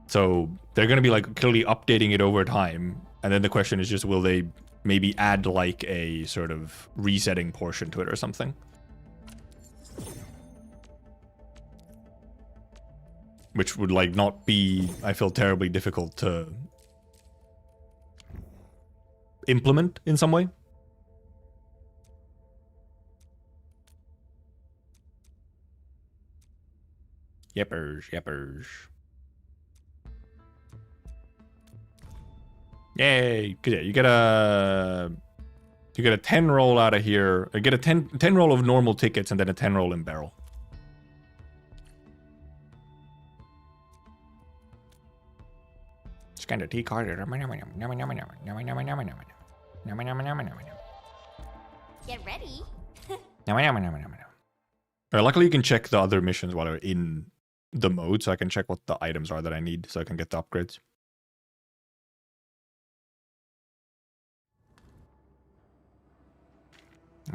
So they're gonna be like clearly updating it over time. And then the question is just will they maybe add like a sort of resetting portion to it or something? Which would like not be, I feel, terribly difficult to implement in some way. Yippers, yippers. Yay! Cause yeah, you get a 10 roll out of here. You get a 10 roll of normal tickets and then a 10 roll in barrel. Scan the T card. Get ready. Luckily, you can check the other missions while they're in the mode, so I can check what the items are that I need, so I can get the upgrades. I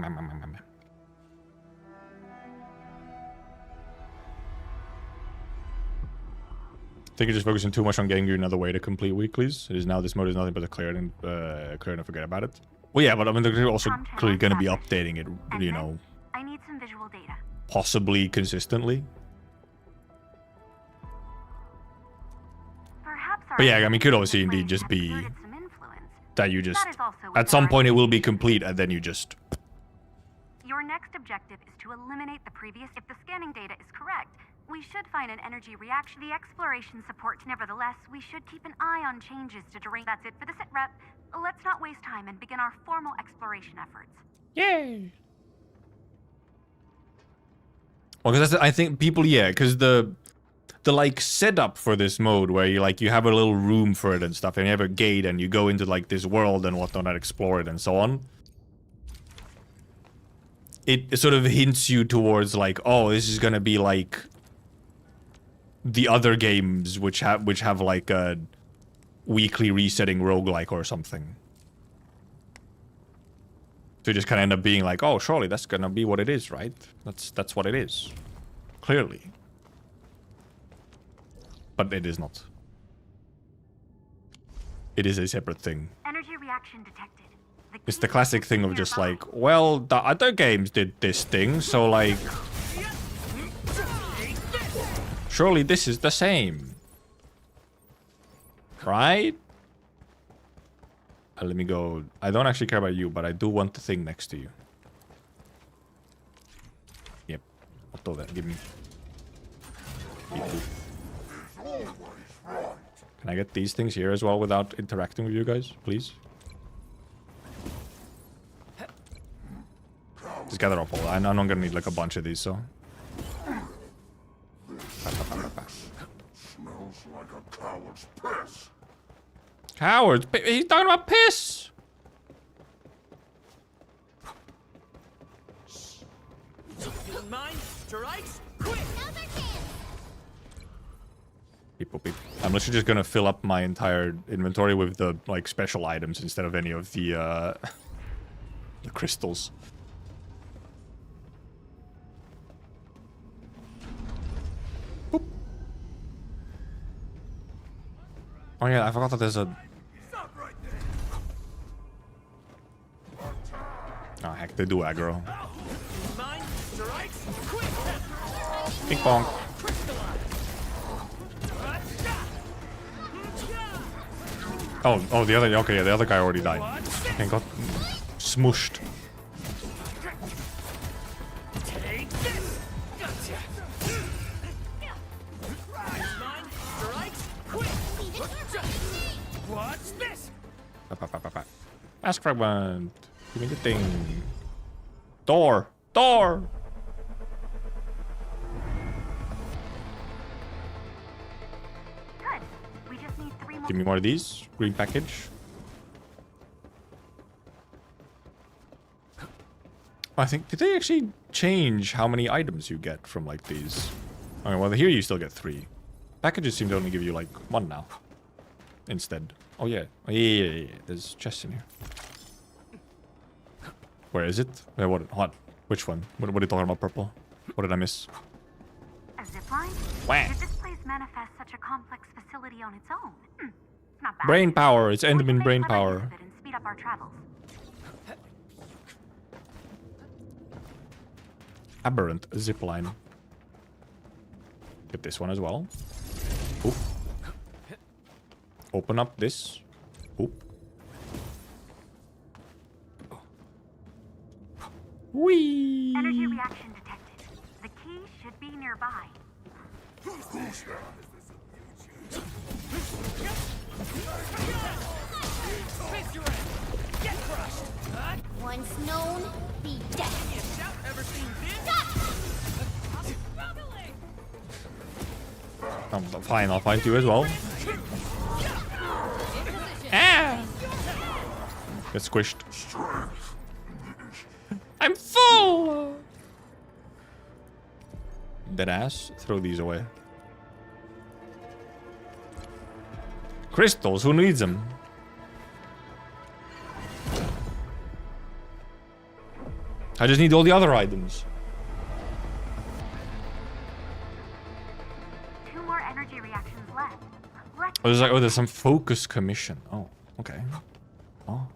think you're just focusing too much on getting you another way to complete weeklies. It is now this mode is nothing but a clear and forget about it. Well, yeah, but I mean they're also clearly going to be updating it, you know. I need some visual data. Possibly consistently. But yeah, I mean, it could also indeed just be that you just at some point it will be complete, and then you just. Your next objective is to eliminate the previous. If the scanning data is correct, we should find an energy reaction. The exploration supports. Nevertheless, we should keep an eye on changes to drain. That's it for the sit rep. Let's not waste time and begin our formal exploration efforts. Yay! Well, because I think people, yeah, because the like setup for this mode where you have a little room for it and stuff, and you have a gate and you go into like this world and whatnot and explore it and so on. It sort of hints you towards like, oh, this is gonna be like the other games which have like a weekly resetting roguelike or something. So you just kind of end up being like, oh, surely that's gonna be what it is, right? That's what it is. Clearly. But it is not. It is a separate thing. Energy reaction detected. It's the classic thing of just like, well, the other games did this thing, so like... surely this is the same. Right? Let me go. I don't actually care about you, but I do want the thing next to you. Yep. I'll throw that. Give me. Can I get these things here as well without interacting with you guys, please? Just gather up all. I'm not gonna need like a bunch of these, so. Smells like a coward's piss. Cowards? He's talking about piss! Beep. I'm literally just gonna fill up my entire inventory with the like special items instead of any of the the crystals. Boop. Oh yeah, I forgot that there's a... oh heck, they do aggro. Ping pong. Oh, the other... okay, yeah, the other guy already died. Okay, got smooshed. Mask fragment. Give me the thing. Door. Door. Good. We just need 3 more. Give me more of these. Green package. I think, did they actually change how many items you get from like these? Okay, well here you still get 3. Packages seem to only give you like 1 now. Instead. Oh yeah. Oh, yeah. There's chests in here. Where is it? Wait, what? Which one? What are you talking about, purple? What did I miss? A zipline? Wah. Did this place manifest such a complex facility on its own? It's not bad. Brain power. It's We can Enderman make brain fun of power. use of it and speed up our travels. Aberrant zipline. Get this one as well. Oop. Open up this. Oop. Whee! Energy reaction detected. The key should be nearby. Once known, be dead. Ever seen Fine, I'll fight you as well. Ah! Get squished. I'm full! Dead ass. Throw these away. Crystals, who needs them? I just need all the other items. 2 more energy reactions left. Let's Oh, there's like, oh, there's some focus commission. Oh, okay. Oh.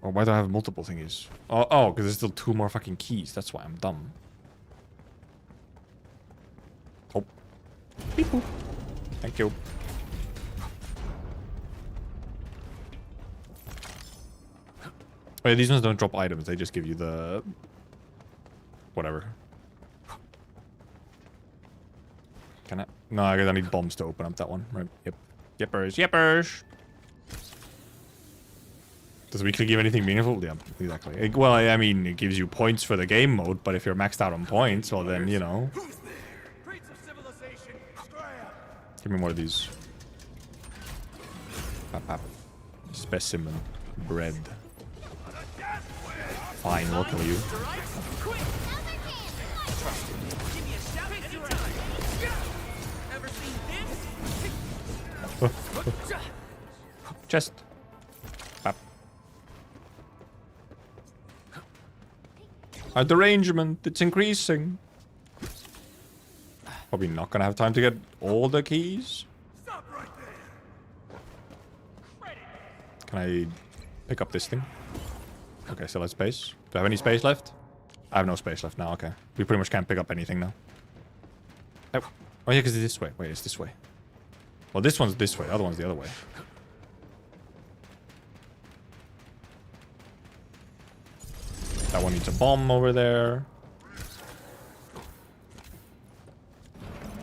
Or why do I have multiple thingies? Oh, because there's still 2 more fucking keys. That's why I'm dumb. Oh. Beep boop. Thank you. Oh, yeah, these ones don't drop items. They just give you the... whatever. Can I? No, I guess I need bombs to open up that one. Right. Yep. Yippers. Does weekly give anything meaningful? Yeah, exactly. Well, I mean, it gives you points for the game mode, but if you're maxed out on points, well then, you know. Give me more of these. Specimen. Bread. Fine, we'll kill you. Chest. Our derangement, it's increasing. Probably not gonna have time to get all the keys. Can I pick up this thing? Okay, still have space. Do I have any space left? I have no space left now, okay. We pretty much can't pick up anything now. Oh, oh yeah, because it's this way. Wait, it's this way. Well, this one's this way. The other one's the other way. That one needs a bomb over there.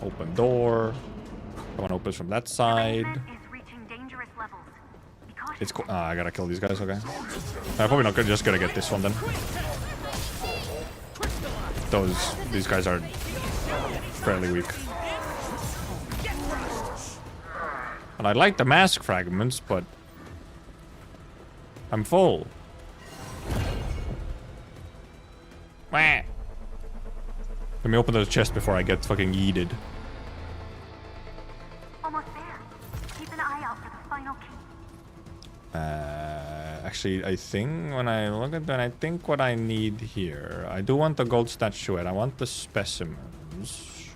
Open door. That one opens from that side. It's cool. Ah, I gotta kill these guys, okay. I'm probably not just gonna get this one then. These guys are fairly weak. And I like the mask fragments, but I'm full. Wah. Let me open the chest before I get fucking yeeted. Almost there. Keep an eye out for the final key. Actually, I think when I look at that, I think what I need here. I do want the gold statuette. I want the specimens.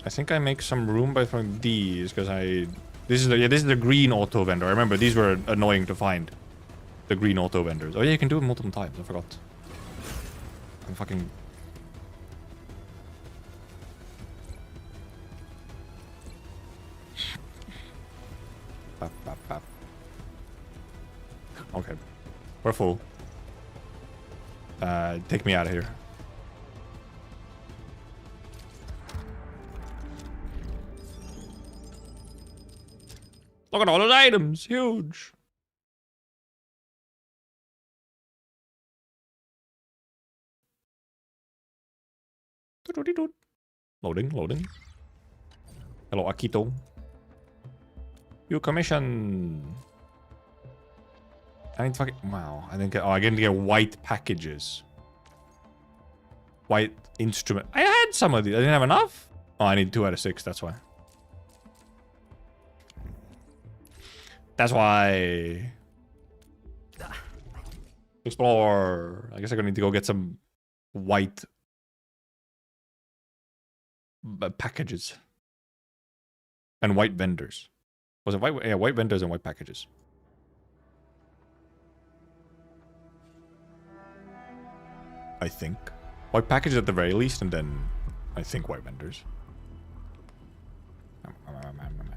I think I make some room by throwing these because this is the green auto vendor. I remember these were annoying to find. The green auto vendors. Oh yeah, you can do it multiple times. I forgot. I'm fucking. Bap, bap, bap. Okay, we're full. Take me out of here. Look at all those items, huge. Loading, loading. Hello, Akito. You commission. I need fucking. Wow. I think. Oh, I didn't get white packages. White instrument. I had some of these. I didn't have enough. Oh, I need 2 out of 6. That's why. That's why. Explore. I guess I'm gonna need to go get some white packages and white vendors. Was it white? Yeah, white vendors and white packages. I think white packages at the very least, and then I think white vendors.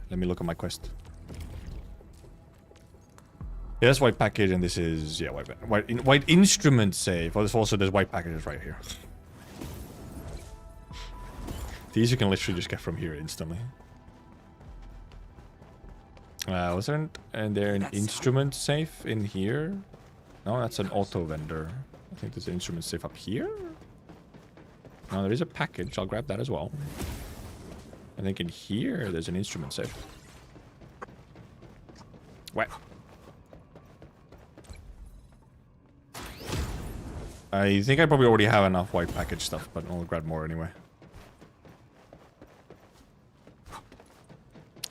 Let me look at my quest. Yeah, that's white package, and this is yeah white instrument save. Oh, also there's white packages right here. These you can literally just get from here instantly. Was there an instrument safe in here? No, that's an auto vendor. I think there's an instrument safe up here. No, there is a package. I'll grab that as well. I think in here there's an instrument safe. What? I think I probably already have enough white package stuff, but I'll grab more anyway.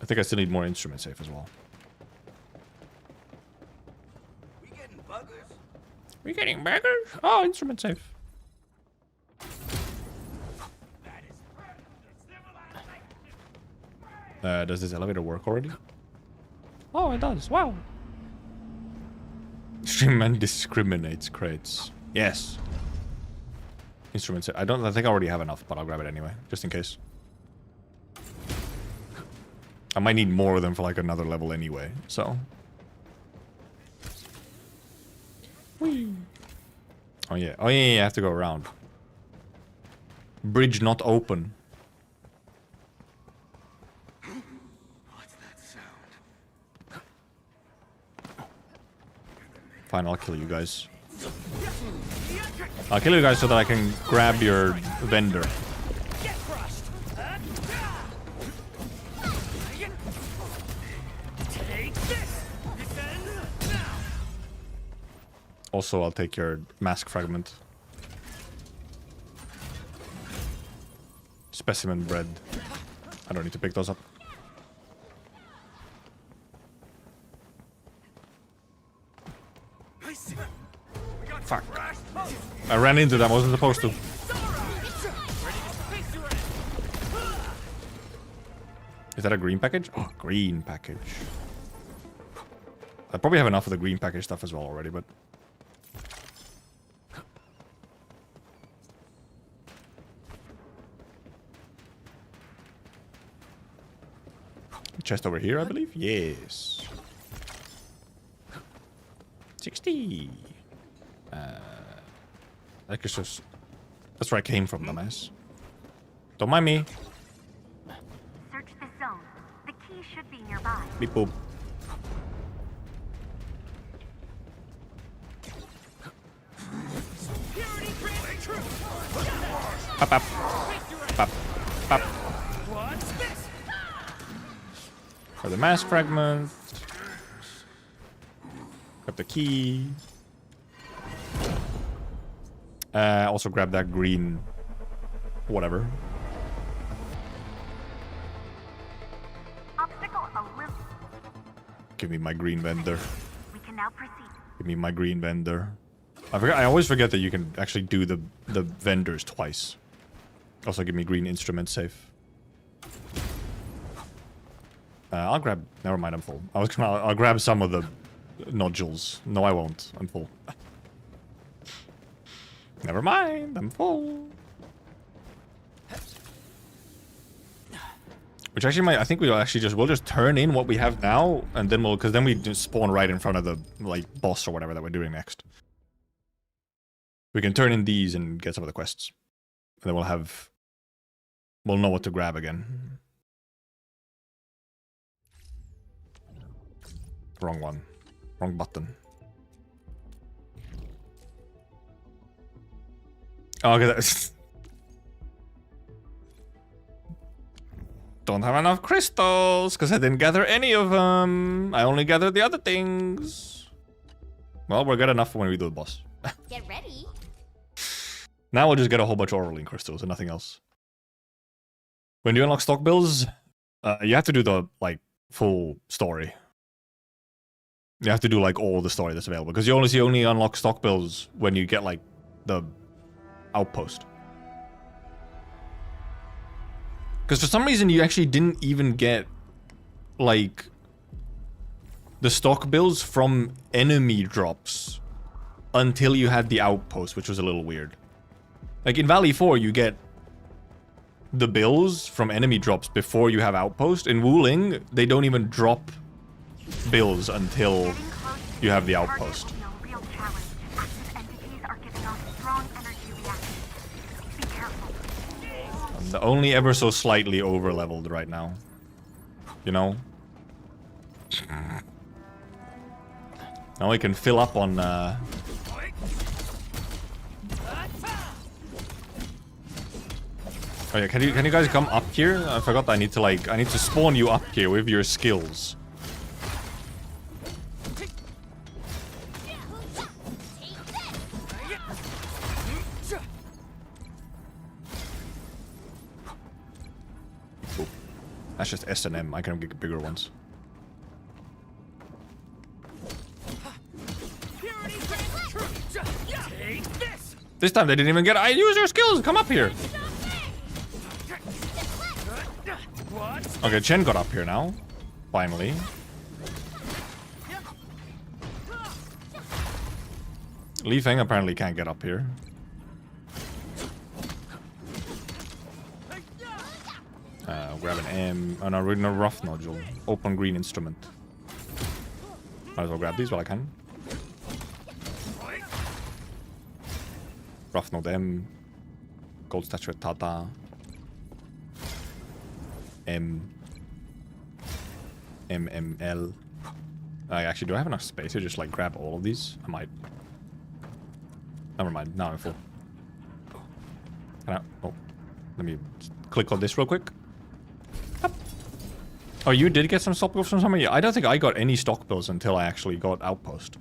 I think I still need more instrument safe as well. We getting burgers? Oh, instrument safe. Does this elevator work already? Oh, it does. Wow. Streamman discriminates crates. Yes. Instrument safe. I think I already have enough, but I'll grab it anyway, just in case. I might need more of them for like another level anyway, so. Whee. Oh yeah, I have to go around. Bridge not open. What's that sound? Fine, I'll kill you guys. I'll kill you guys so that I can grab your vendor. Also, I'll take your mask fragment. Specimen bread. I don't need to pick those up. Fuck. I ran into them, I wasn't supposed to. Is that a green package? Oh, green package. I probably have enough of the green package stuff as well already, but... Chest over here, I believe? Yes. 60. That's where I came from, dumbass. Don't mind me. Search this zone. The key should be nearby. Beep boop. Pop, pop. Pop, pop. For the mask fragment. Grab the key. Also grab that green... whatever. Obstacle a little. Give me my green vendor. We can now proceed. Give me my green vendor. I always forget that you can actually do the vendors twice. Also give me green instrument safe. I'll grab... Never mind, I'm full. I'll grab some of the nodules. No, I won't. I'm full. Never mind, I'm full. Which actually might... I think we'll just turn in what we have now, and then because then we just spawn right in front of the, like, boss or whatever that we're doing next. We can turn in these and get some of the quests. And then we'll know what to grab again. Wrong one. Wrong button. Oh, okay, that's... Don't have enough crystals, because I didn't gather any of them. I only gathered the other things. Well, we're good enough for when we do the boss. Get ready. Now we'll just get a whole bunch of Oraline crystals and nothing else. When you unlock stock builds, you have to do the, like, full story. You have to do, like, all the story that's available. Because you only unlock stock builds when you get, like, the outpost. Because for some reason you actually didn't even get, like, the stock builds from enemy drops until you had the outpost, which was a little weird. Like, in Valley 4, you get the bills from enemy drops before you have outpost. In Wuling, they don't even drop bills until you have the outpost. I'm only ever so slightly over-leveled right now. You know? Now we can fill up on... Oh yeah, can you guys come up here? I forgot I need to spawn you up here with your skills. Cool. That's just S&M, I can get bigger ones. This time they didn't even get... I use your skills! Come up here! Okay, Chen got up here now. Finally. Li Feng apparently can't get up here. Grab an M. Oh no, no rough nodule. Open green instrument. Might as well grab these while I can. Rough node M. Gold statuette Tata. MML. Actually, do I have enough space to just like grab all of these? I might. Never mind. Now I'm full. Can I? Oh, let me click on this real quick. Up. Oh, you did get some stock builds from somebody? I don't think I got any stock builds until I actually got outpost,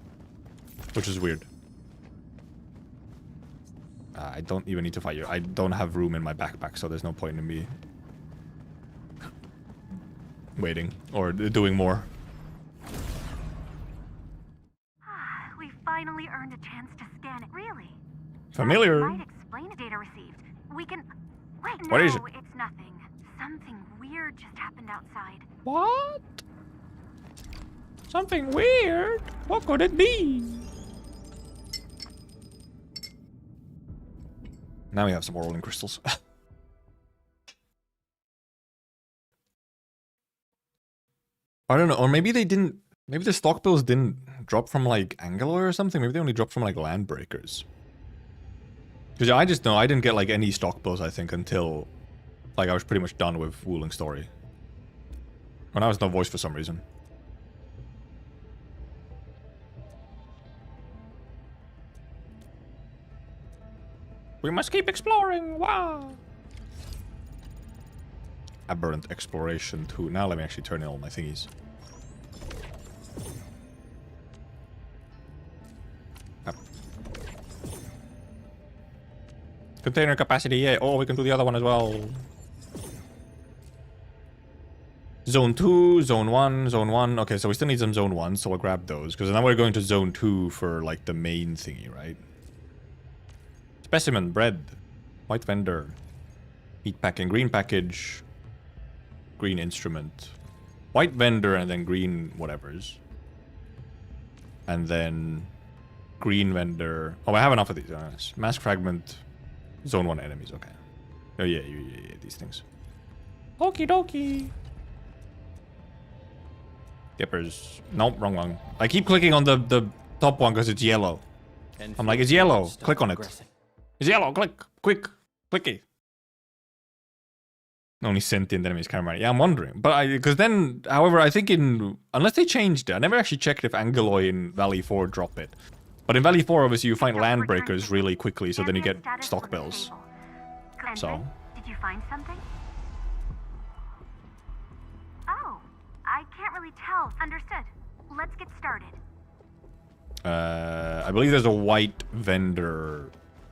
which is weird. I don't even need to fight you. I don't have room in my backpack, so there's no point in me waiting or doing more. We finally earned a chance to scan it. Really? Familiar. That might explain the data received. We can... Wait, What no, is it? It's nothing. Something weird just happened outside. What? Something weird? What could it be? Now we have some more rolling crystals. I don't know, or maybe they didn't... Maybe the stock bills didn't drop from like Anglo or something. Maybe they only dropped from like land breakers. Because I just know I didn't get like any stock bills, I think, until like I was pretty much done with Wuling Story. When I was no voice for some reason. We must keep exploring. Wow. Aberrant exploration 2. Now let me actually turn in all my thingies. Up. Container capacity, yeah. Oh, we can do the other one as well. Zone 2, Zone 1, Zone 1. Okay, so we still need some Zone 1, so we'll grab those. Because then we're going to Zone 2 for, like, the main thingy, right? Specimen, bread, white vendor, meat packing, green package, green instrument, white vendor, and then green whatevers. And then green vendor. Oh, I have enough of these. Mask fragment, Zone 1 enemies, okay. Oh, yeah, these things. Okie dokie. Dippers. Nope, wrong one. I keep clicking on the top one because it's yellow. I'm like, it's yellow. Click on it. It's yellow. Click. Quick. Clicky. Only sentient enemies camera. Yeah, I'm wondering. But because then, however, I think unless they changed it, I never actually checked if Angeloi in Valley 4 drop it. But in Valley 4, obviously, you find land breakers really quickly, so then you get stock bills. So. Did you find something? Oh, I can't really tell. Understood. Let's get started. I believe there's a white vendor,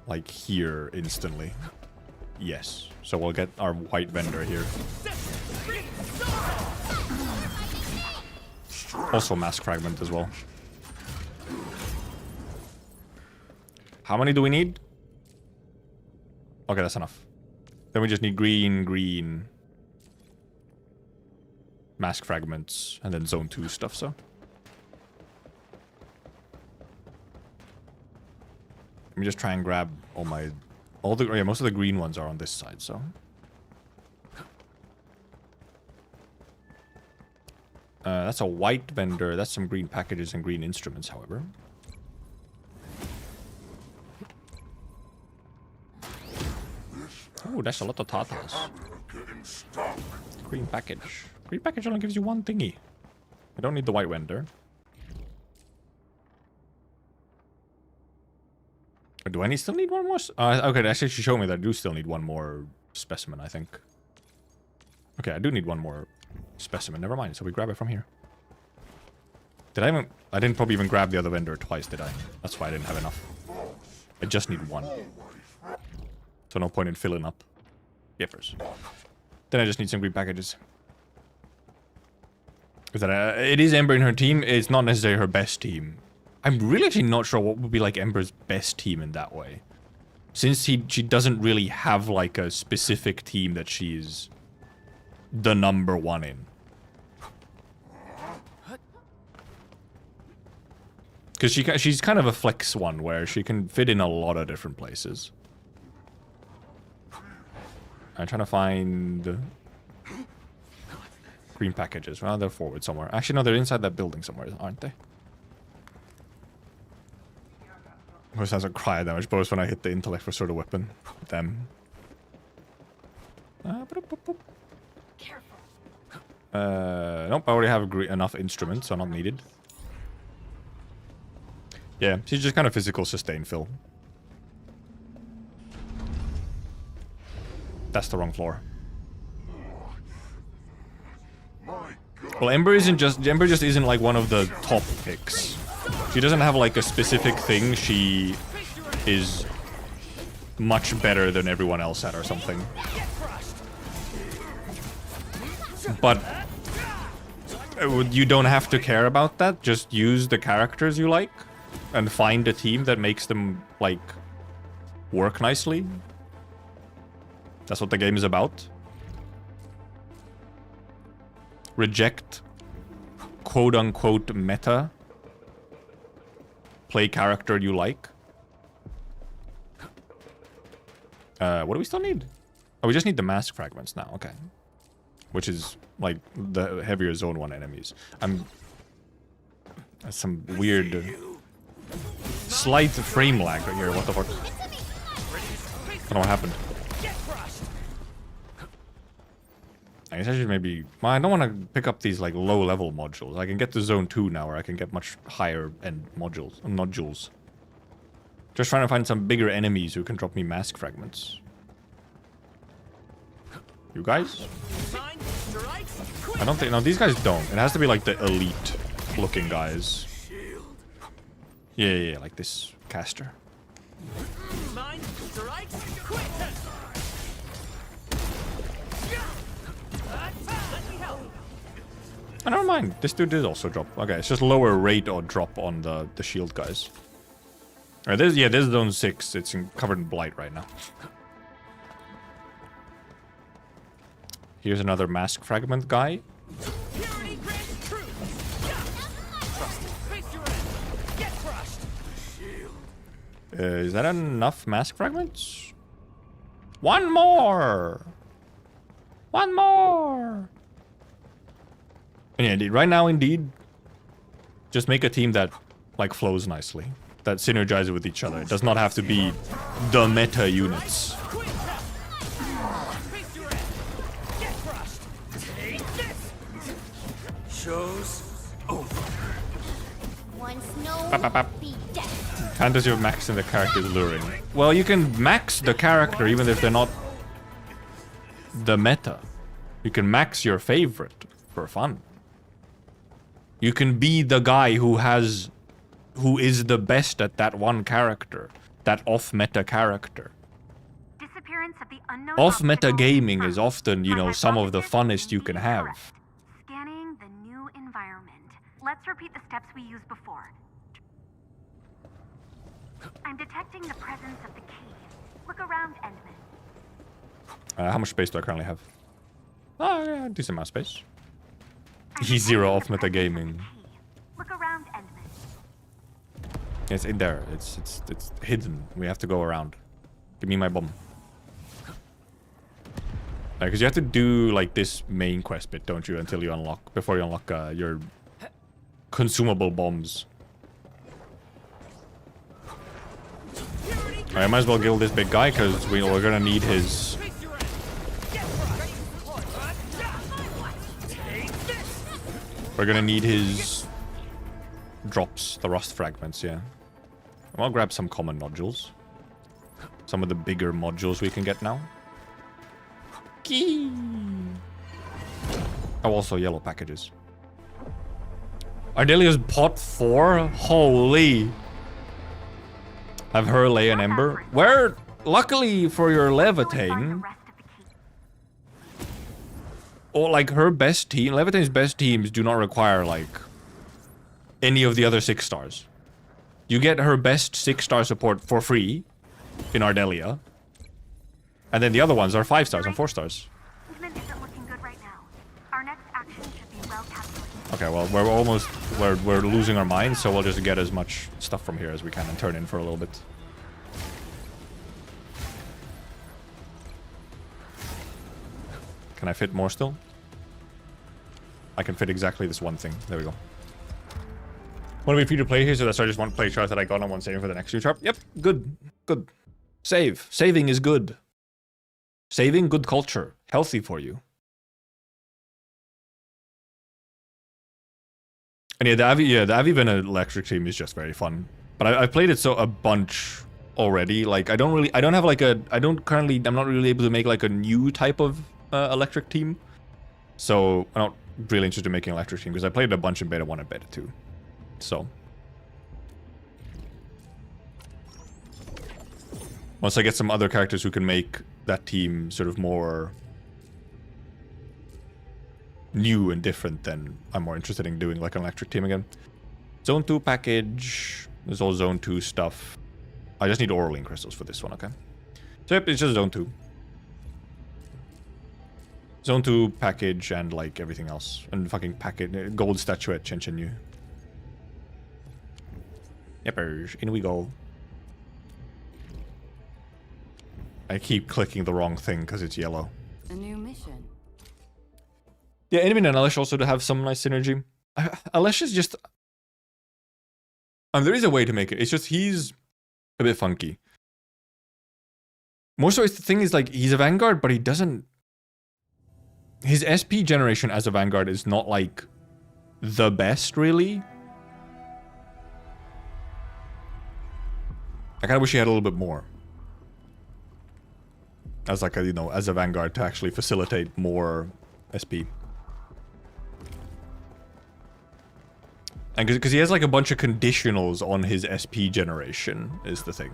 like, here instantly. Yes. So we'll get our white vendor here. Also mask fragment as well. How many do we need? Okay, that's enough. Then we just need green, mask fragments, and then Zone 2 stuff, so. Let me just try and grab most of the green ones are on this side, so. That's a white vendor. That's some green packages and green instruments, however. Oh, that's a lot of tatas. Green package. Green package only gives you one thingy. I don't need the white vendor. Do I still need one more? Okay, that's actually showing me that I do still need one more specimen, I think. Okay, I do need one more specimen. Never mind. So we grab it from here. I didn't probably even grab the other vendor twice, did I? That's why I didn't have enough. I just need one. So no point in filling up. Yippers. Then I just need some green packages. It is Ember in her team. It's not necessarily her best team. I'm really actually not sure what would be like Ember's best team in that way. Since she doesn't really have like a specific team that she's the #1 in. Because she's kind of a flex one where she can fit in a lot of different places. I'm trying to find green packages. Well, they're forward somewhere. Actually, no, they're inside that building somewhere, aren't they? Which sounds like cryo damage, both when I hit the intellect for sort of weapon. Them. Nope, I already have enough instruments, so not needed. Yeah, she's just kind of physical sustain fill. That's the wrong floor. Well, Ember just isn't like one of the top picks. She doesn't have like a specific thing she is much better than everyone else at or something. But you don't have to care about that. Just use the characters you like and find a team that makes them like work nicely. That's what the game is about. Reject quote-unquote meta. Play character you like. What do we still need? Oh, we just need the mask fragments now. Okay. Which is, like, the heavier Zone 1 enemies. That's some weird... slight frame lag right here. What the fuck? I don't know what happened. I guess I should maybe... Well, I don't want to pick up these, like, low-level modules. I can get to Zone 2 now, where I can get much higher-end nodules. Just trying to find some bigger enemies who can drop me mask fragments. You guys? I don't think... No, these guys don't. It has to be, like, the elite-looking guys. Yeah, like this caster. I don't mind. This dude did also drop. Okay, it's just lower rate or drop on the shield guys. Alright, this is Zone 6. It's covered in blight right now. Here's another mask fragment guy. Is that enough mask fragments? One more! One more! And yeah, indeed, right now, indeed, just make a team that, like, flows nicely. That synergizes with each other. It does not have to be the meta units. Show's over. Once known, be dead. Fantasy of maxing the character is luring. Well, you can max the character even if they're not the meta. You can max your favorite for fun. You can be the guy who is the best at that one character, that off-meta character. Disappearance of the unknown Off-meta gaming is often, you know, some of the funnest you can have. Scanning the new environment. Let's repeat the steps we used before. I'm detecting the presence of the cave. Look around, Endman. How much space do I currently have? Oh, yeah, decent amount of space. E0 off-meta gaming. Look around, Endman. It's in there. It's hidden. We have to go around. Give me my bomb. Because you have to do like this main quest bit, don't you? Until you unlock, before you unlock your consumable bombs. I might as well kill this big guy because we're gonna need his. We're gonna need his drops, the rust fragments, yeah. I'll grab some common nodules. Some of the bigger modules we can get now. Key. Oh, also yellow packages. Ardelia's pot 4? Holy. Have her lay an ember. Where, luckily for your levitating, or like her best team, Levitane's best teams do not require like any of the other 6 stars. You get her best 6-star support for free in Ardelia. And then the other ones are 5 stars and 4 stars. Okay, well, we're losing our minds, so we'll just get as much stuff from here as we can and turn in for a little bit. Can I fit more still? I can fit exactly this one thing. There we go. Want to be free to play here, so that's why I just want to play chart that I got on one saving for the next 2 chart. Yep, good. Good. Save. Saving is good. Saving, good culture. Healthy for you. And yeah, the Aviven electric team is just very fun. But I've played it a bunch already. Like, I'm not really able to make like a new type of electric team. So I'm not really interested in making an electric team because I played a bunch in beta 1 and beta 2. So once I get some other characters who can make that team sort of more new and different, then I'm more interested in doing like an electric team again. Zone 2 package. There's all Zone 2 stuff. I just need Oraline crystals for this one, okay? So yep, it's just zone 2. Zone 2 package and like everything else. And fucking package, gold statuette, Chen Yu. Yepers, in we go. I keep clicking the wrong thing because it's yellow. A new mission. Yeah, Enemy and Alesh also to have some nice synergy. Alesh is just... there is a way to make it. It's just he's a bit funky. More so, it's the thing is like, he's a Vanguard, but he doesn't... His SP generation as a Vanguard is not like the best, really. I kind of wish he had a little bit more. As like a, you know, as a Vanguard to actually facilitate more SP. And because he has like a bunch of conditionals on his SP generation is the thing.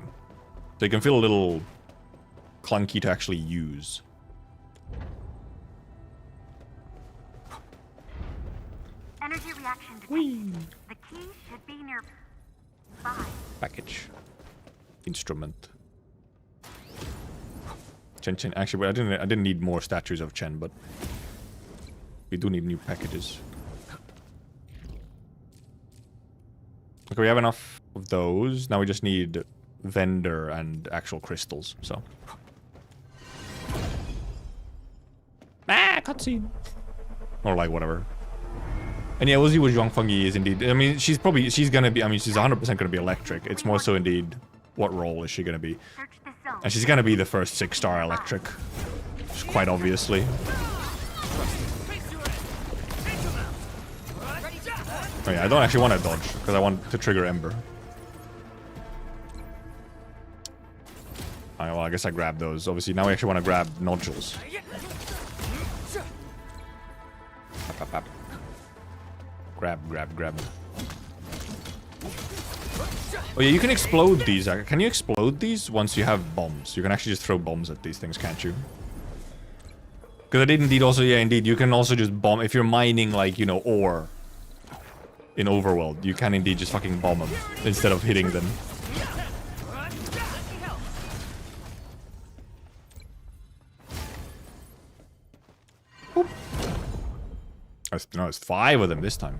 So he can feel a little clunky to actually use. Energy reaction detected. The key should be near 5. Package. Instrument. Chen. Actually, I didn't need more statues of Chen, but we do need new packages. Okay, we have enough of those. Now we just need vendor and actual crystals, so. Cutscene. Or like whatever. And yeah, we'll see what Zhuangfengyi is indeed. I mean, she's gonna be, she's 100% gonna be electric. It's more so indeed, what role is she gonna be? And she's gonna be the first 6-star electric. Just quite obviously. Oh yeah, I don't actually want to dodge, because I want to trigger Ember. Alright, well, I guess I grabbed those. Obviously, now I actually want to grab nodules. Up. Grab. Oh yeah, you can explode these. Can you explode these once you have bombs? You can actually just throw bombs at these things, can't you? Because I did indeed also, yeah, indeed, you can also just bomb. If you're mining, like, you know, ore in Overworld, you can indeed just fucking bomb them instead of hitting them. No, it's 5 of them this time.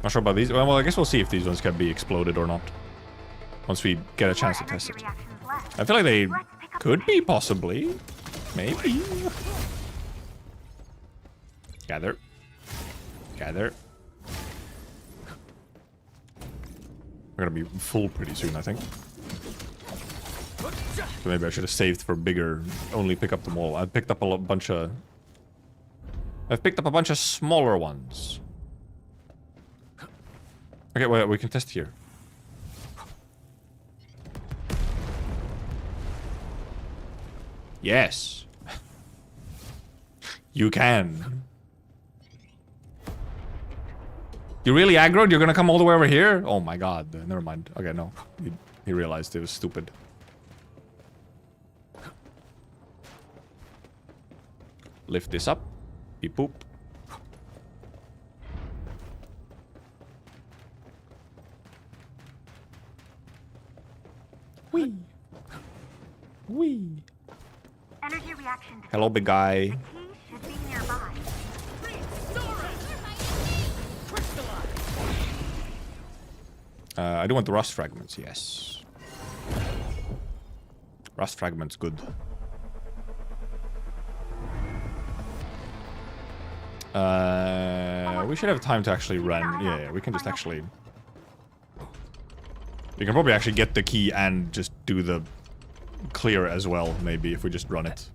Not sure about these. Well, I guess we'll see if these ones can be exploded or not. Once we get a chance to test it. I feel like they could be, possibly. Maybe. Gather. We're gonna be full pretty soon, I think. So maybe I should have saved for bigger, only pick up them all. I picked up a bunch of... I've picked up a bunch of smaller ones. Okay, well, we can test here. Yes. You can. You really aggroed? You're gonna come all the way over here? Oh my god. Never mind. Okay, no. He realized it was stupid. Lift this up. Beep boop. Wee. Energy reaction detected. Hello, big guy. The key should be nearby. I do want the rust fragments, yes. Rust fragments, good. We should have time to actually run. Yeah, we can just actually... We can probably actually get the key and just do the clear as well, maybe, if we just run it.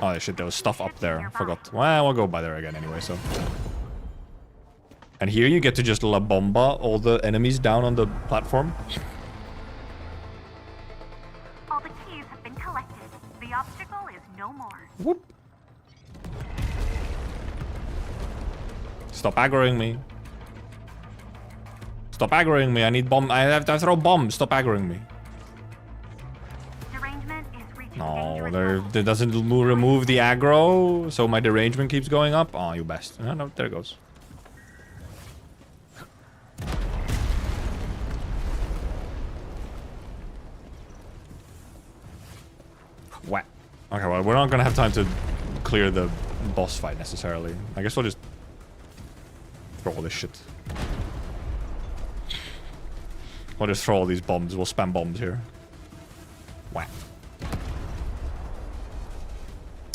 Oh shit, there was stuff up there. Forgot. Well, we'll go by there again anyway, so... And here you get to just La Bomba all the enemies down on the platform. All the keys have been collected. The obstacle is no more. Whoop. Stop aggroing me. Stop aggroing me. I need bomb. I have to throw bombs. Stop aggroing me. Derangement is reaching No, there doesn't remove the aggro, so my derangement keeps going up. Oh, you best. No, there it goes. What? Okay, well, we're not gonna have time to clear the boss fight necessarily. I guess we'll just throw all this shit. We'll just throw all these bombs. We'll spam bombs here. Whack.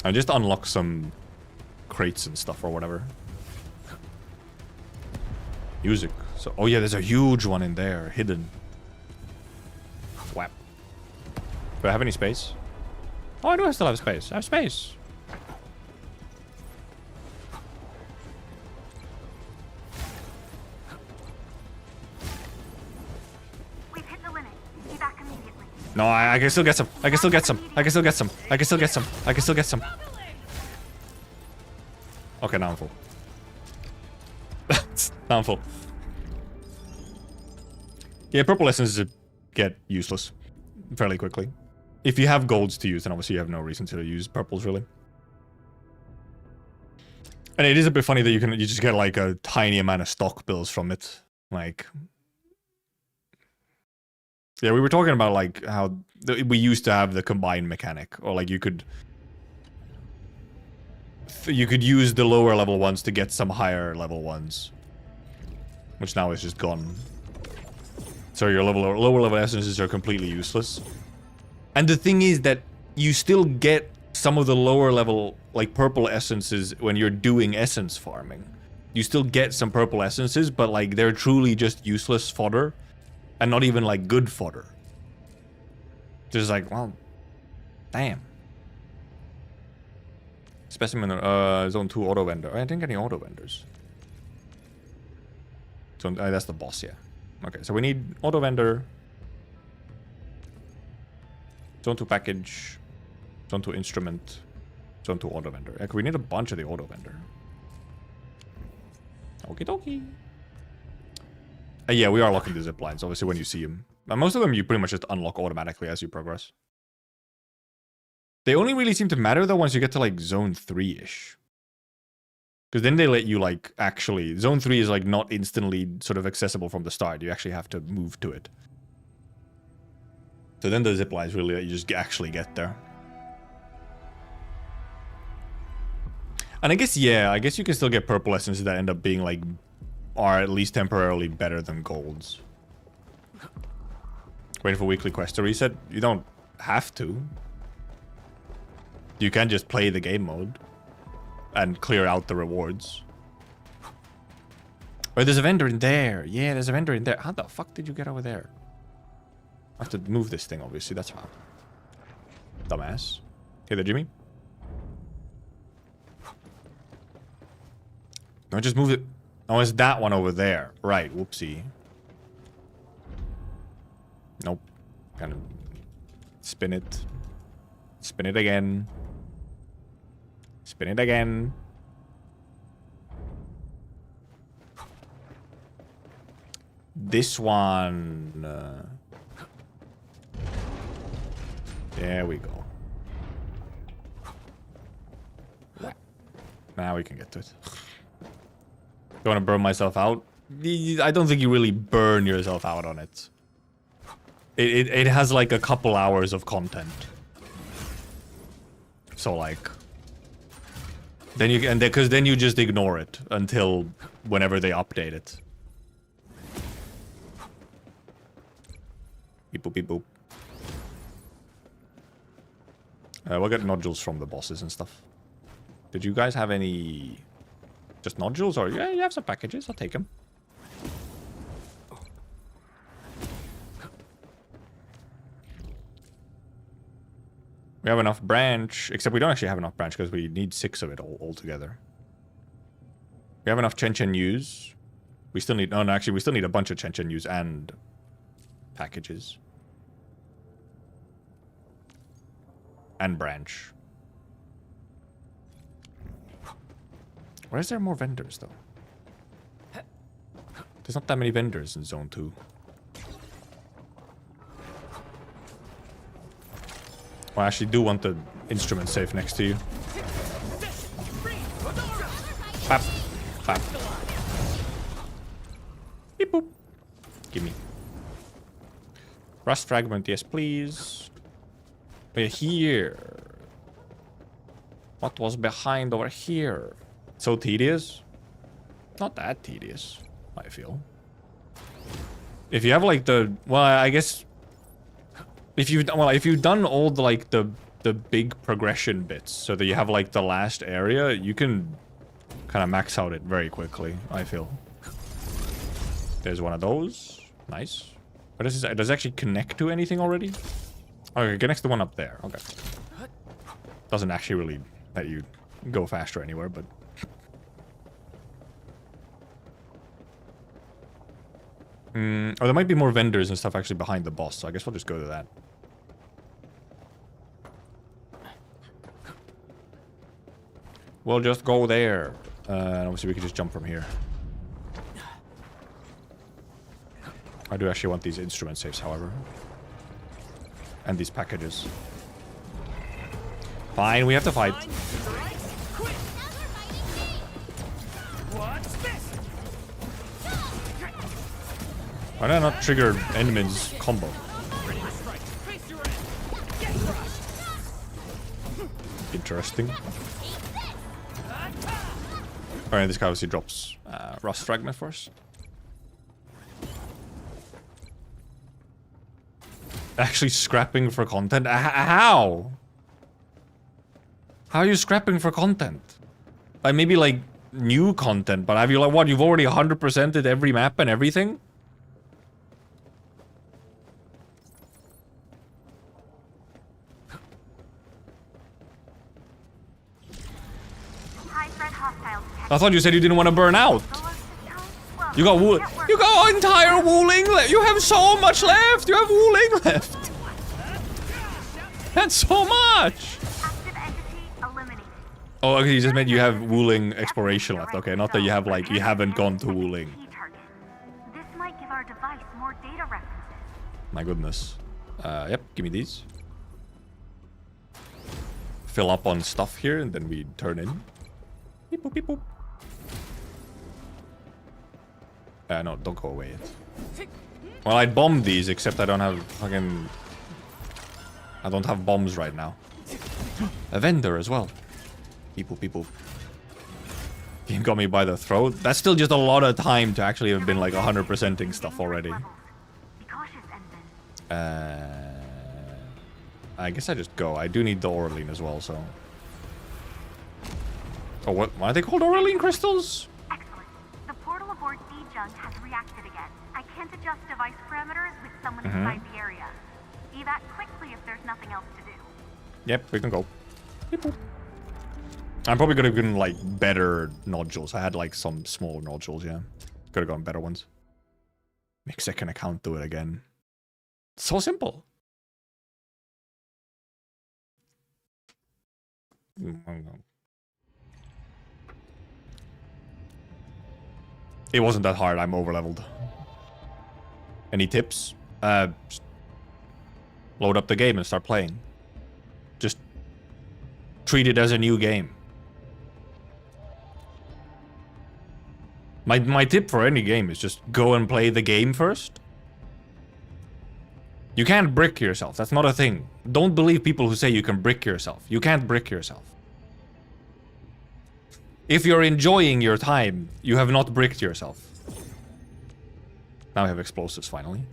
I just unlock some crates and stuff or whatever. Music. So, oh yeah, there's a huge one in there, hidden. Whap. Do I have any space? Oh, I do still have space. I have space. We've hit the limit. Be back immediately. No, I can still get some. I can still get some. I can still get some. I can still get some. I can still get some. Okay, now I'm full. Now I'm full. Yeah, purple essences get useless fairly quickly. If you have golds to use, then obviously you have no reason to use purples, really. And it is a bit funny that you just get like a tiny amount of stock bills from it. Like, yeah, we were talking about like how we used to have the combined mechanic, or like you could use the lower level ones to get some higher level ones, which now is just gone. So your lower level essences are completely useless. And the thing is that you still get some of the lower level, like purple essences when you're doing essence farming. You still get some purple essences, but like they're truly just useless fodder. And not even like good fodder. Just like, well, damn. Specimen, zone 2 auto vendor. I didn't get any auto vendors. So that's the boss, yeah. Okay, so we need auto vendor. Zone 2 package. Zone 2 instrument. Zone 2 auto vendor. Okay, we need a bunch of the auto vendor. Okie dokie. Yeah, we are locking the zip lines, obviously, when you see them. Most of them you pretty much just unlock automatically as you progress. They only really seem to matter, though, once you get to, like, Zone 3-ish. Because then they let you, like, actually... Zone 3 is, like, not instantly sort of accessible from the start. You actually have to move to it. So then the zip lines really let you just actually get there. And I guess, yeah, I guess you can still get purple essences that end up being, like... are at least temporarily better than golds. Waiting for weekly quest to reset? You don't have to. You can just play the game mode and clear out the rewards. Oh, there's a vendor in there. Yeah, there's a vendor in there. How the fuck did you get over there? I have to move this thing, obviously. That's how. Dumbass. Hey there, Jimmy. No, just move it. Oh, it's that one over there. Right, whoopsie. Nope. Kind of spin it. Spin it again. Spin it again. This one. There we go. Now we can get to it. Don't want to burn myself out. I don't think you really burn yourself out on it. It has like a couple hours of content. So like, then you can, because then you just ignore it until whenever they update it. Beep boop beep boop. We'll get nodules from the bosses and stuff. Did you guys have any just nodules, or yeah, you have some packages? I'll take them. We have enough branch, except we don't actually have enough branch because we need 6 of it all together. We have enough Chen Yus. We still need, no, actually, we still need a bunch of Chen Yus and packages. And branch. Where is there more vendors, though? There's not that many vendors in Zone 2. Well, I actually do want the instrument safe next to you. Pap. Pap. Beep boop. Gimme. Rust fragment, yes please. We're here. What was behind over here? So tedious? Not that tedious, I feel. If you have like the, well, I guess if you've done all the like the big progression bits, so that you have like the last area, you can kind of max out it very quickly, I feel. There's one of those. Nice. What is this? Does it actually connect to anything already? Okay, it connects to one up there. Okay. Doesn't actually really let you go faster anywhere, but... Oh, there might be more vendors and stuff actually behind the boss, so I guess we'll just go to that. We'll just go there. And obviously we can just jump from here. I do actually want these instrument safes, however. And these packages. Fine, we have to fight. Why did I not trigger Enderman's combo? Interesting. Alright, this guy obviously drops Rust Fragment first. Actually scrapping for content? How? How are you scrapping for content? Like maybe like new content, but have you like what? You've already 100%ed every map and everything? I thought you said you didn't want to burn out. You got wool. You got entire wooling left. You have so much left. You have wooling left. That's so much. Oh, okay. You just meant you have wooling exploration left. Okay, not that you have like you haven't gone to wooling. This might give our device more data references. My goodness. Yep. Give me these. Fill up on stuff here, and then we turn in. Beep boop beep boop. No, don't go away yet. Well, I'd bomb these, except I don't have fucking... I don't have bombs right now. A vendor as well. People. Game got me by the throat. That's still just a lot of time to actually have been like 100%ing stuff already. I guess I just go. I do need the Auraline as well, so... Oh, what? Why are they called Auraline crystals? Excellent. The portal aboard D-Junk has reacted again. I can't adjust device parameters with someone inside the area. Evac quickly if there's nothing else to do. Yep, we can go. I'm probably gonna get like better nodules. I had like some small nodules, yeah. Could have gotten better ones. Make second account do it again. So simple. It wasn't that hard. I'm over-leveled. Any tips? Just load up the game and start playing. Just treat it as a new game. My tip for any game is just go and play the game first. You can't brick yourself. That's not a thing. Don't believe people who say you can brick yourself. You can't brick yourself. If you're enjoying your time, you have not bricked yourself. Now I have explosives, finally.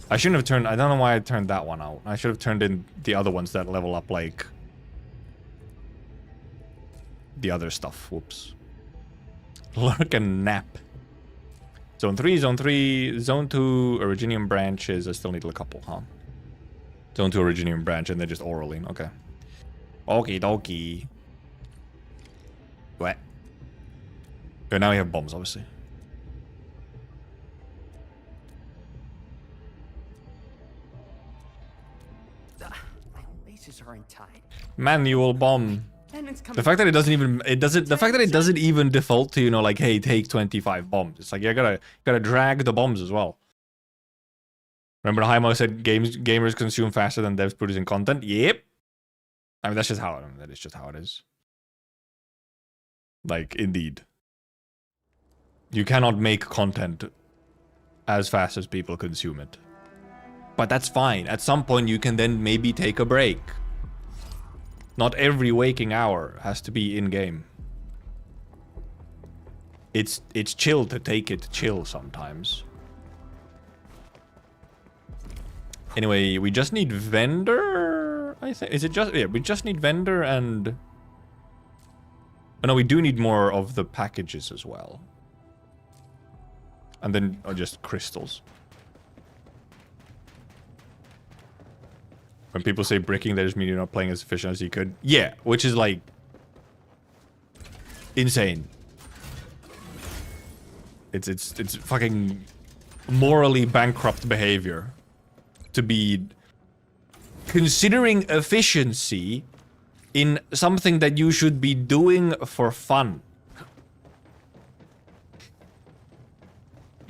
I shouldn't have turned... I don't know why I turned that one out. I should have turned in the other ones that level up, like... the other stuff. Whoops. Lurk and nap. Zone 3, Zone 3, Zone 2, Originium branches. I still need a couple, huh? Zone 2, Originium branch, and then just Auraline. Okay. Okie dokie. What? Okay, now we have bombs, obviously. My laces aren't tied. Manual bomb. The fact that it doesn't even the fact that it doesn't even default to, you know, like, hey, take 25 bombs. It's like you gotta drag the bombs as well. Remember Haimo said gamers consume faster than devs producing content? Yep. I mean, that's just how that is just how it is. Like, indeed. You cannot make content as fast as people consume it. But that's fine. At some point you can then maybe take a break. Not every waking hour has to be in-game. It's chill to take it chill sometimes. Anyway, we just need vendor, I think. Is it just... Yeah, we just need vendor and... Oh, no, we do need more of the packages as well. And then just crystals. When people say bricking, they just mean you're not playing as efficient as you could. Yeah, which is like... insane. It's fucking morally bankrupt behavior. To be considering efficiency in something that you should be doing for fun.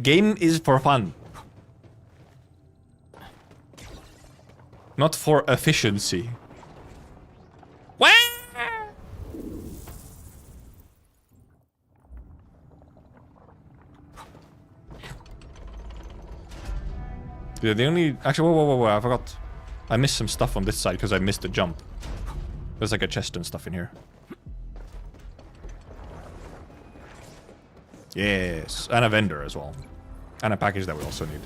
Game is for fun. Not for efficiency. What? Yeah, the only... Actually, whoa, I forgot. I missed some stuff on this side because I missed a jump. There's like a chest and stuff in here. Yes, and a vendor as well. And a package that we also need.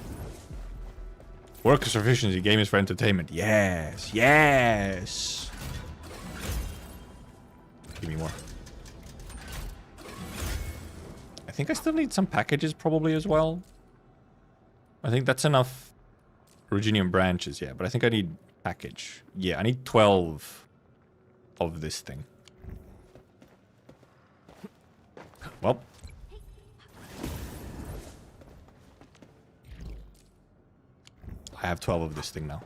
Work is for efficiency, game is for entertainment. Yes, yes! Give me more. I think I still need some packages probably as well. I think that's enough. Ruginium branches, yeah, but I think I need package. Yeah, I need 12 of this thing. Well. I have 12 of this thing now.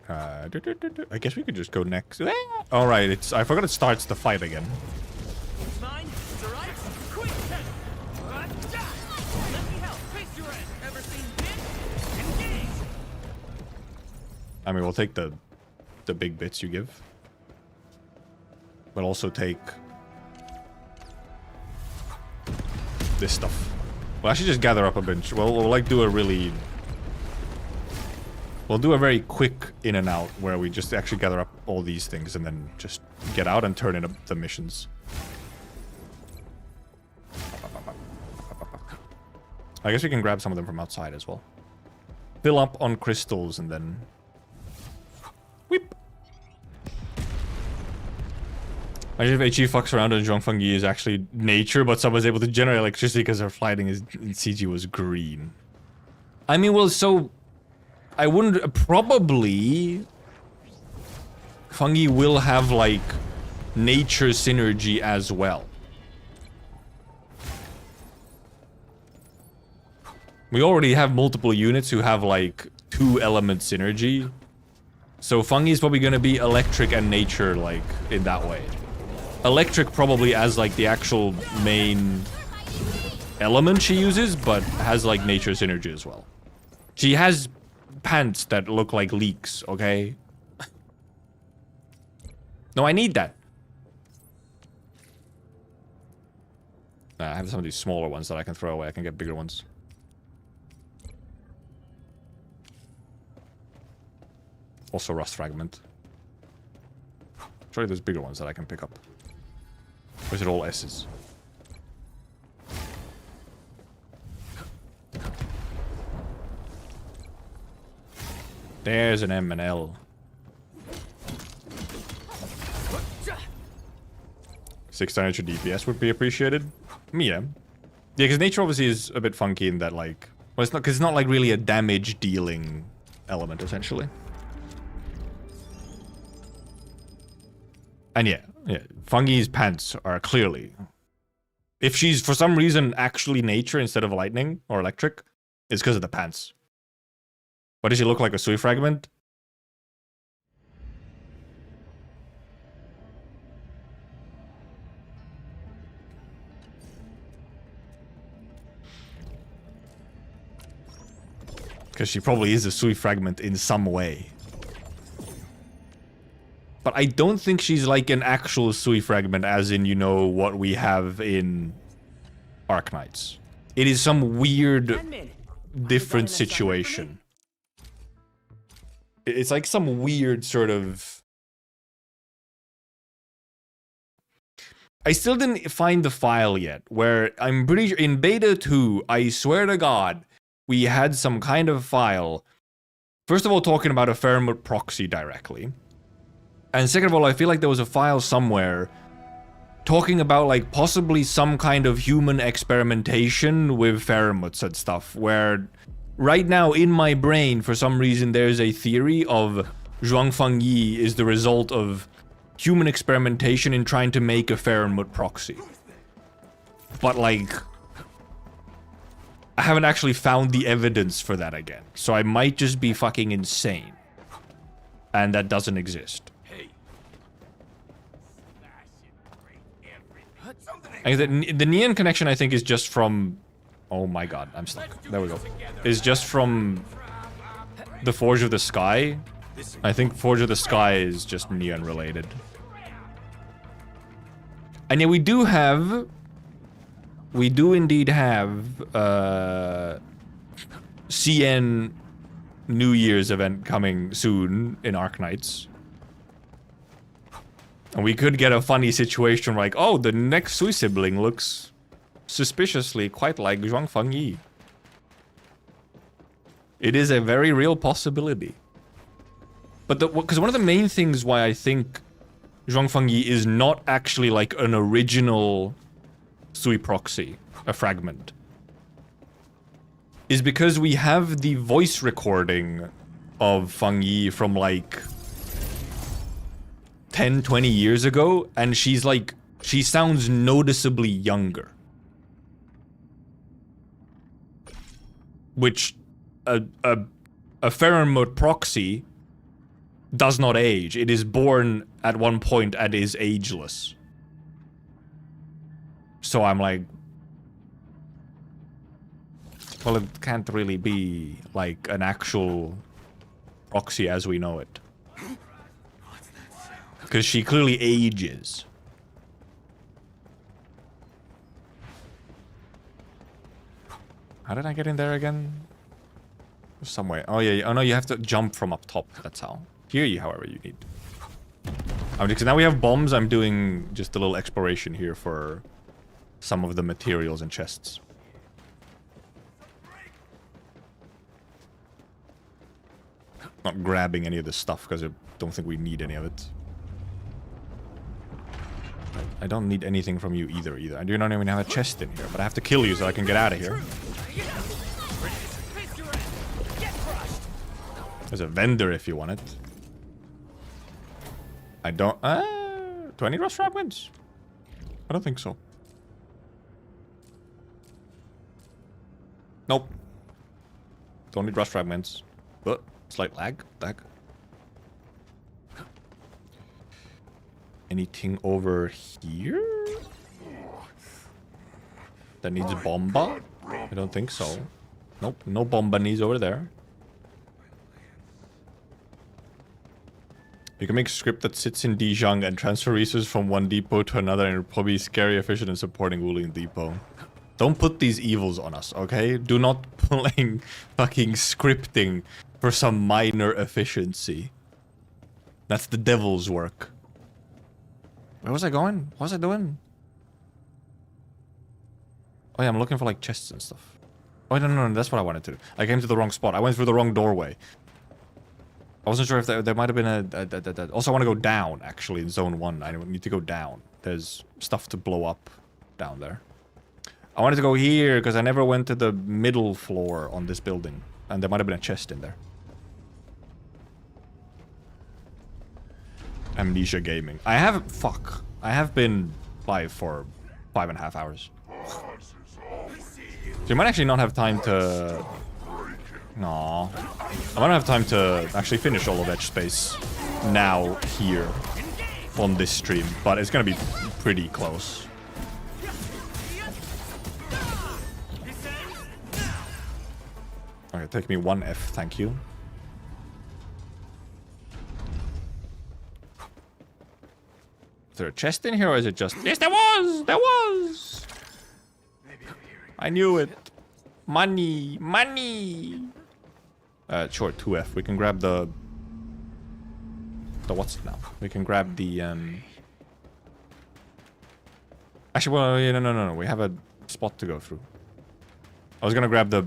I guess we could just go next. Alright, I forgot it starts the fight again. I mean, we'll take the big bits you give. But also take this stuff. We'll actually just gather up a bunch. We'll like do a really... We'll do a very quick in and out where we just actually gather up all these things and then just get out and turn in the missions. I guess we can grab some of them from outside as well. Fill up on crystals and then... Whip! Imagine if HE fucks around and Zhongfengyi is actually nature, but someone's able to generate electricity because their lighting in CG was green. I mean, well, so... I wouldn't... Probably... Fungi will have, like, nature synergy as well. We already have multiple units who have, like, 2-element synergy. So fungi is probably gonna be electric and nature, like, in that way. Electric probably as, like, the actual main element she uses, but has, like, nature synergy as well. She has pants that look like leeks, okay? No, I need that. I have some of these smaller ones that I can throw away. I can get bigger ones. Also rust fragment. Surely there's bigger ones that I can pick up. Or is it all S's? There's an M and L. 6 extra DPS would be appreciated. Yeah. Yeah, because nature obviously is a bit funky in that, like... Well, it's not, because it's not, like, really a damage-dealing element, essentially. And yeah, Fungi's pants are clearly... If she's, for some reason, actually nature instead of lightning or electric, it's because of the pants. What does she look like, a Sui fragment? Because she probably is a Sui fragment in some way. But I don't think she's like an actual Sui fragment, as in, you know, what we have in Arknights. It is some weird, different situation. It's like some weird sort of... I still didn't find the file yet, where I'm pretty sure in beta 2, I swear to God, we had some kind of file. First of all, talking about a Fairmont proxy directly. And second of all, I feel like there was a file somewhere talking about like possibly some kind of human experimentation with pheromones and stuff, where right now in my brain, for some reason, there's a theory of Zhuang Fengyi is the result of human experimentation in trying to make a pheromone proxy. But like, I haven't actually found the evidence for that again, so I might just be fucking insane. And that doesn't exist. And the Neon connection, I think, is just from... Oh my god, I'm stuck. There we go. Is just from the Forge of the Sky. I think Forge of the Sky is just Neon related. And yeah, we do indeed have CN New Year's event coming soon in Arknights. And we could get a funny situation like, oh, the next Sui sibling looks suspiciously quite like Zhuang Fengyi. It is a very real possibility. But because one of the main things why I think Zhuang Fengyi is not actually like an original Sui proxy, a fragment, is because we have the voice recording of Fengyi from like 10, 20 years ago, and she's like, she sounds noticeably younger. Which, a pheromone proxy does not age. It is born at one point and is ageless. So I'm like, well, it can't really be like an actual proxy as we know it. Because she clearly ages. How did I get in there again? Somewhere. Oh yeah, oh no, you have to jump from up top, that's how. Here, however, you need. Because now we have bombs, I'm doing just a little exploration here for some of the materials and chests. Not grabbing any of the stuff, because I don't think we need any of it. I don't need anything from you either. I do not even have a chest in here, but I have to kill you so I can get out of here. There's a vendor if you want it. I don't... 20 rust fragments? I don't think so. Nope. Don't need rust fragments. But slight lag. Anything over here? That needs bomba? I don't think so. Nope, no bomba needs over there. You can make a script that sits in Dijon and transfer resources from one depot to another, and it'll probably be scary efficient in supporting Wuling Depot. Don't put these evils on us, okay? Do not playing fucking scripting for some minor efficiency. That's the devil's work. Where was I going? What was I doing? Oh yeah, I'm looking for like chests and stuff. Oh no, that's what I wanted to do. I came to the wrong spot. I went through the wrong doorway. I wasn't sure if there might have been a... Also, I want to go down, actually, in Zone 1. I need to go down. There's stuff to blow up down there. I wanted to go here, because I never went to the middle floor on this building. And there might have been a chest in there. Amnesia Gaming. I have been live for 5.5 hours. So you might actually not have time to... Aww. I might not have time to actually finish all of Edge Space now, here, on this stream. But it's gonna be pretty close. Okay, take me 1 F, thank you. there a chest in here, or is it just... Yes, there was! There was! I knew it. Money! Money! Sure, 2F. We can grab the what's it now? We can grab the, Actually, well, yeah, no. We have a spot to go through. I was gonna grab the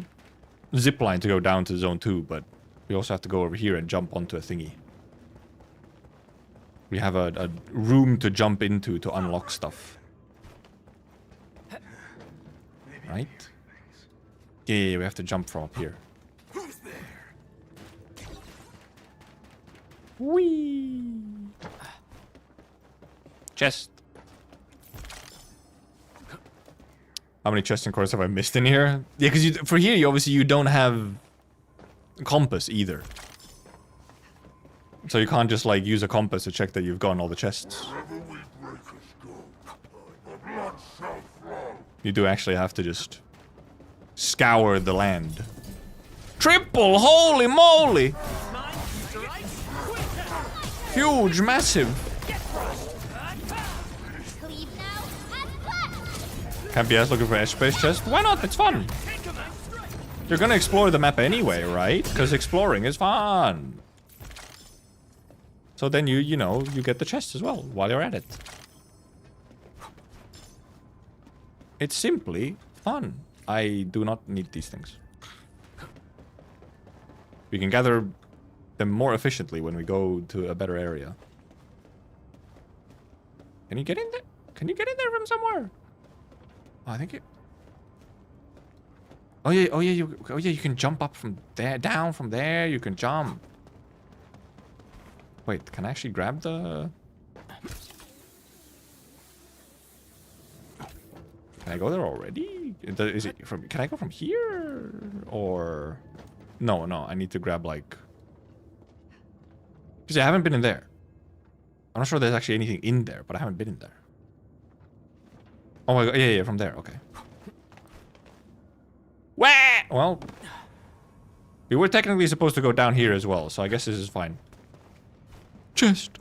zip line to go down to zone 2, but we also have to go over here and jump onto a thingy. We have a room to jump into to unlock stuff. Right? Yeah, we have to jump from up here. Whee! Chest. How many chests and corners have I missed in here? Yeah, because for here, you obviously you don't have compass either. So you can't just like use a compass to check that you've gotten all the chests. You do actually have to just scour the land. Triple! Holy moly! Huge, massive. Can't be asked looking for S-space chest. Why not? It's fun. You're gonna explore the map anyway, right? Because exploring is fun. So then you know, you get the chest as well while you're at it. It's simply fun. I do not need these things. We can gather them more efficiently when we go to a better area. Can you get in there? Can you get in there from somewhere? Oh, I think it... Oh yeah, you can jump up from there, down from there, you can jump. Wait, can I actually grab the... Can I go there already? Is it from... Can I go from here? Or... No, I need to grab like... Because I haven't been in there. I'm not sure there's actually anything in there, but I haven't been in there. Oh my god, yeah, from there, okay. Wah! Well... We were technically supposed to go down here as well, so I guess this is fine. Chest.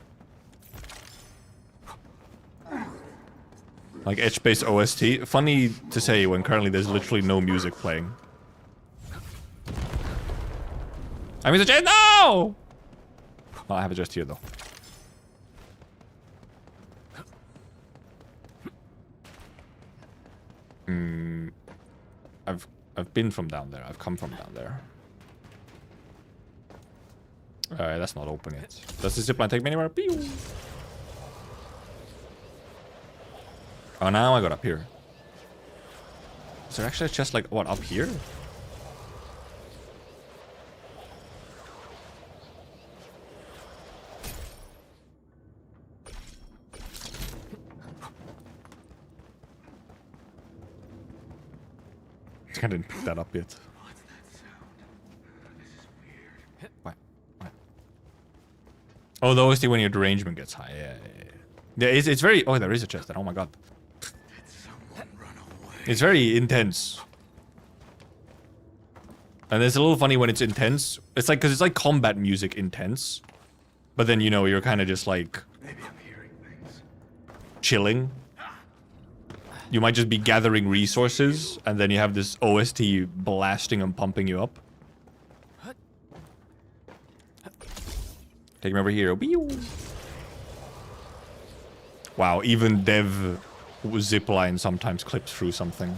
Like edge-based OST. Funny to say when currently there's literally no music playing. I mean the chest, no! Oh, I have a chest here though. I've been from down there. I've come from down there. Alright, that's not open yet. Does the zipline take me anywhere? Pew! Oh, now I got up here. Is there actually a chest like, what, up here? I didn't pick that up yet. What's that sound? This is weird. What? Oh, the OST when your derangement gets high. Yeah, it's very... Oh, there is a chest there. Oh my god. It's very intense. And it's a little funny when it's intense. It's like, because it's like combat music intense. But then, you know, you're kind of just like... Maybe I'm hearing things. Chilling. You might just be gathering resources, and then you have this OST blasting and pumping you up. Take him over here. Wow, even Dev zipline sometimes clips through something.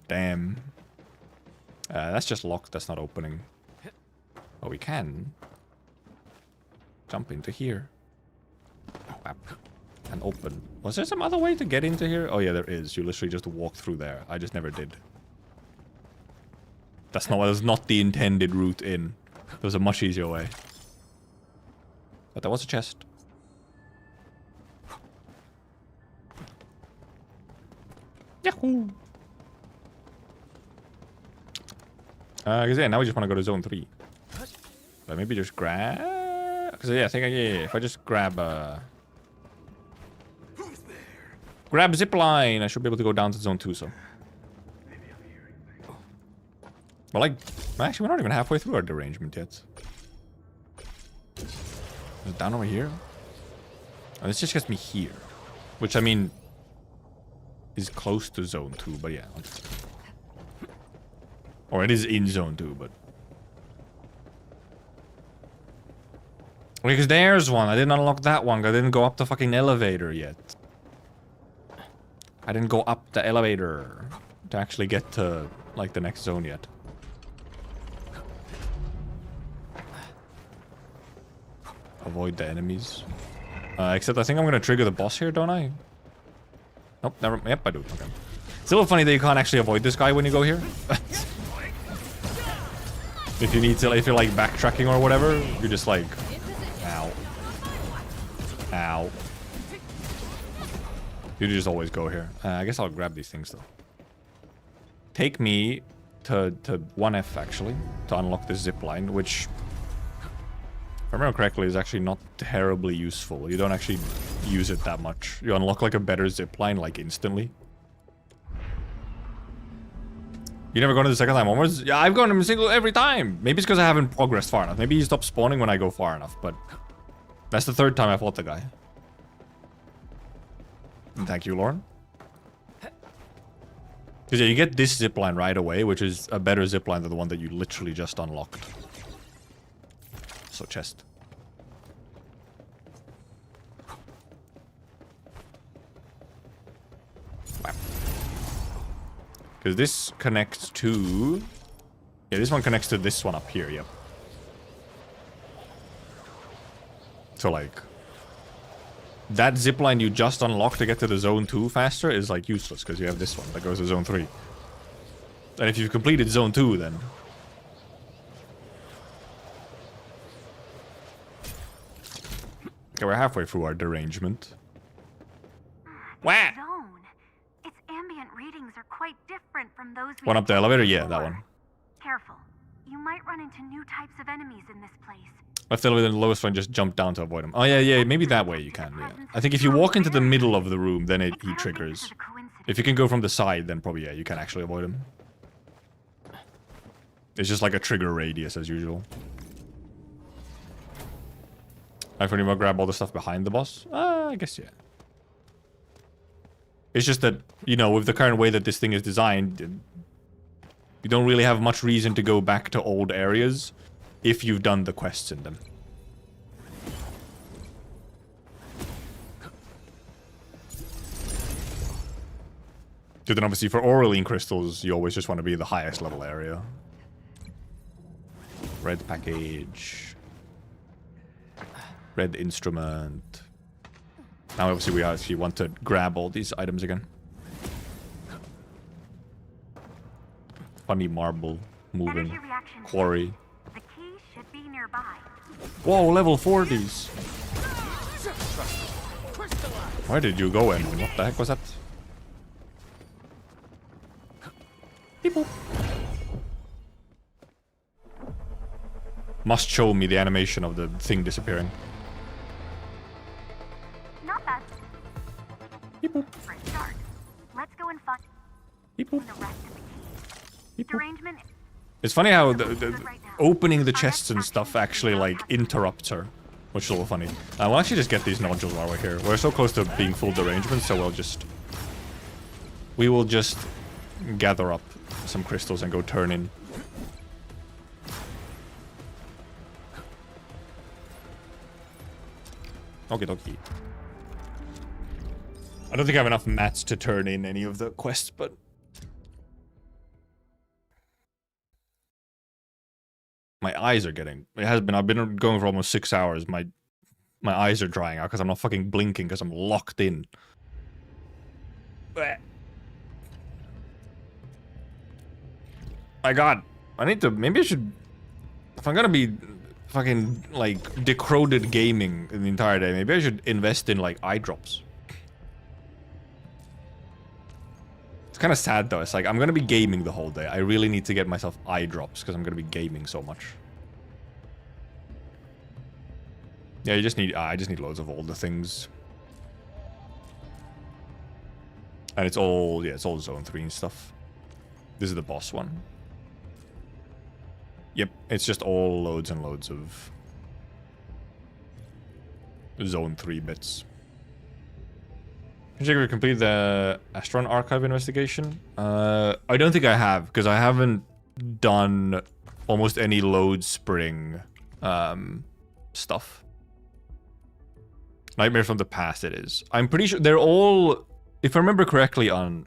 Damn. That's just locked. That's not opening. But we can jump into here. And open. Was there some other way to get into here? Oh yeah, there is. You literally just walk through there. I just never did. That was not the intended route in. There was a much easier way. But there was a chest. Yahoo! Cause yeah, now we just want to go to zone 3. But maybe just grab... Cause yeah, I think if I just grab grab zipline, I should be able to go down to zone 2, so. Well, like, actually, we're not even halfway through our derangement yet. Is it down over here? And this just gets me here. Which, I mean, is close to zone 2, but yeah. Or it is in zone 2, but... Because there's one. I didn't unlock that one. I didn't go up the fucking elevator yet. I didn't go up the elevator to actually get to, like, the next zone yet. Avoid the enemies. Except I think I'm gonna trigger the boss here, don't I? Nope, never. Yep, I do. Okay. It's a little funny that you can't actually avoid this guy when you go here. If you need to, if you're like backtracking or whatever, you're just like, ow, ow. You just always go here. I guess I'll grab these things though. Take me to 1F actually to unlock this zip line, which, if I remember correctly, is actually not terribly useful. You don't actually use it that much. You unlock like a better zip line like instantly. You never gone to the second time onwards? Yeah, I've gone to single every time. Maybe it's because I haven't progressed far enough. Maybe he stops spawning when I go far enough, but that's the third time I fought the guy. And thank you, Lauren. Because yeah, you get this zipline right away, which is a better zipline than the one that you literally just unlocked. So chest. Because this connects to... Yeah, this one connects to this one up here, yep. So, like... That zipline you just unlocked to get to the zone 2 faster is, like, useless, because you have this one that goes to zone 3. And if you've completed zone 2, then... Okay, we're halfway through our derangement. Wah! Its ambient readings are quite different from those we One up the elevator? Yeah, that before. one. Careful. You might run into new types of enemies in this place. Left the elevator, the lowest one, just jump down to avoid him. Oh, yeah, maybe that way you can, yeah. I think if you walk into the middle of the room, then he triggers. If you can go from the side, then probably, yeah, you can actually avoid him. It's just like a trigger radius, as usual. I pretty much grab all the stuff behind the boss? I guess, yeah. It's just that, you know, with the current way that this thing is designed, you don't really have much reason to go back to old areas if you've done the quests in them. So then obviously for Auraline crystals, you always just want to be in the highest level area. Red package. Red instrument. Now obviously we actually want to grab all these items again. Funny marble moving quarry. The key should be nearby. Whoa, level 40s. Where did you go in? What the heck was that? Beep boop. Must show me the animation of the thing disappearing. Not bad. Beep boop. For a start, let's go and find Beep boop. the rest of the key. Beep boop. Derangement. It's funny how the opening the chests and stuff actually like interrupts her, which is a little funny. We'll actually just get these nodules while we're here. We're so close to being full derangement, so we will just gather up some crystals and go turn in. Okie dokie. I don't think I have enough mats to turn in any of the quests, but my eyes are getting... It has been... I've been going for almost 6 hours. My eyes are drying out because I'm not fucking blinking because I'm locked in. My god. I need to... Maybe I should... If I'm gonna be fucking, like, decroded gaming the entire day, maybe I should invest in, like, eye drops. It's kind of sad though. It's like I'm gonna be gaming the whole day. I really need to get myself eye drops because I'm gonna be gaming so much. Yeah, you just need. I just need loads of all the things, and it's all it's all zone 3 and stuff. This is the boss one. Yep, it's just all loads and loads of zone 3 bits. Did you complete the Astron archive investigation? I don't think I have, because I haven't done almost any load spring stuff. Nightmare from the Past it is. I'm pretty sure they're all, if I remember correctly, I'm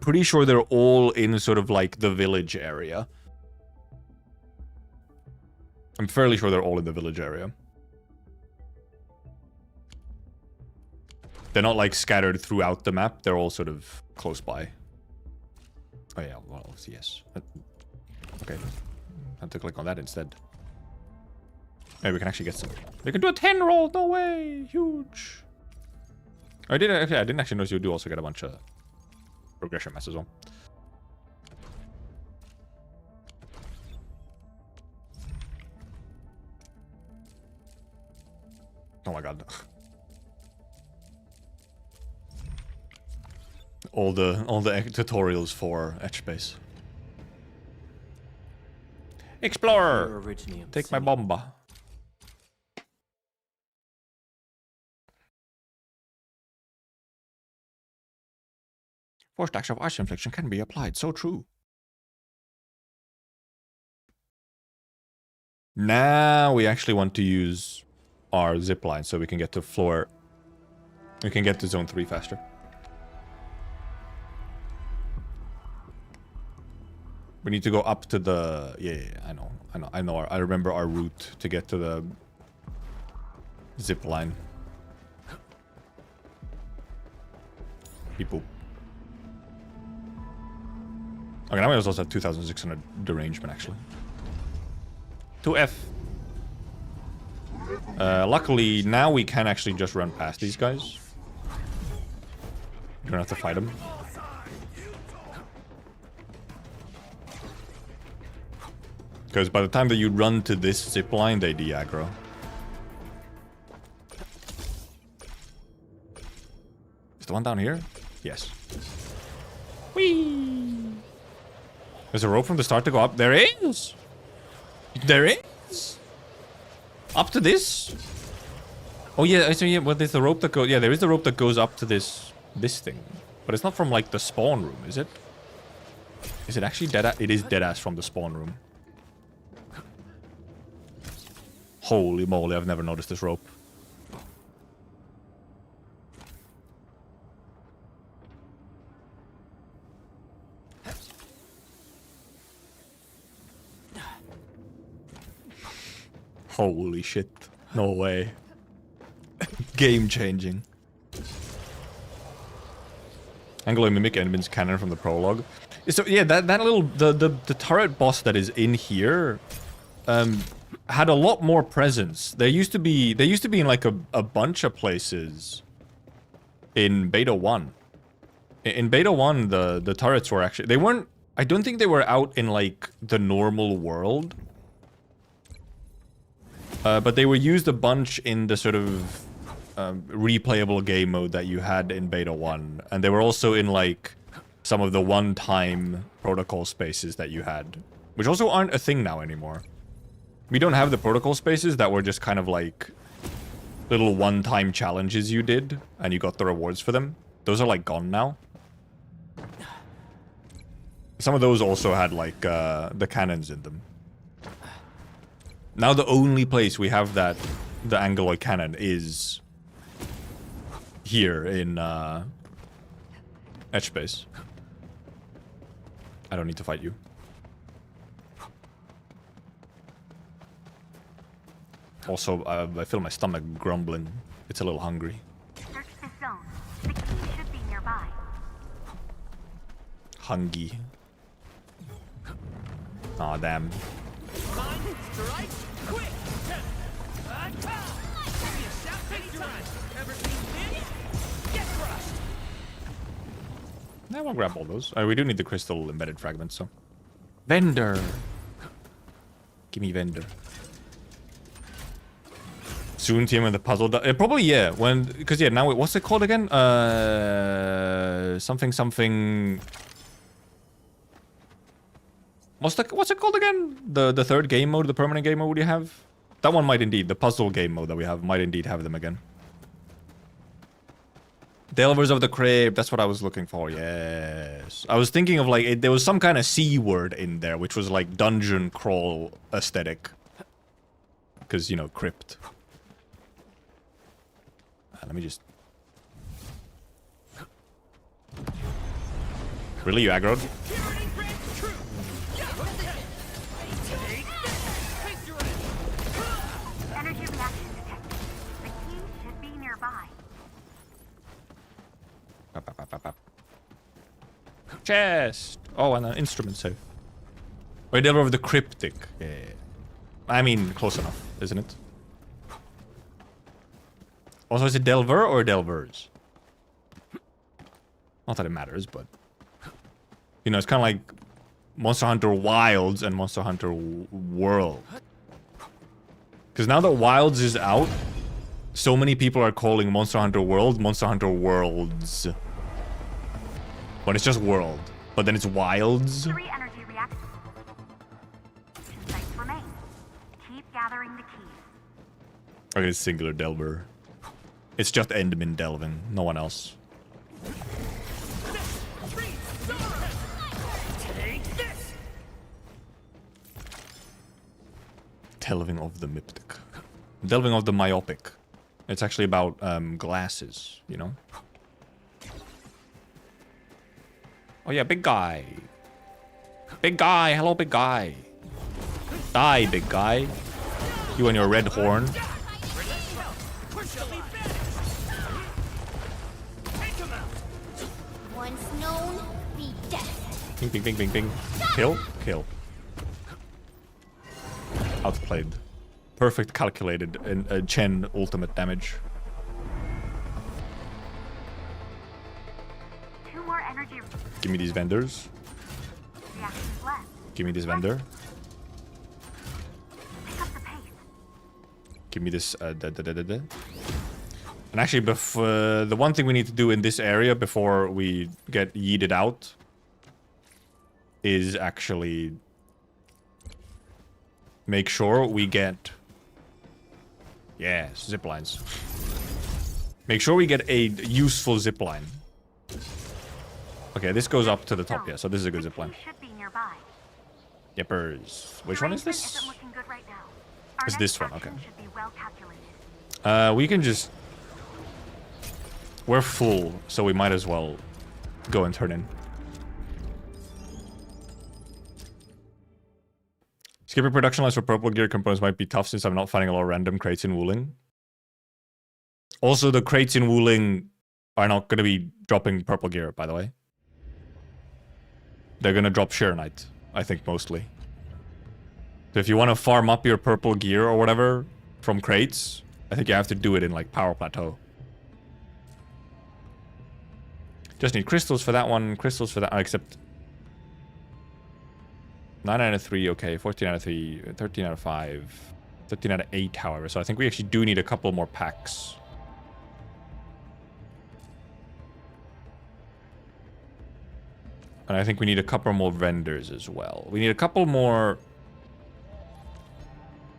pretty sure they're all in sort of like the village area. I'm fairly sure they're all in the village area. They're not like scattered throughout the map. They're all sort of close by. Oh yeah, well, yes. Okay. I have to click on that instead. Maybe we can actually get some. We can do a 10 roll. No way. Huge. I didn't actually notice you do also get a bunch of progression mess as well. Oh my god. all the tutorials for Etchbase. Explorer! Take my bomba. Four stacks of ice infliction can be applied. So true. Now we actually want to use our zipline so we can get to floor. We can get to zone 3 faster. We need to go up to the... Yeah, I know. I remember our route to get to the zip line. Beep boop. Okay, now we also have 2,600 derangement, actually. 2F. Luckily, now we can actually just run past these guys. You don't have to fight them. Because by the time that you run to this zip line, they de-aggro. Is the one down here? Yes. Whee! There's a rope from the start to go up. There is! There is! Up to this? Oh yeah, so yeah, well, there's the rope that goes... Yeah, there is the rope that goes up to this thing. But it's not from, like, the spawn room, is it? Is it actually dead-ass? It is dead-ass from the spawn room. Holy moly, I've never noticed this rope. Holy shit. No way. Game changing. Anglo mimic enemy's cannon from the prologue. So yeah, that little the turret boss that is in here had a lot more presence. They used to be in like a bunch of places in beta 1. In beta 1 the turrets were actually, they weren't, I don't think they were out in like the normal world. But they were used a bunch in the sort of replayable game mode that you had in beta 1. And they were also in like some of the one-time protocol spaces that you had, which also aren't a thing now anymore. We don't have the protocol spaces that were just kind of like little one-time challenges you did and you got the rewards for them. Those are like gone now. Some of those also had like the cannons in them. Now the only place we have that the Angloid cannon is here in Etchbase. I don't need to fight you. Also, I feel my stomach grumbling. It's a little hungry. Search this zone. The key should be nearby. Hungry. Aw, damn. I won't grab all those. We do need the crystal embedded fragments, so. Vendor! Give me vendor. Soon team and the puzzle. Probably, yeah. When, because yeah, now what's it called again? Something. What's it called again? The third game mode, the permanent game mode you have? That one might indeed. The puzzle game mode that we have might indeed have them again. Delvers of the Crypt. That's what I was looking for. Yes. I was thinking of like there was some kind of C word in there, which was like dungeon crawl aesthetic. Because you know, crypt. Let me just. Really, you aggroed? Energy reaction detected. The key should be nearby. Chest! Oh, and an instrument save. Or Delver of the Cryptic. Yeah. I mean, close enough, isn't it? Also, is it Delver or Delvers? Not that it matters, but... You know, it's kind of like Monster Hunter Wilds and Monster Hunter World. Because now that Wilds is out, so many people are calling Monster Hunter World Monster Hunter Worlds. When it's just World. But then it's Wilds. 3 energy reactions. 2 sites remain. Keep gathering the keys. Okay, it's singular Delver. It's just Endman delving, no one else. Delving of the Myptic. Delving of the Myopic. It's actually about glasses, you know? Oh yeah, big guy. Big guy, hello big guy. Die, big guy. You and your red horn. Once known, be death. Bing, bing, bing, bing, bing. Kill? Kill. Outplayed. Perfect calculated in Chen ultimate damage. 2 more energy. Give me these vendors. Reactions left. Give me this vendor. Pick up the pace. Give me this. And actually, the one thing we need to do in this area before we get yeeted out is actually make sure we get... Yes, zip lines. Make sure we get a useful zip line. Okay, this goes up to the top, yeah, so this is a good zip line. Should be nearby. Yepers. Which one is this? Isn't looking good right now. Our It's this next one, okay. action should be well calculated. We can just... We're full, so we might as well go and turn in. Skipping production lines for purple gear components might be tough since I'm not finding a lot of random crates in Wuling. Also, the crates in Wuling are not going to be dropping purple gear, by the way. They're going to drop Sheernite, I think, mostly. So if you want to farm up your purple gear or whatever from crates, I think you have to do it in, like, Power Plateau. Just need crystals for that one, crystals for that, except... 9 out of 3, okay, 14 out of 3, 13 out of 5, 13 out of 8, however, so I think we actually do need a couple more packs. And I think we need a couple more vendors as well. We need a couple more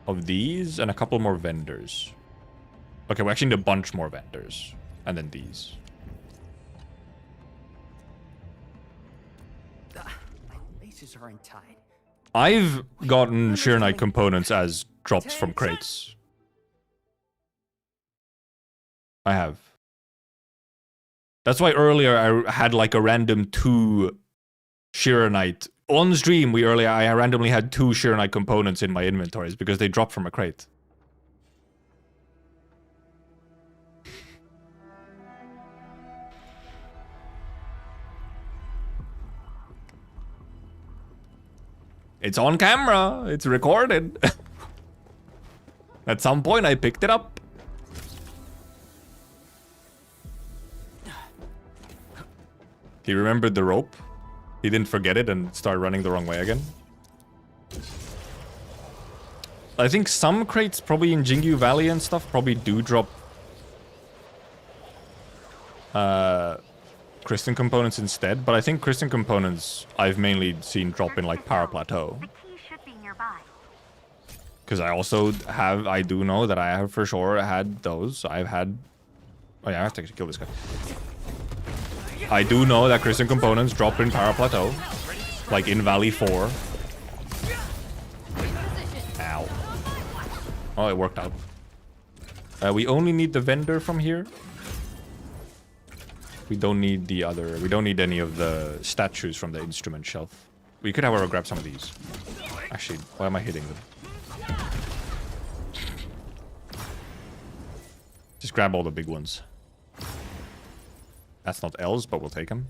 of these and a couple more vendors. Okay, we actually need a bunch more vendors. And then these. My laces are untied. I've gotten Sheernite components as drops from crates. I have. That's why earlier I had like a random 2 Sheernite. On stream, I randomly had 2 Sheernite components in my inventories because they dropped from a crate. It's on camera. It's recorded. At some point, I picked it up. He remembered the rope. He didn't forget it and start running the wrong way again. I think some crates, probably in Jingyu Valley and stuff, probably do drop Kristen components instead, but I think Kristen components I've mainly seen drop in like Power Plateau. The key should be nearby. Because I also have, I do know that I have for sure had those. I've had... Oh yeah, I have to kill this guy. I do know that crystal components drop in Para Plateau. Like in Valley 4. Ow. Oh, it worked out. We only need the vendor from here. We don't need the other... We don't need any of the statues from the instrument shelf. We could, however, grab some of these. Actually, why am I hitting them? Just grab all the big ones. That's not L's, but we'll take them.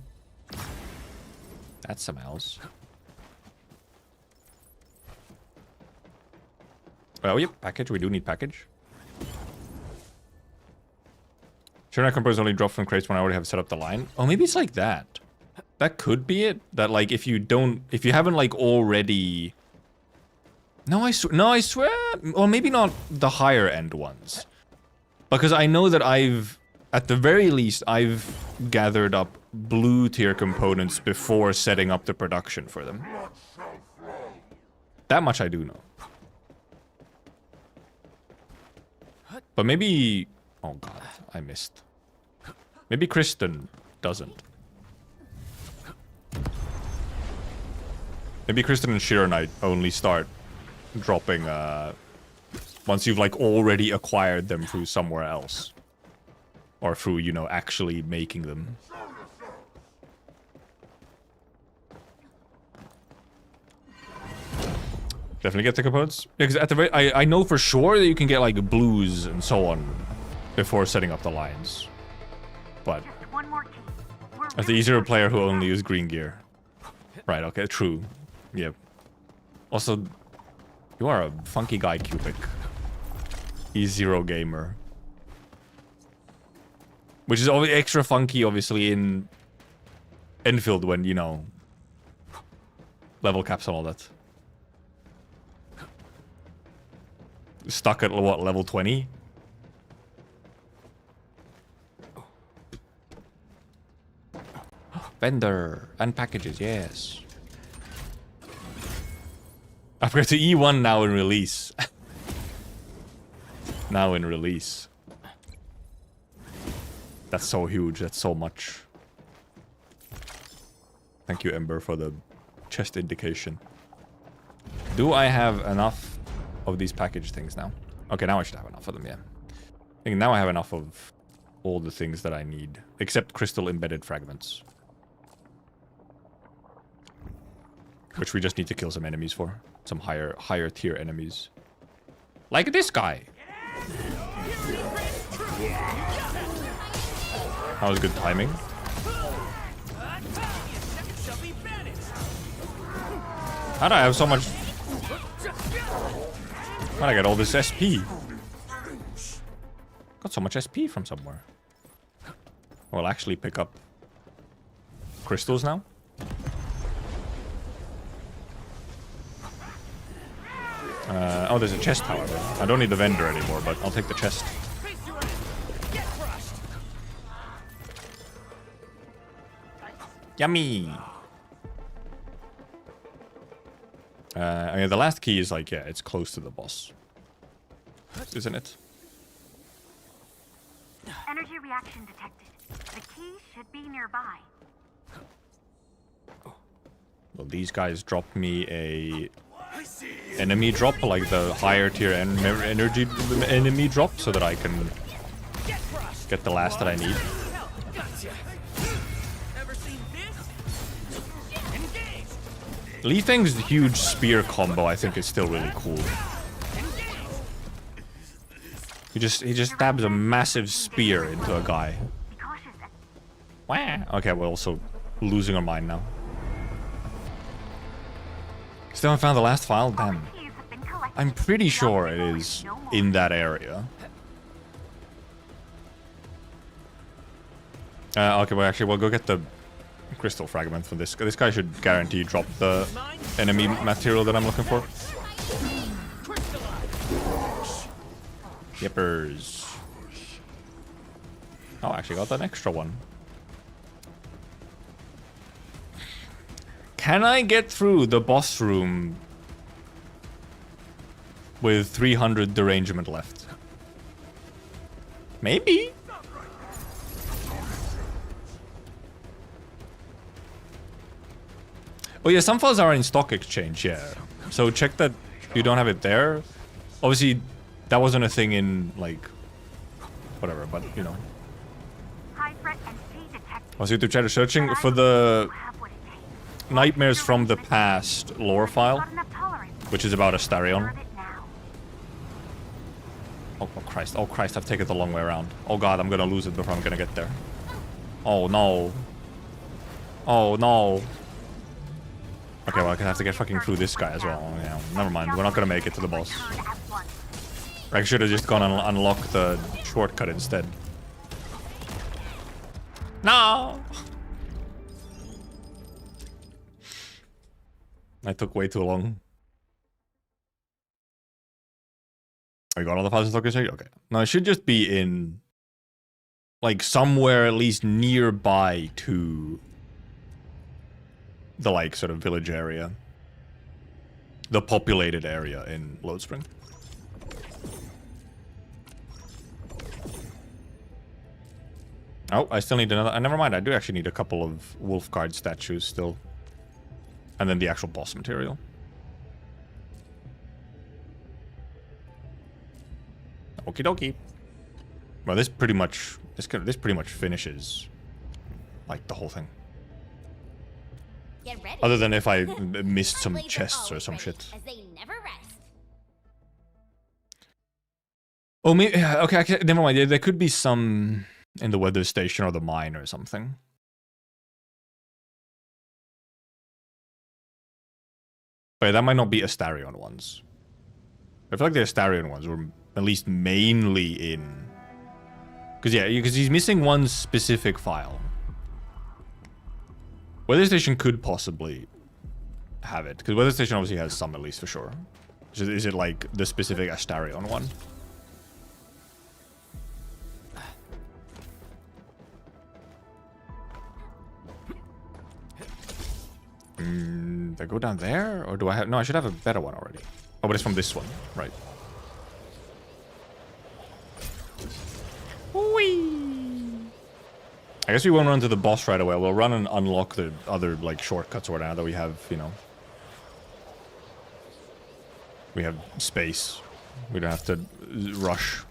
That's some L's. Oh, yep, package. We do need package. Sure, compose only drop from crates when I already have set up the line. Oh, maybe it's like that. That could be it. That, like, if you haven't, like, already... No, I swear... Or maybe not the higher end ones. Because I know that at the very least, I've gathered up blue tier components before setting up the production for them. That much I do know. But maybe... Oh god, I missed. Maybe Kristen doesn't. Maybe Kristen and Sheer Knight only start dropping once you've like already acquired them through somewhere else. Or through, you know, actually making them. Definitely get the components. Yeah, because at the very, I know for sure that you can get like blues and so on before setting up the lines. But as the easier player who only use green gear. Right, okay, true. Yep. Also, you are a funky guy, Cubic. E0 gamer. Which is extra funky, obviously, in Enfield when, you know, level caps and all that. Stuck at, what, level 20? Vendor and packages, yes. Upgrade to E1 now in release. Now in release. That's so huge, that's so much. Thank you, Ember, for the chest indication. Do I have enough of these package things now? Okay, now I should have enough of them, yeah. I think now I have enough of all the things that I need. Except crystal embedded fragments. Which we just need to kill some enemies for. Some higher tier enemies. Like this guy. That was good timing. How'd I have so much... How'd I get all this SP? Got so much SP from somewhere. I'll actually pick up crystals now. Oh, there's a chest, however. I don't need the vendor anymore, but I'll take the chest. Yummy! I mean, the last key is like, yeah, it's close to the boss. Isn't it? Energy reaction detected. The key should be nearby. Well, these guys dropped me a enemy drop, like the higher tier energy enemy drop, so that I can get the last that I need. Li Feng's huge spear combo, I think, is still really cool. He just stabs a massive spear into a guy. Wah! Okay, we're also losing our mind now. Still haven't found the last file? Damn. I'm pretty sure it is in that area. Okay, well, actually, we'll go get the crystal fragment for this. This guy should guarantee drop the enemy material that I'm looking for. Yippers. Oh, I actually got an extra one. Can I get through the boss room with 300 derangement left? Maybe. Oh yeah, some files are in stock exchange, yeah. So check that you don't have it there. Obviously, that wasn't a thing in, like, whatever, but, you know. Was YouTube chat searching for the Nightmares from the Past lore file, which is about Astarion. Oh Christ, I've taken the long way around. Oh god, I'm gonna lose it before I'm gonna get there. Oh no. Oh no. Okay, well, I have to get fucking through this guy as well. Yeah, never mind, we're not gonna make it to the boss. I should have just gone and unlocked the shortcut instead. No! I took way too long. I got all the files in stock exchange? Okay. No, it should just be in, like, somewhere at least nearby to the, like, sort of village area. The populated area in Lodespring. Oh, I still need another. Never mind, I do actually need a couple of Wolfguard statues still. And then the actual boss material. Okie dokie. Well, this pretty much finishes, like, the whole thing. Get ready. Other than if I missed some chests or some shit. As they never rest. Oh, maybe, okay, never mind. There could be some in the weather station or the mine or something. But that might not be Astarion ones. I feel like the Astarion ones were at least mainly in... Because he's missing one specific file. Weather Station could possibly have it. Because Weather Station obviously has some at least for sure. Is it like the specific Astarion one? Do I go down there? Or do I have... No, I should have a better one already. Oh, but it's from this one. Right. Whee! I guess we won't run to the boss right away. We'll run and unlock the other, like, shortcuts or whatever that we have, you know. We have space. We don't have to rush.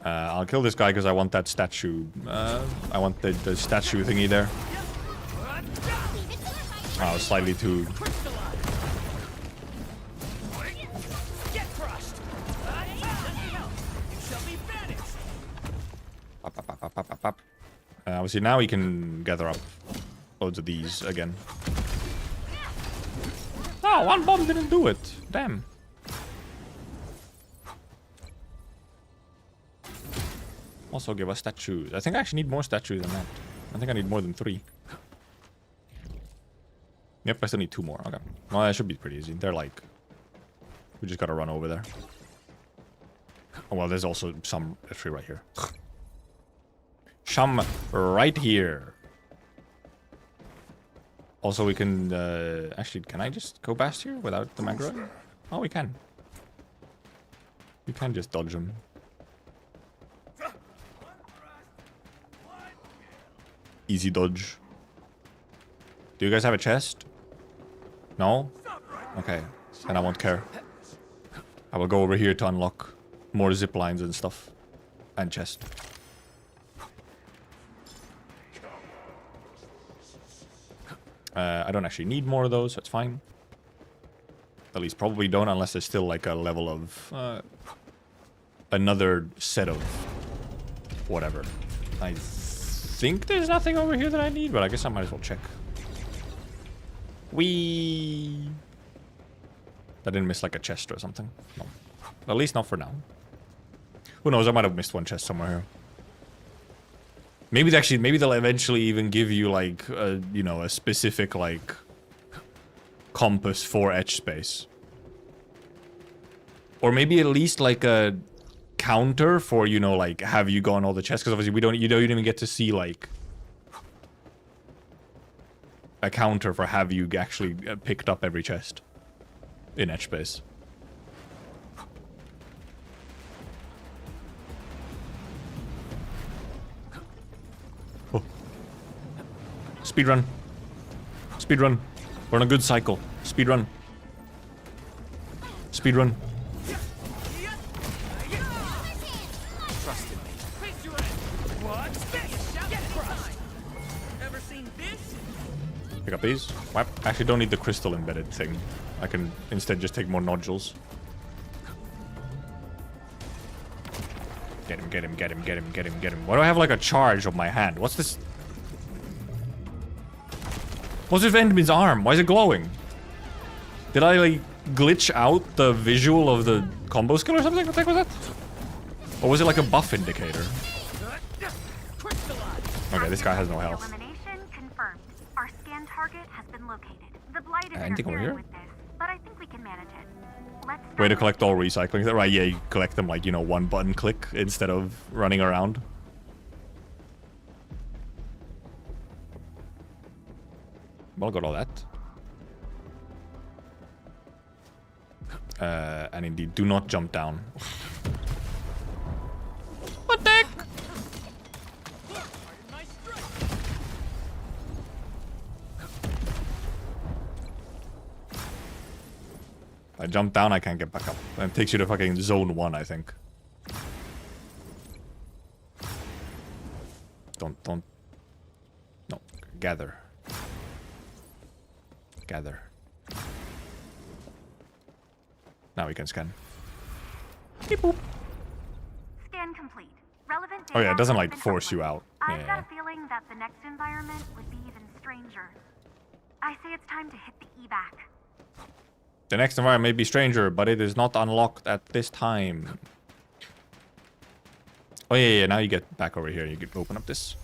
I'll kill this guy because I want that statue. I want the statue thingy there. Oh, slightly too... Obviously now we can gather up loads of these again. Oh, one bomb didn't do it. Damn. Also give us statues. I think I actually need more statues than that. I think I need more than 3. Yep, I still need 2 more. Okay. Well, that should be pretty easy. They're like... We just gotta run over there. Oh, well, there's also some tree right here. Some right here. Also, we can... actually, can I just go past here without the Magro? Oh, we can. We can just dodge them. Easy dodge. Do you guys have a chest? No? Okay. Then I won't care. I will go over here to unlock more zip lines and stuff. And chest. I don't actually need more of those, so it's fine. At least probably don't, unless there's still like a level of... another set of... whatever. I think there's nothing over here that I need, but I guess I might as well check. Whee! I didn't miss like a chest or something. No. At least not for now. Who knows, I might have missed one chest somewhere here. Maybe they'll eventually even give you like a, you know, a specific like compass for etch space. Or maybe at least like a counter for, you know, like have you gone all the chests, because obviously you don't even get to see like a counter for have you actually picked up every chest in etch space. Oh. Speedrun. Speedrun. We're on a good cycle. Speedrun. Speedrun. Trust in me. What's this? Get crushed. Ever seen this? Pick up these. Whap. Actually, don't need the crystal embedded thing. I can instead just take more nodules. Get him, get him, get him, get him, get him, get him. Why do I have like a charge of my hand? What's this? What's with Endmin's arm? Why is it glowing? Did I like glitch out the visual of the combo skill or something? What the heck was that? Or was it like a buff indicator? Okay, this guy has no health. Elimination confirmed. Our scan target has been located. The blight is Anything over here? with this, but I think we can manage it. Let's Way to collect all recycling. Right, yeah, you collect them like, you know, one button click instead of running around. Well, got all that. And indeed, do not jump down. What the heck? I jump down, I can't get back up. And it takes you to fucking zone 1, I think. Don't. No, gather. Gather. Now we can scan. Beep boop. Scan complete. Relevant Oh yeah, data it doesn't has like been force you uploaded. out. I've Yeah. got a feeling that the next environment would be even stranger. I say it's time to hit the evac. The next environment may be stranger, but it is not unlocked at this time. Oh yeah, now you get back over here. You can open up this.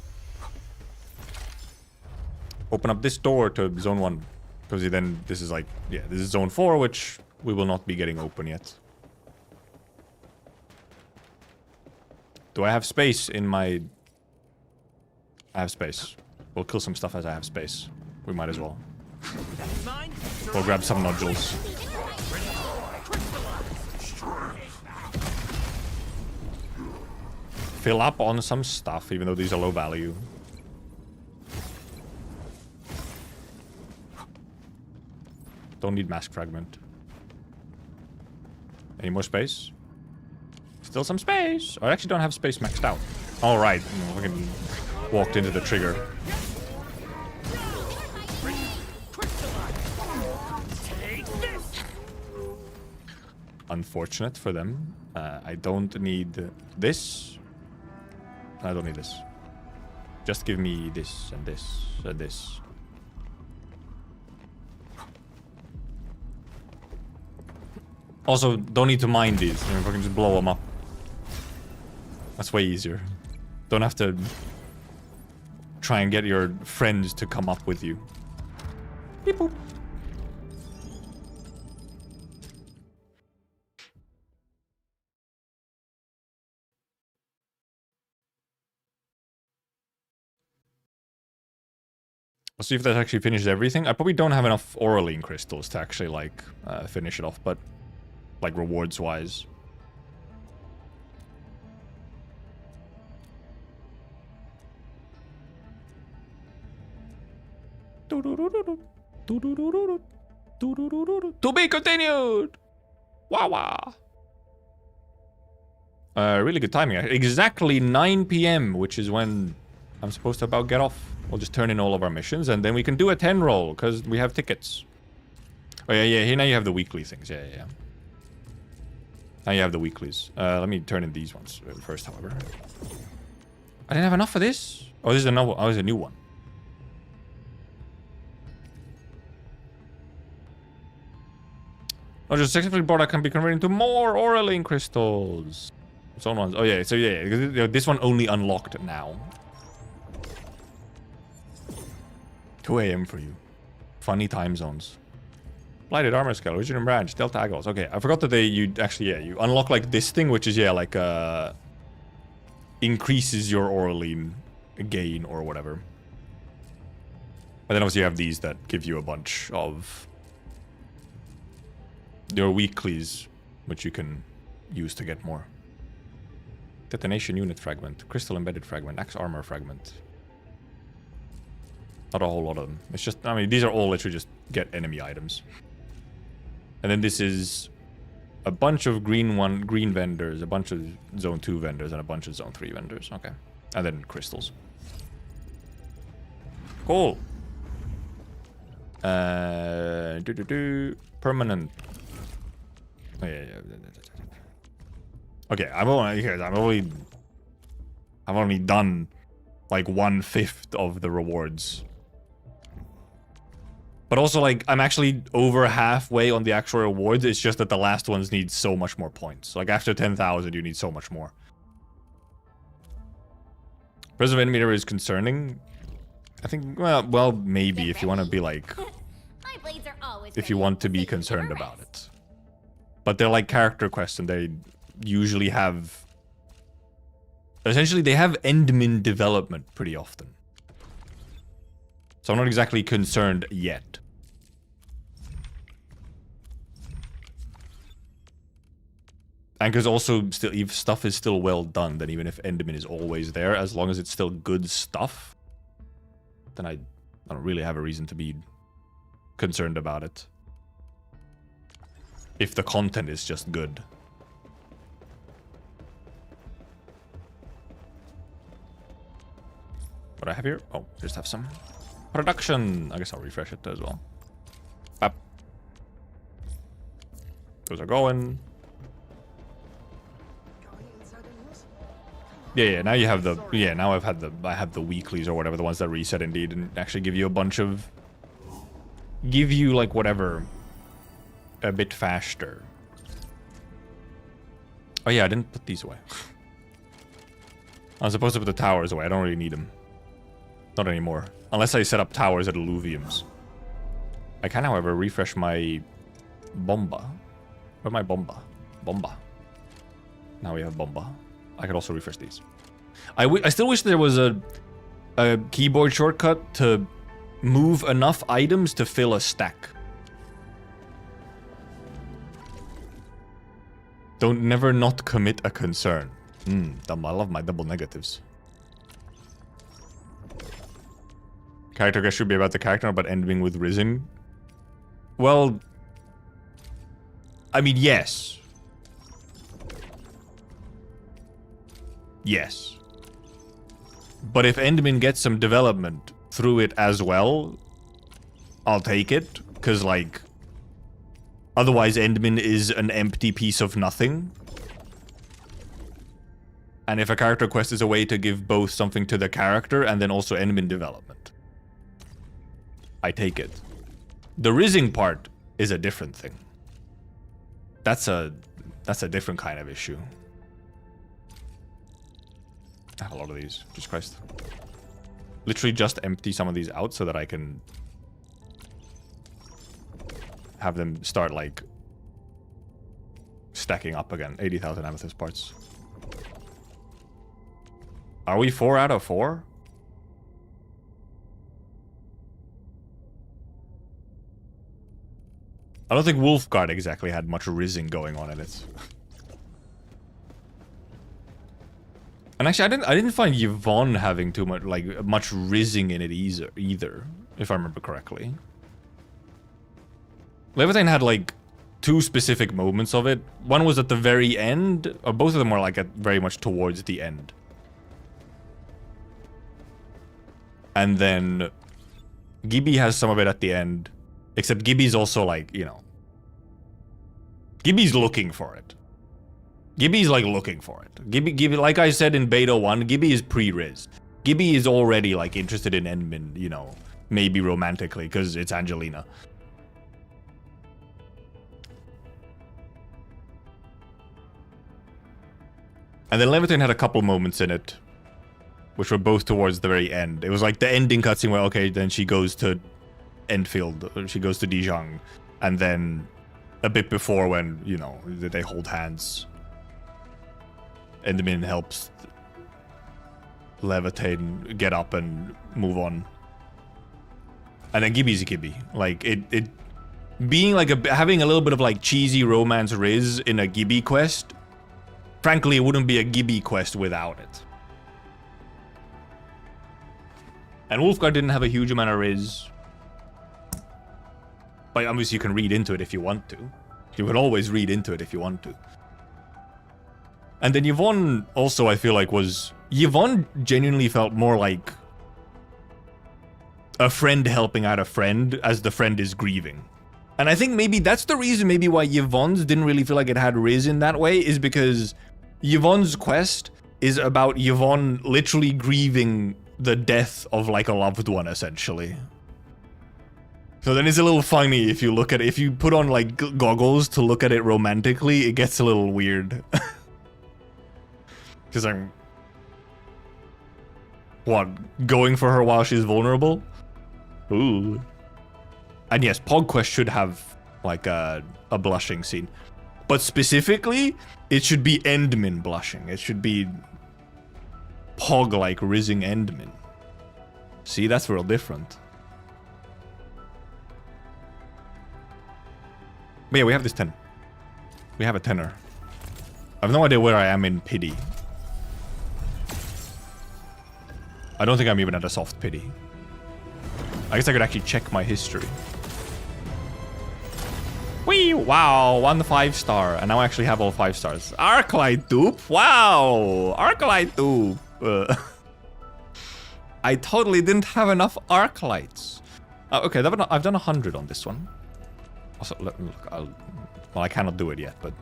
Open up this door to zone 1. Because then this is like, yeah, this is zone 4, which we will not be getting open yet. Do I have space in my... I have space. We'll kill some stuff as I have space. We might as well. We'll grab some nodules. Fill up on some stuff, even though these are low value. Don't need mask fragment. Any more space? Still some space. I actually don't have space maxed out. All right, we can walked into the trigger. Unfortunate for them. I don't need this. I don't need this. Just give me this and this and this. Also, don't need to mine these. You know, I can just blow them up. That's way easier. Don't have to try and get your friends to come up with you. Beep boop. I'll see if that actually finishes everything. I probably don't have enough Auraline crystals to actually, like, finish it off, but, like, rewards-wise. To be continued! Wow. Really good timing. Exactly 9 PM, which is when I'm supposed to about get off. We'll just turn in all of our missions, and then we can do a 10 roll, because we have tickets. Oh, yeah, here now you have the weekly things. Yeah. Now you have the weeklies. Let me turn in these ones first, however. I didn't have enough for this? Oh, this is another. Oh, this is a new one. Oh, just successfully brought can be converted into more Auraline crystals. Someone's. Oh, yeah. So, yeah. This one only unlocked now. 2 AM for you. Funny time zones. Blighted armor scale, original branch, delta aggles. Okay, I forgot that you actually, yeah, you unlock like this thing, which is, yeah, like, increases your Auraline gain or whatever. And then obviously you have these that give you a bunch of your weeklies, which you can use to get more. Detonation unit fragment, crystal embedded fragment, axe armor fragment. Not a whole lot of them. It's just, I mean, these are all literally just get enemy items. And then this is a bunch of green vendors, a bunch of zone 2 vendors, and a bunch of zone 3 vendors. Okay. And then crystals. Cool. Permanent. Oh, yeah. Okay, I've only done like 1/5 of the rewards. But also, like, I'm actually over halfway on the actual rewards. It's just that the last ones need so much more points. Like, after 10,000, you need so much more. Presence of enemy is concerning. I think, well, maybe if you want to be like... if you want to be concerned about it. But they're like character quests, and they usually have... essentially, they have endmin development pretty often. So I'm not exactly concerned yet. And because also, still, if stuff is still well done, then even if endmin is always there, as long as it's still good stuff, then I don't really have a reason to be concerned about it. If the content is just good. What do I have here? Oh, just have some production. I guess I'll refresh it as well. Up. Those are going. Yeah, now you have the... yeah, now I have the weeklies or whatever, the ones that reset indeed, and actually give you a bunch of... give you, like, whatever... a bit faster. Oh yeah, I didn't put these away. I was supposed to put the towers away. I don't really need them. Not anymore. Unless I set up towers at alluviums. I can, however, refresh my... bomba. Where's my bomba? Bomba. Now we have bomba. I could also refresh these. I still wish there was a keyboard shortcut to move enough items to fill a stack. Don't never not commit a concern. I love my double negatives. Character guess should be about the character, but ending with Tryzyn. Well, I mean, yes. Yes. But if Endmin gets some development through it as well, I'll take it. Because, like, otherwise Endmin is an empty piece of nothing. And if a character quest is a way to give both something to the character and then also Endmin development, I take it. The Tryzyn part is a different thing. That's a different kind of issue. I have a lot of these. Jesus Christ. Literally just empty some of these out so that I can have them start, like, stacking up again. 80,000 amethyst parts. Are we 4 out of 4? I don't think Wolfguard exactly had much Tryzyn going on in it. And actually, I didn't find Yvonne having too much, like, much Tryzyn in it either, if I remember correctly. Levitine had, like, 2 specific moments of it. One was at the very end, or both of them were, like, at very much towards the end. And then Gibby has some of it at the end, except Gibby's also, like, you know, Gibby's looking for it. Gibby's, like, looking for it. Gibby, like I said in Beta 1, Gibby is pre-Riz. Gibby is already, like, interested in Endmin, you know, maybe romantically, because it's Angelina. And then Levitin had a couple moments in it, which were both towards the very end. It was like the ending cutscene where, okay, then she goes to Endfield, she goes to Dijon, and then a bit before when, you know, they hold hands. Endmin helps Levitate get up and move on. And then Gibby's Gibby. Like, it being like having a little bit of, like, cheesy romance Riz in a Gibby quest, frankly, it wouldn't be a Gibby quest without it. And Wolfguard didn't have a huge amount of Riz. But obviously you can read into it if you want to. You can always read into it if you want to. And then Yvonne also, I feel like, was... Yvonne genuinely felt more like a friend helping out a friend as the friend is grieving. And I think maybe that's the reason maybe why Yvonne's didn't really feel like it had Riz in that way, is because Yvonne's quest is about Yvonne literally grieving the death of like a loved one, essentially. So then it's a little funny if you look at it, if you put on like goggles to look at it romantically, it gets a little weird. Because I'm... What? Going for her while she's vulnerable? Ooh. And yes, PogQuest should have like a blushing scene. But specifically, it should be Endmin blushing. It should be Pog like rizzing Endmin. See, that's real different. But yeah, we have this 10. We have a tenor. I have no idea where I am in pity. I don't think I'm even at a soft pity. I guess I could actually check my history. Whee! Wow, 1 5-star. And now I actually have all 5 stars. Arklight dupe! Wow! Arklight dupe! I totally didn't have enough Arklights. Okay, I've done 100 on this one. Also, look, well, I cannot do it yet, but...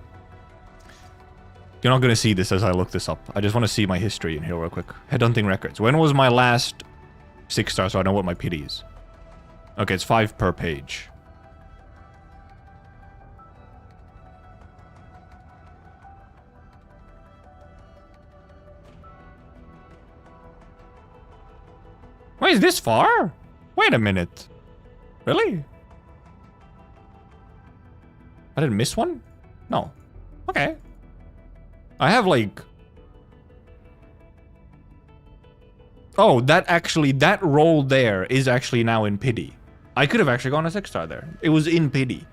You're not going to see this as I look this up. I just want to see my history in here real quick. Headhunting records. When was my last 6-star so I know what my pity is? Okay, it's 5 per page. Wait, is this far? Wait a minute. Really? I didn't miss one? No. Okay. I have like... Oh, that roll there is actually now in pity. I could have actually gone a 6-star there. It was in pity.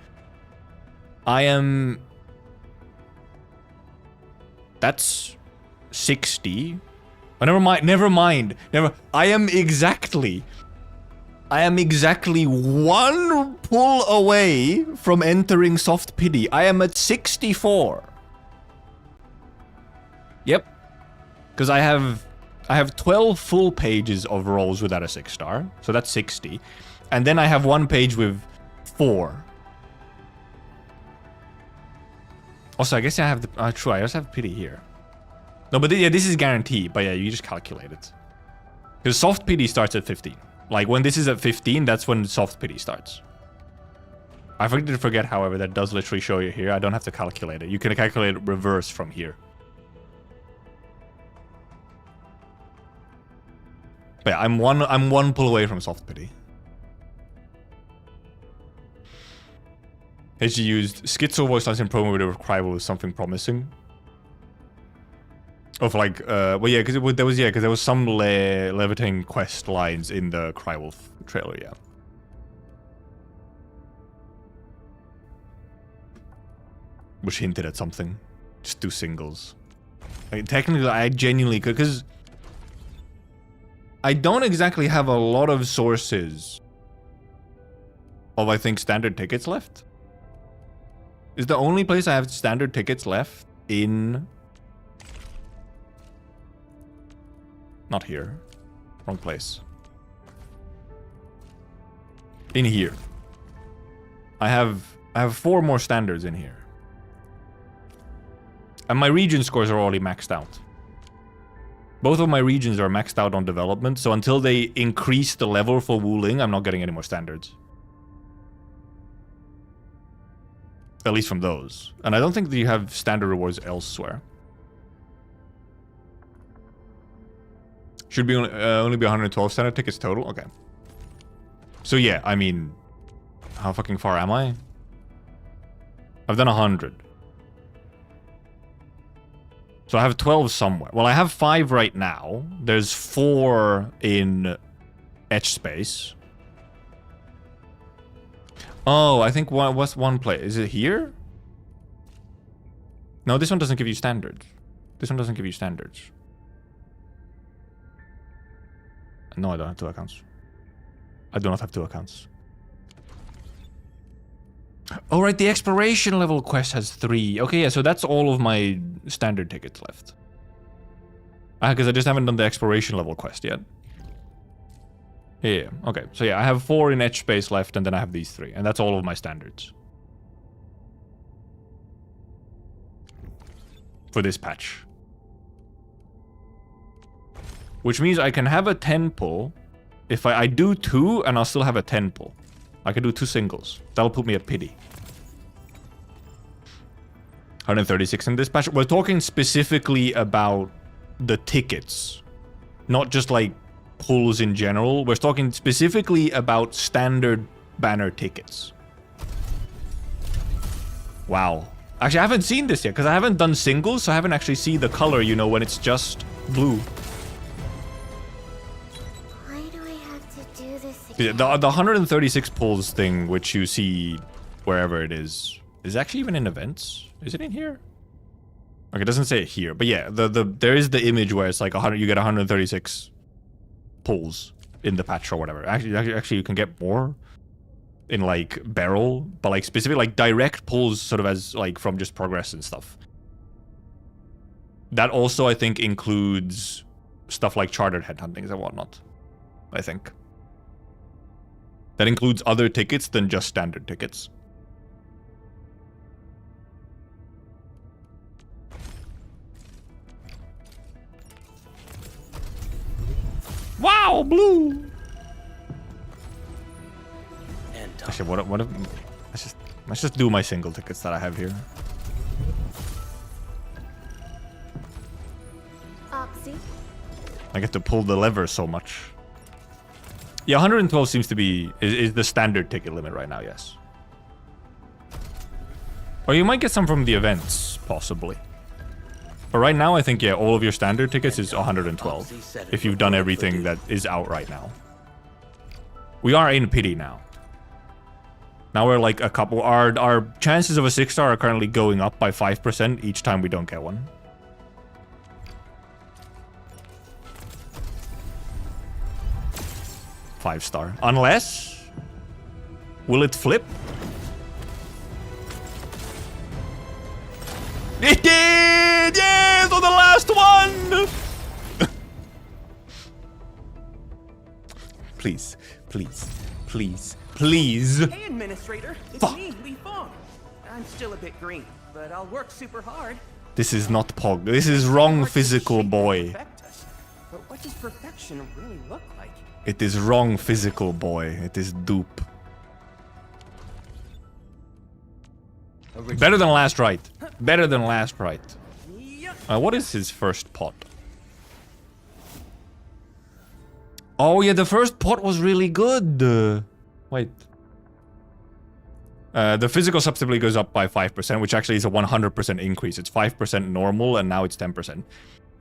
I am... That's 60. Oh, never mind. I am exactly 1 pull away from entering soft pity. I am at 64. Yep. Because I have 12 full pages of rolls without a 6-star. So that's 60. And then I have 1 page with 4. Also, I guess I have the... true, I also have pity here. No, but yeah, this is guaranteed. But yeah, you just calculate it. Because soft pity starts at 15. Like, when this is at 15, that's when soft pity starts. I forget, however, that does literally show you here. I don't have to calculate it. You can calculate it reverse from here. But yeah, I'm one pull away from soft pity. Has you used schizo voice lines in promo with a Cryval with something promising? Of like, well, yeah, because there was some levitating quest lines in the Crywolf trailer, yeah. Which hinted at something. Just do singles. Like, technically, I genuinely could, because I don't exactly have a lot of sources of, I think, standard tickets left. Is the only place I have standard tickets left in... Not here. Wrong place. In here. I have 4 more standards in here. And my region scores are already maxed out. Both of my regions are maxed out on development, so until they increase the level for Wuling, I'm not getting any more standards. At least from those. And I don't think that you have standard rewards elsewhere. Should be only be 112 standard tickets total? Okay. So yeah, I mean... How fucking far am I? I've done 100. So I have 12 somewhere. Well, I have 5 right now. There's 4 in Etch Space. Oh, I think what's one place? Is it here? No, this one doesn't give you standards. This one doesn't give you standards. No, I don't have 2 accounts. I do not have 2 accounts. Oh, right, the exploration level quest has 3. Okay, yeah, so that's all of my standard tickets left. Because I just haven't done the exploration level quest yet. Yeah, okay. So yeah, I have 4 in edge space left, and then I have these 3. And that's all of my standards. For this patch. Which means I can have a 10 pull. If I do 2, and I'll still have a 10 pull. I can do 2 singles. That'll put me at pity. 136 in this patch. We're talking specifically about the tickets. Not just like pulls in general. We're talking specifically about standard banner tickets. Wow. Actually, I haven't seen this yet, because I haven't done singles, so I haven't actually seen the color, you know, when it's just blue. Why do I have to do this again? The 136 pulls thing, which you see wherever it is actually even in events? Is it in here? Okay, it doesn't say it here, but yeah, there is the image where it's like 100. You get 136 pulls in the patch or whatever. Actually, you can get more in like barrel, but like specific like direct pulls, sort of as like from just progress and stuff. That also, I think, includes stuff like chartered headhuntings and whatnot. I think that includes other tickets than just standard tickets. Wow, blue. Actually, what if let's just do my single tickets that I have here. Oxy. I get to pull the lever so much. Yeah, 112 seems to be is the standard ticket limit right now, yes. Or you might get some from the events, possibly. But right now, I think, yeah, all of your standard tickets is 112. If you've done everything that is out right now. We are in pity now. Now we're like a couple. Our chances of a 6-star are currently going up by 5% each time we don't get one. Five-star. Unless... Will it flip? It did! Yes! On the last one! Please. Please. Please. Please. Hey, Administrator. It's me, Lee Fong. I'm still a bit green, but I'll work super hard. This is not Pog. This is wrong physical boy. But what does perfection really look like? It is wrong physical boy. It is dupe. Better than last right. Better than last right. What is his first pot? Oh yeah, the first pot was really good. Wait. The physical substability goes up by 5%, which actually is a 100% increase. It's 5% normal, and now it's 10%.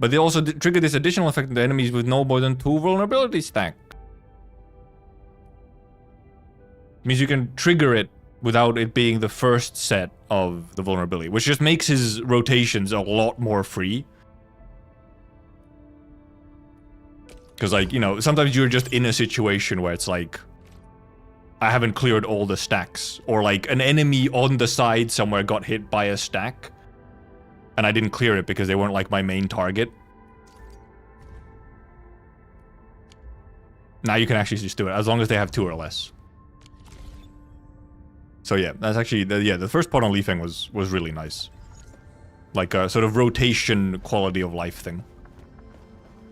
But they also trigger this additional effect on the enemies with no more than 2 vulnerability stack. Means you can trigger it without it being the first set of the vulnerability, which just makes his rotations a lot more free. Because, like, you know, sometimes you're just in a situation where it's like, I haven't cleared all the stacks. Or, like, an enemy on the side somewhere got hit by a stack, and I didn't clear it because they weren't, like, my main target. Now you can actually just do it, as long as they have 2 or less. So yeah, that's actually, the first part on Leafing was really nice. Like a sort of rotation quality of life thing.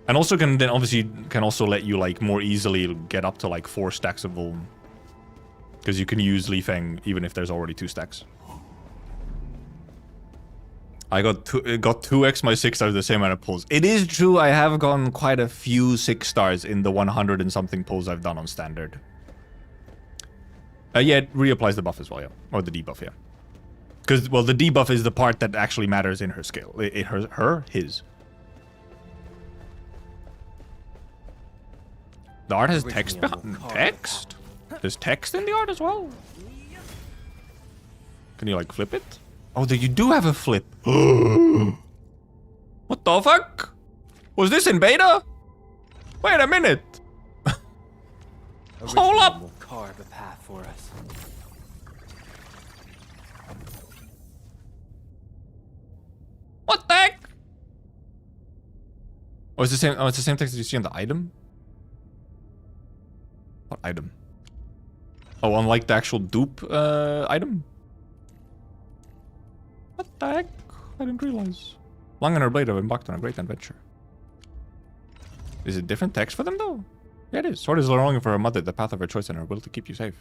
And also can also let you like more easily get up to like 4 stacks of Vuln. Because you can use Leafing even if there's already 2 stacks. I got 2x my 6 stars the same amount of pulls. It is true, I have gotten quite a few 6 stars in the 100 and something pulls I've done on standard. Yeah, it reapplies the buff as well, yeah. Or the debuff, yeah. Because, well, the debuff is the part that actually matters in her skill. His. The art has text behind. Text? There's text in the art as well? Can you, like, flip it? Oh, you do have a flip. What the fuck? Was this in beta? Wait a minute. Hold up! Will carve a path for us. What the heck? Oh, it's the same. Oh, it's the same text that you see on the item. What item? Oh, unlike the actual dupe item. What the heck? I didn't realize. Long and her blade have embarked on a great adventure. Is it different text for them though? Yeah, it is. Sword is longing for her mother, the path of her choice, and her will to keep you safe.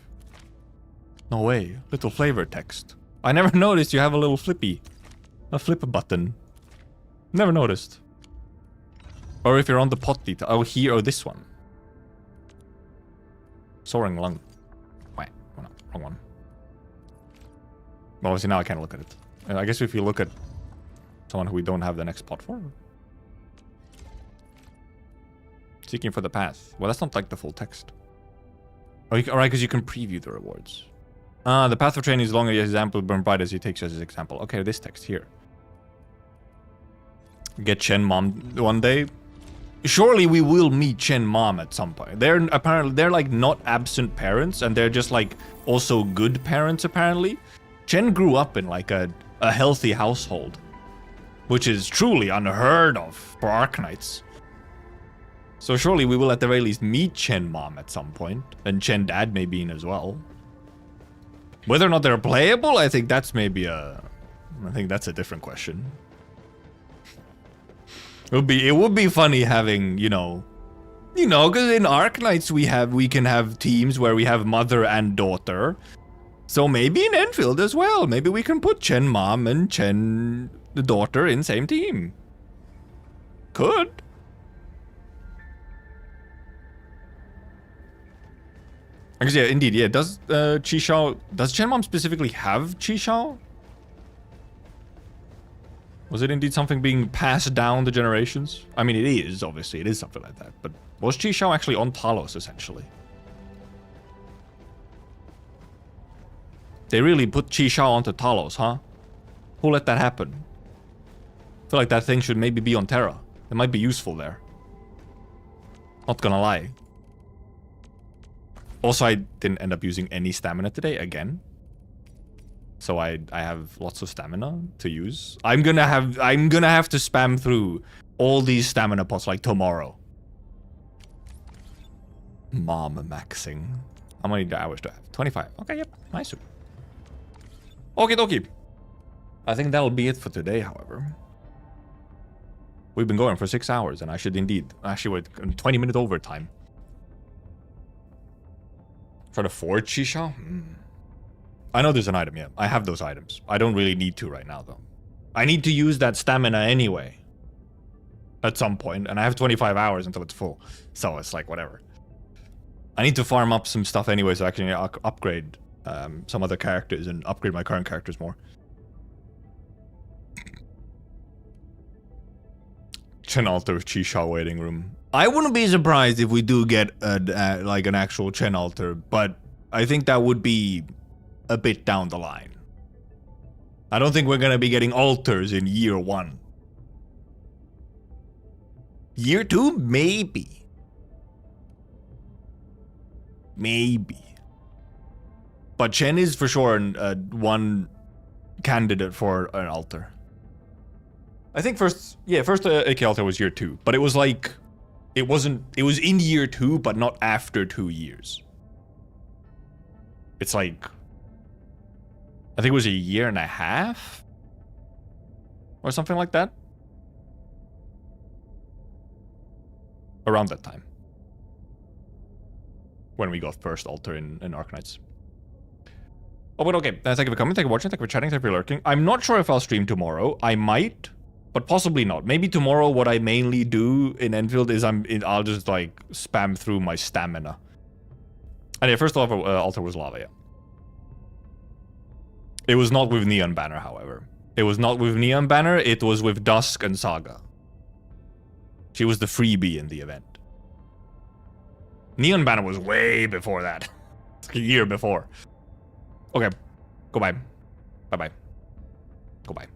No way. Little flavor text. I never noticed you have a little flippy. A flip button. Never noticed. Or if you're on the pot detail. Oh, here. Oh, this one. Soaring lung. Wait. Oh, no. Wrong one. Well, obviously now I can't look at it. I guess if you look at someone who we don't have the next pot for. Seeking for the path. Well, that's not like the full text. Oh, alright, because you can preview the rewards. The path of training is long as his example burn bright as he takes you as his example. Okay, this text here. Get Chen Mom one day. Surely we will meet Chen Mom at some point. They're apparently, they're like not absent parents, and they're just like also good parents apparently. Chen grew up in like a healthy household, which is truly unheard of for Arknights. So surely we will at the very least meet Chen Mom at some point, and Chen Dad may be in as well. Whether or not they're playable, I think that's maybe a... I think that's a different question. It would be funny having, you know, because in Arknights we can have teams where we have mother and daughter. So maybe in Enfield as well. Maybe we can put Chen Mom and Chen the daughter in same team. Could. Because yeah, indeed, yeah. Does does Chen Mom specifically have Qishao? Was it indeed something being passed down the generations? I mean, it is, obviously, it is something like that. But was Qishao actually on Talos, essentially? They really put Qishao onto Talos, huh? Who let that happen? I feel like that thing should maybe be on Terra. It might be useful there. Not gonna lie. Also, I didn't end up using any stamina today, again. So I have lots of stamina to use. I'm gonna have to spam through all these stamina pots like tomorrow. Mom maxing. How many hours do I have? 25. Okay, yep. Nice. Okie dokie. I think that'll be it for today, however. We've been going for 6 hours, and I should indeed... Actually, wait, 20-minute overtime. Try to forge Qishao? I know there's an item, yeah. I have those items. I don't really need to right now, though. I need to use that stamina anyway. At some point, and I have 25 hours until it's full. So it's like, whatever. I need to farm up some stuff anyway so I can upgrade some other characters and upgrade my current characters more. Chen Altar Qishao waiting room. I wouldn't be surprised if we do get like an actual Chen Altar, but I think that would be a bit down the line. I don't think we're gonna be getting altars in year 1. Year 2? Maybe. Maybe. But Chen is for sure one candidate for an altar. I think first AK altar was year 2, but it was like, it was in year 2, but not after 2 years. It's like, I think it was a year and a half? Or something like that? Around that time. When we got first altar in Arknights. Oh, but okay. Thank you for coming, thank you for watching, thank you for chatting, thank you for lurking. I'm not sure if I'll stream tomorrow. I might, but possibly not. Maybe tomorrow what I mainly do in Enfield is I'll just like spam through my stamina. And yeah, first altar was lava, yeah. It was not with Neon Banner, however. It was not with Neon Banner, it was with Dusk and Saga. She was the freebie in the event. Neon Banner was way before that. A year before. Okay. Goodbye. Bye-bye. Goodbye.